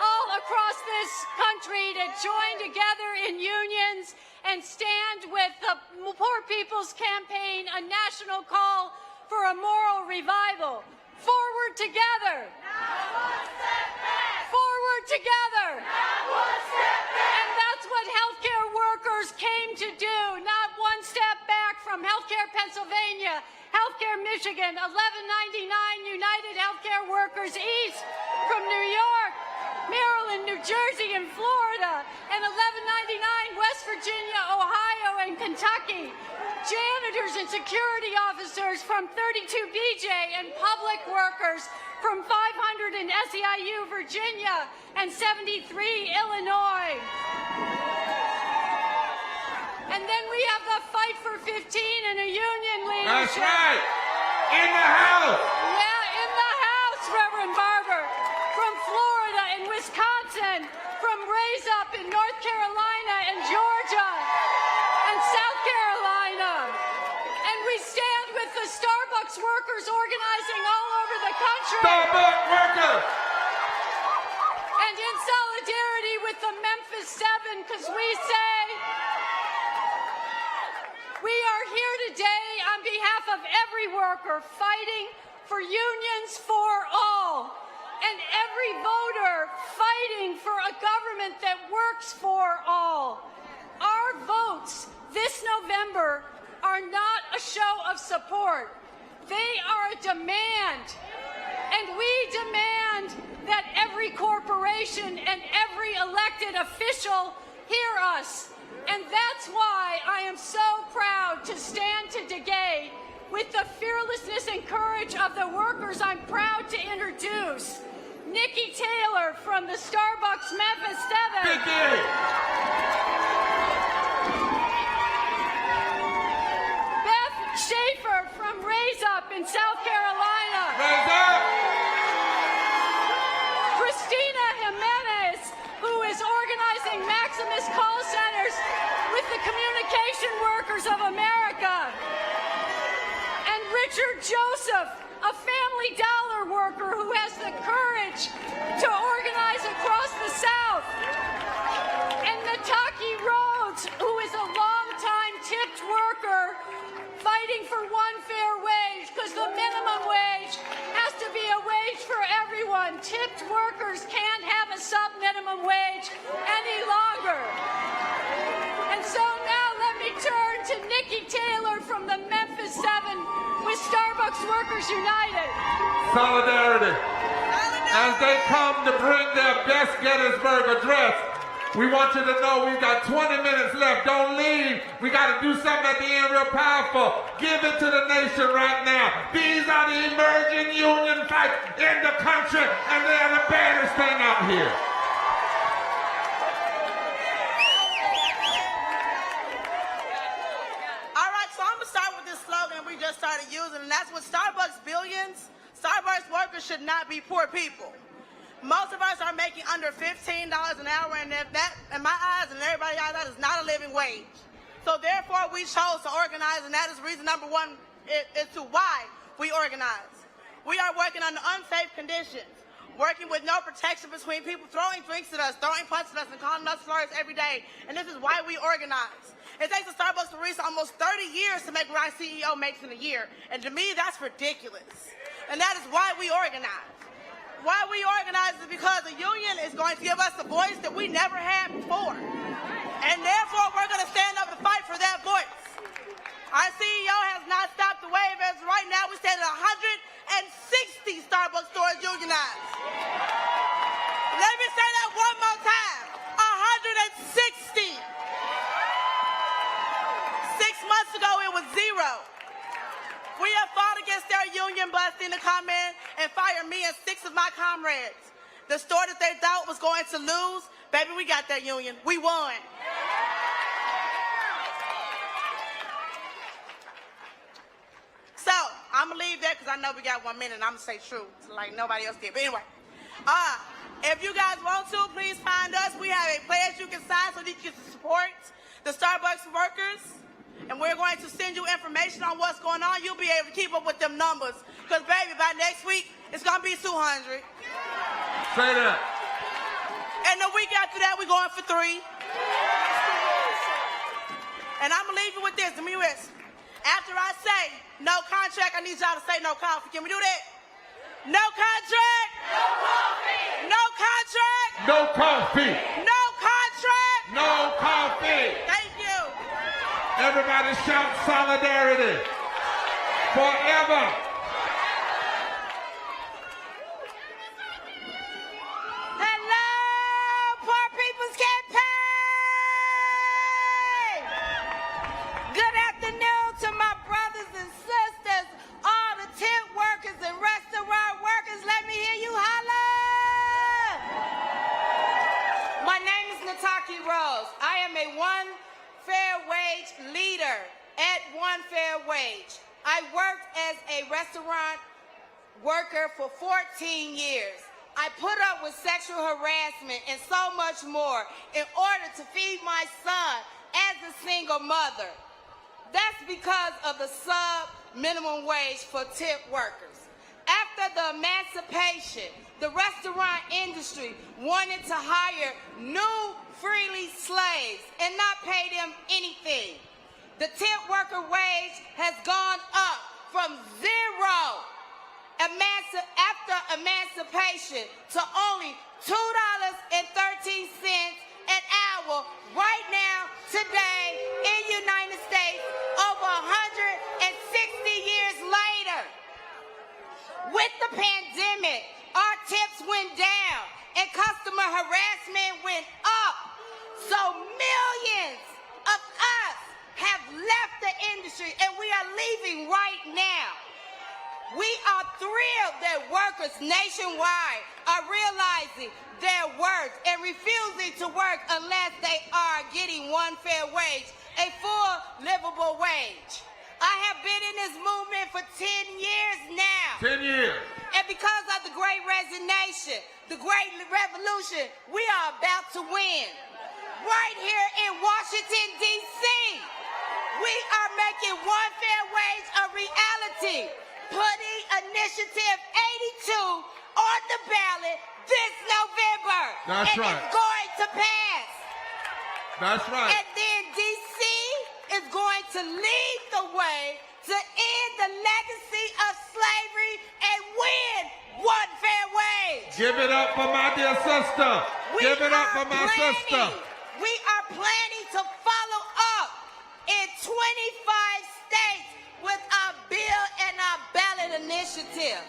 all across this country to join together in unions and stand with the Poor People's Campaign, a national call for a moral revival. Forward together. Not one step back. Forward together. Not one step back. And that's what healthcare workers came to do. Not one step back from Healthcare Pennsylvania, Healthcare Michigan, 1199 United Healthcare Workers East from New York, Maryland, New Jersey, and Florida, and 1199 West Virginia, Ohio, and Kentucky. Janitors and security officers from 32BJ and public workers from 500 in SEIU, Virginia, and 73 Illinois. And then we have the fight for 15 in a union leadership. That's right. In the House. Yeah, in the House, Reverend Barber. From Florida and Wisconsin, from Raise Up in North Carolina and Georgia, and South Carolina. with the Starbucks workers organizing all over the country. Starbucks workers! And in solidarity with the Memphis 7, because we say we are here today on behalf of every worker fighting for unions for all, and every voter fighting for a government that works for all. Our votes this November are not a show of support. They are a demand. And we demand that every corporation and every elected official hear us. And that's why I am so proud to stand today with the fearlessness and courage of the workers. I'm proud to introduce Nikki Taylor from the Starbucks Memphis 7. Beth Schaefer from Raise Up in South Carolina. Raise Up! Christina Jimenez, who is organizing Maximus call centers with the Communication Workers of America. And Richard Joseph, a Family Dollar worker who has the courage to organize across the South. And Nataki Rhodes, who is a longtime tipped worker fighting for one fair wage, because the minimum wage has to be a wage for everyone. Tipped workers can't have a sub-minimum wage any longer. And so now let me turn to Nikki Taylor from the Memphis 7 with Starbucks Workers United. Solidarity. As they come to bring their best Gettysburg address, we want you to know we've got 20 minutes left. Don't leave. We got to do something at the end real powerful. Give it to the nation right now. These are the emerging union fights in the country, and they are the baddest thing out here. All right, so I'm going to start with this slogan we just started using, and that's what Starbucks billions. Starbucks workers should not be poor people. Most of us are making under $15 an hour, and if that, in my eyes and everybody's eyes, that is not a living wage. So therefore, we chose to organize, and that is reason number one as to why we organize. We are working under unsafe conditions, working with no protection between people throwing drinks at us, throwing punches at us, and calling us slurs every day. And this is why we organize. It takes a Starbucks barista almost 30 years to make what our CEO makes in a year. And to me, that's ridiculous. And that is why we organize. Why we organize is because the union is going to give us a voice that we never had before. And therefore, we're going to stand up and fight for that voice. Our CEO has not stopped the wave. As right now, we stand at 160 Starbucks stores unionized. Let me say that one more time. 160. 6 months ago, it was 0. We have fought against their union busting to come in and fire me and 6 of my comrades. The store that they thought was going to lose, baby, we got that union. We won. So, I'm going to leave that because I know we got 1 minute and I'm going to say true like nobody else did. But anyway, if you guys want to, please find us. We have a pledge you can sign so that you can support the Starbucks workers. And we're going to send you information on what's going on. You'll be able to keep up with them numbers. Because, baby, by next week, it's going to be 200. Say that. And the week after that, we're going for 3. And I'm going to leave you with this. Let me rest. After I say no contract, I need y'all to say no coffee. Can we do that? No contract. No coffee. No contract. No coffee. No contract. No coffee. Thank you. Everybody shout solidarity. Forever. Hello, Poor People's Campaign. Good afternoon to my brothers and sisters, all the tent workers and restaurant workers. Let me hear you holler. My name is Nataki Rose. I am a one fair wage leader at One Fair Wage. I worked as a restaurant worker for 14 years. I put up with sexual harassment and so much more in order to feed my son as a single mother. That's because of the sub-minimum wage for tip workers. After the emancipation, the restaurant industry wanted to hire new freely slaves and not pay them anything. The tip worker wage has gone up from zero after emancipation to only $2.13 an hour right now, today, in the United States, over 160 years later. With the pandemic, our tips went down and customer harassment went up. So millions of us have left the industry and we are leaving right now. We are thrilled that workers nationwide are realizing their worth and refusing to work unless they are getting one fair wage, a full livable wage. I have been in this movement for 10 years now. 10 years. And because of the Great Resignation, the Great Revolution, we are about to win. Right here in Washington, D.C., we are making one fair wage a reality, putting Initiative 82 on the ballot this November. That's right. It's going to pass. That's right. And then D.C. is going to lead the way to end the legacy of slavery and win one fair wage. Give it up for my dear sister. Give it up for my sister. We are planning to follow up in 25 states with our bill and our ballot initiative.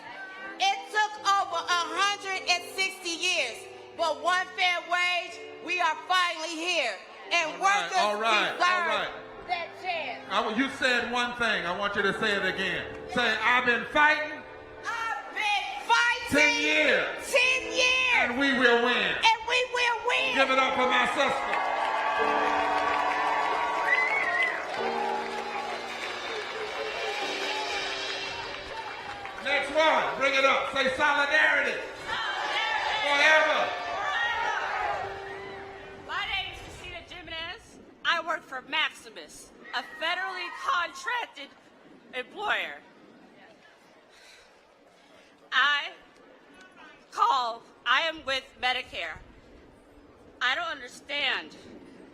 It took over 160 years, but one fair wage, we are finally here. And workers deserve that chance. You said one thing. I want you to say it again. Say, I've been fighting. I've been fighting. 10 years. 10 years. And we will win. And we will win. Give it up for my sister. Next one. Bring it up. Say solidarity. Forever. I work for Maximus, a federally contracted employer. I am with Medicare. I don't understand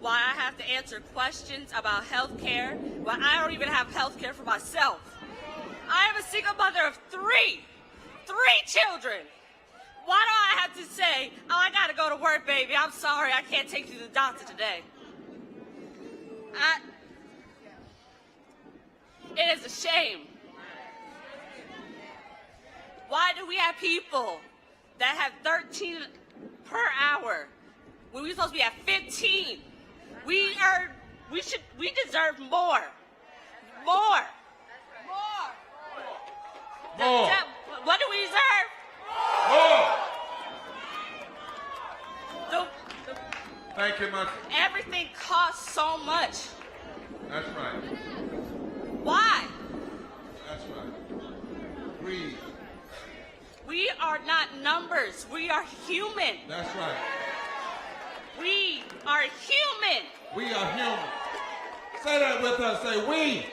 why I have to answer questions about health care when I don't even have health care for myself. I am a single mother of three children. Why do I have to say, oh, I gotta go to work, baby, I'm sorry, I can't take you to the doctor today? It is a shame. Why do we have people that have 13 per hour when we're supposed to be at 15? We deserve more. More. What do we deserve? More. Thank you, much. Everything costs so much. That's right. Why? That's right. Breathe. We are not numbers. We are human. That's right. We are human. We are human. Say that with us. Say, we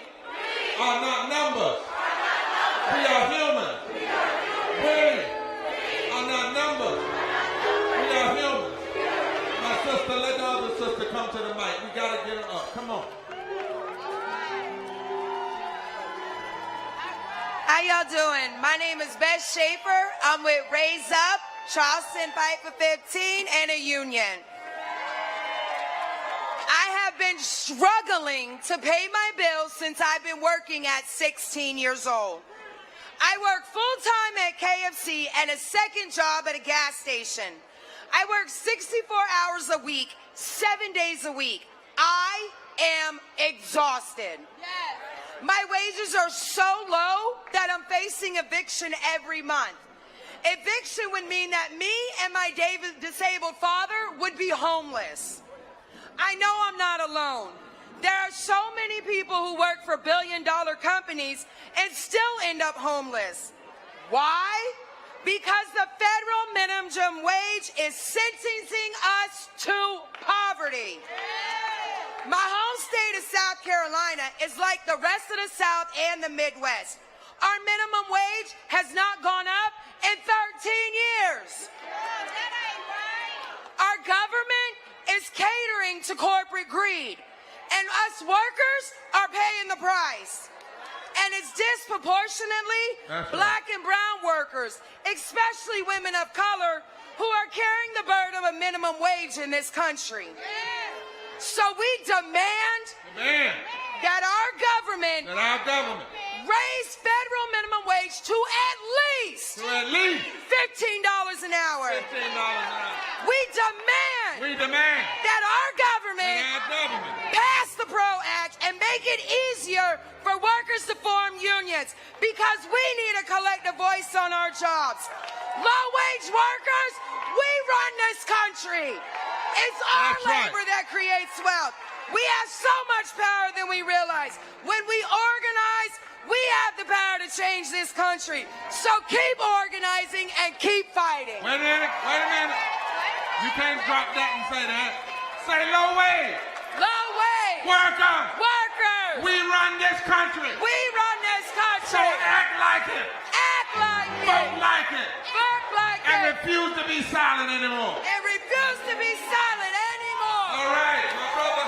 are not numbers. We are human. We are not numbers. We are human. My sister, let the other sister come to the mic. We got to get her up. Come on. How y'all doing? My name is Beth Schaefer. I'm with Raise Up, Charleston Fight for 15, and a union. I have been struggling to pay my bills since I've been working at 16 years old. I work full-time at KFC and a second job at a gas station. I work 64 hours a week, 7 days a week. I am exhausted. Yes. My wages are so low that I'm facing eviction every month. Eviction would mean that me and my disabled father would be homeless. I know I'm not alone. There are so many people who work for billion-dollar companies and still end up homeless. Why? Because the federal minimum wage is sentencing us to poverty. My home state of South Carolina is like the rest of the South and the Midwest. Our minimum wage has not gone up in 13 years. Our government is catering to corporate greed, and us workers are paying the price. And it's disproportionately black and brown workers, especially women of color, who are carrying the burden of a minimum wage in this country. So we demand that our government raise federal minimum wage to at least $15 an hour. We demand that our government pass the PRO Act and make it easier for workers to form unions, because we need a collective voice on our jobs. Low-wage workers, we run this country. It's our labor that creates wealth. We have so much power than we realize. When we organize, we have the power to change this country. So keep organizing and keep fighting. Wait a minute. You can't drop that and say that. Say low wage. Low wage. Workers. Workers. We run this country. We run this country. So act like it. Act like it. Vote like it. Vote like and it. refuse to be silent anymore. And refuse to be silent anymore. All right, my brother.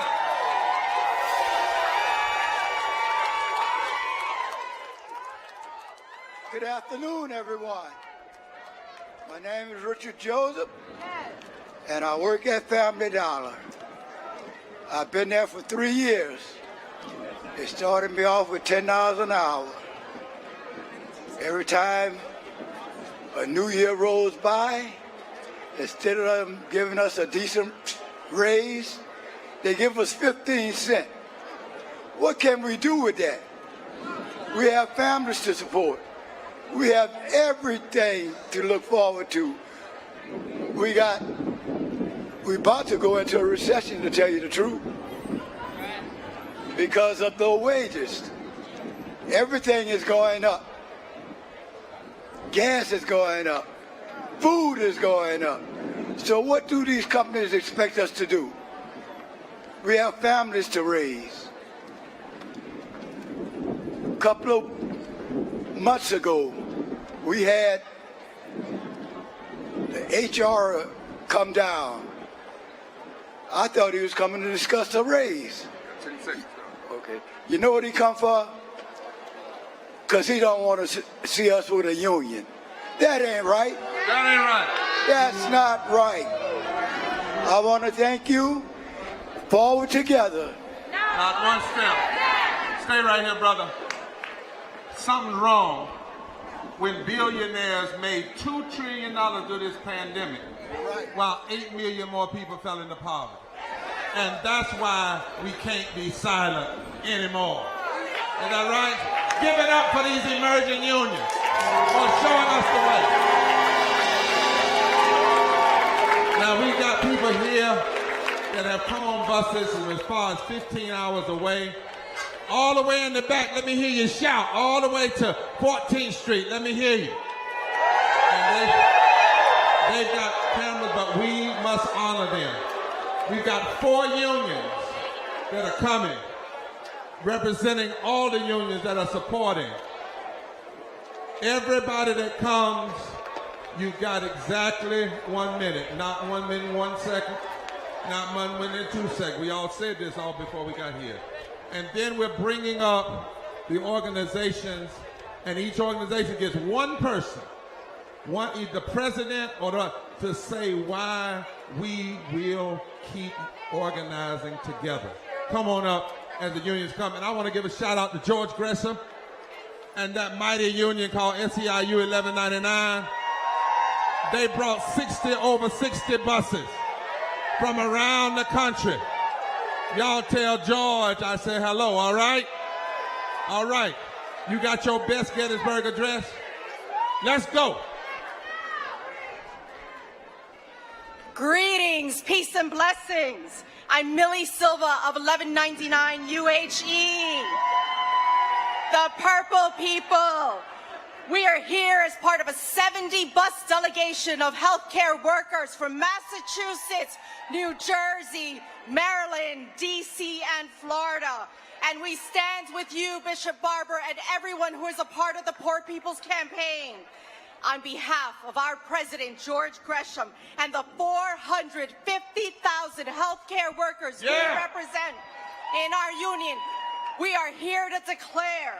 Good afternoon, everyone. My name is Richard Joseph, and I work at Family Dollar. I've been there for 3 years. They started me off with $10 an hour. Every time a new year rolls by, instead of them giving us a decent raise, they give us 15 cents. What can we do with that? We have families to support. We have everything to look forward to. We're about to go into a recession, to tell you the truth, because of the wages. Everything is going up. Gas is going up. Food is going up. So what do these companies expect us to do? We have families to raise. A couple of months ago, we had the HR come down. I thought he was coming to discuss a raise. Okay. You know what he come for? Because he don't want to see us with a union. That ain't right. That ain't right. That's not right. I want to thank you. Forward together. Not one step. Stay right here, brother. Something's wrong when billionaires made $2 trillion through this pandemic, while 8 million more people fell into poverty. And that's why we can't be silent anymore. Is that right? Give it up for these emerging unions for showing us the way. Now we got people here that have come on buses from as far as 15 hours away. All the way in the back, let me hear you shout. All the way to 14th Street, let me hear you. And they've got cameras, but we must honor them. We've got 4 unions that are coming, representing all the unions that are supporting. Everybody that comes, you got exactly 1 minute. Not 1 minute, 1 second. Not 1 minute, 2 seconds. We all said this all before we got here. And then we're bringing up the organizations, and each organization gets one person, either the president or to say why we will keep organizing together. Come on up as the unions come. And I want to give a shout out to George Gresham and that mighty union called SEIU 1199. They brought over 60 buses from around the country. Y'all tell George I say hello, all right? All right. You got your best Gettysburg address? Let's go. Greetings, peace and blessings. I'm Millie Silva of 1199 UHE. The Purple People. We are here as part of a 70-bus delegation of healthcare workers from Massachusetts, New Jersey, Maryland, D.C., and Florida. And we stand with you, Bishop Barber, and everyone who is a part of the Poor People's Campaign. On behalf of our President, George Gresham, and the 450,000 healthcare workers we represent in our union, we are here to declare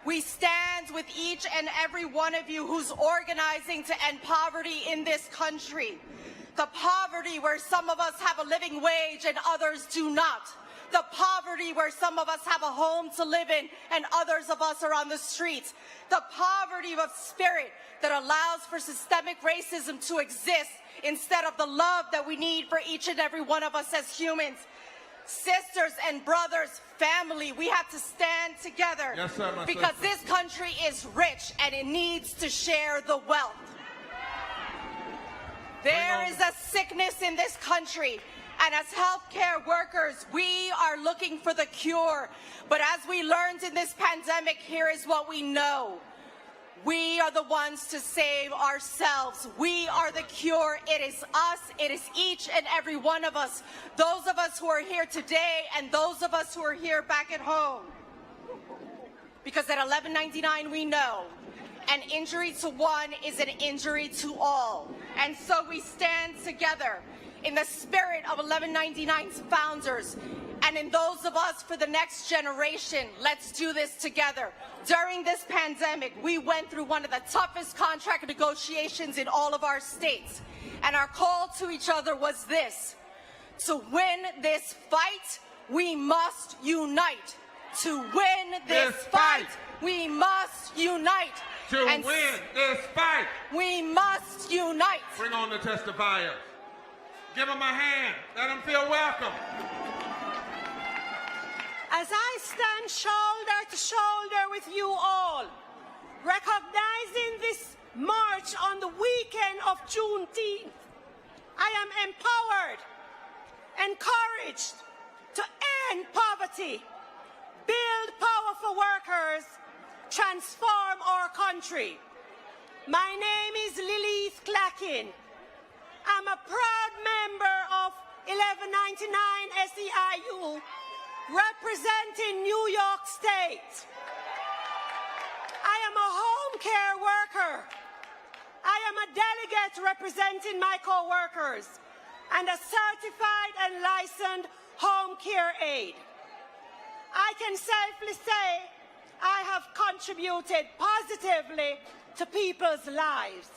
we stand with each and every one of you who's organizing to end poverty in this country. The poverty where some of us have a living wage and others do not. The poverty where some of us have a home to live in and others of us are on the streets. The poverty of spirit that allows for systemic racism to exist instead of the love that we need for each and every one of us as humans. Sisters and brothers, family, we have to stand together because this country is rich and it needs to share the wealth. There is a sickness in this country, and as healthcare workers, we are looking for the cure. But as we learned in this pandemic, here is what we know. We are the ones to save ourselves. We are the cure. It is us. It is each and every one of us. Those of us who are here today and those of us who are here back at home. Because at 1199 we know an injury to one is an injury to all. And so we stand together in the spirit of 1199's founders and in those of us for the next generation. Let's do this together. During this pandemic, we went through one of the toughest contract negotiations in all of our states. And our call to each other was this: to win this fight, we must unite. To win this fight, we must unite. To win this fight, we must unite. Bring on the testifiers. Give them a hand. Let them feel welcome. As I stand shoulder to shoulder with you all, recognizing this march on the weekend of Juneteenth, I am empowered, encouraged to end poverty, build power for workers, transform our country. My name is Lilith Clackin. I'm a proud member of 1199 SEIU, representing New York State. I am a home care worker. I am a delegate representing my co-workers and a certified and licensed home care aide. I can safely say I have contributed positively to people's lives,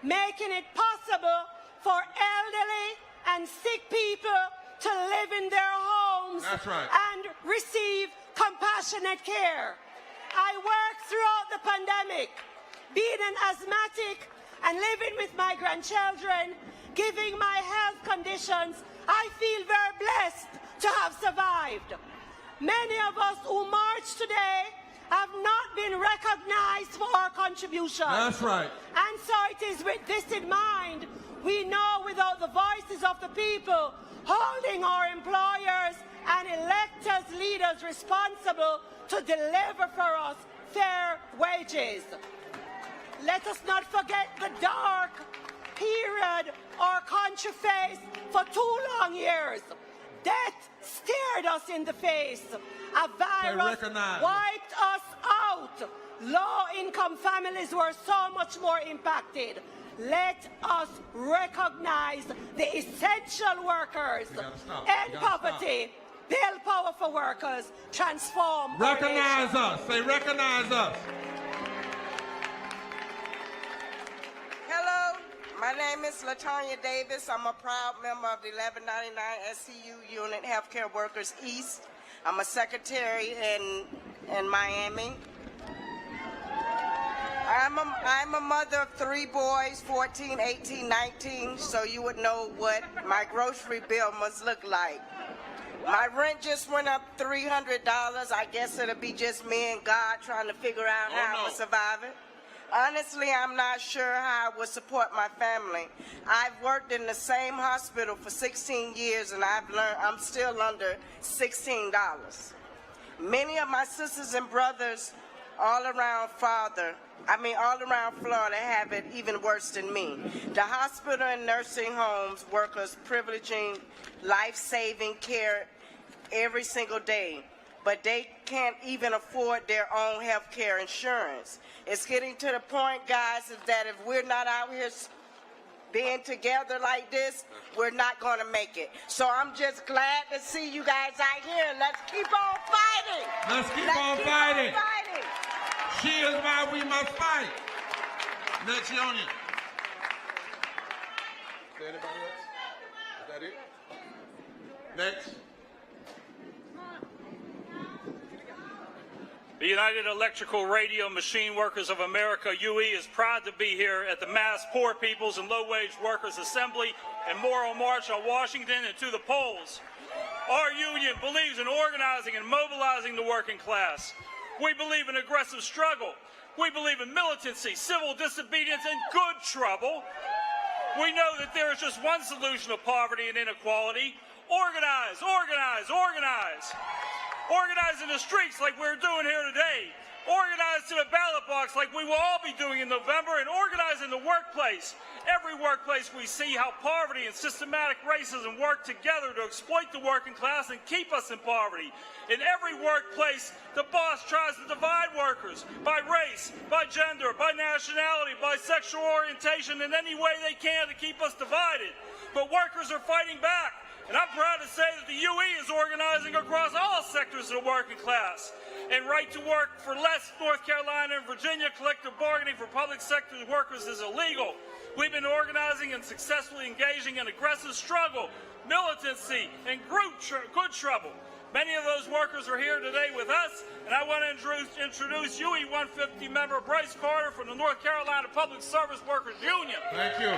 making it possible for elderly and sick people to live in their homes and receive compassionate care. I worked throughout the pandemic, being an asthmatic and living with my grandchildren, giving my health conditions. I feel very blessed to have survived. Many of us who march today have not been recognized for our contributions. That's right. And so it is with this in mind, we know without the voices of the people holding our employers and elected leaders responsible to deliver for us fair wages. Let us not forget the dark period our country faced for 2 long years. Death stared us in the face. A virus wiped us out. Low-income families were so much more impacted. Let us recognize the essential workers, end poverty, build power for workers, transform. Recognize us. Say, recognize us. Hello, my name is LaTanya Davis. I'm a proud member of the 1199 SCU Unit Healthcare Workers East. I'm a secretary in Miami. I'm a mother of 3 boys, 14, 18, 19, so you would know what my grocery bill must look like. My rent just went up $300. I guess it'll be just me and God trying to figure out how I'm going to survive it. Honestly, I'm not sure how I would support my family. I've worked in the same hospital for 16 years and I've learned I'm still under $16. Many of my sisters and brothers all around Florida have it even worse than me. The hospital and nursing homes workers privileging life-saving care every single day, but they can't even afford their own health care insurance. It's getting to the point, guys, is that if we're not out here being together like this, we're not going to make it. So I'm just glad to see you guys out here. Let's keep on fighting. Let's keep on fighting. She is why we must fight. Next union. Is there anybody else? Is that it? Next. The United Electrical Radio Machine Workers of America, UE, is proud to be here at the Mass Poor Peoples and Low-Wage Workers Assembly and Moral March on Washington and to the polls. Our union believes in organizing and mobilizing the working class. We believe in aggressive struggle. We believe in militancy, civil disobedience, and good trouble. We know that there is just one solution to poverty and inequality. Organize, organize, organize. Organize in the streets like we're doing here today. Organize to the ballot box like we will all be doing in November, and organize in the workplace. Every workplace we see how poverty and systematic racism work together to exploit the working class and keep us in poverty. In every workplace, the boss tries to divide workers by race, by gender, by nationality, by sexual orientation, in any way they can to keep us divided. But workers are fighting back. And I'm proud to say that the UE is organizing across all sectors of the working class. And right to work for less, North Carolina and Virginia, collective bargaining for public sector workers is illegal. We've been organizing and successfully engaging in aggressive struggle, militancy, and good trouble. Many of those workers are here today with us, and I want to introduce UE 150 member Bryce Carter from the North Carolina Public Service Workers Union. Thank you.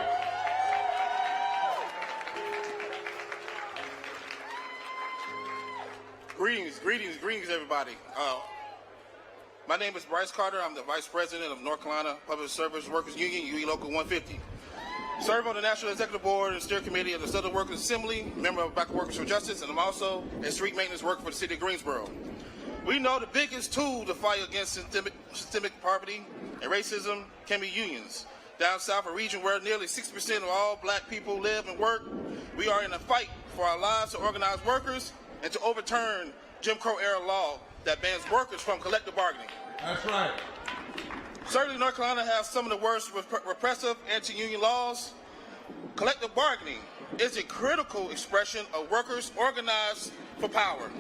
Greetings, everybody. My name is Bryce Carter. I'm the Vice President of North Carolina Public Service Workers Union, UE Local 150. Serve on the National Executive Board and Steering Committee of the Southern Workers Assembly, member of Black Workers for Justice, and I'm also a street maintenance worker for the city of Greensboro. We know the biggest tool to fight against systemic poverty and racism can be unions. Down south, a region where nearly 60% of all black people live and work, we are in a fight for our lives to organize workers and to overturn Jim Crow-era law that bans workers from collective bargaining. That's right. Certainly, North Carolina has some of the worst repressive anti-union laws. Collective bargaining is a critical expression of workers organized for power.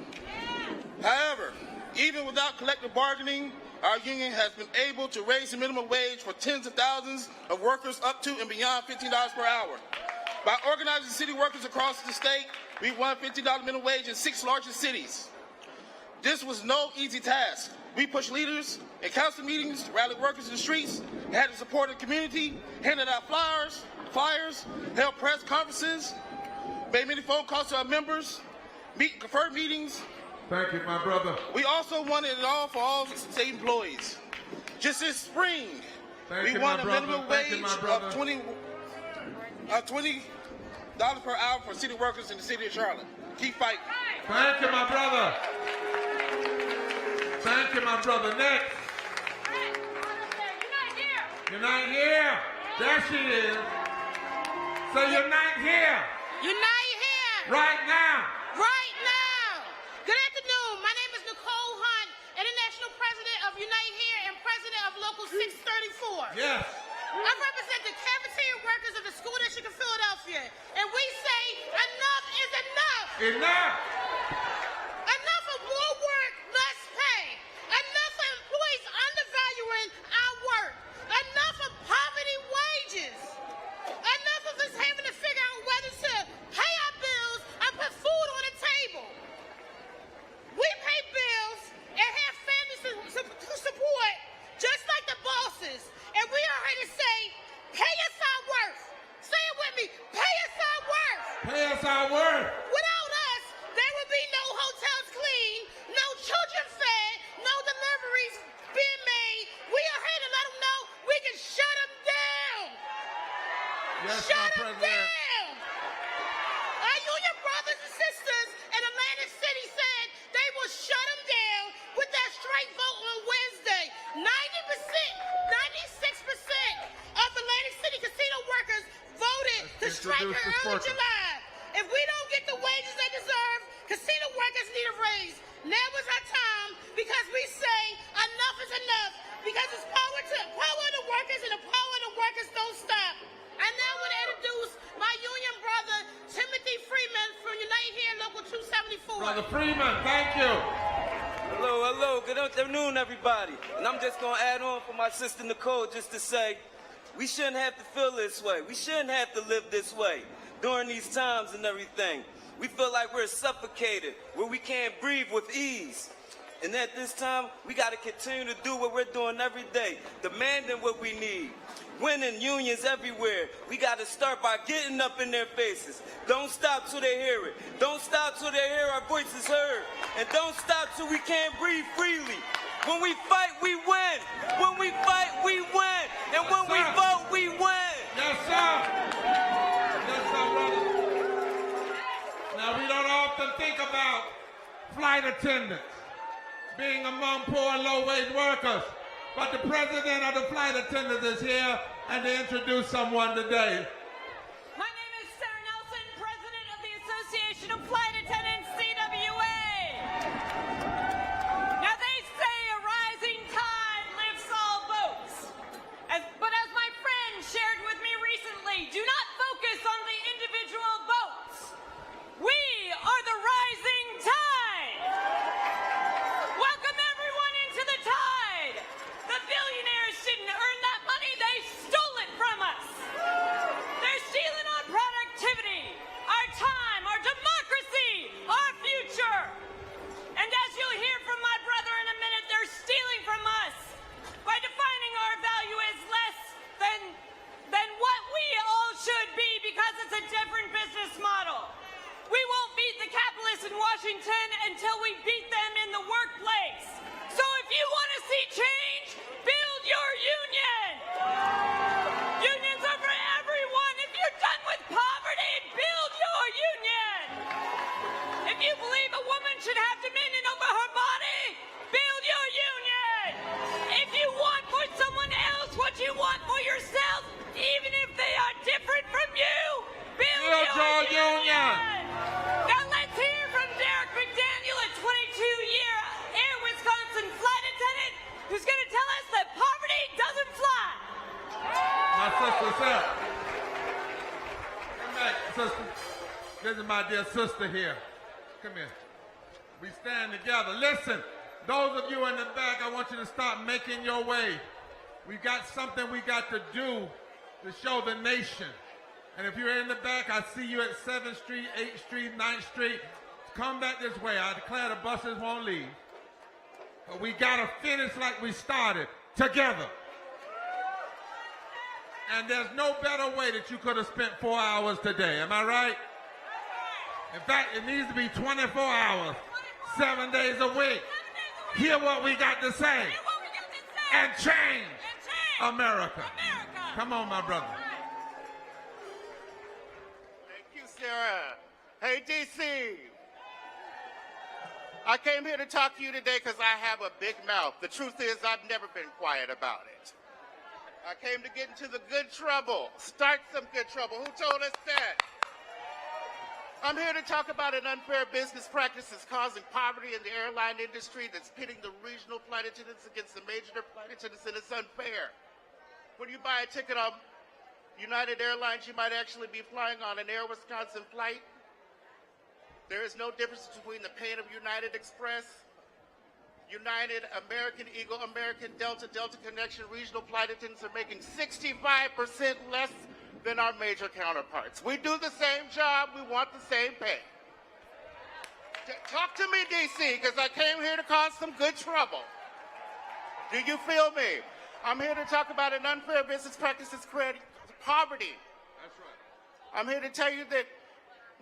However, even without collective bargaining, our union has been able to raise the minimum wage for tens of thousands of workers up to and beyond $15 per hour. By organizing city workers across the state, we won $50 minimum wage in 6 largest cities. This was no easy task. We pushed leaders in council meetings, rallied workers in the streets, had the support of the community, handed out flyers, held press conferences, made many phone calls to our members, conferred meetings. Thank you, my brother. We also wanted it all for all state employees. Just this spring, we won a minimum wage of $20 per hour for city workers in the city of Charlotte. Keep fighting. Thank you, my brother. Thank you, my brother. Next. Unite here. There she is. So unite here. Unite here. Right now. Right now. Good afternoon. My name is Nicole Hunt, International President of Unite Here and President of Local 634. Yes. I represent the cafeteria workers of the School District of Philadelphia, and we say enough is enough. Enough. Enough of more work, less pay. Enough of employees undervaluing our work. Enough of poverty wages. Enough of us having to figure out whether to pay our bills and put food on the table. We pay bills and have families to support, just like the bosses. And we are here to say, pay us our worth. Say it with me, pay us our worth. Pay us our worth. Without us, there will be no hotels clean, no children fed, no deliveries being made. We are here to let them know we can shut them down. Yes, shut them down. Our union brothers and sisters in Atlantic City said they will shut them down with that strike vote on Wednesday. strike in early July. If we don't get the wages they deserve, casino workers need a raise. Now is our time because we say enough is enough. Because it's power of the workers, and the power of the workers don't stop. I now want to introduce my union brother, Timothy Freeman from Unite Here Local 274. Brother Freeman, thank you. Hello. Good afternoon, everybody. And I'm just going to add on for my sister Nicole just to say, we shouldn't have to feel this way. We shouldn't have to live this way during these times and everything. We feel like we're suffocated, where we can't breathe with ease. And at this time, we got to continue to do what we're doing every day, demanding what we need. Winning unions everywhere. We got to start by getting up in their faces. Don't stop till they hear it. Don't stop till they hear our voices heard. And don't stop till we can't breathe freely. When we fight, we win. When we fight, we win. And when we vote, we win. Yes, sir. Yes, sir, brother. Now, we don't often think about flight attendants being among poor and low-wage workers. But the president of the flight attendants is here, and to introduce someone today. My name is Sarah Nelson, president of the Association of Flight Attendants, CWA. Now they say a rising tide lifts all boats. But as my friend shared with me recently, do not focus on the individual boats. We are the rising tide. Welcome everyone into the tide. The billionaires didn't earn that money, they stole it from us. They're stealing our productivity, our time, our democracy, our future. And as you'll hear from my brother in a minute, they're stealing from us by defining our value as less than what we all should be because it's a different business model. We won't beat the capitalists in Washington until we beat them in the workplace. So if you want to see change, build your union. Unions are for everyone. If you're done with poverty, build your union. If you believe a woman should have dominion over her body, build your union. If you want for someone else what you want for yourself, even if they are different from you, build your union. Now let's hear from Derek McDaniel, a 22-year Air Wisconsin flight attendant, who's going to tell us that poverty doesn't fly. My sister said, come back, sister. This is my dear sister here. Come here. We stand together. Listen, those of you in the back, I want you to start making your way. We've got something we got to do to show the nation. And if you're in the back, I see you at 7th Street, 8th Street, 9th Street. Come back this way. I declare the buses won't leave. But we got to finish like we started, together. And there's no better way that you could have spent 4 hours today. Am I right? In fact, it needs to be 24 hours, 7 days a week. Hear what we got to say. And change America. Come on, my brother. Sarah. Hey, DC. I came here to talk to you today because I have a big mouth. The truth is, I've never been quiet about it. I came to get into the good trouble, start some good trouble. Who told us that? I'm here to talk about an unfair business practice that's causing poverty in the airline industry, that's pitting the regional flight attendants against the major flight attendants, and it's unfair. When you buy a ticket on United Airlines, you might actually be flying on an Air Wisconsin flight. There is no difference between the paying of United Express, United, American Eagle, American Delta, Delta Connection, regional flight attendants are making 65% less than our major counterparts. We do the same job, we want the same pay. Talk to me, DC, because I came here to cause some good trouble. Do you feel me? I'm here to talk about an unfair business practice that's creating poverty. That's right. I'm here to tell you that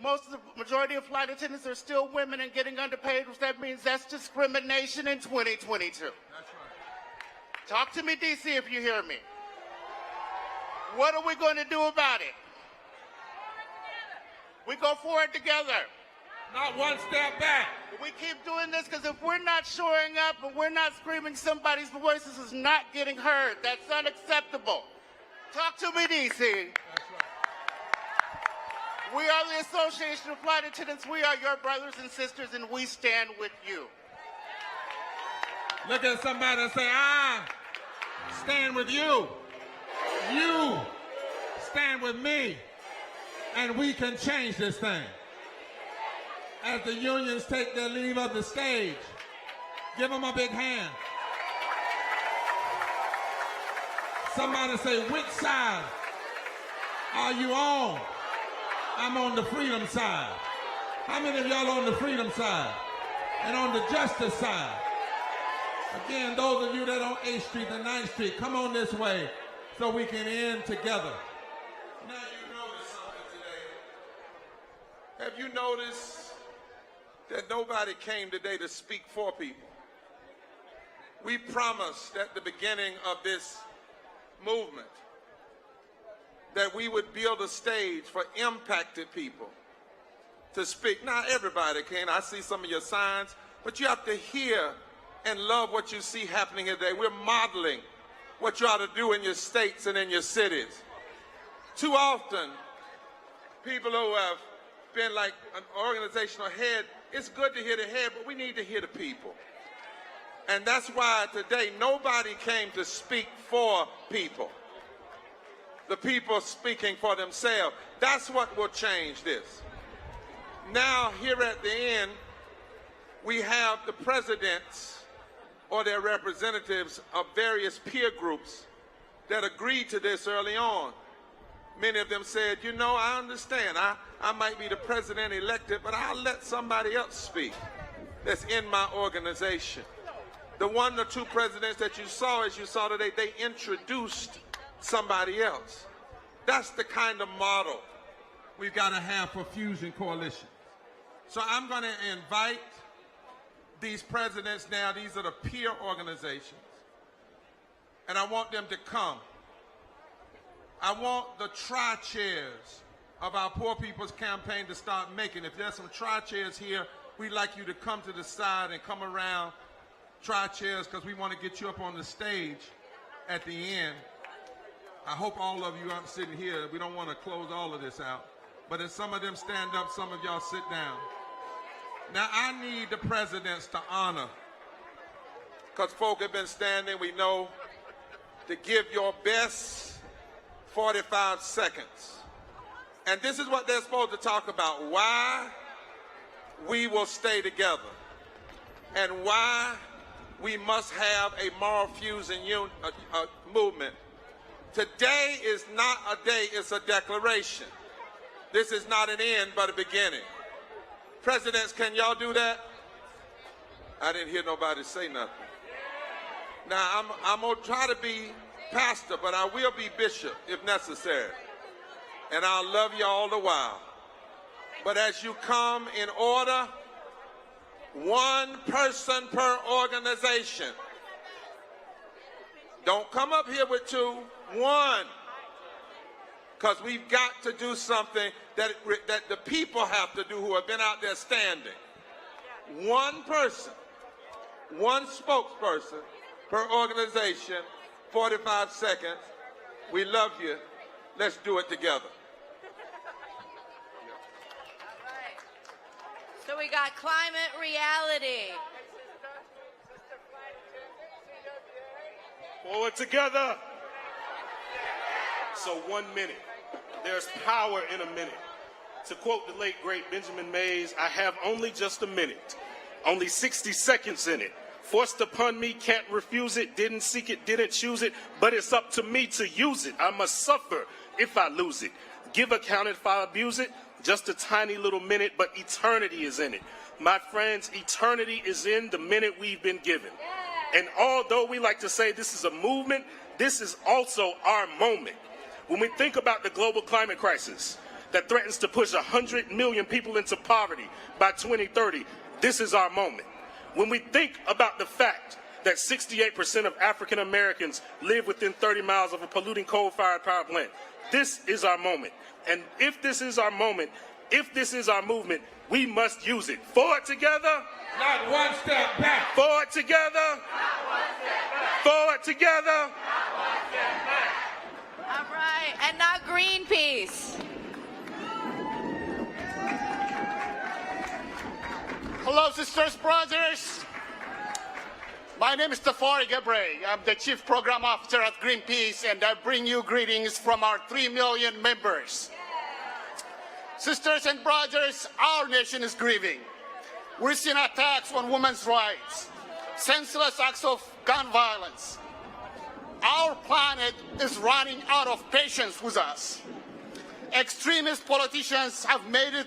most of the majority of flight attendants are still women and getting underpaid, which that means that's discrimination in 2022. That's right. Talk to me, DC, if you hear me. What are we going to do about it? We go forward together. Not one step back. We keep doing this because if we're not showing up and we're not screaming, somebody's voices is not getting heard. That's unacceptable. Talk to me, DC. That's right. We are the Association of Flight Attendants. We are your brothers and sisters, and we stand with you. Look at somebody and say, I stand with you. You stand with me. And we can change this thing. As the unions take their leave of the stage, give them a big hand. Somebody say, which side are you on? I'm on the freedom side. How many of y'all on the freedom side? And on the justice side? Again, those of you that are on 8th Street and 9th Street, come on this way so we can end together. Now you notice something today. Have you noticed that nobody came today to speak for people? We promised at the beginning of this movement that we would build a stage for impacted people to speak. Not everybody can. I see some of your signs, but you have to hear and love what you see happening today. We're modeling what you ought to do in your states and in your cities. Too often, people who have been like an organizational head, it's good to hear the head, but we need to hear the people. And that's why today nobody came to speak for people. The people speaking for themselves. That's what will change this. Now, here at the end, we have the presidents or their representatives of various peer groups that agreed to this early on. Many of them said, you know, I understand. I might be the president elected, but I'll let somebody else speak that's in my organization. The one or two presidents that you saw, as you saw today, they introduced somebody else. That's the kind of model we've got to have for Fusion Coalition. So I'm going to invite these presidents now. These are the peer organizations. And I want them to come. I want the tri-chairs of our Poor People's Campaign to start making. If there's some tri-chairs here, we'd like you to come to the side and come around tri-chairs because we want to get you up on the stage at the end. I hope all of you aren't sitting here. We don't want to close all of this out. But if some of them stand up, some of y'all sit down. Now, I need the presidents to honor, because folk have been standing, we know, to give your best 45 seconds. And this is what they're supposed to talk about, why we will stay together and why we must have a moral fusion movement. Today is not a day, it's a declaration. This is not an end, but a beginning. Presidents, can y'all do that? I didn't hear nobody say nothing. Now, I'm going to try to be pastor, but I will be bishop if necessary. And I'll love you all the while. But as you come in order, one person per organization. Don't come up here with two, one. Because we've got to do something that the people have to do who have been out there standing. One person, one spokesperson per organization, 45 seconds. We love you. Let's do it together. So we got climate reality. Forward together. So 1 minute. There's power in a minute. To quote the late, great Benjamin Mays, I have only just a minute. Only 60 seconds in it. Forced upon me, can't refuse it. Didn't seek it, didn't choose it. But it's up to me to use it. I must suffer if I lose it. Give account if I abuse it. Just a tiny little minute, but eternity is in it. My friends, eternity is in the minute we've been given. And although we like to say this is a movement, this is also our moment. When we think about the global climate crisis that threatens to push 100 million people into poverty by 2030, this is our moment. When we think about the fact that 68% of African Americans live within 30 miles of a polluting coal-fired power plant, this is our moment. And if this is our moment, if this is our movement, we must use it. Forward together. Not one step back. Forward together. Not one step back. Forward together. Not one step back. All right, and now Greenpeace. Hello, sisters, brothers. My name is Tafari Gabre. I'm the Chief Program Officer at Greenpeace, and I bring you greetings from our 3 million members. Sisters and brothers, our nation is grieving. We're seeing attacks on women's rights, senseless acts of gun violence. Our planet is running out of patience with us. Extremist politicians have made it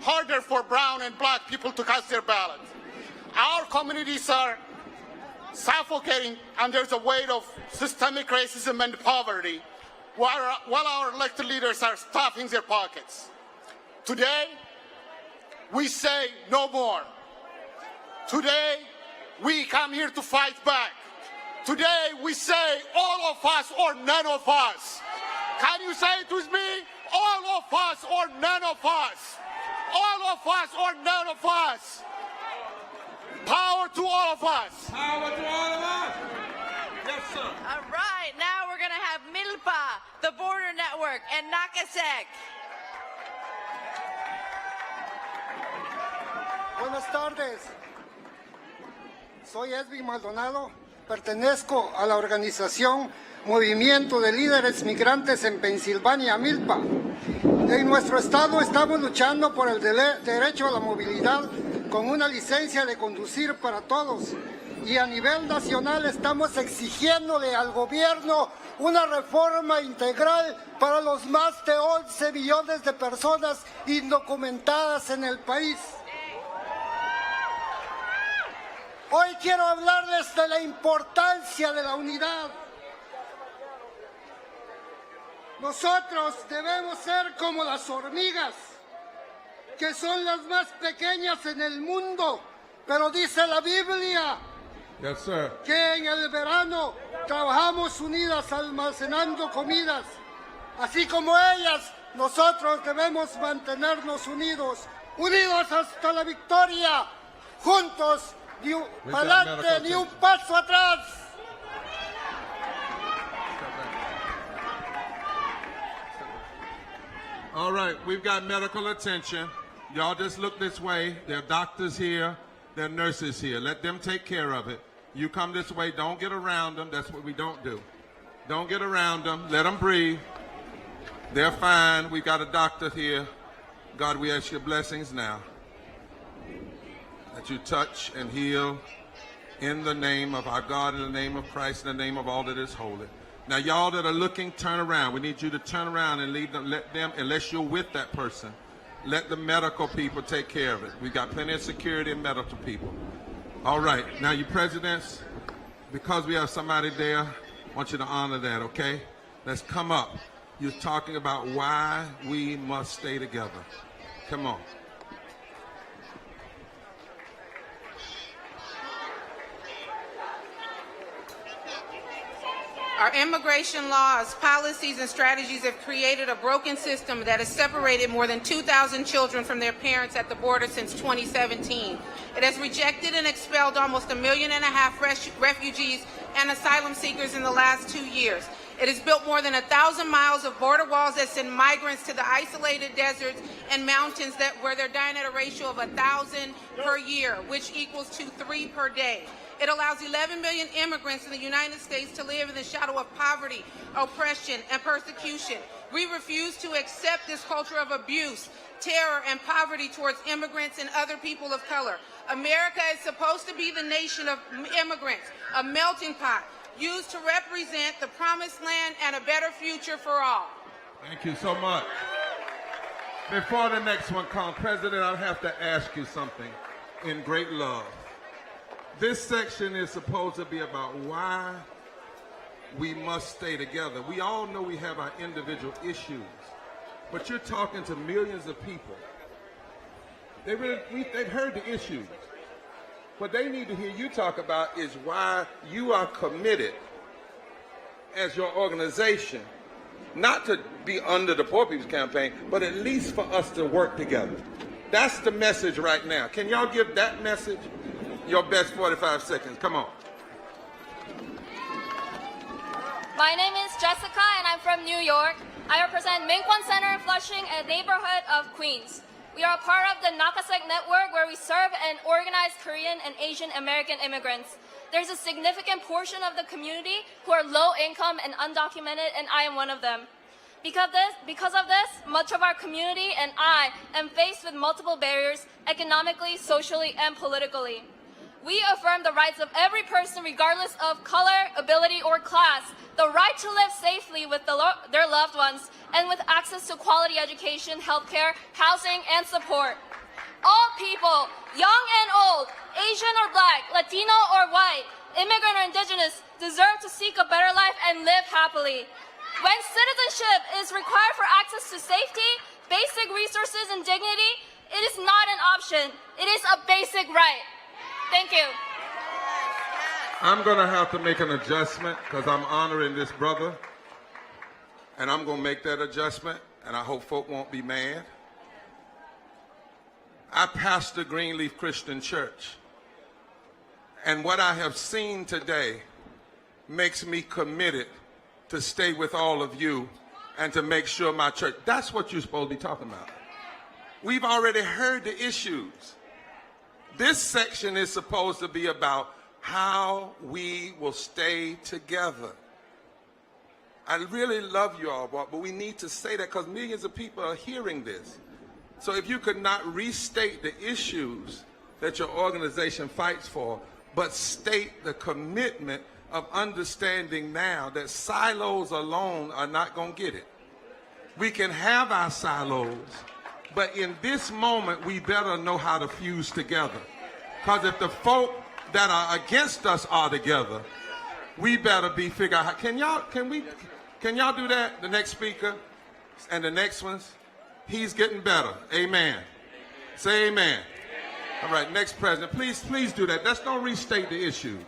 harder for brown and black people to cast their ballot. Our communities are suffocating under the weight of systemic racism and poverty, while our elected leaders are stuffing their pockets. Today, we say no more. Today, we come here to fight back. Today, we say all of us or none of us. Can you say it with me? All of us or none of us. All of us or none of us. Power to all of us. Power to all of us. Yes, sir. All right, now we're going to have Milpa, the Border Network, and Nakasek. Buenas tardes. Soy Edwin Maldonado. Pertenezco a la organización Movimiento de Líderes Migrantes en Pensilvania, Milpa. En nuestro estado estamos luchando por el derecho a la movilidad con una licencia de conducir para todos. Y a nivel nacional estamos exigiéndole al gobierno una reforma integral para los más de 11 millones de personas indocumentadas en el país. Hoy quiero hablarles de la importancia de la unidad. Nosotros debemos ser como las hormigas, que son las más pequeñas en el mundo, pero dice la Biblia que en el verano trabajamos unidas almacenando comidas. Así como ellas, nosotros debemos mantenernos unidos, unidos hasta la victoria, juntos. Ni un adelante, ni un paso atrás. All right, we've got medical attention. Y'all just look this way. There are doctors here. There are nurses here. Let them take care of it. You come this way. Don't get around them. That's what we don't do. Don't get around them. Let them breathe. They're fine. We've got a doctor here. God, we ask your blessings now. That you touch and heal in the name of our God, in the name of Christ, in the name of all that is holy. Now, y'all that are looking, turn around. We need you to turn around and leave them, let them, unless you're with that person, let the medical people take care of it. We've got plenty of security and medical people. All right. Now, you presidents, because we have somebody there, I want you to honor that, okay? Let's come up. You're talking about why we must stay together. Come on. Our immigration laws, policies, and strategies have created a broken system that has separated more than 2,000 children from their parents at the border since 2017. It has rejected and expelled almost 1.5 million refugees and asylum seekers in the last 2 years. It has built more than 1,000 miles of border walls that send migrants to the isolated deserts and mountains where they're dying at a ratio of 1,000 per year, which equals to 3 per day. It allows 11 million immigrants in the United States to live in the shadow of poverty, oppression, and persecution. We refuse to accept this culture of abuse, terror, and poverty towards immigrants and other people of color. America is supposed to be the nation of immigrants, a melting pot, used to represent the promised land and a better future for all. Thank you so much. Before the next one comes, President, I have to ask you something in great love. This section is supposed to be about why we must stay together. We all know we have our individual issues, but you're talking to millions of people. They've heard the issues. What they need to hear you talk about is why you are committed as your organization, not to be under the Poor People's Campaign, but at least for us to work together. That's the message right now. Can y'all give that message? Your best 45 seconds. Come on. My name is Jessica, and I'm from New York. I represent Minkwon Center in Flushing, a neighborhood of Queens. We are a part of the Nakasek Network, where we serve and organize Korean and Asian American immigrants. There's a significant portion of the community who are low income and undocumented, and I am one of them. Because of this, much of our community and I am faced with multiple barriers economically, socially, and politically. We affirm the rights of every person regardless of color, ability, or class, the right to live safely with their loved ones and with access to quality education, healthcare, housing, and support. All people, young and old, Asian or Black, Latino or white, immigrant or indigenous, deserve to seek a better life and live happily. When citizenship is required for access to safety, basic resources, and dignity, it is not an option. It is a basic right. Thank you. I'm going to have to make an adjustment because I'm honoring this brother. And I'm going to make that adjustment, and I hope folk won't be mad. I pastor Greenleaf Christian Church. And what I have seen today makes me committed to stay with all of you and to make sure my church, that's what you're supposed to be talking about. We've already heard the issues. This section is supposed to be about how we will stay together. I really love you all, but we need to say that because millions of people are hearing this. So if you could not restate the issues that your organization fights for, but state the commitment of understanding now that silos alone are not going to get it. We can have our silos, but in this moment, we better know how to fuse together. Because if the folk that are against us are together, we better be figure out. Can y'all do that? The next speaker and the next ones? He's getting better. Amen. Say amen. All right, next president. Please do that. Let's don't restate the issues.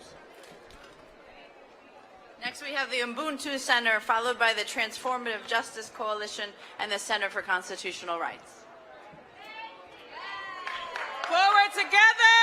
Next, we have the Ubuntu Center, followed by the Transformative Justice Coalition and the Center for Constitutional Rights. Forward together.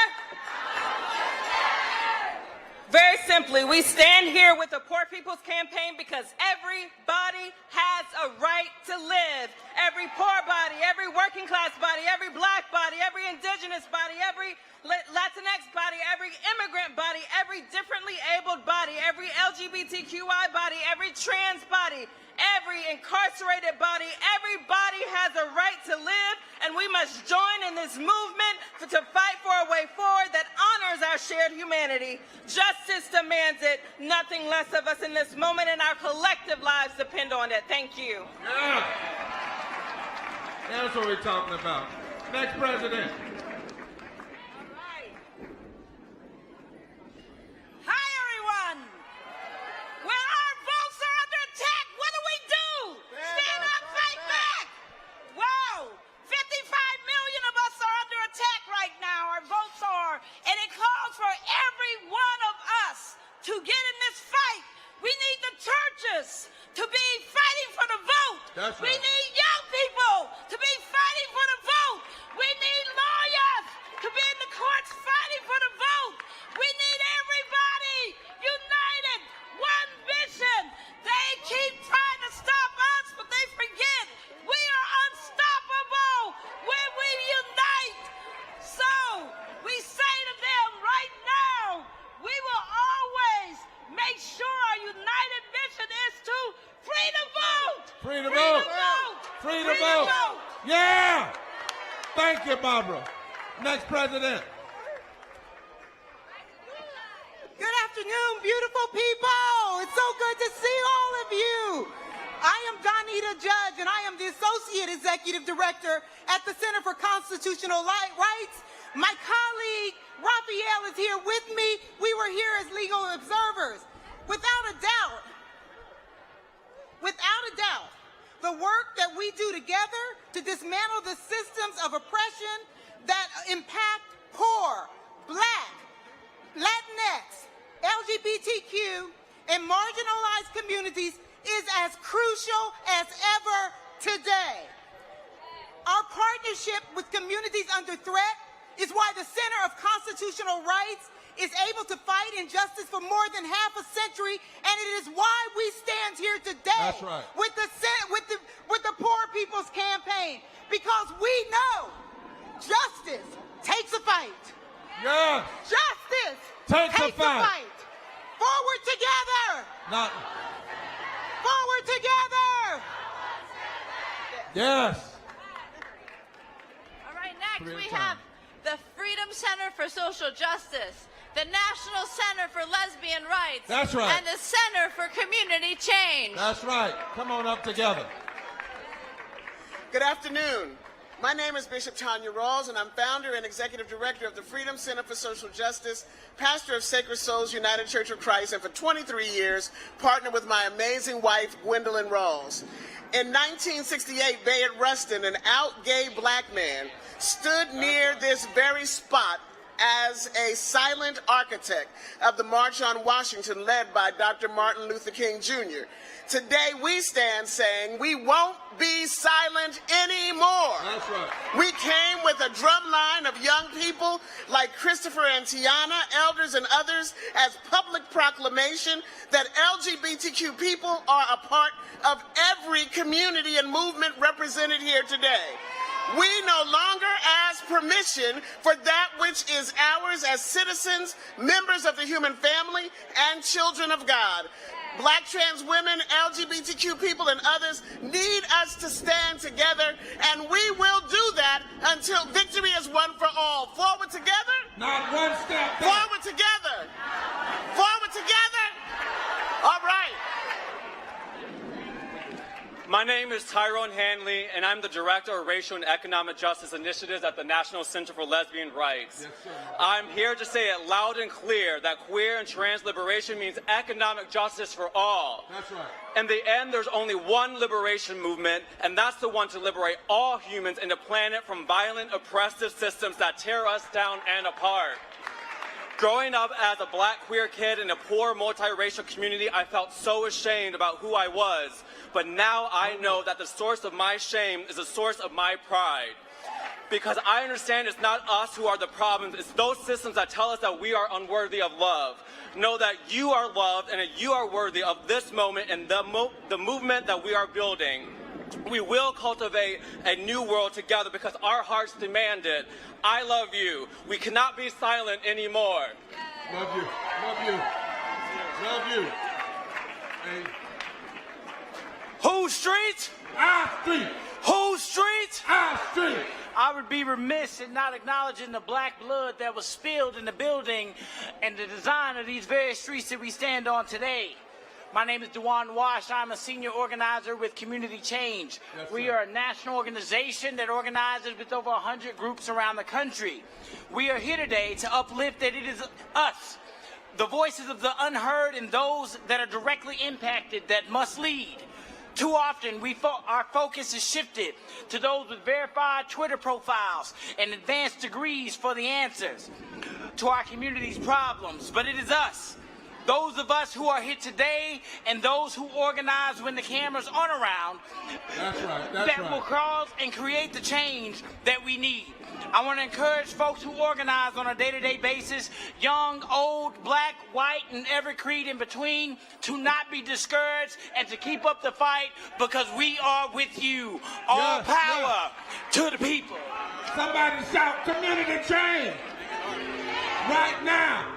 Very simply, we stand here with the Poor People's Campaign because everybody has a right to live. Every poor body, every working class body, every Black body, every indigenous body, every Latinx body, every immigrant body, every differently abled body, every LGBTQI body, every trans body, every incarcerated body, everybody has a right to live, and we must join in this movement to fight for a way forward that honors our shared humanity. Justice demands it, nothing less of us in this moment, and our collective lives depend on it. Thank you. Yeah. That's what we're talking about. Next president. Hi, everyone. When our votes are under attack, what do? Stand up, fight back. Wow. 55 million of us are under attack right now. Our votes are. And it calls for every one of us to get in this fight. We need the churches to be fighting for the vote. That's right. We need young people to be fighting for the vote. We need lawyers to be in the courts fighting for the vote. We need everybody united, one vision. They keep trying to stop us, but they forget we are unstoppable when we unite. So we say to them right now, we will always make sure our united mission is to free the vote. Free the vote. Free the vote. Yeah. Thank you, Barbara. Next president. Good afternoon, beautiful people. It's so good to see all of you. I am Donita Judge, and I am the Associate Executive Director at the Center for Constitutional Rights. My colleague, Raphael, is here with me. We were here as legal observers. Without a doubt, the work that we do together to dismantle the systems of oppression that impact poor, Black, Latinx, LGBTQ, and marginalized communities is as crucial as ever today. Our partnership with communities under threat is why the Center of Constitutional Rights is able to fight injustice for more than half a century, and it is why we stand here today. That's right. with the Poor People's Campaign, because we know Justice takes a fight. Yes. Justice Takes a fight. Forward together. Not. Forward together. Yes. All right, next we have the Freedom Center for Social Justice, the National Center for Lesbian Rights. That's right. And the Center for Community Change. That's right. Come on up together. Good afternoon. My name is Bishop Tanya Rawls, and I'm founder and executive director of the Freedom Center for Social Justice, pastor of Sacred Souls United Church of Christ, and for 23 years, partnered with my amazing wife, Gwendolyn Rawls. In 1968, Bayard Rustin, an out gay black man, stood near this very spot as a silent architect of the March on Washington led by Dr. Martin Luther King Jr. Today we stand saying we won't be silent anymore. That's right. We came with a drum line of young people like Christopher and Tiana, elders and others, as public proclamation that LGBTQ people are a part of every community and movement represented here today. We no longer ask permission for that which is ours as citizens, members of the human family, and children of God. Black trans women, LGBTQ people, and others need us to stand together, and we will do that until victory is won for all. Forward together. Not one step back. Forward together. Forward together. All right. My name is Tyrone Hanley, and I'm the Director of Racial and Economic Justice Initiatives at the National Center for Lesbian Rights. Yes, sir. I'm here to say it loud and clear that queer and trans liberation means economic justice for all. That's right. In the end, there's only one liberation movement, and that's the one to liberate all humans and the planet from violent, oppressive systems that tear us down and apart. Growing up as a black queer kid in a poor multiracial community, I felt so ashamed about who I was. But now I know that the source of my shame is the source of my pride. Because I understand it's not us who are the problems, it's those systems that tell us that we are unworthy of love. Know that you are loved and that you are worthy of this moment and the movement that we are building. We will cultivate a new world together because our hearts demand it. I love you. We cannot be silent anymore. Love you. Love you. Love you. Hey. Whose street? Our street. Whose street? Our street. I would be remiss in not acknowledging the black blood that was spilled in the building and the design of these very streets that we stand on today. My name is Dewan Wash. I'm a senior organizer with Community Change. Yes, we sir. are a national organization that organizes with over 100 groups around the country. We are here today to uplift that it is us, the voices of the unheard and those that are directly impacted that must lead. Too often, our focus is shifted to those with verified Twitter profiles and advanced degrees for the answers to our community's problems. But it is us, those of us who are here today and those who organize when the cameras aren't around, that will cause and create the change that we need. I want to encourage folks who organize on a day-to-day basis, young, old, black, white, and every creed in between, to not be discouraged and to keep up the fight because we are with you. All power to the people. Somebody shout community change right now.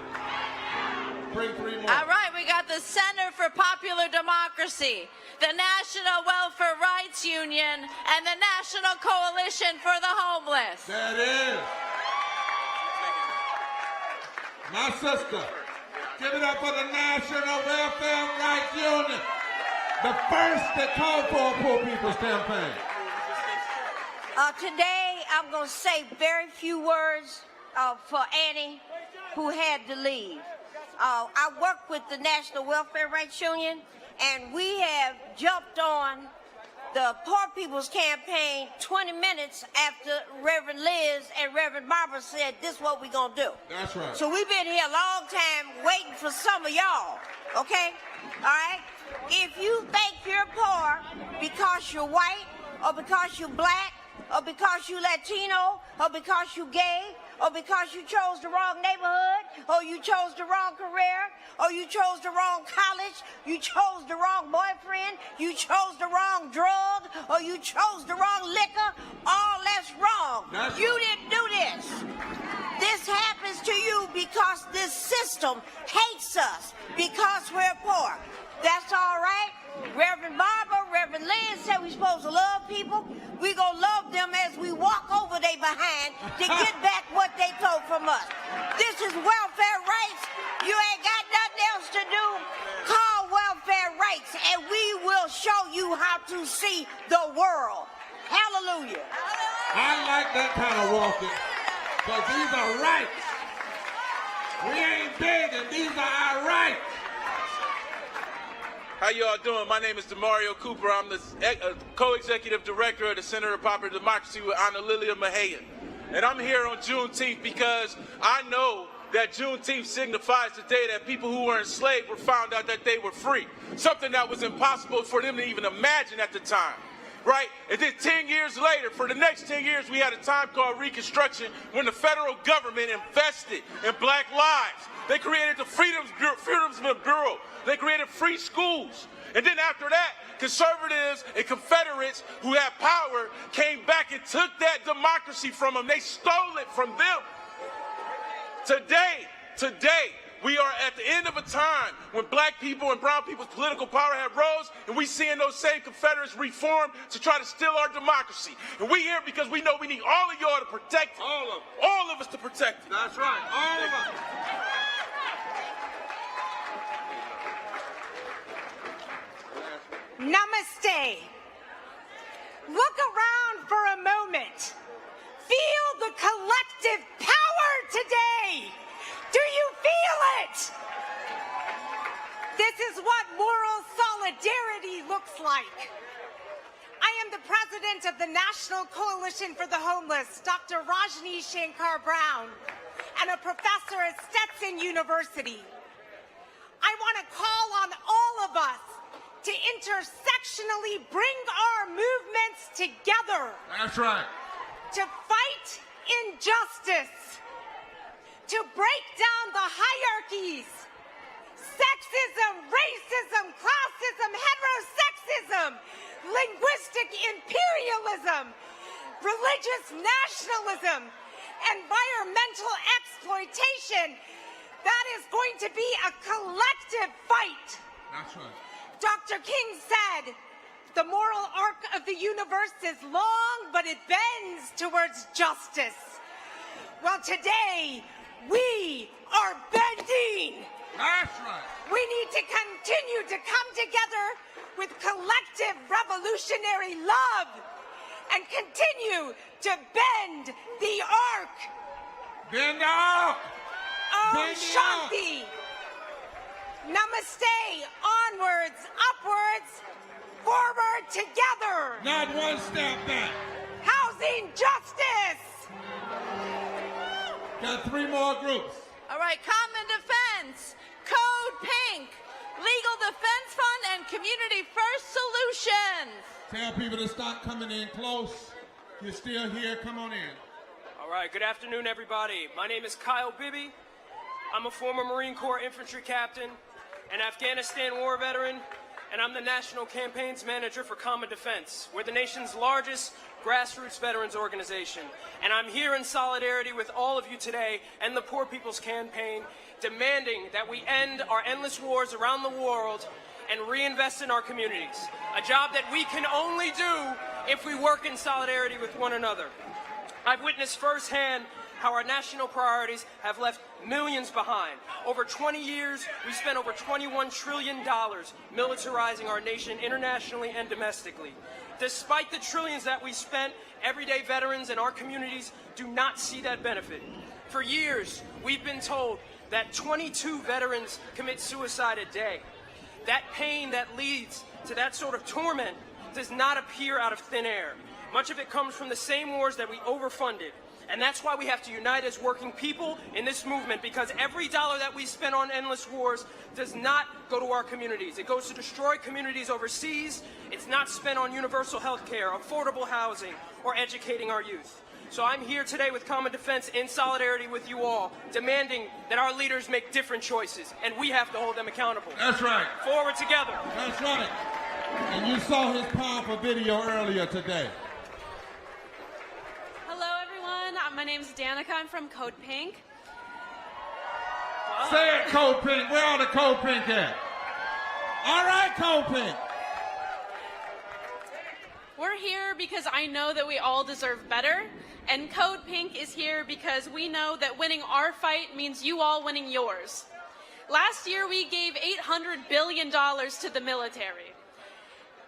Bring 3 more. All right, we got the Center for Popular Democracy, the National Welfare Rights Union, and the National Coalition for the Homeless. There it is. My sister, give it up for the National Welfare Rights Union, the first that called for a Poor People's Campaign. Today, I'm going to say very few words for Annie, who had to leave. I work with the National Welfare Rights Union, and we have jumped on the Poor People's Campaign 20 minutes after Reverend Liz and Reverend Barbara said, this is what we're going to do. That's right. So we've been here a long time waiting for some of y'all, okay? All right? If you think you're poor because you're white or because you're black or because you're Latino or because you're gay or because you chose the wrong neighborhood, or you chose the wrong career, or you chose the wrong college, you chose the wrong boyfriend, you chose the wrong drug, or you chose the wrong liquor, all that's wrong. You didn't do this. This happens to you because this system hates us because we're poor. That's all right. Reverend Barbara, Reverend Lynn said we're supposed to love people. We gonna love them as we walk over they behind to get back what they took from us. This is welfare rights. You ain't got nothing else to do. Call welfare rights, and we will show you how to see the world. Hallelujah. I like that kind of walking, because these are rights. We ain't big, and these are our rights. How you all doing? My name is Demario Cooper. I'm the co-executive director of the Center for Popular Democracy with Anna Lilia Mahayan. And I'm here on Juneteenth because I know that Juneteenth signifies the day that people who were enslaved were found out that they were free. Something that was impossible for them to even imagine at the time. Right? And then 10 years later, for the next 10 years, we had a time called Reconstruction when the federal government invested in black lives. They created the Freedom Bureau. They created free schools. And then after that, conservatives and Confederates who had power came back and took that democracy from them. They stole it from them. Today, we are at the end of a time when black people and brown people's political power have rose, and we seeing those same Confederates reform to try to steal our democracy. And we here because we know we need all of y'all to protect it. All of us to protect it. That's right. All of us. Namaste. Look around for a moment. Feel the collective power today. Do you feel it? This is what moral solidarity looks like. I am the president of the National Coalition for the Homeless, Dr. Rajni Shankar Brown, and a professor at Stetson University. I want to call on all of us to intersectionally bring our movements together. That's right. To fight injustice, to break down the hierarchies, sexism, racism, classism, heterosexism, linguistic imperialism, religious nationalism, environmental exploitation. That is going to be a collective fight. That's right. Dr. King said, the moral arc of the universe is long, but it bends towards justice. Well, today, we are bending. That's right. We need to continue to come together with collective revolutionary love and continue to bend the arc. Bend the arc. Om Shanti. Namaste. Onwards, upwards, forward together. Not one step back. Housing justice. Got 3 more groups. All right, Common Defense, Code Pink, Legal Defense Fund, and Community First Solutions. Tell people to stop coming in close. If you're still here, come on in. All right, good afternoon, everybody. My name is Kyle Bibby. I'm a former Marine Corps infantry captain, an Afghanistan war veteran, and I'm the National Campaigns Manager for Common Defense. We're the nation's largest grassroots veterans organization. And I'm here in solidarity with all of you today and the Poor People's Campaign, demanding that we end our endless wars around the world and reinvest in our communities, a job that we can only do if we work in solidarity with one another. I've witnessed firsthand how our national priorities have left millions behind. Over 20 years, we spent over $21 trillion militarizing our nation internationally and domestically. Despite the trillions that we spent, everyday veterans in our communities do not see that benefit. For years, we've been told that 22 veterans commit suicide a day. That pain that leads to that sort of torment does not appear out of thin air. Much of it comes from the same wars that we overfunded. And that's why we have to unite as working people in this movement, because every dollar that we spend on endless wars does not go to our communities. It goes to destroy communities overseas. It's not spent on universal health care, affordable housing, or educating our youth. So I'm here today with Common Defense in solidarity with you all, demanding that our leaders make different choices, and we have to hold them accountable. That's right. Forward together. That's right. And you saw his powerful video earlier today. Hello, everyone. My name is Danica. I'm from Code Pink. Say it, Code Pink. Where are the Code Pink at? All right, Code Pink. We're here because I know that we all deserve better, and Code Pink is here because we know that winning our fight means you all winning yours. Last year, we gave $800 billion to the military.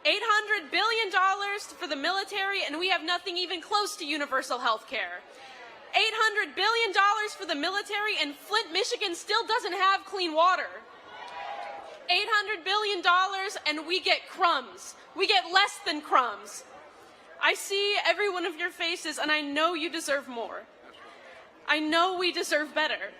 $800 billion for the military, and we have nothing even close to universal health care. $800 billion for the military, and Flint, Michigan still doesn't have clean water. $800 billion, and we get crumbs. We get less than crumbs. I see every one of your faces, and I know you deserve more. I know we deserve better.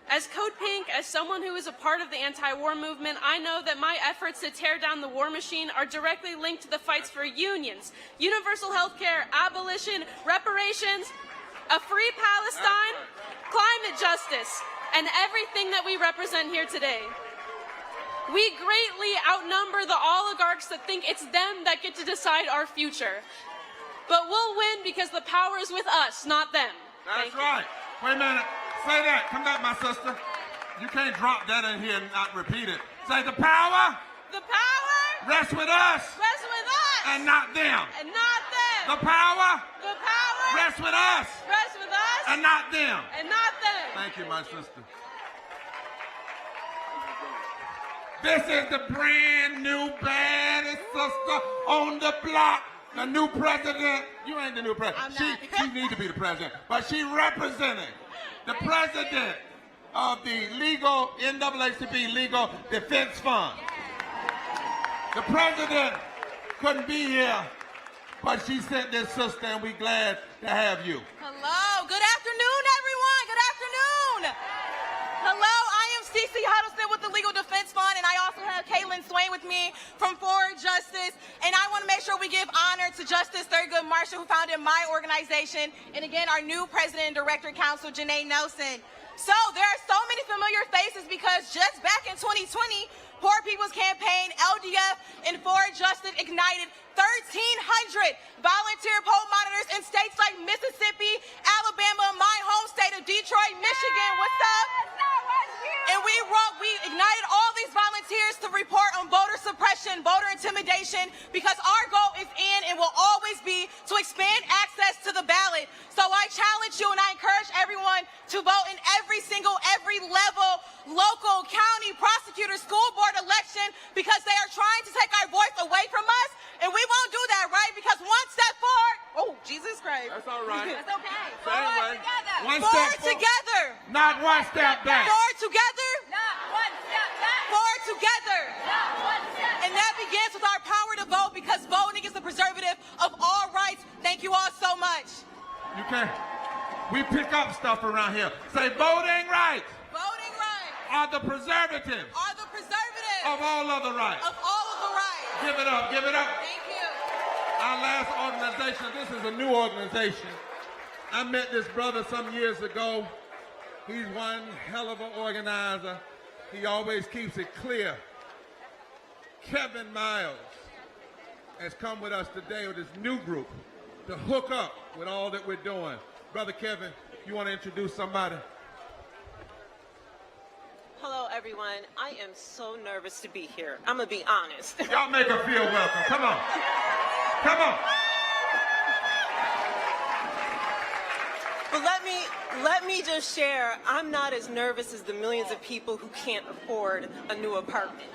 As Code Pink, as someone who is a part of the anti-war movement, I know that my efforts to tear down the war machine are directly linked to the fights for unions, universal health care, abolition, reparations, a free Palestine, climate justice, and everything that we represent here today. We greatly outnumber the oligarchs that think it's them that get to decide our future. But we'll win because the power is with us, not them. That's right. Wait a minute. Say that. Come back, my sister. You can't drop that in here and not repeat it. Say the power. The power. Rests with us. Rests with us. And not them. And not them. The power. The power. Rests with us. Rests with us. And not them. And not them. Thank you, my sister. This is the brand new baddest sister on the block. The new president. You ain't the new president. She needs to be the president. But she representing the president of the legal NAACP Legal Defense Fund. The president couldn't be here, but she sent this sister, and we're glad to have you. Hello. Good afternoon, everyone. Good afternoon. Hello, I am Cece Huddleston with the Legal Defense Fund, and I also have Caitlin Swain with me from Forward Justice. And I want to make sure we give honor to Justice Thurgood Marshall, who founded my organization, and again, our new President and Director Counsel, Janae Nelson. So there are so many familiar faces because just back in 2020, Poor People's Campaign, LDF, and Forward Justice ignited 1,300 volunteer poll monitors in states like Mississippi, Alabama, my home state of Detroit, Michigan. What's up? And we ignited all these volunteers to report on voter suppression, voter intimidation, because our goal is and will always be to expand access to the ballot. So I challenge you and I encourage everyone to vote in every level, local, county, prosecutor, school board election, because they are trying to take our voice away from us, and we won't do that, right? Because one step forward, oh, Jesus Christ. That's all right. That's okay. Forward together. One forward step together. Not one step back. Forward together. Not one step back. Forward together. Not one step back. And that begins with our power to vote, because voting is the preservative of all rights. Thank you all so much. You can. We pick up stuff around here. Say voting rights. Voting rights are the preservative. Are the preservative of all other rights. Of all of the rights. Give it up. Give it up. Thank you. Our last organization. This is a new organization. I met this brother some years ago. He's one hell of an organizer. He always keeps it clear. Kevin Miles has come with us today with this new group to hook up with all that we're doing. Brother Kevin, you want to introduce somebody? Hello, everyone. I am so nervous to be here. I'm going to be honest. Y'all make her feel welcome. Come on. Come on. But let me just share, I'm not as nervous as the millions of people who can't afford a new apartment.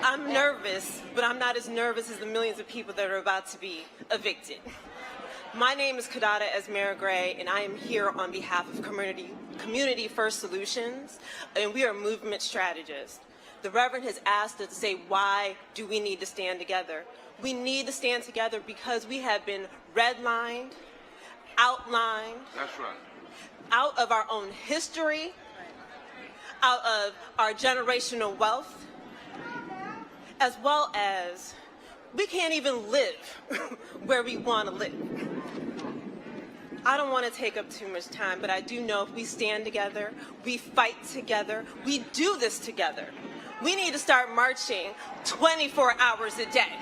I'm nervous, but I'm not as nervous as the millions of people that are about to be evicted. My name is Kadada Esmera Gray, and I am here on behalf of Community First Solutions, and we are movement strategists. The Reverend has asked us to say, why do we need to stand together? We need to stand together because we have been redlined, outlined. That's right. Out of our own history, out of our generational wealth, as well as we can't even live where we want to live. I don't want to take up too much time, but I do know if we stand together, we fight together, we do this together. We need to start marching 24 hours a day.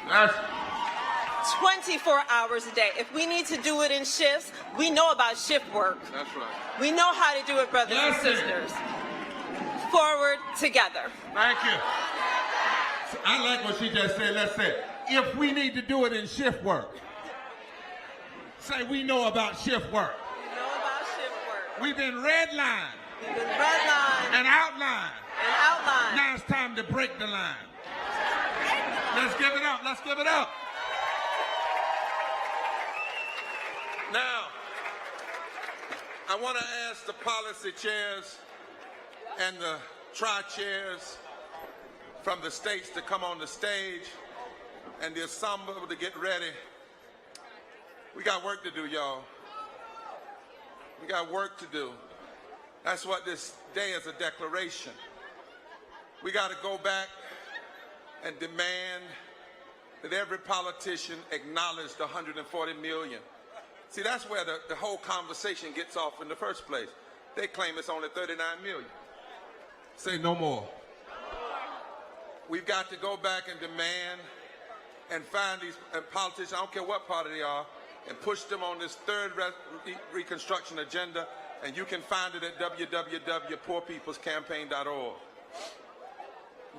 24 hours a day. If we need to do it in shifts, we know about shift work. That's right. We know how to do it, brothers and sisters. Forward together. Thank you. So I like what she just said. Let's say, if we need to do it in shift work. Say we know about shift work. We know about shift work. We've been redlined. We've been redlined. And outlined. And outlined. Now it's time to break the line. Let's give it up. Let's give it up. Now, I want to ask the policy chairs and the tri-chairs from the states to come on the stage and the ensemble to get ready. We got work to do, y'all. We got work to do. That's what this day is, a declaration. We got to go back and demand that every politician acknowledge the 140 million. See, that's where the whole conversation gets off in the first place. They claim it's only 39 million. Say no more. We've got to go back and demand and find these politicians, I don't care what party they are, and push them on this third Reconstruction agenda, and you can find it at www.poorpeoplescampaign.org.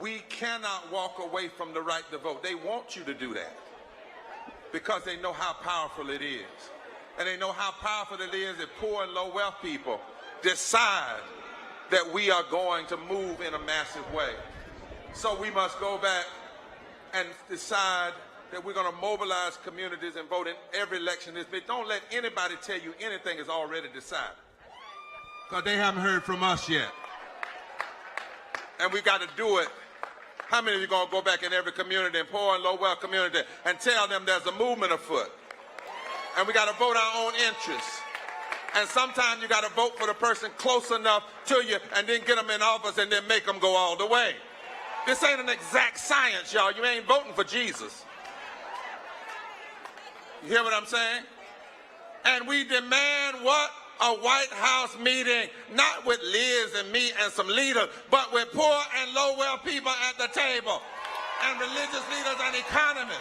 We cannot walk away from the right to vote. They want you to do that because they know how powerful it is. And they know how powerful it is if poor and low wealth people decide that we are going to move in a massive way. So we must go back and decide that we're going to mobilize communities and vote in every election. Don't let anybody tell you anything is already decided, because they haven't heard from us yet. And we got to do it. How many of you going to go back in every community, and poor and low wealth community, and tell them there's a movement afoot? And we got to vote our own interests. And sometimes you got to vote for the person close enough to you and then get them in office and then make them go all the way. This ain't an exact science, y'all. You ain't voting for Jesus. You hear what I'm saying? And we demand what? A White House meeting, not with Liz and me and some leaders, but with poor and low wealth people at the table, and religious leaders and economists.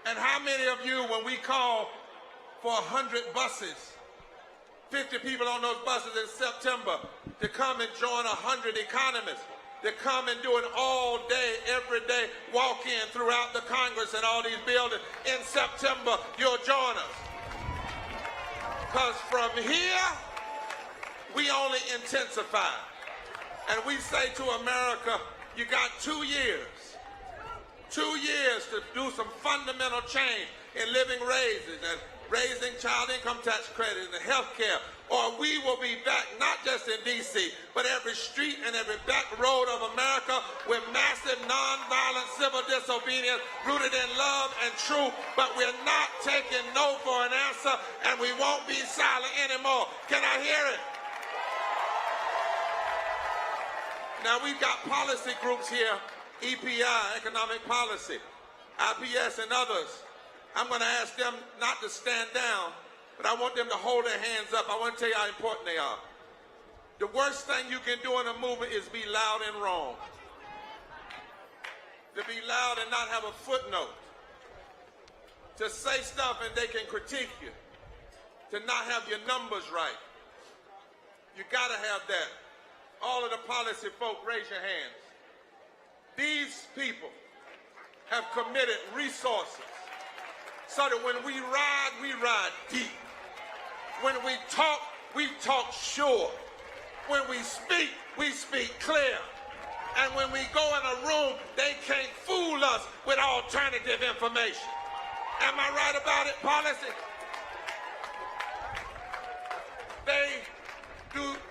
And how many of you, when we call for 100 buses, 50 people on those buses in September to come and join 100 economists, to come and do it all day, every day, walk in throughout the Congress and all these buildings in September, you'll join us. Because from here, we only intensify. And we say to America, you got 2 years. 2 years to do some fundamental change in living wages and raising child income tax credit and health care, or we will be back not just in D.C., but every street and every back road of America with massive nonviolent civil disobedience rooted in love and truth. But we're not taking no for an answer, and we won't be silent anymore. Can I hear it? Now, we've got policy groups here, EPI, Economic Policy, IPS, and others. I'm going to ask them not to stand down, but I want them to hold their hands up. I want to tell you how important they are. The worst thing you can do in a movement is be loud and wrong. To be loud and not have a footnote. To say stuff and they can critique you. To not have your numbers right. You got to have that. All of the policy folk, raise your hands. These people have committed resources so that when we ride deep. When we talk sure. When we speak clear. And when we go in a room, they can't fool us with alternative information. Am I right about it, policy?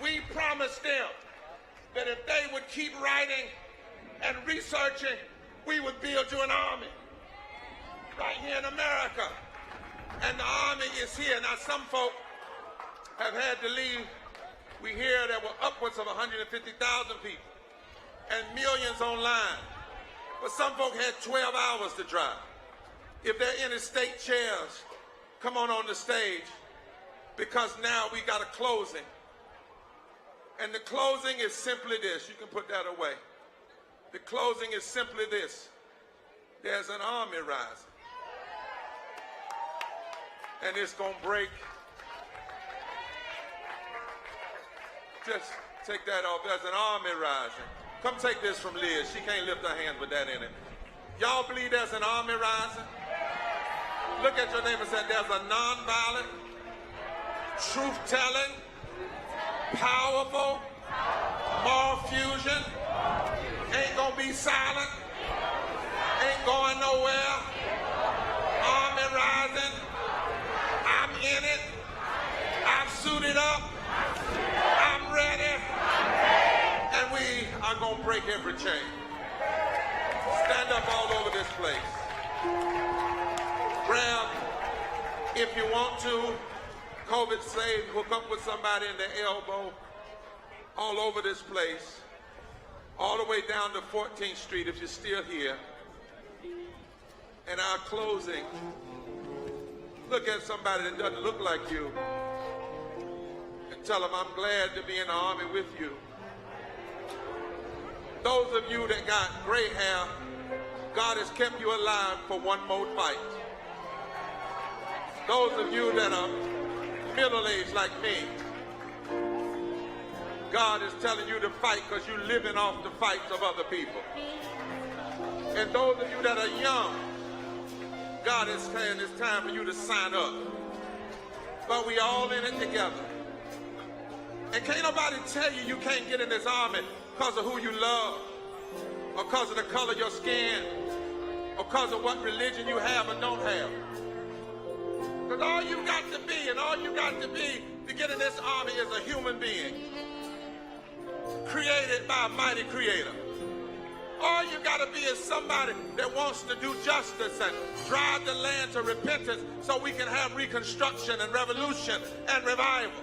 We promised them that if they would keep writing and researching, we would build you an army right here in America. And the army is here. Now, some folk have had to leave. We hear there were upwards of 150,000 people and millions online. But some folk had 12 hours to drive. If there are any state chairs come on the stage, because now we got a closing. And the closing is simply this. You can put that away. The closing is simply this. There's an army rising. And it's going to break. Just take that off. There's an army rising. Come take this from Liz. She can't lift her hand with that in it. Y'all believe there's an army rising? Look at your neighbor and say, there's a nonviolent, truth-telling, powerful, moral fusion. Ain't gonna be silent. Ain't going nowhere. Army rising. I'm in it. I'm suited up. I'm ready. And we are gonna break every chain. Stand up all over this place. Grab, if you want to, COVID safe, hook up with somebody in the elbow, all over this place, all the way down to 14th Street if you're still here. And our closing, look at somebody that doesn't look like you and tell them, I'm glad to be in the army with you. Those of you that got gray hair, God has kept you alive for one more fight. Those of you that are middle-aged like me, God is telling you to fight because you're living off the fights of other people. And those of you that are young, God is saying it's time for you to sign up. But we all in it together. And can't nobody tell you you can't get in this army because of who you love, or because of the color of your skin, or because of what religion you have or don't have. Because all you got to be, and all you got to be to get in this army is a human being, created by a mighty creator. All you got to be is somebody that wants to do justice and drive the land to repentance so we can have reconstruction and revolution and revival.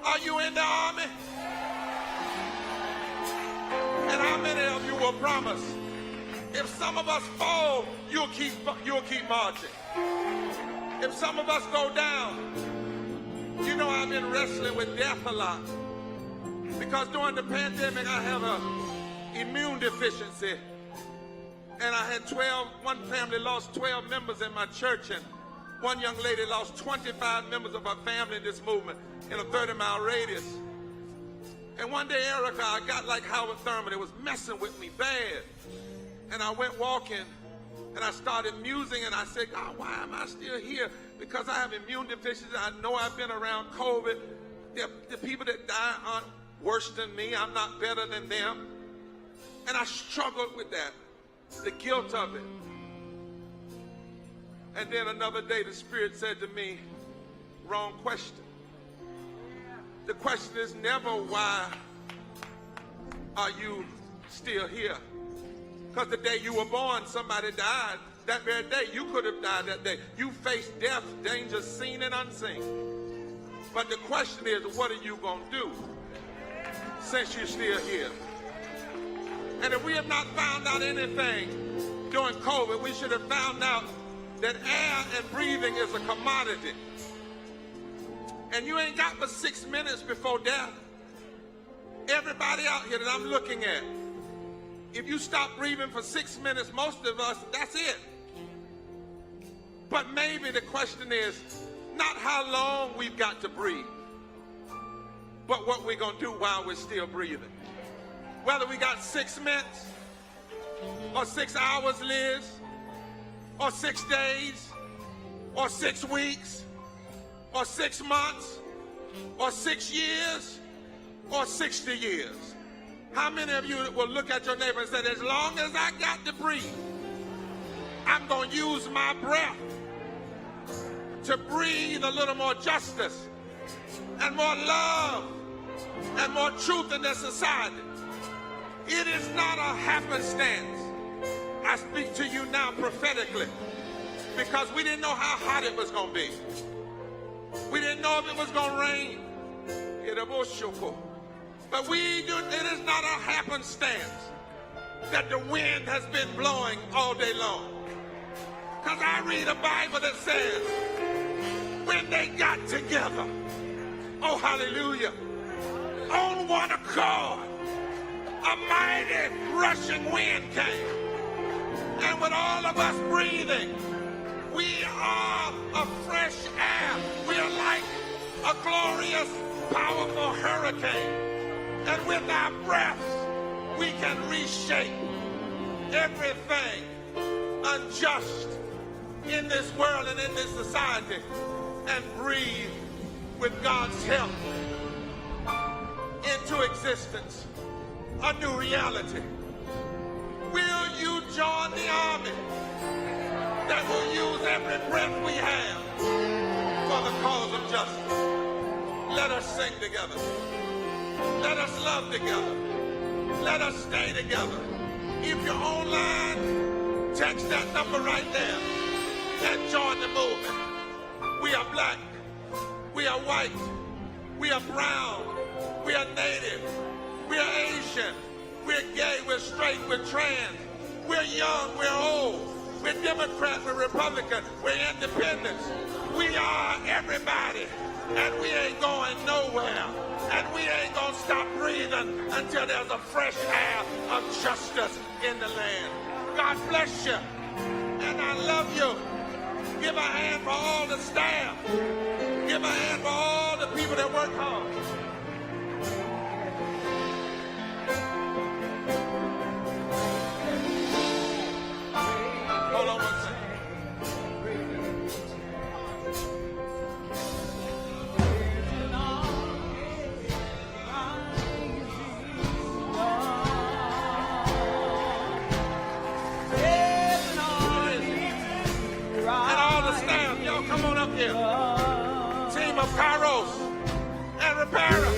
Are you in the army? And how many of you will promise, if some of us fall, you'll keep marching? If some of us go down, you know I've been wrestling with death a lot. Because during the pandemic, I have an immune deficiency. And I had one family lost 12 members in my church, and one young lady lost 25 members of her family in this movement in a 30-mile radius. And one day, Erica, I got like Howard Thurman. It was messing with me bad. And I went walking, and I started musing, and I said, God, why am I still here? Because I have immune deficiency. I know I've been around COVID. The people that die aren't worse than me. I'm not better than them. And I struggled with that, the guilt of it. And then another day, the Spirit said to me, wrong question. The question is never, why are you still here? Because the day you were born, somebody died. That very day, you could have died that day. You faced death, danger seen and unseen. But the question is, what are you going to do since you're still here? And if we have not found out anything during COVID, we should have found out that air and breathing is a commodity. And you ain't got but 6 minutes before death. Everybody out here that I'm looking at, if you stop breathing for 6 minutes, most of us, that's it. But maybe the question is not how long we've got to breathe, but what we're going to do while we're still breathing. Whether we got 6 minutes, or 6 hours, Liz, or 6 days, or 6 weeks, or 6 months, or 6 years, or 60 years. How many of you will look at your neighbor and say, as long as I got to breathe, I'm going to use my breath to breathe a little more justice and more love and more truth in this society. It is not a happenstance. I speak to you now prophetically, because we didn't know how hot it was going to be. We didn't know if it was going to rain. But it is not a happenstance that the wind has been blowing all day long. Because I read a Bible that says, when they got together, oh hallelujah, on one accord, a mighty rushing wind came. And with all of us breathing, we are a fresh air. We are like a glorious, powerful hurricane. And with our breaths, we can reshape everything unjust in this world and in this society and breathe with God's help into existence a new reality. Will you join the army that will use every breath we have for the cause of justice? Let us sing together. Let us love together. Let us stay together. If you're online, text that number right there and join the movement. We are black. We are white. We are brown. We are native. We are Asian. We're gay. We're straight. We're trans. We're young. We're old. We're Democrat. We're Republican. We're independents. We are everybody. And we ain't going nowhere. And we ain't going to stop breathing until there's a fresh air of justice in the land. God bless you. And I love you. Give a hand for all the staff. Give a hand for all the people that work hard. Hold on one second. And all the staff, y'all come on up here. Team of Kairos and Repara.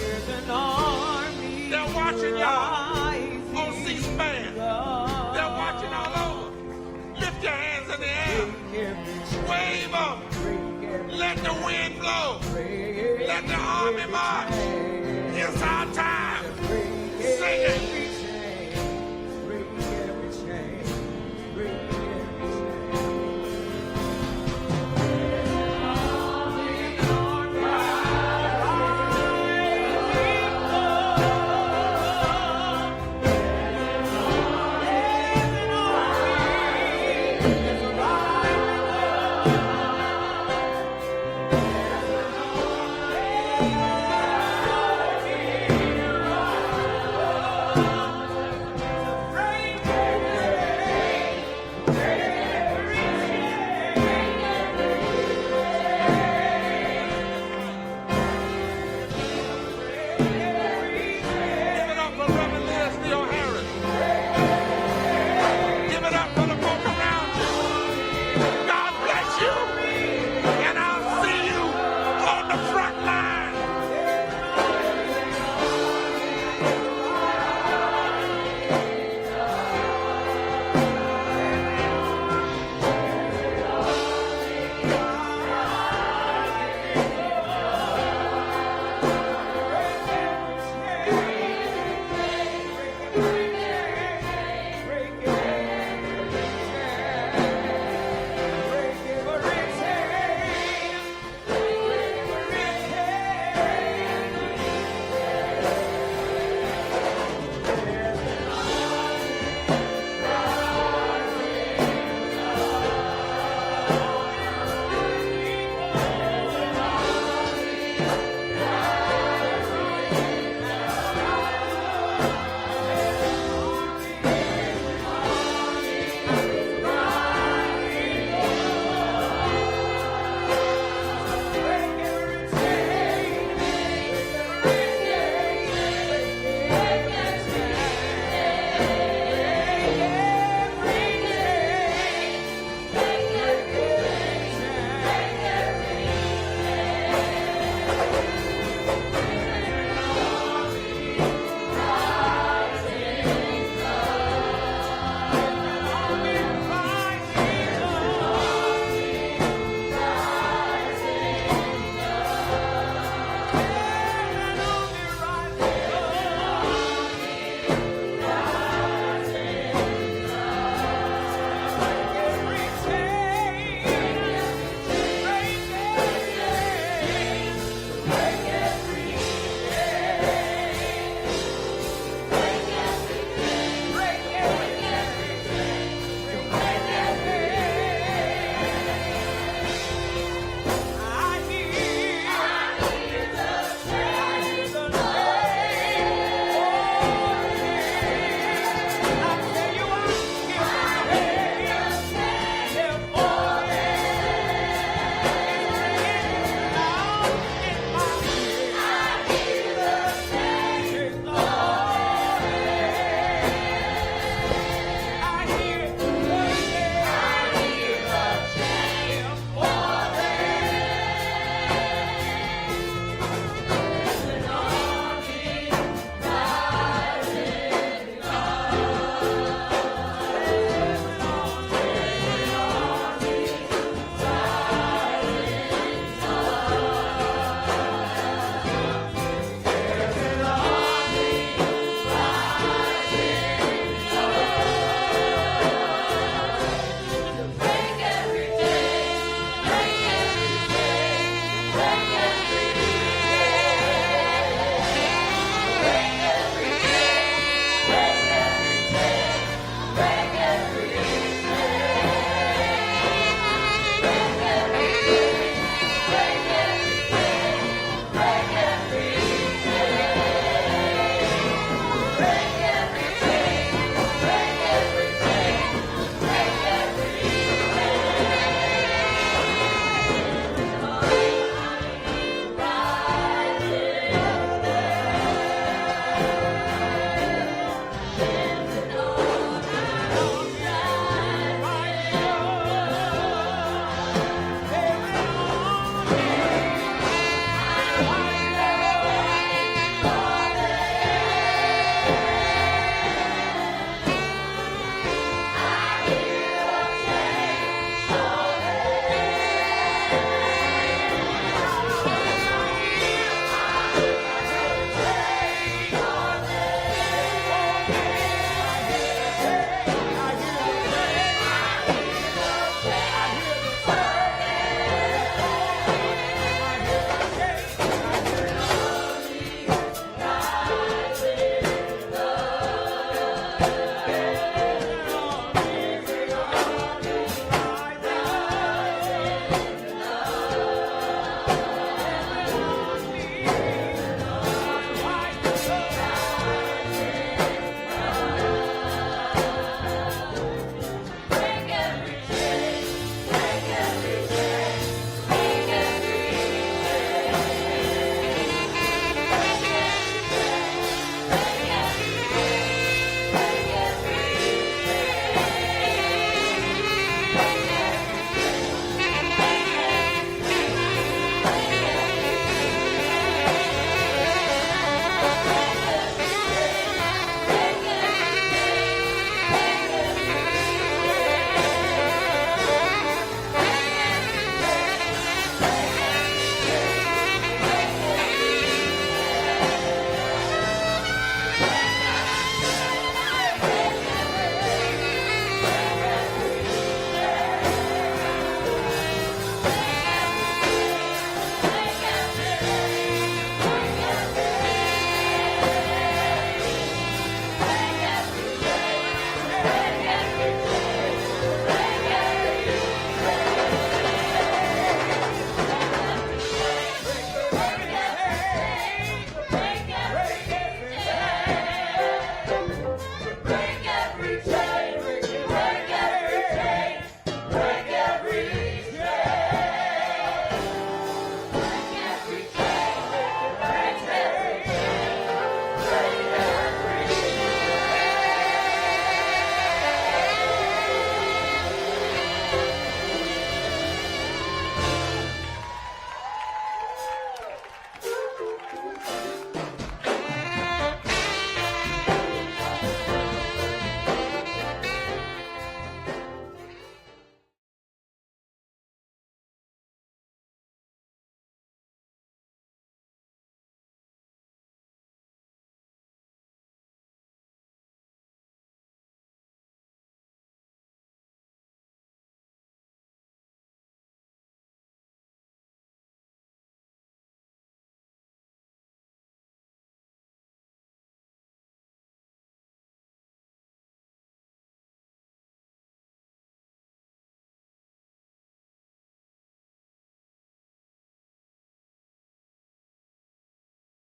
They're watching y'all on C-SPAN. They're watching all over. Lift your hands in the air. Wave them. Let the wind blow. Let the army march. It's our time.